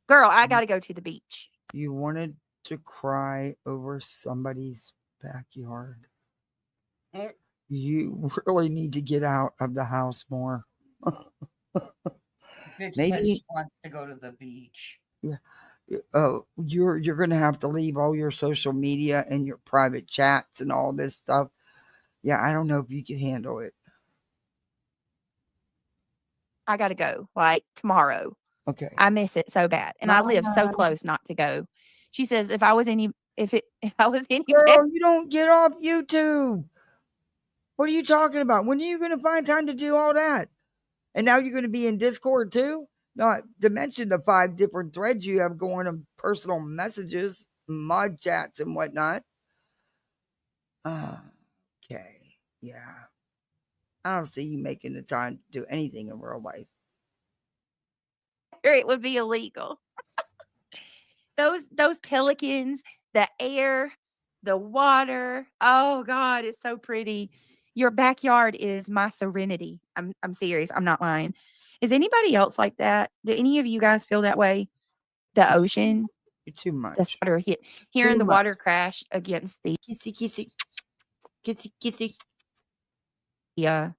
Speaker 12: Girl, I got to go to the beach.
Speaker 1: You wanted to cry over somebody's backyard. You really need to get out of the house more.
Speaker 3: Bitch said
Speaker 1: Maybe
Speaker 3: she wants to go to the beach.
Speaker 1: yeah. Oh, you're gonna have to leave all your social media and your private chats and all this stuff. Yeah, I don't know if you can handle it.
Speaker 12: I got to go like tomorrow.
Speaker 1: Okay.
Speaker 12: I miss it so bad, and I live so close not to go. She says if I was any
Speaker 1: Girl, you don't get off YouTube. What are you talking about? When are you going to find time to do all that? And now you're going to be in Discord too? Not to mention the 5 different threads you have going on personal messages, mod chats, and whatnot. Okay. Yeah. I don't see you making the time to do anything in real life.
Speaker 12: it would be illegal. those pelicans, the air, the water. Oh God, it's so pretty. Your backyard is my serenity. I'm serious. I'm not lying. Is anybody else like that? Do any of you guys feel that way? The ocean,
Speaker 1: Too much.
Speaker 12: the water hit, hearing the water crash against the
Speaker 1: kissy, kissy, kissy.
Speaker 12: Yeah.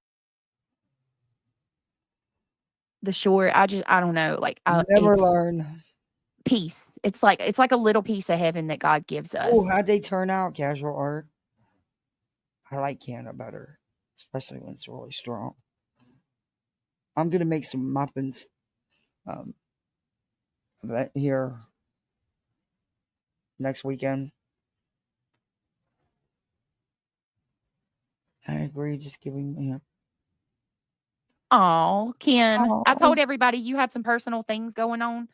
Speaker 12: The shore. I don't know. Like
Speaker 1: Never
Speaker 12: it's
Speaker 1: learn.
Speaker 12: peace. It's like a little piece of heaven that God gives us.
Speaker 1: Oh, how'd they turn out, Casual Art? I like canna butter, especially when it's really strong. I'm gonna make some muffins here next weekend. I agree. Just giving me a
Speaker 12: Oh, Ken, I told everybody you had some personal things going on.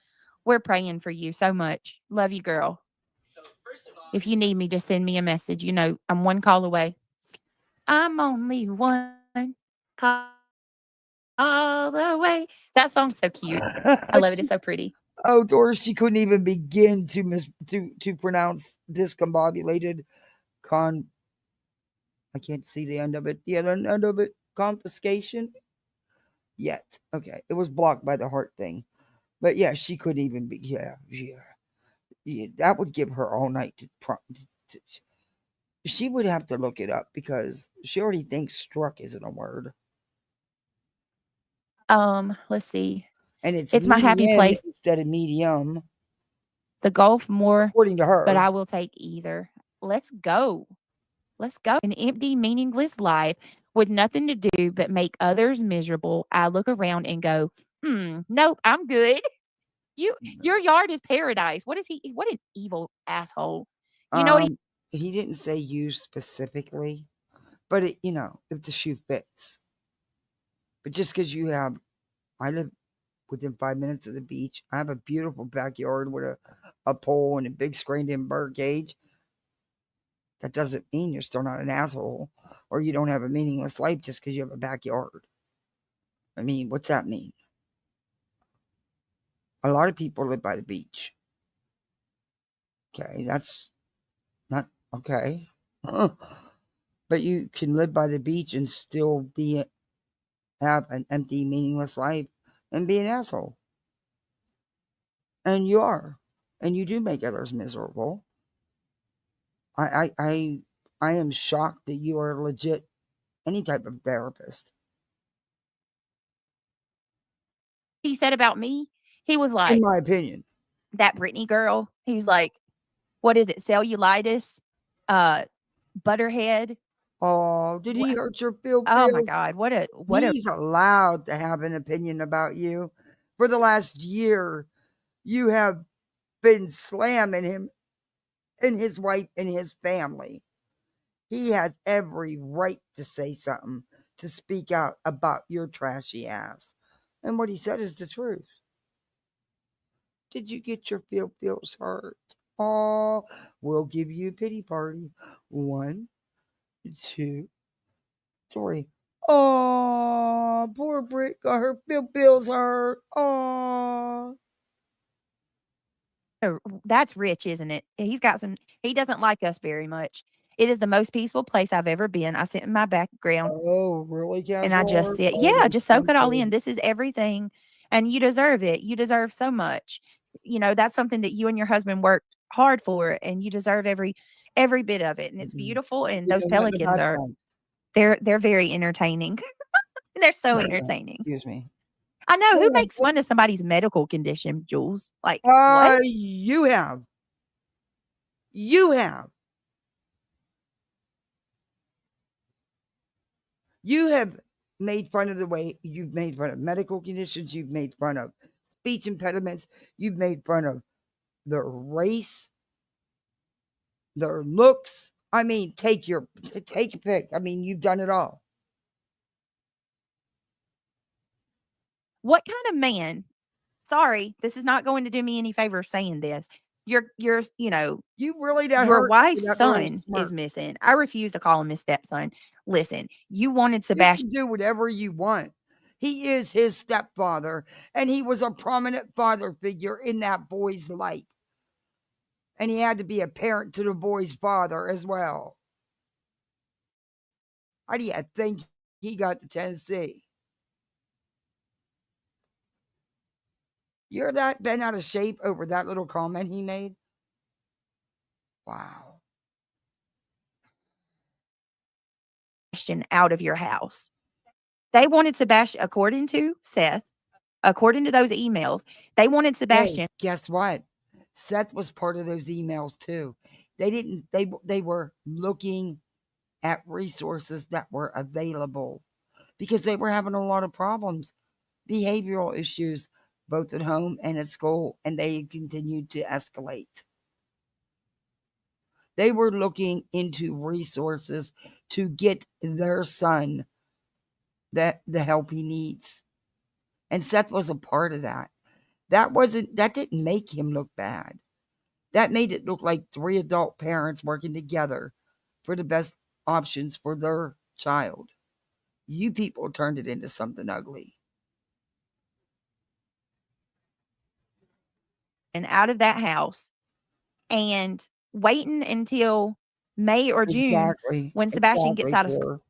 Speaker 12: We're praying for you so much. Love you, girl. If you need me, just send me a message. You know, I'm one call away. I'm only one call away. That song's so cute. I love it. It's so pretty.
Speaker 1: Oh, Doris, she couldn't even begin to pronounce discombobulated I can't see the end of it. The end of it. Confiscation. Yet. Okay. It was blocked by the heart thing. But yeah, she couldn't even be. Yeah. That would give her all night to she would have to look it up because she already thinks struck isn't a word.
Speaker 12: Let's see.
Speaker 1: And it's
Speaker 12: my happy place
Speaker 1: instead of medium.
Speaker 12: The Gulf more,
Speaker 1: according to her.
Speaker 12: But I will take either. Let's go. Let's go. An empty, meaningless life with nothing to do but make others miserable. I look around and go, nope, I'm good. Your yard is paradise. What an evil asshole. You know what
Speaker 1: he didn't say you specifically, but it, if the shoe fits. But just because I live within 5 minutes of the beach. I have a beautiful backyard with a a pole and a big screened in bird cage, that doesn't mean you're still not an asshole or you don't have a meaningless life just because you have a backyard. I mean, what's that mean? A lot of people live by the beach. Okay, that's not okay. But you can live by the beach and still have an empty, meaningless life and be an asshole. And you are. And you do make others miserable. I am shocked that you are legit any type of therapist.
Speaker 7: He said about me, he was
Speaker 1: In
Speaker 7: like,
Speaker 1: my opinion.
Speaker 7: that Brittany girl. He's like, what is it? Cellulitis, butterhead.
Speaker 1: Oh, did he hurt your feelings?
Speaker 7: Oh my God.
Speaker 1: He's allowed to have an opinion about you. For the last year, you have been slamming him and his wife and his family. He has every right to say something, to speak out about your trashy ass. And what he said is the truth. Did you get your feels hurt? Oh, we'll give you a pity party. 1, 2, 3. Oh, poor Britt got her feels hurt. Oh.
Speaker 7: That's rich, isn't it? He doesn't like us very much. It is the most peaceful place I've ever been. I sit in my background.
Speaker 1: Oh, really?
Speaker 7: And I just sit, yeah, just soak it all in. This is everything. And you deserve it. You deserve so much. That's something that you and your husband worked hard for, and you deserve every bit of it. And it's beautiful. And those pelicans they're very entertaining. They're so entertaining.
Speaker 1: Excuse me.
Speaker 7: I know. Who makes fun of somebody's medical condition, Jules? Like, what?
Speaker 1: You have. You have. You have made fun of the way you've made fun of medical conditions. You've made fun of speech impediments. You've made fun of their race, their looks. I mean, take a pick. I mean, you've done it all.
Speaker 7: What kind of man? Sorry, this is not going to do me any favor saying this. You
Speaker 1: really
Speaker 7: your wife's son is missing. I refuse to call him his stepson. Listen, you wanted Sebastian.
Speaker 1: You can do whatever you want. He is his stepfather, and he was a prominent father figure in that boy's life. And he had to be a parent to the boy's father as well. How do you think he got to Tennessee? You're that bent out of shape over that little comment he made? Wow.
Speaker 7: Out of your house. They wanted Sebastian, according to Seth, according to those emails, they wanted Sebastian.
Speaker 1: Hey, guess what? Seth was part of those emails too. They were looking at resources that were available because they were having a lot of problems, behavioral issues, both at home and at school, and they continued to escalate. They were looking into resources to get their son the help he needs. And Seth was a part of that. That didn't make him look bad. That made it look like 3 adult parents working together for the best options for their child. You people turned it into something ugly.
Speaker 7: And out of that house and waiting until May or June when Sebastian gets out of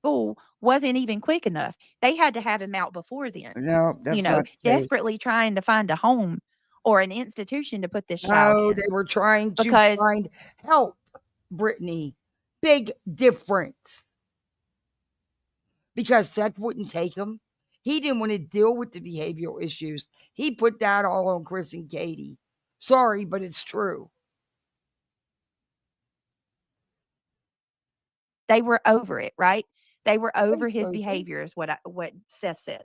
Speaker 7: school wasn't even quick enough. They had to have him out before then.
Speaker 1: No, that's not the case.
Speaker 7: Desperately trying to find a home or an institution to put this child in.
Speaker 1: No, they were trying to find help, Brittany. Big difference. Because Seth wouldn't take him. He didn't want to deal with the behavioral issues. He put that all on Chris and Katie. Sorry, but it's true.
Speaker 7: They were over it, right? They were over his behavior is what Seth said.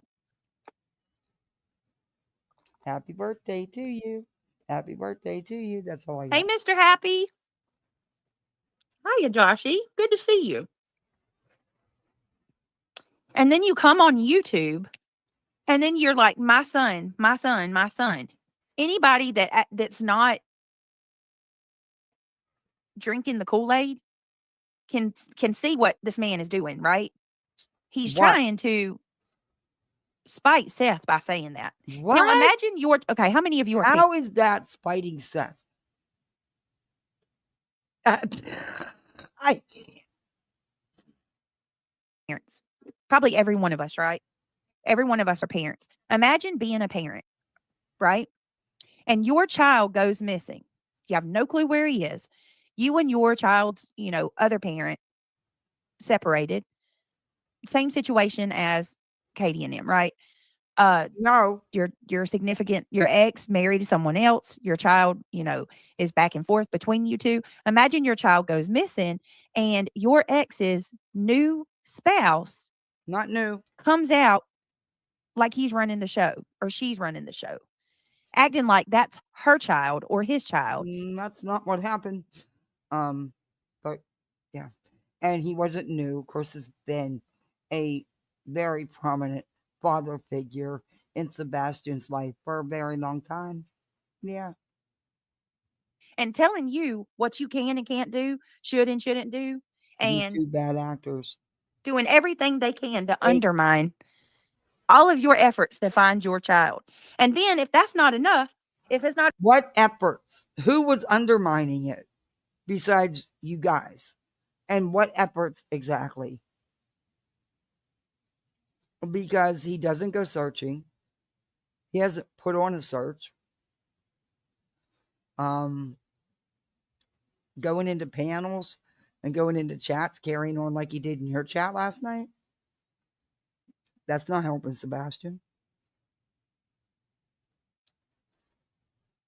Speaker 1: Happy birthday to you. Happy birthday to you. That's all I got.
Speaker 7: Hey, Mr. Happy. Hiya, Joshy. Good to see you. And then you come on YouTube and then you're like, my son, my son, my son. Anybody that's not drinking the Kool-Aid can see what this man is doing, right? He's
Speaker 1: What?
Speaker 7: trying to spite Seth by saying that.
Speaker 1: What?
Speaker 7: Now imagine okay, how many of you are
Speaker 1: How is that spiting Seth? I
Speaker 7: parents? Probably every one of us, right? Every one of us are parents. Imagine being a parent, right? And your child goes missing. You have no clue where he is. You and your child's, other parent separated. Same situation as Katie and him, right?
Speaker 1: No.
Speaker 7: Your significant, your ex married someone else. Your child, is back and forth between you two. Imagine your child goes missing and your ex's new spouse
Speaker 1: Not new.
Speaker 7: comes out like he's running the show or she's running the show, acting like that's her child or his child.
Speaker 1: That's not what happened. But yeah. And he wasn't new. Of course, has been a very prominent father figure in Sebastian's life for a very long time. Yeah.
Speaker 7: And telling you what you can and can't do, should and shouldn't do,
Speaker 1: You
Speaker 7: and
Speaker 1: two bad actors.
Speaker 7: doing everything they can to undermine all of your efforts to find your child. And then if that's not enough, if it's not
Speaker 1: What efforts? Who was undermining it besides you guys? And what efforts exactly? Because he doesn't go searching. He hasn't put on a search. Going into panels and going into chats, carrying on like he did in your chat last night. That's not helping Sebastian.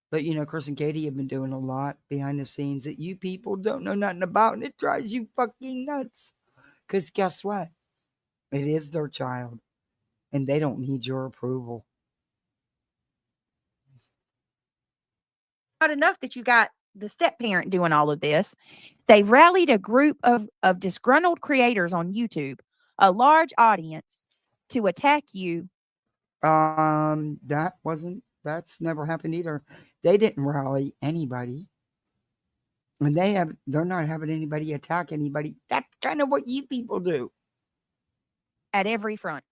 Speaker 1: But Chris and Katie have been doing a lot behind the scenes that you people don't know nothing about, and it drives you fucking nuts. Because guess what? It is their child, and they don't need your approval.
Speaker 7: not enough that you got the step parent doing all of this, they've rallied a group of disgruntled creators on YouTube, a large audience, to attack you.
Speaker 1: That's never happened either. They didn't rally anybody. And they're not having anybody attack anybody. That's kind of what you people do.
Speaker 7: At every front.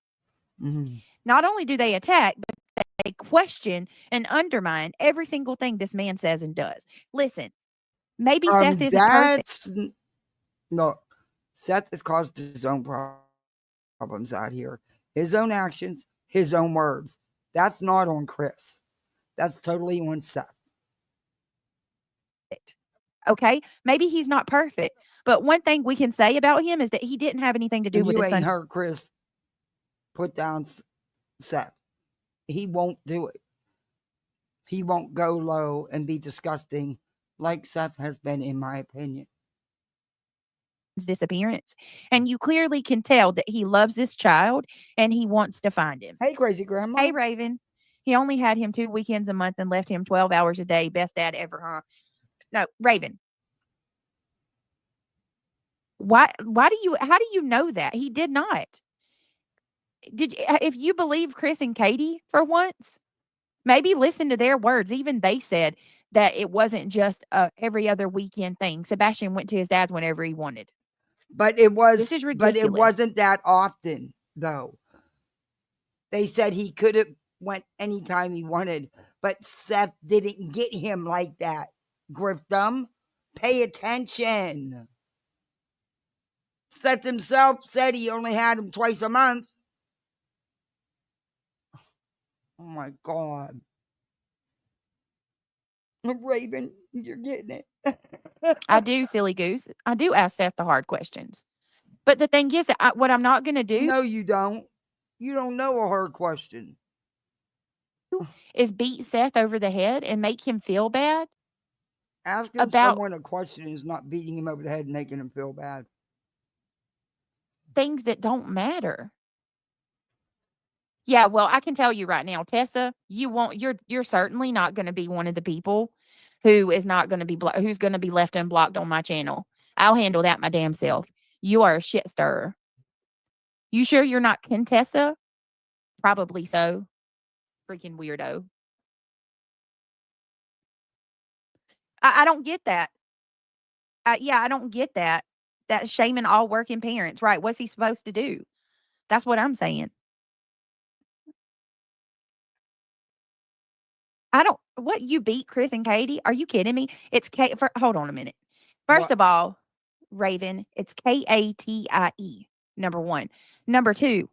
Speaker 1: Mm-hmm.
Speaker 7: Not only do they attack, but they question and undermine every single thing this man says and does. Listen, maybe Seth isn't perfect.
Speaker 1: No, Seth has caused his own problems out here. His own actions, his own words. That's not on Chris. That's totally on Seth.
Speaker 7: Okay, maybe he's not perfect, but one thing we can say about him is that he didn't have anything to do with
Speaker 1: you
Speaker 7: his
Speaker 1: ain't
Speaker 7: son.
Speaker 1: heard Chris put down Seth. He won't do it. He won't go low and be disgusting like Seth has been, in my opinion.
Speaker 7: Disappearance, and you clearly can tell that he loves this child and he wants to find him.
Speaker 1: Hey, crazy grandma.
Speaker 7: Hey, Raven. He only had him 2 weekends a month and left him 12 hours a day. Best dad ever, huh? No, Raven. How do you know that? He did not. If you believe Chris and Katie for once, maybe listen to their words. Even they said that it wasn't just every other weekend thing. Sebastian went to his dad's whenever he wanted.
Speaker 1: But it was,
Speaker 7: this is ridiculous.
Speaker 1: But it wasn't that often, though. They said he could have went anytime he wanted, but Seth didn't get him like that. Grifftham, pay attention. Seth himself said he only had him twice a month. Oh my God. Raven, you're getting it.
Speaker 7: I do, silly goose. I do ask Seth the hard questions. But the thing is that what I'm not going to do.
Speaker 1: No, you don't. You don't know a hard question.
Speaker 7: Is beat Seth over the head and make him feel bad.
Speaker 1: Asking someone a question is not beating him over the head and making him feel bad.
Speaker 7: Things that don't matter. Yeah, well, I can tell you right now, Tessa, you're certainly not going to be one of the people who is not going to be who's going to be left unblocked on my channel. I'll handle that my damn self. You are a shit stirrer. You sure you're not Contessa? Probably so. Freaking weirdo. I don't get that. yeah, I don't get that. That's shaming all working parents, right? What's he supposed to do? That's what I'm saying. I don't. What, you beat Chris and Katie? Are you kidding me? It's Kate. Hold on a minute. First
Speaker 1: What?
Speaker 7: of all, Raven, it's Katie. Number one. Number two,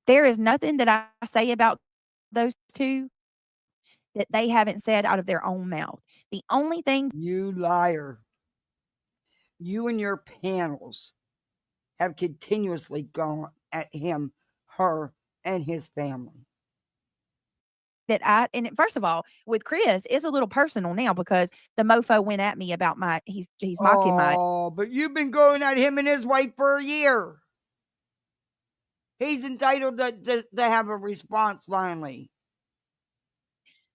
Speaker 7: there is nothing that I say about those two that they haven't said out of their own mouth. The only thing
Speaker 1: You liar. You and your panels have continuously gone at him, her, and his family.
Speaker 7: that first of all, with Chris, it's a little personal now because the mofo went at me about he's mocking my.
Speaker 1: Oh, but you've been going at him and his wife for a year. He's entitled to have a response finally.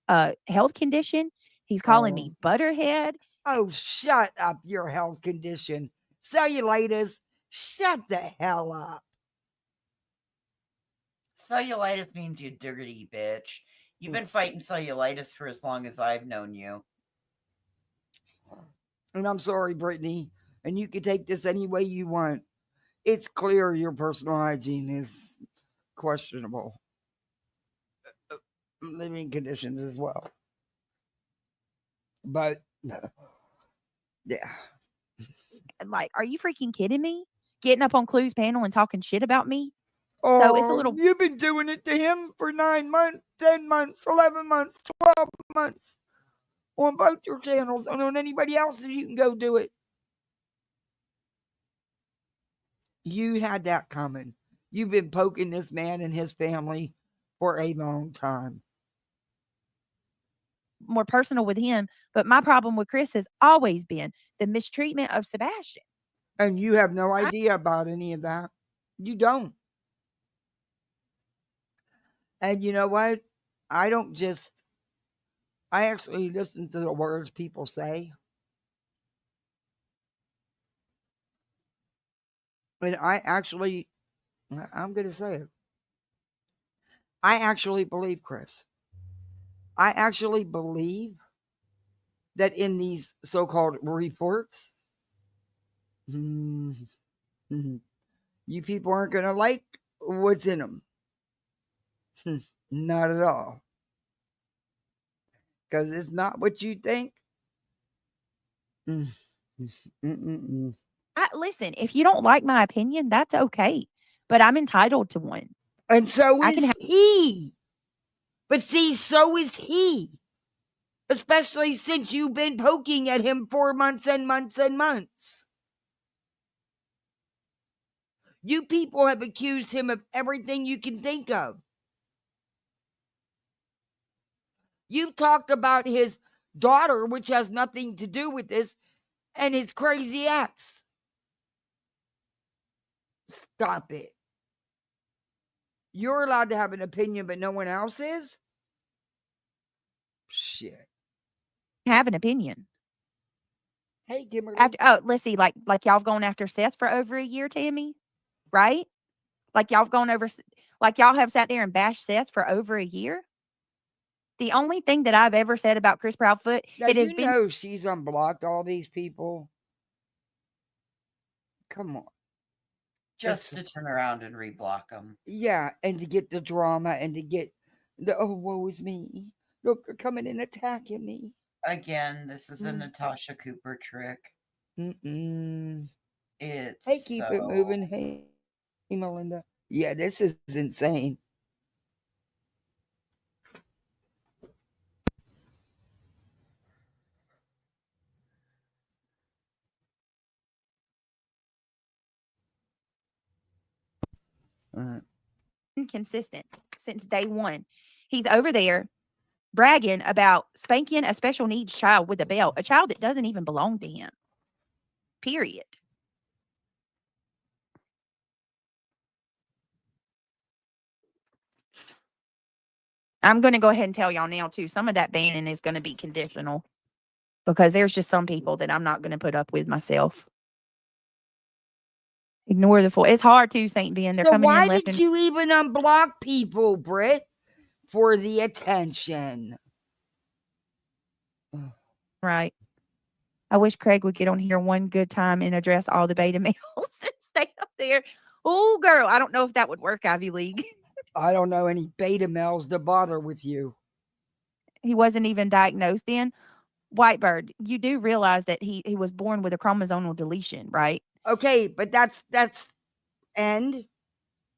Speaker 7: Health condition. He's calling me butterhead.
Speaker 1: Oh, shut up, your health condition. Cellulitis. Shut the hell up.
Speaker 3: Cellulitis means you dirty bitch. You've been fighting cellulitis for as long as I've known you.
Speaker 1: And I'm sorry, Brittany. And you can take this any way you want. It's clear your personal hygiene is questionable. Living conditions as well. But, yeah.
Speaker 7: Like, are you freaking kidding me? Getting up on Clue's panel and talking shit about me? So it's a little.
Speaker 1: You've been doing it to him for 9 months, 10 months, 11 months, 12 months. On both your channels and on anybody else's, you can go do it. You had that coming. You've been poking this man and his family for a long time.
Speaker 7: More personal with him, but my problem with Chris has always been the mistreatment of Sebastian.
Speaker 1: And you have no idea about any of that. You don't. And you know what? I actually listen to the words people say. And I'm going to say it. I actually believe, Chris. I actually believe that in these so-called reports, you people aren't going to like what's in them. Not at all. Because it's not what you think.
Speaker 7: Listen, if you don't like my opinion, that's okay. But I'm entitled to one.
Speaker 1: And so is he. But see, so is he. Especially since you've been poking at him for months and months and months. You people have accused him of everything you can think of. You've talked about his daughter, which has nothing to do with this, and his crazy ex. Stop it. You're allowed to have an opinion, but no one else is? Shit.
Speaker 7: Have an opinion.
Speaker 1: Hey, Kimberly.
Speaker 7: Let's see, like y'all have gone after Seth for over a year, Tammy, right? Like y'all have sat there and bashed Seth for over a year. The only thing that I've ever said about Chris Proudfoot,
Speaker 1: now,
Speaker 7: it has been.
Speaker 1: Know she's unblocked all these people. Come on.
Speaker 3: Just to turn around and reblock them.
Speaker 1: Yeah, and to get the drama and to get the, oh, woe is me. Look, they're coming and attacking me.
Speaker 3: Again, this is a Natasha Cooper trick. It's
Speaker 1: Hey, keep it moving. Hey, Melinda. Yeah, this is insane.
Speaker 7: Inconsistent since day one. He's over there bragging about spanking a special needs child with a belt, a child that doesn't even belong to him. Period. I'm going to go ahead and tell y'all now, too. Some of that banning is going to be conditional because there's just some people that I'm not going to put up with myself. Ignore the full. It's hard to, St. Ben. They're coming in left.
Speaker 1: Why did you even unblock people, Britt? For the attention.
Speaker 7: Right. I wish Craig would get on here one good time and address all the beta males and stay up there. Oh, girl, I don't know if that would work, Ivy League.
Speaker 1: I don't know any beta males to bother with you.
Speaker 7: He wasn't even diagnosed then. Whitebird, you do realize that he was born with a chromosomal deletion, right?
Speaker 1: Okay, but that's end.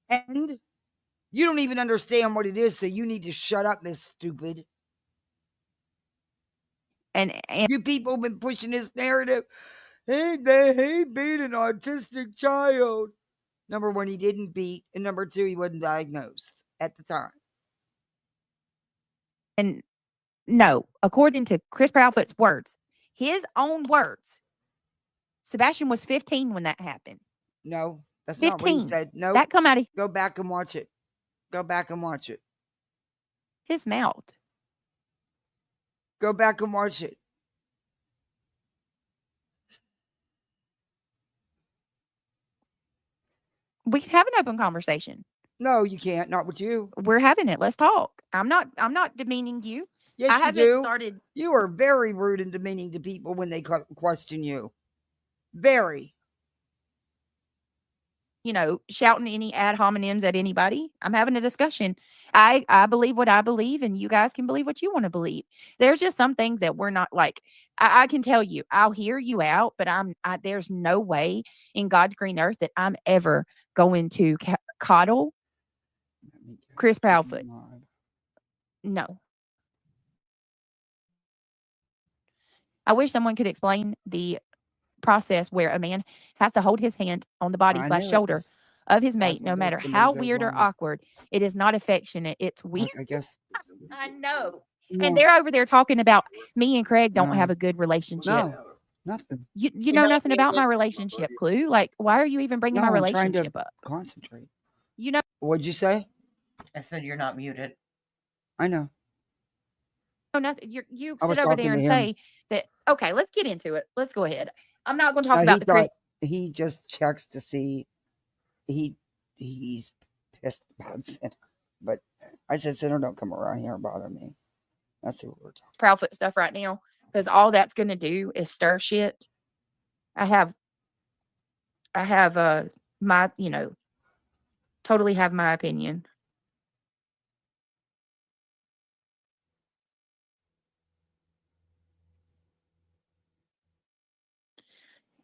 Speaker 1: You don't even understand what it is, so you need to shut up, Miss Stupid.
Speaker 7: And
Speaker 1: you people been pushing this narrative. Hey, he beat an autistic child. Number one, he didn't beat, and number two, he wasn't diagnosed at the time.
Speaker 7: And no, according to Chris Proudfoot's words, his own words, Sebastian was 15 when that happened.
Speaker 1: No, that's not what he
Speaker 7: 15.
Speaker 1: said. No,
Speaker 7: That come out of
Speaker 1: go back and watch it. Go back and watch it.
Speaker 7: his mouth.
Speaker 1: Go back and watch it.
Speaker 7: We can have an open conversation.
Speaker 1: No, you can't. Not with you.
Speaker 7: We're having it. Let's talk. I'm not demeaning you.
Speaker 1: Yes,
Speaker 7: I
Speaker 1: you
Speaker 7: haven't
Speaker 1: do.
Speaker 7: started.
Speaker 1: You are very rude and demeaning to people when they question you. Very.
Speaker 7: You know, shouting any ad hominems at anybody. I'm having a discussion. I believe what I believe, and you guys can believe what you want to believe. There's just some things that we're not like. I can tell you, I'll hear you out, but there's no way in God's green earth that I'm ever going to coddle Chris Proudfoot. No. I wish someone could explain the process where a man has to hold his hand on the body / shoulder of his mate, no matter how weird or awkward. It is not affectionate. It's weird.
Speaker 1: I guess.
Speaker 7: I know.
Speaker 1: No.
Speaker 7: And they're over there talking about me and Craig don't have a good relationship.
Speaker 1: No, nothing.
Speaker 7: You know nothing about my relationship, Clue. Like, why are you even bringing my
Speaker 1: I'm trying to
Speaker 7: relationship up?
Speaker 1: concentrate.
Speaker 7: You know.
Speaker 1: What'd you say?
Speaker 3: I said you're not muted.
Speaker 1: I know.
Speaker 7: No, nothing. You
Speaker 1: I was
Speaker 7: sit over
Speaker 1: talking
Speaker 7: there
Speaker 1: to
Speaker 7: and
Speaker 1: him.
Speaker 7: say that. Okay, let's get into it. Let's go ahead. I'm not going to talk
Speaker 1: No,
Speaker 7: about the Chris.
Speaker 1: he just checks to see he's pissed about Sinner. But I said, Sinner, don't come around here and bother me. That's who we're talking.
Speaker 7: Proudfoot stuff right now, because all that's going to do is stir shit. I have my, totally have my opinion.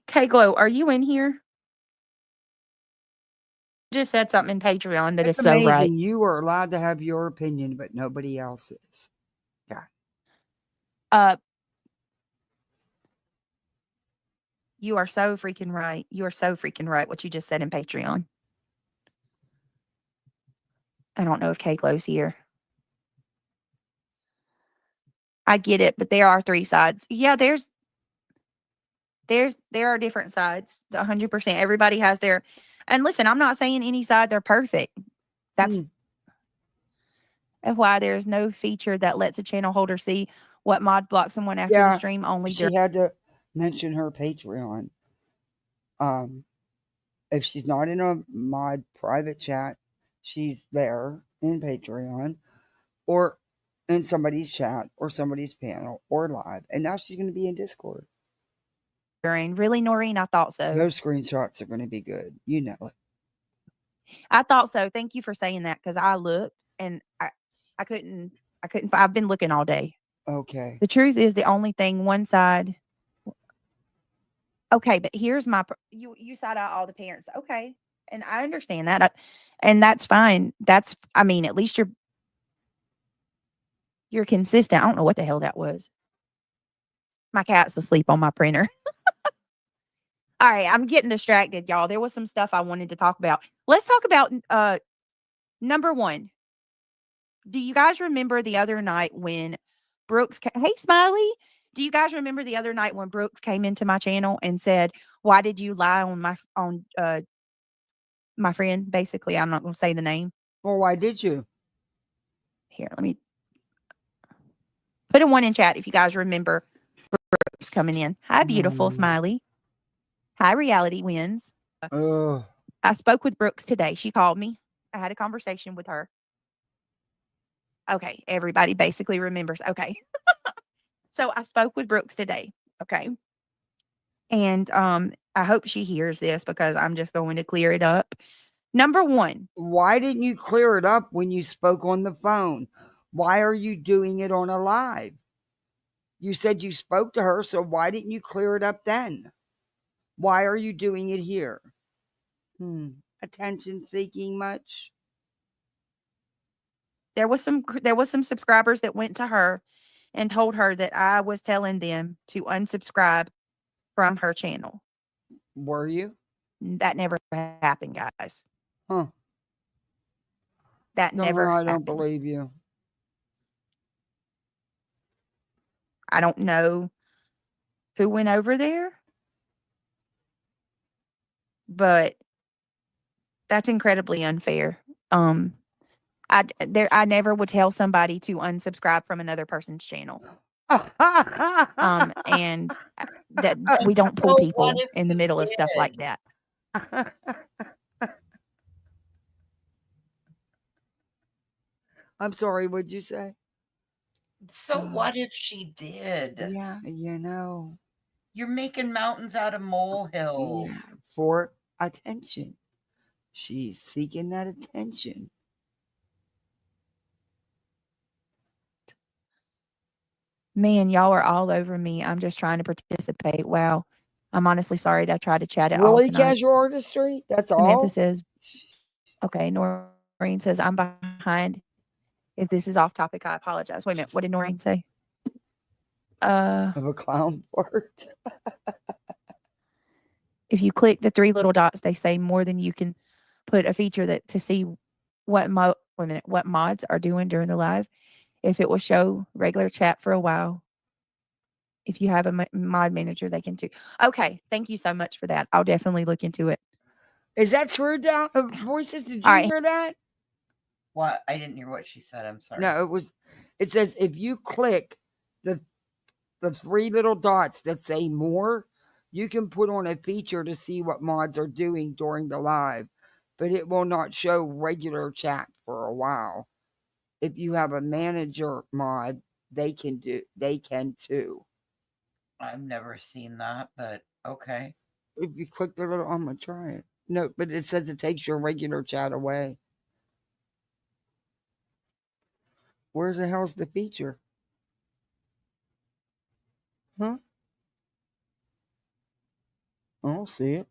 Speaker 7: K Glow, are you in here? Just said something in Patreon that
Speaker 1: It's
Speaker 7: is so
Speaker 1: amazing.
Speaker 7: right.
Speaker 1: You are allowed to have your opinion, but nobody else is. Yeah.
Speaker 7: You are so freaking right. You are so freaking right what you just said in Patreon. I don't know if K Glow's here. I get it, but there are three sides. Yeah, there are different sides. 100%. Everybody has their. And listen, I'm not saying any side they're perfect. That's why there's no feature that lets a channel holder see what mod blocks someone after the stream only.
Speaker 1: She had to mention her Patreon. If she's not in a mod private chat, she's there in Patreon or in somebody's chat or somebody's panel or live. And now she's going to be in Discord.
Speaker 7: Really, Noreen? I thought so.
Speaker 1: Those screenshots are going to be good. You know it.
Speaker 7: I thought so. Thank you for saying that, because I looked and I couldn't. I've been looking all day.
Speaker 1: Okay.
Speaker 7: The truth is the only thing one side. Okay, but here's my you side out all the parents. Okay, and I understand that, and that's fine. I mean, at least you're consistent. I don't know what the hell that was. My cat's asleep on my printer. All right, I'm getting distracted, y'all. There was some stuff I wanted to talk about. Let's talk about number one. Do you guys remember the other night when Brooks hey Smiley, do you guys remember the other night when Brooks came into my channel and said, "Why did you lie on my friend?" Basically, I'm not going to say the name.
Speaker 1: Well, why did you?
Speaker 7: Here, let me put a one in chat if you guys remember Brooks coming in. Hi, beautiful Smiley. Hi, Reality Wins. I spoke with Brooks today. She called me. I had a conversation with her. Okay, everybody basically remembers. Okay. So I spoke with Brooks today. Okay.
Speaker 12: And I hope she hears this because I'm just going to clear it up. Number one.
Speaker 1: Why didn't you clear it up when you spoke on the phone? Why are you doing it on a live? You said you spoke to her, so why didn't you clear it up then? Why are you doing it here? Attention seeking much?
Speaker 12: There was some subscribers that went to her and told her that I was telling them to unsubscribe from her channel.
Speaker 1: Were you?
Speaker 12: That never happened, guys.
Speaker 1: Huh.
Speaker 12: That never
Speaker 1: I don't
Speaker 12: happened.
Speaker 1: believe you.
Speaker 12: I don't know who went over there, but that's incredibly unfair. I never would tell somebody to unsubscribe from another person's channel. And that we don't pull
Speaker 3: So
Speaker 12: people
Speaker 3: what if
Speaker 12: in the
Speaker 3: you
Speaker 12: middle of stuff like
Speaker 3: did?
Speaker 12: that.
Speaker 1: I'm sorry, what'd you say?
Speaker 3: So what if she did?
Speaker 1: Yeah,
Speaker 3: You're making mountains out of molehills.
Speaker 1: Yeah, for attention. She's seeking that attention.
Speaker 12: Man, y'all are all over me. I'm just trying to participate. Wow. I'm honestly sorry that I tried to chat it all
Speaker 1: Really,
Speaker 12: tonight.
Speaker 1: casual artistry? That's
Speaker 12: Samantha
Speaker 1: all?
Speaker 12: says, okay. Noreen says, I'm behind. If this is off topic, I apologize. Wait a minute. What did Noreen say?
Speaker 1: Of a clown part.
Speaker 12: If you click the three little dots, they say more than you can put a feature that to see what mods are doing during the live. If it will show regular chat for a while. If you have a mod manager, they can too. Okay. Thank you so much for that. I'll definitely look into it.
Speaker 1: Is that true, Voices? Did you
Speaker 12: All right.
Speaker 1: hear that?
Speaker 3: What? I didn't hear what she said. I'm sorry.
Speaker 1: No, it says if you click the three little dots that say more, you can put on a feature to see what mods are doing during the live, but it will not show regular chat for a while. If you have a manager mod, they can too.
Speaker 3: I've never seen that, but okay.
Speaker 1: If you click the little, I'm gonna try it. No, but it says it takes your regular chat away. Where's the hell's the feature? Huh? I don't see it.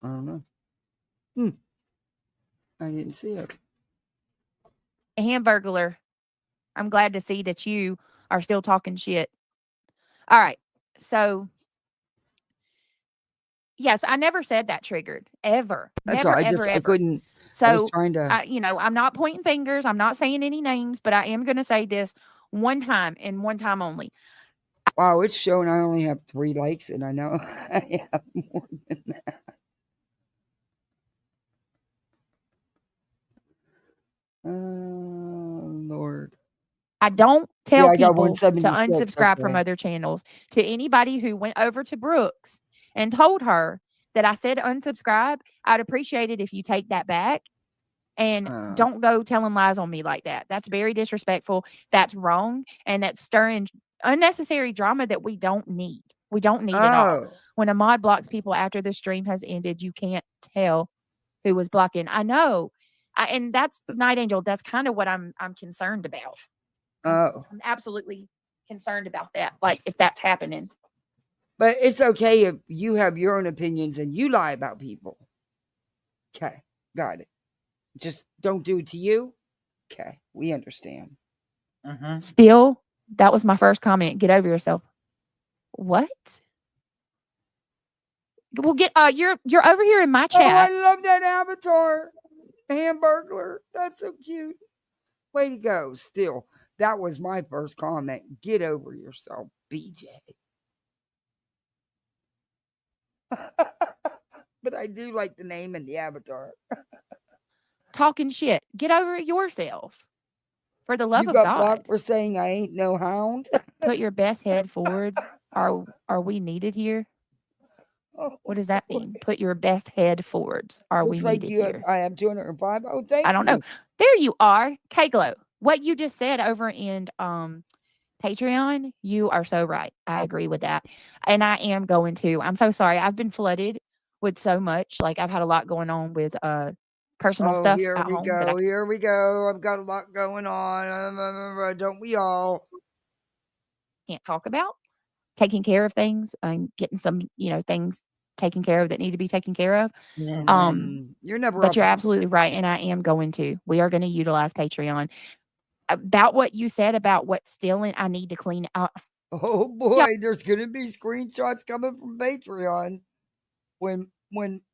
Speaker 1: I don't know. I didn't see it.
Speaker 12: Hamburglar, I'm glad to see that you are still talking shit. All right. So, yes, I never said that triggered. Ever.
Speaker 1: That's
Speaker 12: Never,
Speaker 1: all.
Speaker 12: ever.
Speaker 1: I couldn't.
Speaker 12: So,
Speaker 1: I was trying to.
Speaker 12: I'm not pointing fingers. I'm not saying any names, but I am going to say this one time and one time only.
Speaker 1: Wow, it's showing I only have 3 likes, and I know I have more than that. Oh, Lord.
Speaker 12: I don't tell
Speaker 1: I got
Speaker 12: people to
Speaker 1: 176.
Speaker 12: unsubscribe from
Speaker 1: Okay.
Speaker 12: other channels. To anybody who went over to Brooks and told her that I said unsubscribe, I'd appreciate it if you take that back and don't go telling lies on me like that. That's very disrespectful. That's wrong. And that's stirring unnecessary drama that we don't need. We don't need it all. When a mod blocks people after the stream has ended, you can't tell who was blocking. I know. And that's Night Angel. That's kind of what I'm concerned about. I'm absolutely concerned about that. Like if that's happening.
Speaker 1: But it's okay if you have your own opinions and you lie about people. Okay. Got it. Just don't do it to you. Okay. We understand.
Speaker 12: Still, that was my first comment. Get over yourself. What? Well, you're over here in my chat.
Speaker 1: Oh, I love that avatar. Hamburglar. That's so cute. Way to go. Still, that was my first comment. Get over yourself, BJ. But I do like the name and the avatar.
Speaker 12: Talking shit. Get over yourself. For the love
Speaker 1: you
Speaker 12: of
Speaker 1: got
Speaker 12: God.
Speaker 1: blocked for saying I ain't no hound.
Speaker 12: Put your best head forwards. Are we needed here? What does that mean? Put your best head forwards. Are
Speaker 1: Looks
Speaker 12: we
Speaker 1: like
Speaker 12: needed here?
Speaker 1: I have 205. Oh, thank you.
Speaker 12: I don't know. There you are, Kaglo. What you just said over in
Speaker 7: Patreon, you are so right. I agree with that. And I am going to. I'm so sorry. I've been flooded with so much. Like I've had a lot going on with personal
Speaker 1: Oh,
Speaker 7: stuff
Speaker 1: here
Speaker 7: at
Speaker 1: we
Speaker 7: home that I
Speaker 1: go. Here we go. I've got a lot going on. Don't we all?
Speaker 7: can't talk about. Taking care of things and getting some, things taken care of that need to be taken care of.
Speaker 1: You're never
Speaker 7: But
Speaker 1: up.
Speaker 7: you're absolutely right. And I am going to. We are going to utilize Patreon. About what you said about what's stealing, I need to clean out.
Speaker 1: Oh boy, there's gonna be screenshots coming from Patreon. When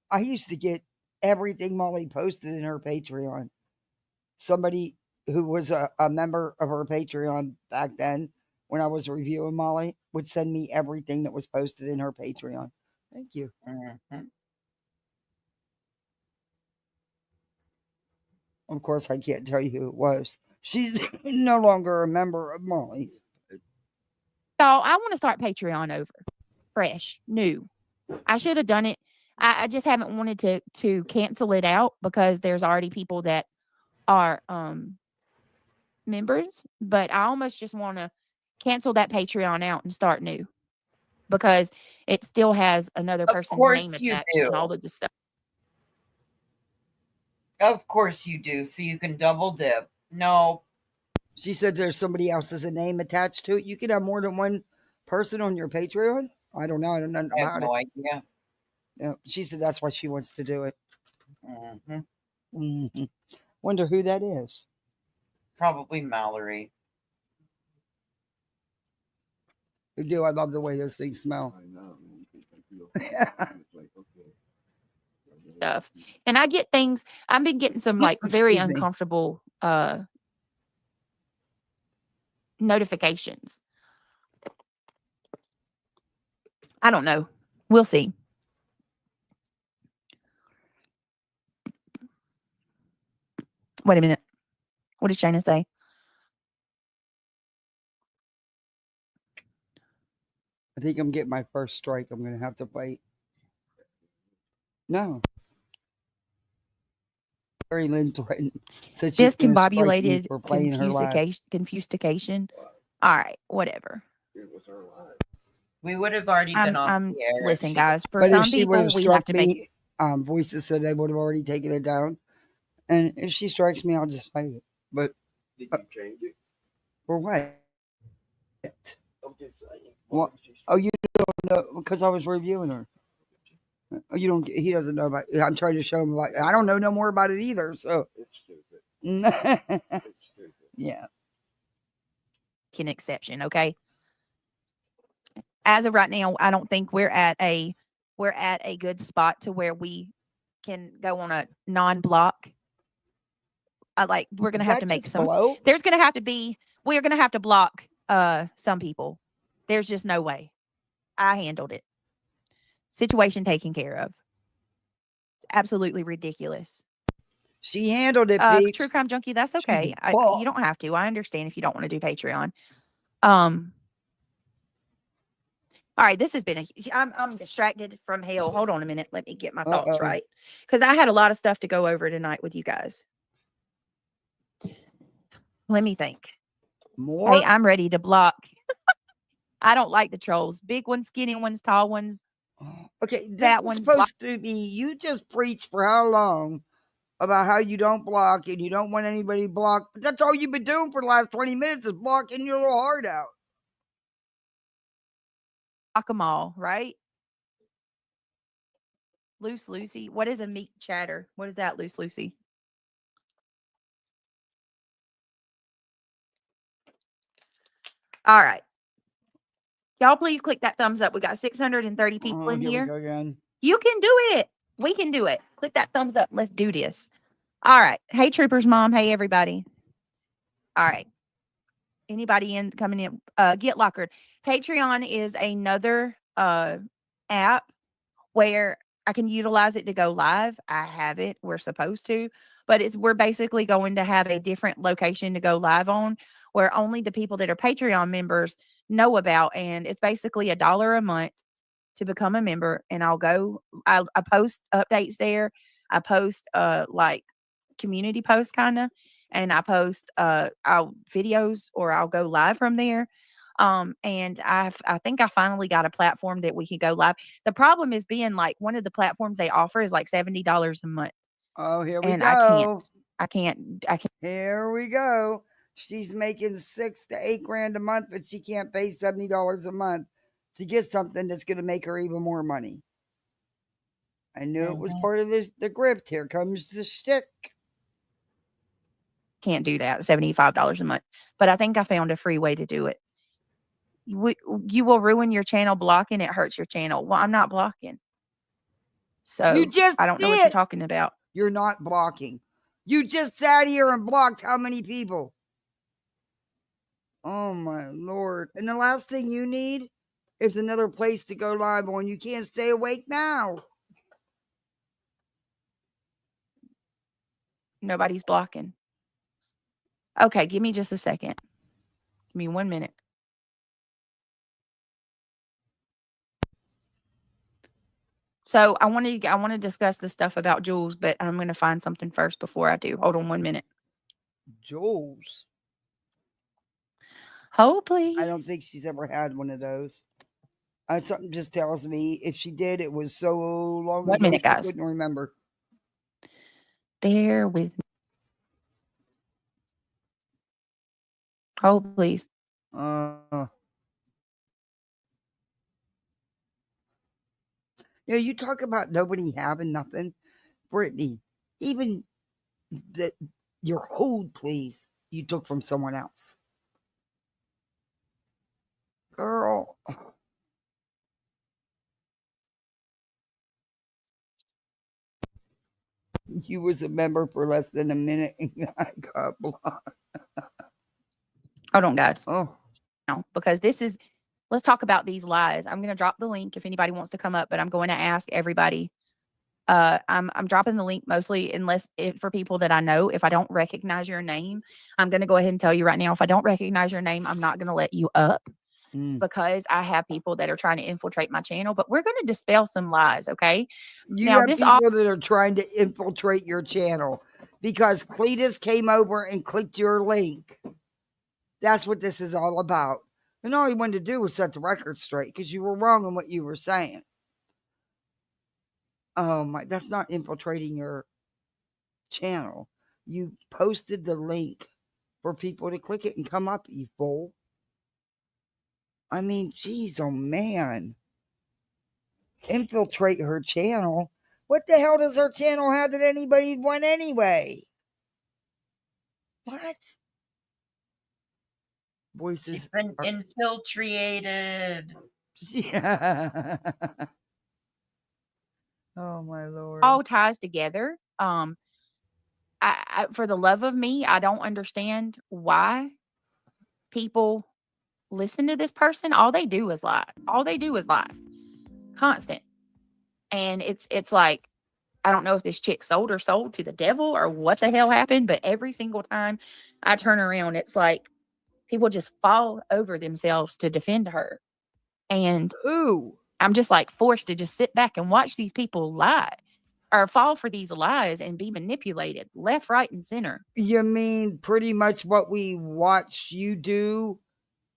Speaker 1: I used to get everything Molly posted in her Patreon, somebody who was a member of her Patreon back then, when I was reviewing Molly, would send me everything that was posted in her Patreon. Thank you. Of course, I can't tell you who it was. She's no longer a member of Molly's.
Speaker 7: So I want to start Patreon over, fresh, new. I should have done it. I just haven't wanted to cancel it out because there's already people that are members. But I almost just want to cancel that Patreon out and start new because it still has another
Speaker 3: Of
Speaker 7: person's
Speaker 3: course
Speaker 7: name
Speaker 3: you
Speaker 7: attached
Speaker 3: do.
Speaker 7: and all of this stuff.
Speaker 3: Of course you do. So you can double dip. No.
Speaker 1: She said there's somebody else's name attached to it. You can have more than one person on your Patreon. I don't know. I don't know
Speaker 3: I have
Speaker 1: about
Speaker 3: no
Speaker 1: it.
Speaker 3: idea.
Speaker 1: Yeah, she said that's why she wants to do it.
Speaker 3: Mm-hmm.
Speaker 1: Wonder who that is.
Speaker 3: Probably Mallory.
Speaker 1: I do. I love the way those things smell.
Speaker 4: I know.
Speaker 7: Stuff. And I get things, I've been getting some like very
Speaker 1: Excuse me.
Speaker 7: uncomfortable notifications. I don't know. We'll see. Wait a minute. What did Shayna say?
Speaker 1: I think I'm getting my first strike. I'm going to have to fight. No. Mary Lynn threatened. Said she's gonna strike me
Speaker 7: Discombobulated
Speaker 1: for playing her live.
Speaker 7: confustication. All right, whatever.
Speaker 3: We would have already been off
Speaker 7: I'm
Speaker 3: the air. if
Speaker 7: listen,
Speaker 3: she-
Speaker 7: guys. For
Speaker 1: But if
Speaker 7: some
Speaker 1: she would
Speaker 7: people,
Speaker 1: have
Speaker 7: we have
Speaker 1: struck
Speaker 7: to make.
Speaker 1: me, Voices said they would have already taken it down. And if she strikes me, I'll just fight it. But
Speaker 4: Did you change it?
Speaker 1: for what?
Speaker 4: I'm just saying.
Speaker 1: What? Oh, you don't know because I was reviewing her. Oh, you don't. He doesn't know about. I'm trying to show him. Like I don't know no more about it either. So
Speaker 4: It's stupid. It's stupid.
Speaker 1: yeah.
Speaker 7: An exception, okay? As of right now, I don't think we're at a good spot to where we can go on a non-block. We're gonna have to make some.
Speaker 1: Blow?
Speaker 7: There's gonna have to be. We're gonna have to block some people. There's just no way. I handled it. Situation taken care of. It's absolutely ridiculous.
Speaker 1: She handled it.
Speaker 7: True
Speaker 1: peeps.
Speaker 7: Crime Junkie, that's okay.
Speaker 1: a
Speaker 7: You don't have to. I understand if you don't want to do Patreon. All right, this has been I'm distracted from hell. Hold on a minute. Let me get my thoughts
Speaker 1: Uh-oh.
Speaker 7: right. Because I had a lot of stuff to go over tonight with you guys. Let me think.
Speaker 1: More?
Speaker 7: Hey, I'm ready to block. I don't like the trolls. Big ones, skinny ones, tall ones.
Speaker 1: Okay, this
Speaker 7: That
Speaker 1: was
Speaker 7: one's
Speaker 1: supposed to be. You just preached for how long about how you don't block and you don't want anybody blocked. But that's all you've been doing for the last 20 minutes is blocking your little heart out.
Speaker 7: Block them all, right? Loose Lucy. What is a meat chatter? What is that, Loose Lucy? All right. Y'all please click that thumbs up. We got 630 people in
Speaker 1: Here
Speaker 7: here.
Speaker 1: we go again.
Speaker 7: You can do it. We can do it. Click that thumbs up. Let's do this. All right. Hey, Troopers Mom. Hey, everybody. All right. Anybody coming in? Get Lockered. Patreon is another app where I can utilize it to go live. I have it. We're supposed to, but we're basically going to have a different location to go live on where only the people that are Patreon members know about. And it's basically $1 a month to become a member. And I post updates there. I post like community posts kind of, and I post videos or I'll go live from there. And I think I finally got a platform that we can go live. The problem is being like one of the platforms they offer is like $70 a month.
Speaker 1: Oh, here we
Speaker 7: And
Speaker 1: go.
Speaker 7: I can't.
Speaker 1: Here we go. She's making 6 to 8 grand a month, but she can't pay $70 a month to get something that's going to make her even more money. I knew it was part of the grift. Here comes the shtick.
Speaker 7: Can't do that. $75 a month. But I think I found a free way to do it. You will ruin your channel blocking. It hurts your channel. Well, I'm not blocking. So
Speaker 1: You just
Speaker 7: I don't know what
Speaker 1: did.
Speaker 7: you're talking about.
Speaker 1: You're not blocking. You just sat here and blocked how many people? Oh my Lord. And the last thing you need is another place to go live on. You can't stay awake now.
Speaker 7: Nobody's blocking. Okay, give me just a second. Give me 1 minute. So I want to discuss the stuff about Jules, but I'm going to find something first before I do. Hold on 1 minute.
Speaker 1: Jules.
Speaker 7: Hold, please.
Speaker 1: I don't think she's ever had one of those. Something just tells me if she did, it was so long
Speaker 7: 1
Speaker 1: ago
Speaker 7: minute,
Speaker 1: she
Speaker 7: guys.
Speaker 1: couldn't remember.
Speaker 7: Bear with me. Hold, please.
Speaker 1: Yeah, you talk about nobody having nothing. Brittany, even that your hold, please, you took from someone else. Girl. You was a member for less than a minute and I got blocked.
Speaker 7: Hold on, guys.
Speaker 1: Oh.
Speaker 7: No, because let's talk about these lies. I'm going to drop the link if anybody wants to come up, but I'm going to ask everybody. I'm dropping the link mostly for people that I know. If I don't recognize your name, I'm going to go ahead and tell you right now. If I don't recognize your name, I'm not going to let you up because I have people that are trying to infiltrate my channel. But we're going to dispel some lies, okay?
Speaker 1: You
Speaker 7: now
Speaker 1: have people that are trying to infiltrate your channel because Cletus came over and clicked your link. That's what this is all about. And all he wanted to do was set the record straight because you were wrong on what you were saying. Oh my, that's not infiltrating your channel. You posted the link for people to click it and come up, you fool. I mean, geez, oh man. Infiltrate her channel. What the hell does her channel have that anybody want anyway? What? Voices.
Speaker 3: She's been infiltrated.
Speaker 1: Yeah. Oh my Lord.
Speaker 7: all ties together. I for the love of me, I don't understand why people listen to this person. All they do is lie. All they do is lie. Constant. And it's like, I don't know if this chick sold her soul to the devil or what the hell happened, but every single time I turn around, it's like people just fall over themselves to defend her. And I'm just like forced to just sit back and watch these people lie or fall for these lies and be manipulated left, right, and center.
Speaker 1: You mean pretty much what we watch you do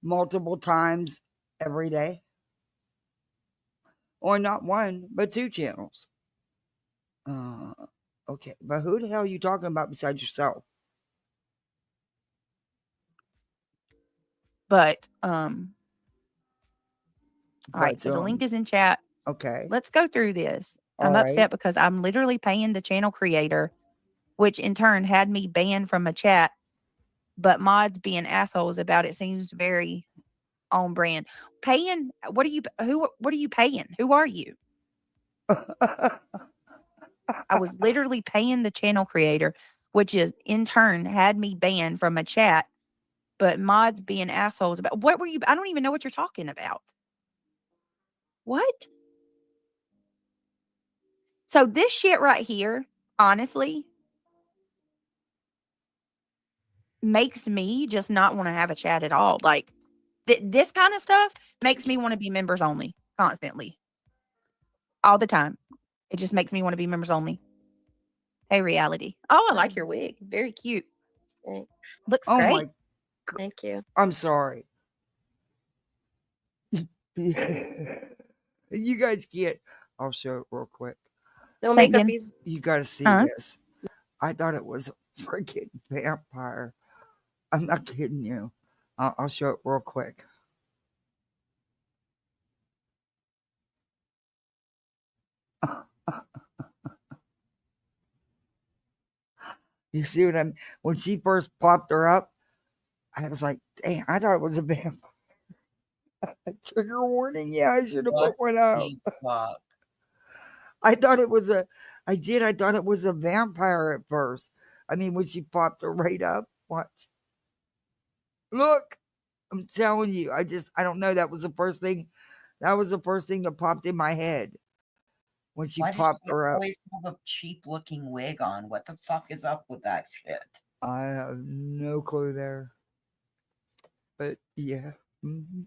Speaker 1: multiple times every day? Or not one, but 2 channels. Okay, but who the hell are you talking about besides yourself?
Speaker 7: But all right, so the link is in chat.
Speaker 1: Okay.
Speaker 7: Let's go through this. I'm
Speaker 1: All
Speaker 7: upset
Speaker 1: right.
Speaker 7: because I'm literally paying the channel creator, which in turn had me banned from a chat. But mods being assholes about it seems very on brand. Paying? What are you paying? Who are you? I was literally paying the channel creator, which is in turn had me banned from a chat. But mods being assholes about what were you? I don't even know what you're talking about. What? So this shit right here, honestly, makes me just not want to have a chat at all. Like this kind of stuff makes me want to be members only constantly. All the time. It just makes me want to be members only. Hey, reality. Oh, I like your wig. Very cute.
Speaker 8: Thanks.
Speaker 7: Looks
Speaker 1: Oh
Speaker 7: great.
Speaker 1: my.
Speaker 8: Thank you.
Speaker 1: I'm sorry. You guys can't. I'll show it real quick.
Speaker 8: No
Speaker 7: Say
Speaker 8: makeup
Speaker 7: again.
Speaker 8: either.
Speaker 1: You got to see
Speaker 7: Huh?
Speaker 1: this. I thought it was a freaking vampire. I'm not kidding you. I'll show it real quick. You see what I'm? When she first popped her up, I was like, "Dang!" I thought it was a vampire. Trigger warning. Yeah, I should have put one out.
Speaker 3: Fuck.
Speaker 1: I thought it was a. I did. I thought it was a vampire at first. I mean, when she popped her right up, what? Look, I'm telling you. I don't know. That was the first thing. That was the first thing that popped in my head when she
Speaker 3: Why does
Speaker 1: popped
Speaker 3: she
Speaker 1: her up.
Speaker 3: always have a cheap looking wig on? What the fuck is up with that shit?
Speaker 1: I have no clue there. But yeah. Mhm.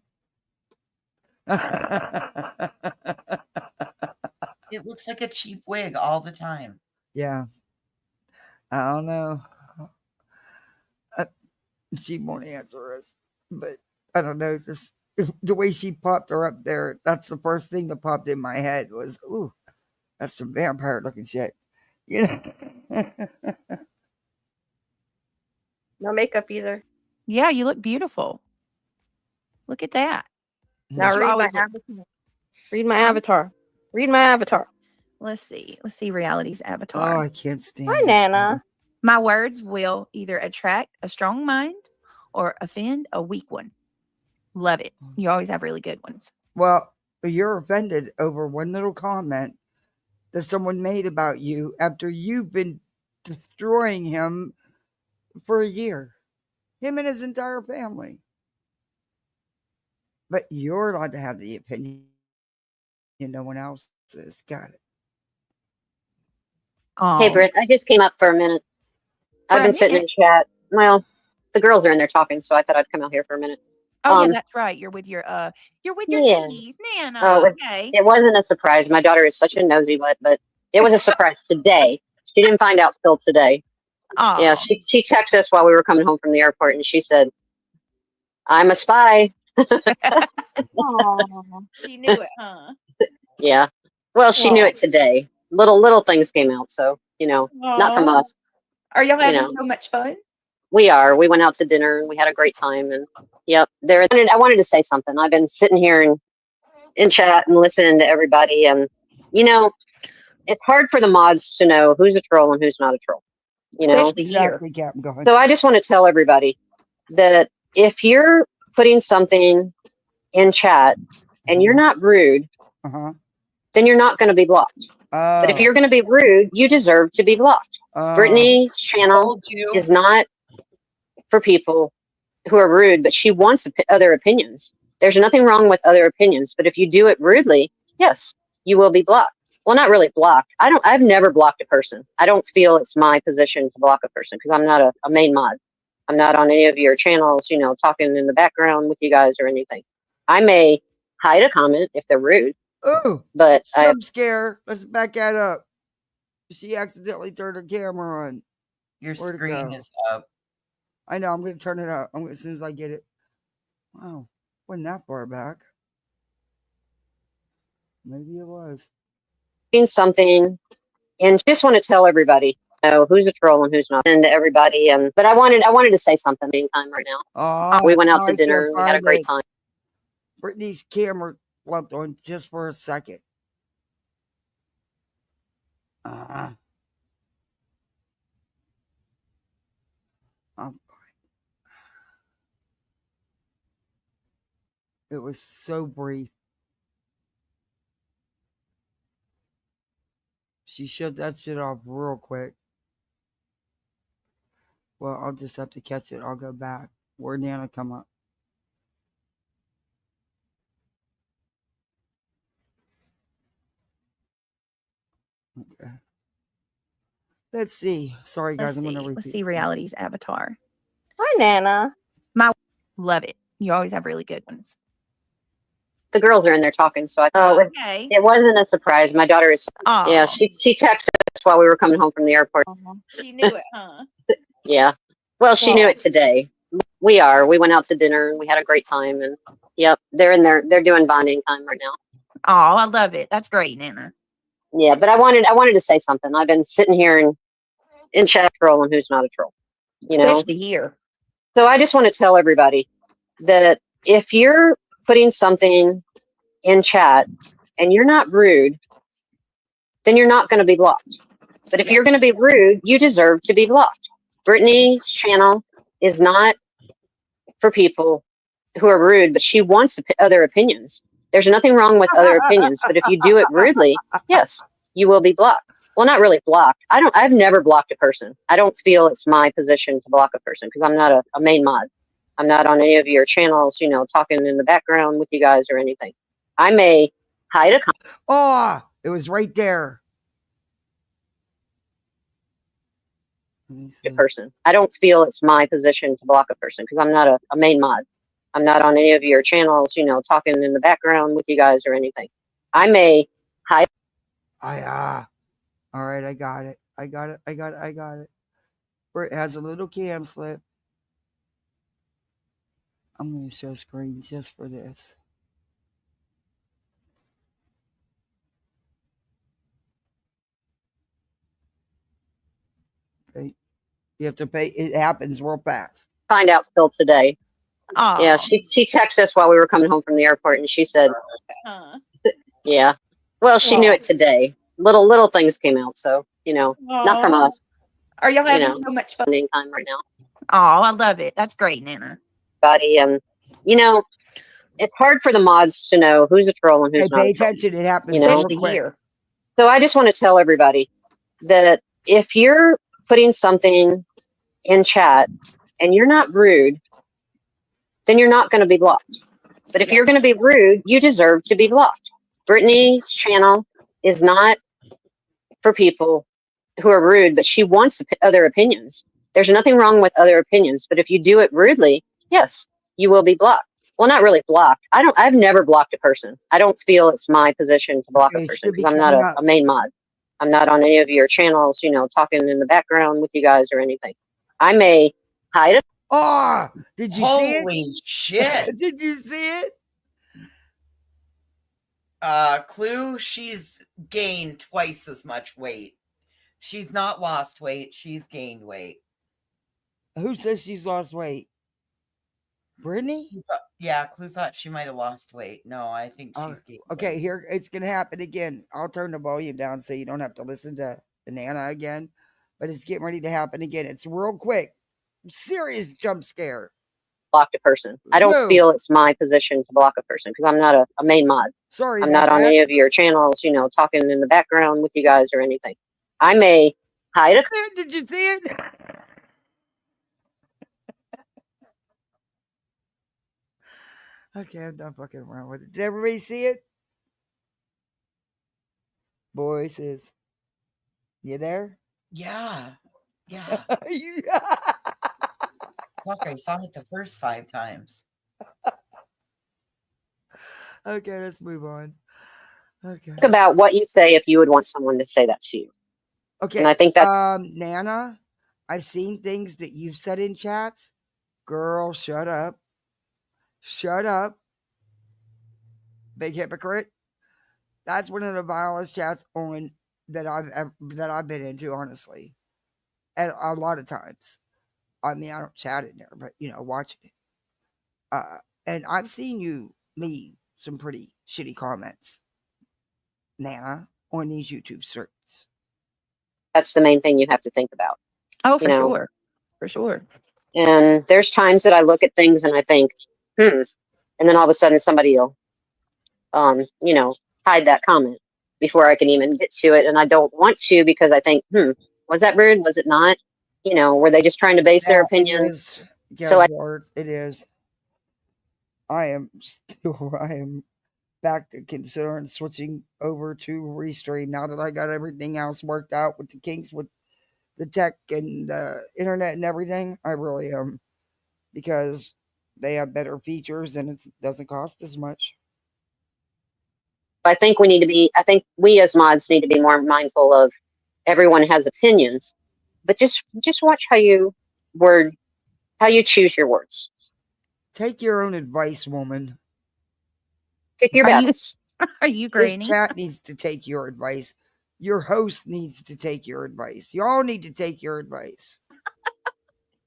Speaker 3: It looks like a cheap wig all the time.
Speaker 1: Yeah. I don't know. She won't answer us. But I don't know. Just the way she popped her up there, that's the first thing that popped in my head was, ooh, that's some vampire looking shit. You know?
Speaker 8: No makeup either.
Speaker 7: Yeah, you look beautiful. Look at that.
Speaker 8: Now
Speaker 7: You
Speaker 8: read my
Speaker 7: always look-
Speaker 8: avatar. Read my avatar. Read my avatar.
Speaker 7: Let's see. Let's see Reality's
Speaker 1: Oh,
Speaker 7: avatar.
Speaker 1: I can't stand
Speaker 8: Hi,
Speaker 1: it.
Speaker 8: Nana.
Speaker 7: My words will either attract a strong mind or offend a weak one. Love it. You always have really good ones.
Speaker 1: Well, you're offended over one little comment that someone made about you after you've been destroying him for a year. Him and his entire family. But you're allowed to have the opinion. No one else has got it.
Speaker 7: Oh,
Speaker 13: Hey, Britt, I just came up for a minute. I've been sitting in chat. Well, the girls are in there talking, so I thought I'd come out here for a minute.
Speaker 7: Oh yeah, that's right. You're with your
Speaker 13: Yeah.
Speaker 7: niece, Nana.
Speaker 13: Oh,
Speaker 7: Okay.
Speaker 13: it wasn't a surprise. My daughter is such a nosy butt, but it was a surprise today. She didn't find out till today. Yeah,
Speaker 7: Oh,
Speaker 13: she texted us while we were coming home from the airport, and she said, "I'm a spy."
Speaker 7: she knew it, huh?
Speaker 13: Yeah. Well, she knew it today. Little things came out, so not from
Speaker 7: Aw.
Speaker 13: us.
Speaker 7: Are y'all
Speaker 13: You
Speaker 7: having
Speaker 13: know.
Speaker 7: so much fun?
Speaker 13: We are. We went out to dinner and we had a great time. And yep, I wanted to say something. I've been sitting here and in chat and listening to everybody, and it's hard for the mods to know who's a troll and who's not a troll.
Speaker 7: Especially here.
Speaker 1: Exactly, Captain. Go ahead.
Speaker 13: So I just want to tell everybody that if you're putting something in chat and you're not rude,
Speaker 1: Uh-huh.
Speaker 13: then you're not going to be blocked. But if you're going to be rude, you deserve to be blocked. Brittany's channel is not for people who are rude, but she wants other opinions. There's nothing wrong with other opinions, but if you do it rudely, yes, you will be blocked. Well, not really blocked. I've never blocked a person. I don't feel it's my position to block a person because I'm not a main mod. I'm not on any of your channels, talking in the background with you guys or anything. I may hide a comment if they're rude.
Speaker 1: Oh,
Speaker 13: but
Speaker 1: jump scare. Let's back that up. She accidentally turned her camera on.
Speaker 3: Your
Speaker 1: Where'd it
Speaker 3: screen
Speaker 1: go?
Speaker 3: is up.
Speaker 1: I know. I'm going to turn it up. As soon as I get it. Wow. Wasn't that far back. Maybe it was.
Speaker 13: Something, and just want to tell everybody, who's a troll and who's not, and everybody. But I wanted to say something meantime right now.
Speaker 1: Oh,
Speaker 13: we went out to
Speaker 1: I
Speaker 13: dinner.
Speaker 1: can't
Speaker 13: We had a
Speaker 1: find
Speaker 13: great
Speaker 1: it.
Speaker 13: time.
Speaker 1: Brittany's camera left on just for a second. It was so brief. She shut that shit off real quick. Well, I'll just have to catch it. I'll go back. Where'd Nana come up? Okay. Let's see. Sorry, guys. I'm going to repeat.
Speaker 7: Let's see Reality's avatar.
Speaker 8: Hi, Nana.
Speaker 7: Love it. You always have really good ones.
Speaker 13: The girls are in there talking, so
Speaker 7: Okay.
Speaker 13: it wasn't a surprise. My daughter is.
Speaker 7: Aw.
Speaker 13: Yeah, she texted us while we were coming home from the airport.
Speaker 7: She knew it, huh?
Speaker 13: Yeah. Well, she knew it today. We are. We went out to dinner and we had a great time. And yep, they're in there. They're doing bonding time right now.
Speaker 12: Oh, I love it. That's great, Nana.
Speaker 13: Yeah, but I wanted to say something. I've been sitting here and in chat trolling who's not a troll, you know.
Speaker 12: Especially here.
Speaker 13: So I just want to tell everybody that if you're putting something in chat and you're not rude, then you're not going to be blocked. But if you're going to be rude, you deserve to be blocked. Brittany's channel is not for people who are rude, but she wants other opinions. There's nothing wrong with other opinions, but if you do it rudely, yes, you will be blocked. Well, not really blocked. I've never blocked a person. I don't feel it's my position to block a person because I'm not a main mod. I'm not on any of your channels, you know, talking in the background with you guys or anything. I may hide a comment.
Speaker 1: Oh, it was right there.
Speaker 13: A person. I don't feel it's my position to block a person because I'm not a main mod. I'm not on any of your channels, you know, talking in the background with you guys or anything. I may hide.
Speaker 1: All right, I got it. I got it. Where it has a little cam slip. I'm going to show screen just for this. Okay. You have to pay. It happens real fast.
Speaker 13: Find out still today.
Speaker 12: Oh.
Speaker 13: Yeah, she texted us while we were coming home from the airport, and she said, "Yeah, well, she knew it today. Little things came out, so you know, not from us.
Speaker 12: Are y'all having so much fun?
Speaker 13: Time right now.
Speaker 12: Oh, I love it. That's great, Nana.
Speaker 13: Buddy, you know, it's hard for the mods to know who's a troll and who's not.
Speaker 1: Pay attention. It happens,
Speaker 13: you know,
Speaker 1: real quick.
Speaker 13: So I just want to tell everybody that if you're putting something in chat and you're not rude, then you're not going to be blocked. But if you're going to be rude, you deserve to be blocked. Brittany's channel is not for people who are rude, but she wants other opinions. There's nothing wrong with other opinions, but if you do it rudely, yes, you will be blocked. Well, not really blocked. I've never blocked a person. I don't feel it's my position to block a person because I'm not a main mod. I'm not on any of your channels, you know, talking in the background with you guys or anything. I may hide it.
Speaker 1: Oh, did you see it?
Speaker 3: Holy shit.
Speaker 1: Did you see it?
Speaker 3: Clue, she's gained twice as much weight. She's not lost weight, she's gained weight.
Speaker 1: Who says she's lost weight? Brittany?
Speaker 3: Yeah, Clue thought she might have lost weight. No, I think she's gained
Speaker 1: okay,
Speaker 3: weight.
Speaker 1: here it's gonna happen again. I'll turn the volume down so you don't have to listen to Nana again. But it's getting ready to happen again. It's real quick. Serious jump scare.
Speaker 13: Blocked a person. I don't feel it's my position to block a person because I'm not a main mod.
Speaker 1: Sorry,
Speaker 13: I'm not on any of your channels, you know, talking in the background with you guys or anything. I may hide a.
Speaker 1: Did you see it? Okay, I'm done fucking around with it. Did everybody see it? Voices. You there?
Speaker 3: Yeah. Yeah. Fuck, I saw it the first 5 times.
Speaker 1: Okay, let's move on. Okay.
Speaker 13: Think about what you say if you would want someone to say that to you.
Speaker 1: Okay.
Speaker 13: And I think that
Speaker 1: Nana, I've seen things that you've said in chats. Girl, shut up. Shut up. Big hypocrite. That's one of the vilest chats on that I've been into, honestly. And a lot of times. I mean, I don't chat in there, but you know, watching it. And I've seen you leave some pretty shitty comments, Nana, on these YouTube searches.
Speaker 13: that's the main thing you have to think about.
Speaker 12: Oh, for sure. For sure.
Speaker 13: And there's times that I look at things and I think, and then all of a sudden somebody will, you know, hide that comment before I can even get to it. And I don't want to because I think, was that rude? Was it not? You know, were they just trying to base their opinion?
Speaker 1: It is. So it is. I am back to considering switching over to Restream now that I got everything else worked out with the kinks with the tech and internet and everything. I really am, because they have better features and it doesn't cost as much.
Speaker 13: I think we as mods need to be more mindful of everyone has opinions, but just watch how you word how you choose your words.
Speaker 1: Take your own advice, woman.
Speaker 13: Pick your
Speaker 7: Are you
Speaker 13: battles.
Speaker 12: Are you
Speaker 1: This
Speaker 12: Granny?
Speaker 1: chat needs to take your advice. Your host needs to take your advice. Y'all need to take your advice.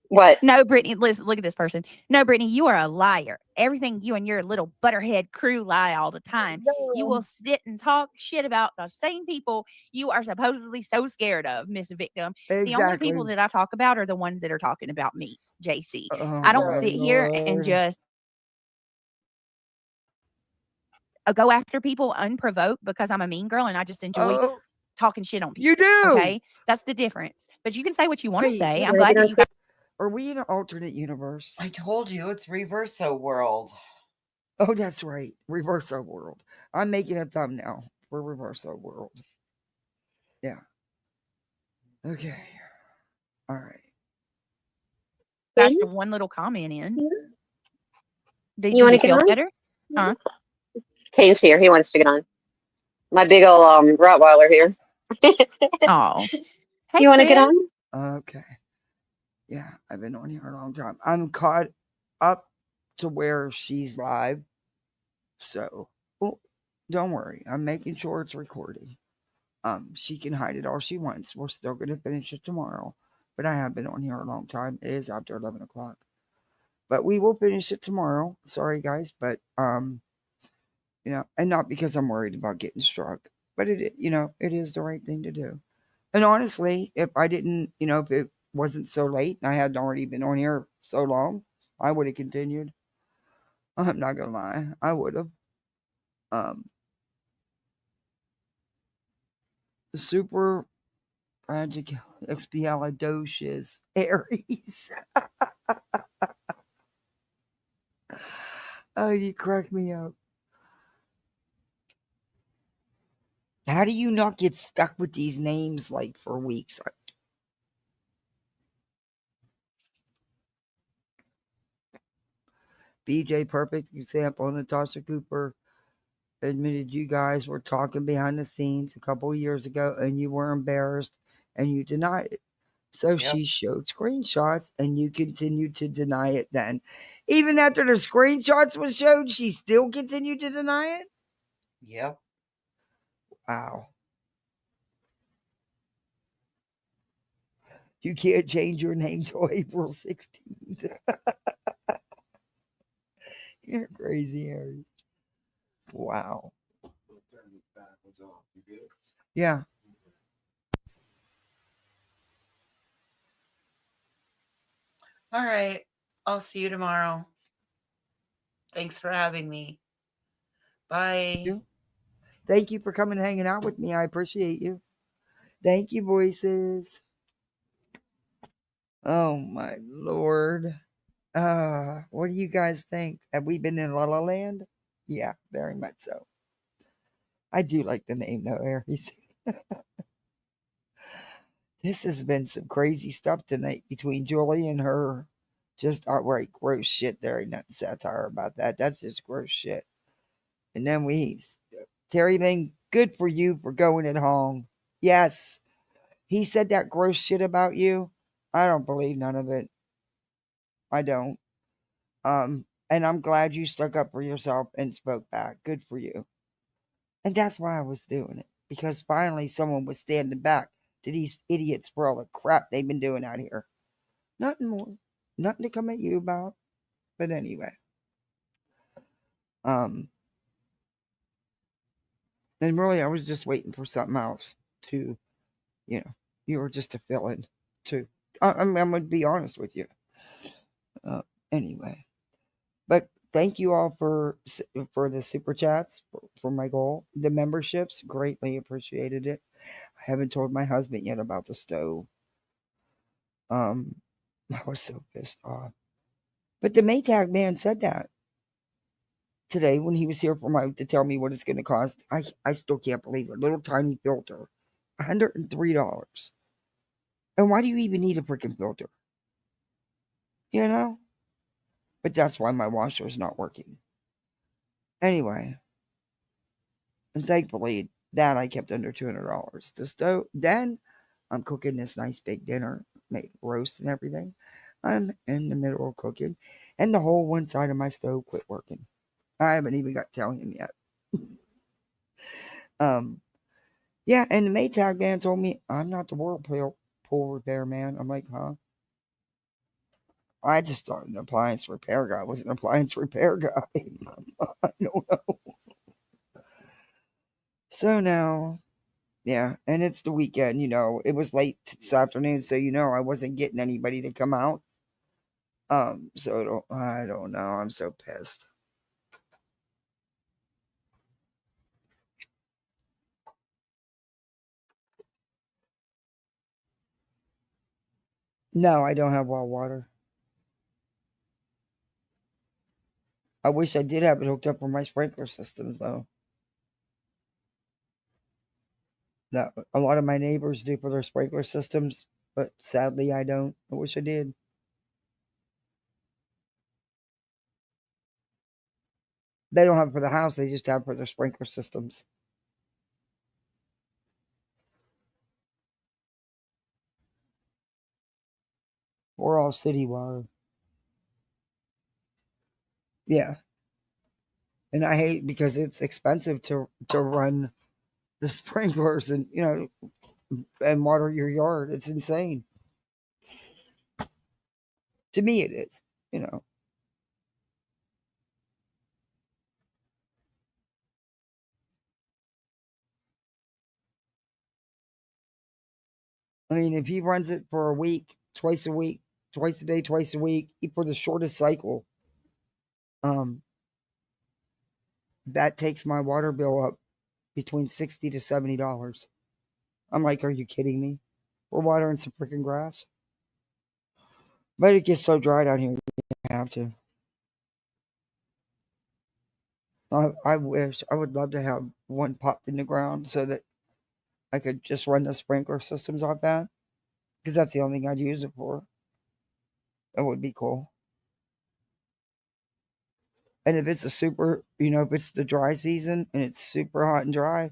Speaker 13: What?
Speaker 12: No, Brittany, listen, look at this person. No, Brittany, you are a liar. Everything you and your little butterhead crew lie all the time. You will sit and talk shit about the same people you are supposedly so scared of, Miss Victim. The only people
Speaker 1: Exactly.
Speaker 12: that I talk about are the ones that are talking about me, JC.
Speaker 1: Oh
Speaker 12: I don't
Speaker 1: my
Speaker 12: sit here and
Speaker 1: Lord.
Speaker 12: just go after people unprovoked because I'm a mean girl and I just enjoy
Speaker 1: Oh,
Speaker 12: talking shit on
Speaker 1: you
Speaker 12: people.
Speaker 1: do.
Speaker 12: Okay. That's the difference. But you can say what you want to
Speaker 1: Wait,
Speaker 12: say.
Speaker 13: You
Speaker 12: I'm
Speaker 13: want to
Speaker 12: glad
Speaker 13: get
Speaker 12: that
Speaker 13: on
Speaker 12: you guys.
Speaker 1: are we in an alternate universe?
Speaker 3: I told you it's reverso world.
Speaker 1: Oh, that's right. Reverso world. I'm making a thumbnail for Reverso world. Yeah. Okay. All right.
Speaker 12: Got your one little comment in. Do
Speaker 13: You want
Speaker 12: you
Speaker 13: to get
Speaker 12: feel
Speaker 13: on?
Speaker 12: better? Huh?
Speaker 13: Kane's here. He wants to get on. My big old Rottweiler here.
Speaker 12: Oh. Hey,
Speaker 13: You want to get
Speaker 12: Finn.
Speaker 13: on?
Speaker 1: Okay. Yeah, I've been on here a long time. I'm caught up to where she's live. So, well, don't worry. I'm making sure it's recording. She can hide it all she wants. We're still going to finish it tomorrow. But I have been on here a long time. It is after 11 o'clock. But we will finish it tomorrow. Sorry, guys. But, and not because I'm worried about getting struck. But, it is the right thing to do. And honestly, if I didn't, if it wasn't so late and I hadn't already been on here so long, I would have continued. I'm not going to lie. I would have. Super expialidocious Aries. Oh, you crack me up. How do you not get stuck with these names like for weeks? BJ, perfect example. Natasha Cooper admitted you guys were talking behind the scenes a couple of years ago and you were embarrassed and you denied it. So she showed screenshots and you continued to deny it then. Even after the screenshots was showed, she still continued to deny it?
Speaker 3: Yep.
Speaker 1: Wow. You can't change your name till April 16th. You're crazy, Harry. Wow. Yeah.
Speaker 3: All right. I'll see you tomorrow. Thanks for having me. Bye.
Speaker 1: Thank you for coming and hanging out with me. I appreciate you. Thank you, voices. Oh my Lord. What do you guys think? Have we been in La La Land? Yeah, very much so. I do like the name though, Aries. This has been some crazy stuff tonight between Julie and her. Just outright gross shit. There ain't nothing satire about that. That's just gross shit. And then Terry Lane, good for you for going it home. Yes. He said that gross shit about you. I don't believe none of it. I don't. And I'm glad you stuck up for yourself and spoke back. Good for you. And that's why I was doing it. Because finally someone was standing back to these idiots for all the crap they've been doing out here. Nothing more. Nothing to come at you about. But anyway. And really I was just waiting for something else to, you were just a fill-in too. I'm going to be honest with you. Anyway. But thank you all for the super chats for my goal. The memberships, greatly appreciated it. I haven't told my husband yet about the stove. I was so pissed off. But the Maytag man said that today when he was here to tell me what it's going to cost. I still can't believe it. Little tiny filter, $103. And why do you even need a freaking filter? You know? But that's why my washer is not working. Anyway. And thankfully, that I kept under $200. The stove. Then I'm cooking this nice big dinner, made roast and everything. I'm in the middle of cooking, and the whole one side of my stove quit working. I haven't even got to tell him yet. Yeah, and the Maytag man told me I'm not the whirlpool repair man. I'm like, huh? I just thought an appliance repair guy was an appliance repair guy. I don't know. So now, yeah, and it's the weekend, it was late this afternoon, so I wasn't getting anybody to come out. So I don't know. I'm so pissed. No, I don't have well water. I wish I did have it hooked up with my sprinkler systems, though. No, a lot of my neighbors do for their sprinkler systems, but sadly I don't. I wish I did. They don't have it for the house, they just have it for their sprinkler systems. We're all city water. Yeah. And I hate because it's expensive to run the sprinklers and and water your yard. It's insane. To me it is. I mean, if he runs it for a week, twice a week, twice a day, twice a week, for the shortest cycle, that takes my water bill up between $60 to $70. I'm like, are you kidding me? We're watering some freaking grass. But it gets so dry down here, you have to. I wish, I would love to have one popped in the ground so that I could just run the sprinkler systems off that. Because that's the only thing I'd use it for. That would be cool. And if it's if it's the dry season and it's super hot and dry,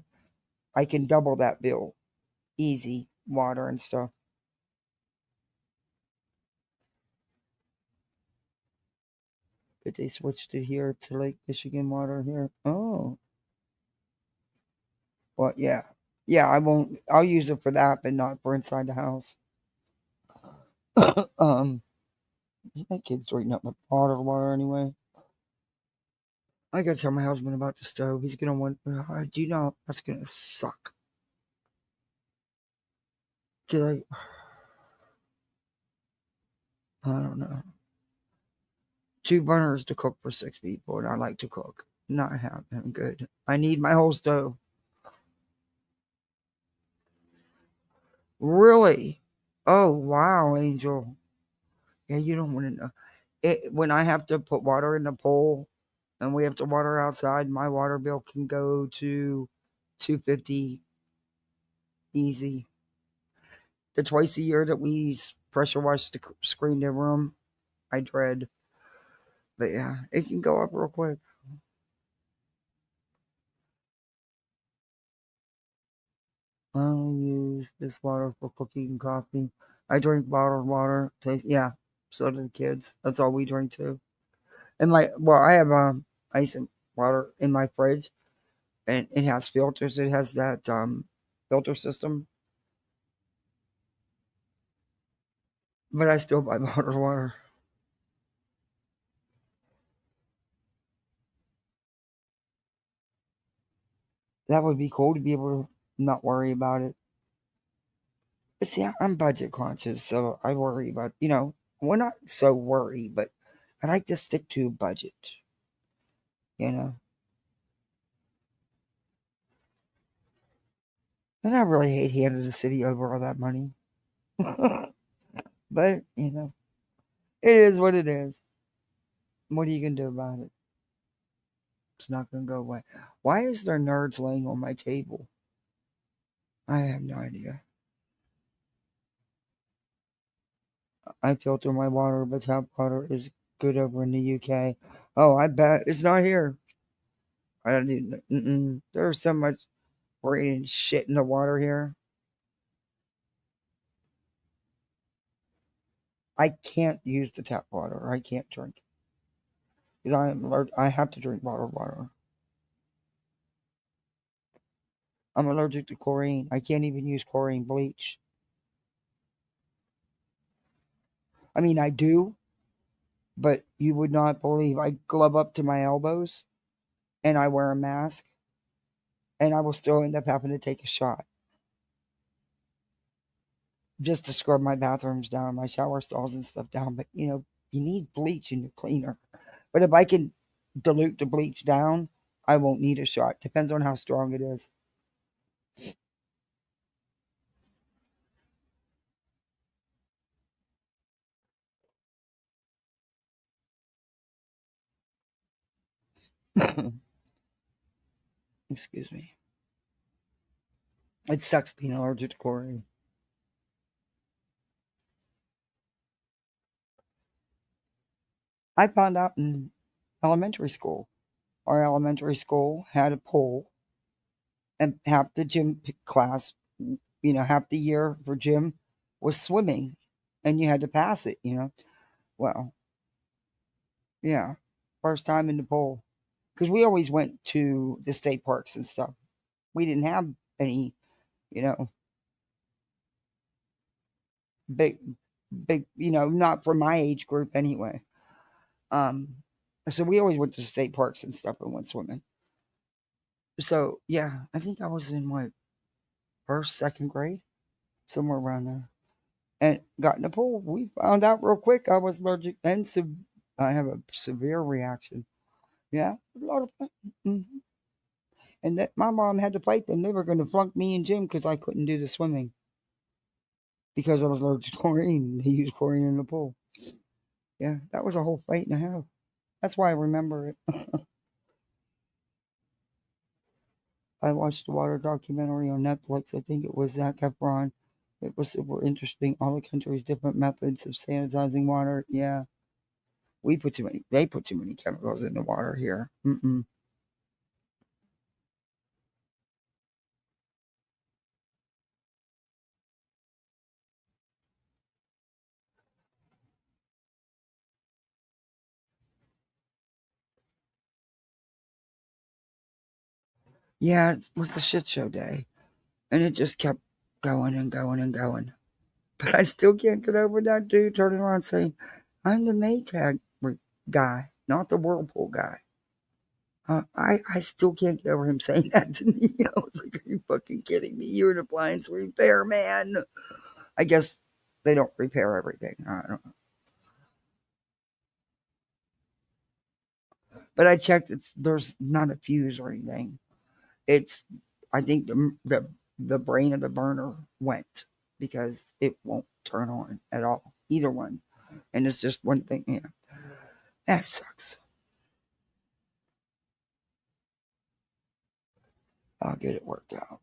Speaker 1: I can double that bill. Easy. Water and stuff. But they switched it here to Lake Michigan water here. Oh. Well, yeah. Yeah, I'll use it for that, but not for inside the house. My kid's drinking up my water anyway. I gotta tell my husband about the stove. He's gonna want, do you know that's gonna suck? I don't know. 2 burners to cook for 6 people, and I like to cook. Not have them good. I need my whole stove. Really? Oh wow, Angel. Yeah, you don't want to know. When I have to put water in the pool and we have to water outside, my water bill can go to $250 easy. The twice a year that we pressure wash the screened in room, I dread. But yeah, it can go up real quick. I'll use this water for cooking and coffee. I drink bottled water. Yeah, so do the kids. That's all we drink too. And I have ice and water in my fridge, and it has filters. It has that filter system. But I still buy bottled water. That would be cool to be able to not worry about it. But see, I'm budget conscious, so I worry about, well, not so worry, but I like to stick to a budget, And I really hate handing the city over all that money. But, it is what it is. What are you going to do about it? It's not going to go away. Why is there nerds laying on my table? I have no idea. I filter my water, but tap water is good over in the UK. Oh, I bet it's not here. I do. There's so much raining shit in the water here. I can't use the tap water. I can't drink because I am allergic. I have to drink bottled water. I'm allergic to chlorine. I can't even use chlorine bleach. I mean, I do, but you would not believe I glove up to my elbows and I wear a mask and I will still end up having to take a shot just to scrub my bathrooms down, my shower stalls and stuff down. But, you need bleach in your cleaner. But if I can dilute the bleach down, I won't need a shot. Depends on how strong it is. Excuse me. It sucks being allergic to chlorine. I found out in elementary school. Our elementary school had a pool, and half the gym class, half the year for gym was swimming, and you had to pass it, Well, yeah, first time in the pool. Because we always went to the state parks and stuff. We didn't have any, you know, big, not for my age group anyway. Um, so we always went to the state parks and stuff and went swimming. So yeah, I think I was in my first, second grade, somewhere around there, and got in the pool. We found out real quick I was allergic, and I have a severe reaction. Yeah, a lot of fun. Mhm. And that my mom had to fight them. They were going to flunk me and Jim because I couldn't do the swimming because I was allergic to chlorine. They used chlorine in the pool. Yeah, that was a whole fight and a half. That's why I remember it. I watched the water documentary on Netflix. I think it was Zac Efron. It was super interesting. All the countries' different methods of sanitizing water. Yeah, they put too many chemicals in the water here. Mm-mm. Yeah, it was a shit show day. And it just kept going and going and going. But I still can't get over that dude turning around saying, I'm the Maytag guy, not the Whirlpool guy. I still can't get over him saying that to me. I was like, are you fucking kidding me? You're an appliance repair man. I guess they don't repair everything. I don't know. But I checked, there's not a fuse or anything. It's, I think the brain of the burner went because it won't turn on at all. Either one. And it's just one thing. Yeah. That sucks. I'll get it worked out.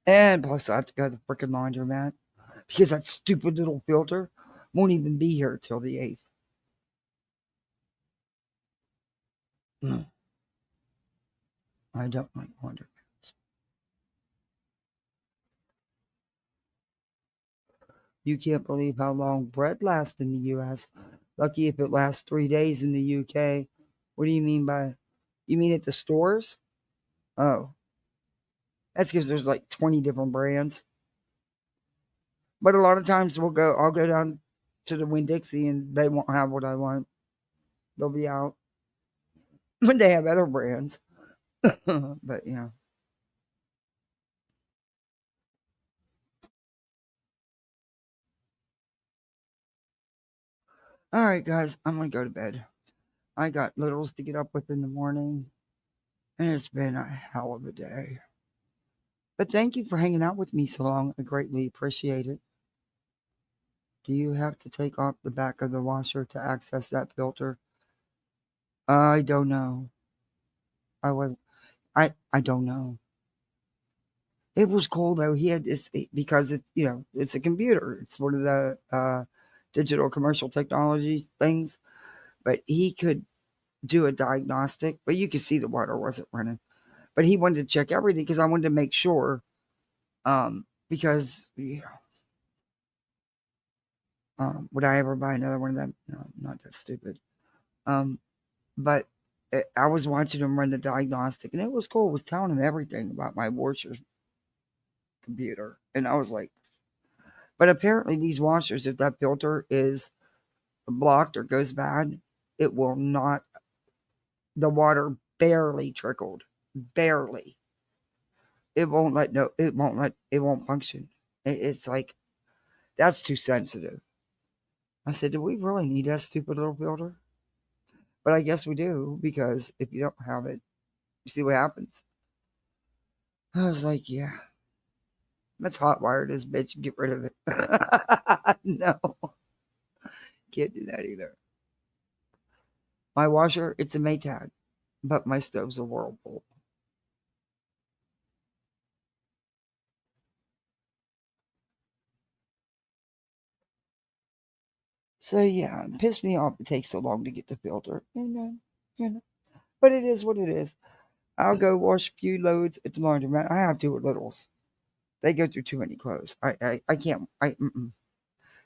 Speaker 1: And plus, I have to go to the freaking laundromat because that stupid little filter won't even be here till the 8th. No. I don't like laundromats. You can't believe how long bread lasts in the U.S. Lucky if it lasts 3 days in the U.K. What do you mean by? You mean at the stores? Oh, that's because there's like 20 different brands. But a lot of times I'll go down to the Winn-Dixie and they won't have what I want. They'll be out. But they have other brands. But yeah. All right, guys, I'm going to go to bed. I got littles to get up with in the morning, and it's been a hell of a day. But thank you for hanging out with me so long. I greatly appreciate it. Do you have to take off the back of the washer to access that filter? I don't know. I don't know. It was cool though. He had this because it's a computer. It's one of the digital commercial technology things, but he could do a diagnostic, but you could see the water wasn't running. But he wanted to check everything because I wanted to make sure, because Would I ever buy another one of them? No, I'm not that stupid. But I was watching him run the diagnostic, and it was cool. It was telling him everything about my washer computer, and I was like, but apparently these washers, if that filter is blocked or goes bad, it will not. The water barely trickled, barely. It won't let no. It won't let. It won't function. It's like that's too sensitive. I said, do we really need that stupid little filter? But I guess we do, because if you don't have it, you see what happens. I was like, yeah, let's hotwire this bitch and get rid of it. No, can't do that either. My washer, it's a Maytag, but my stove's a Whirlpool. So yeah, it pissed me off it takes so long to get the filter. And but it is what it is. I'll go wash a few loads at the laundromat. I have two littles. They go through too many clothes. I can't.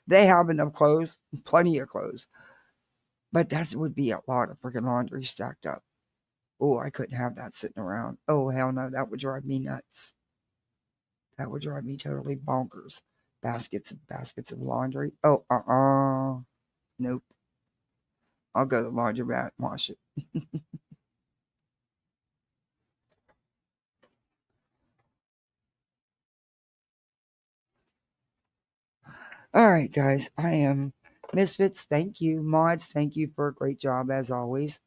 Speaker 1: They have enough clothes, plenty of clothes. But that would be a lot of freaking laundry stacked up. Oh, I couldn't have that sitting around. Oh, hell no. That would drive me nuts. That would drive me totally bonkers. Baskets and baskets of laundry. Oh, nope. I'll go to the laundromat and wash it. All right, guys. I am Misfits. Thank you. Mods, thank you for a great job as always.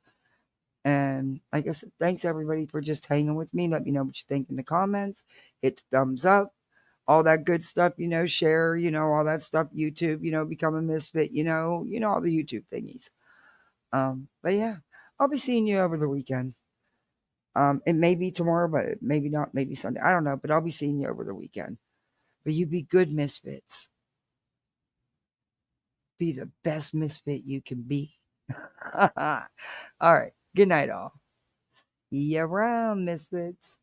Speaker 1: And like I said, thanks everybody for just hanging with me. Let me know what you think in the comments. Hit the thumbs up. All that good stuff, share, all that stuff, YouTube, become a misfit, all the YouTube thingies. But yeah, I'll be seeing you over the weekend. It may be tomorrow, but maybe not, maybe Sunday. I don't know, but I'll be seeing you over the weekend. But you be good misfits. Be the best misfit you can be. All right. Good night, all. See you around, misfits.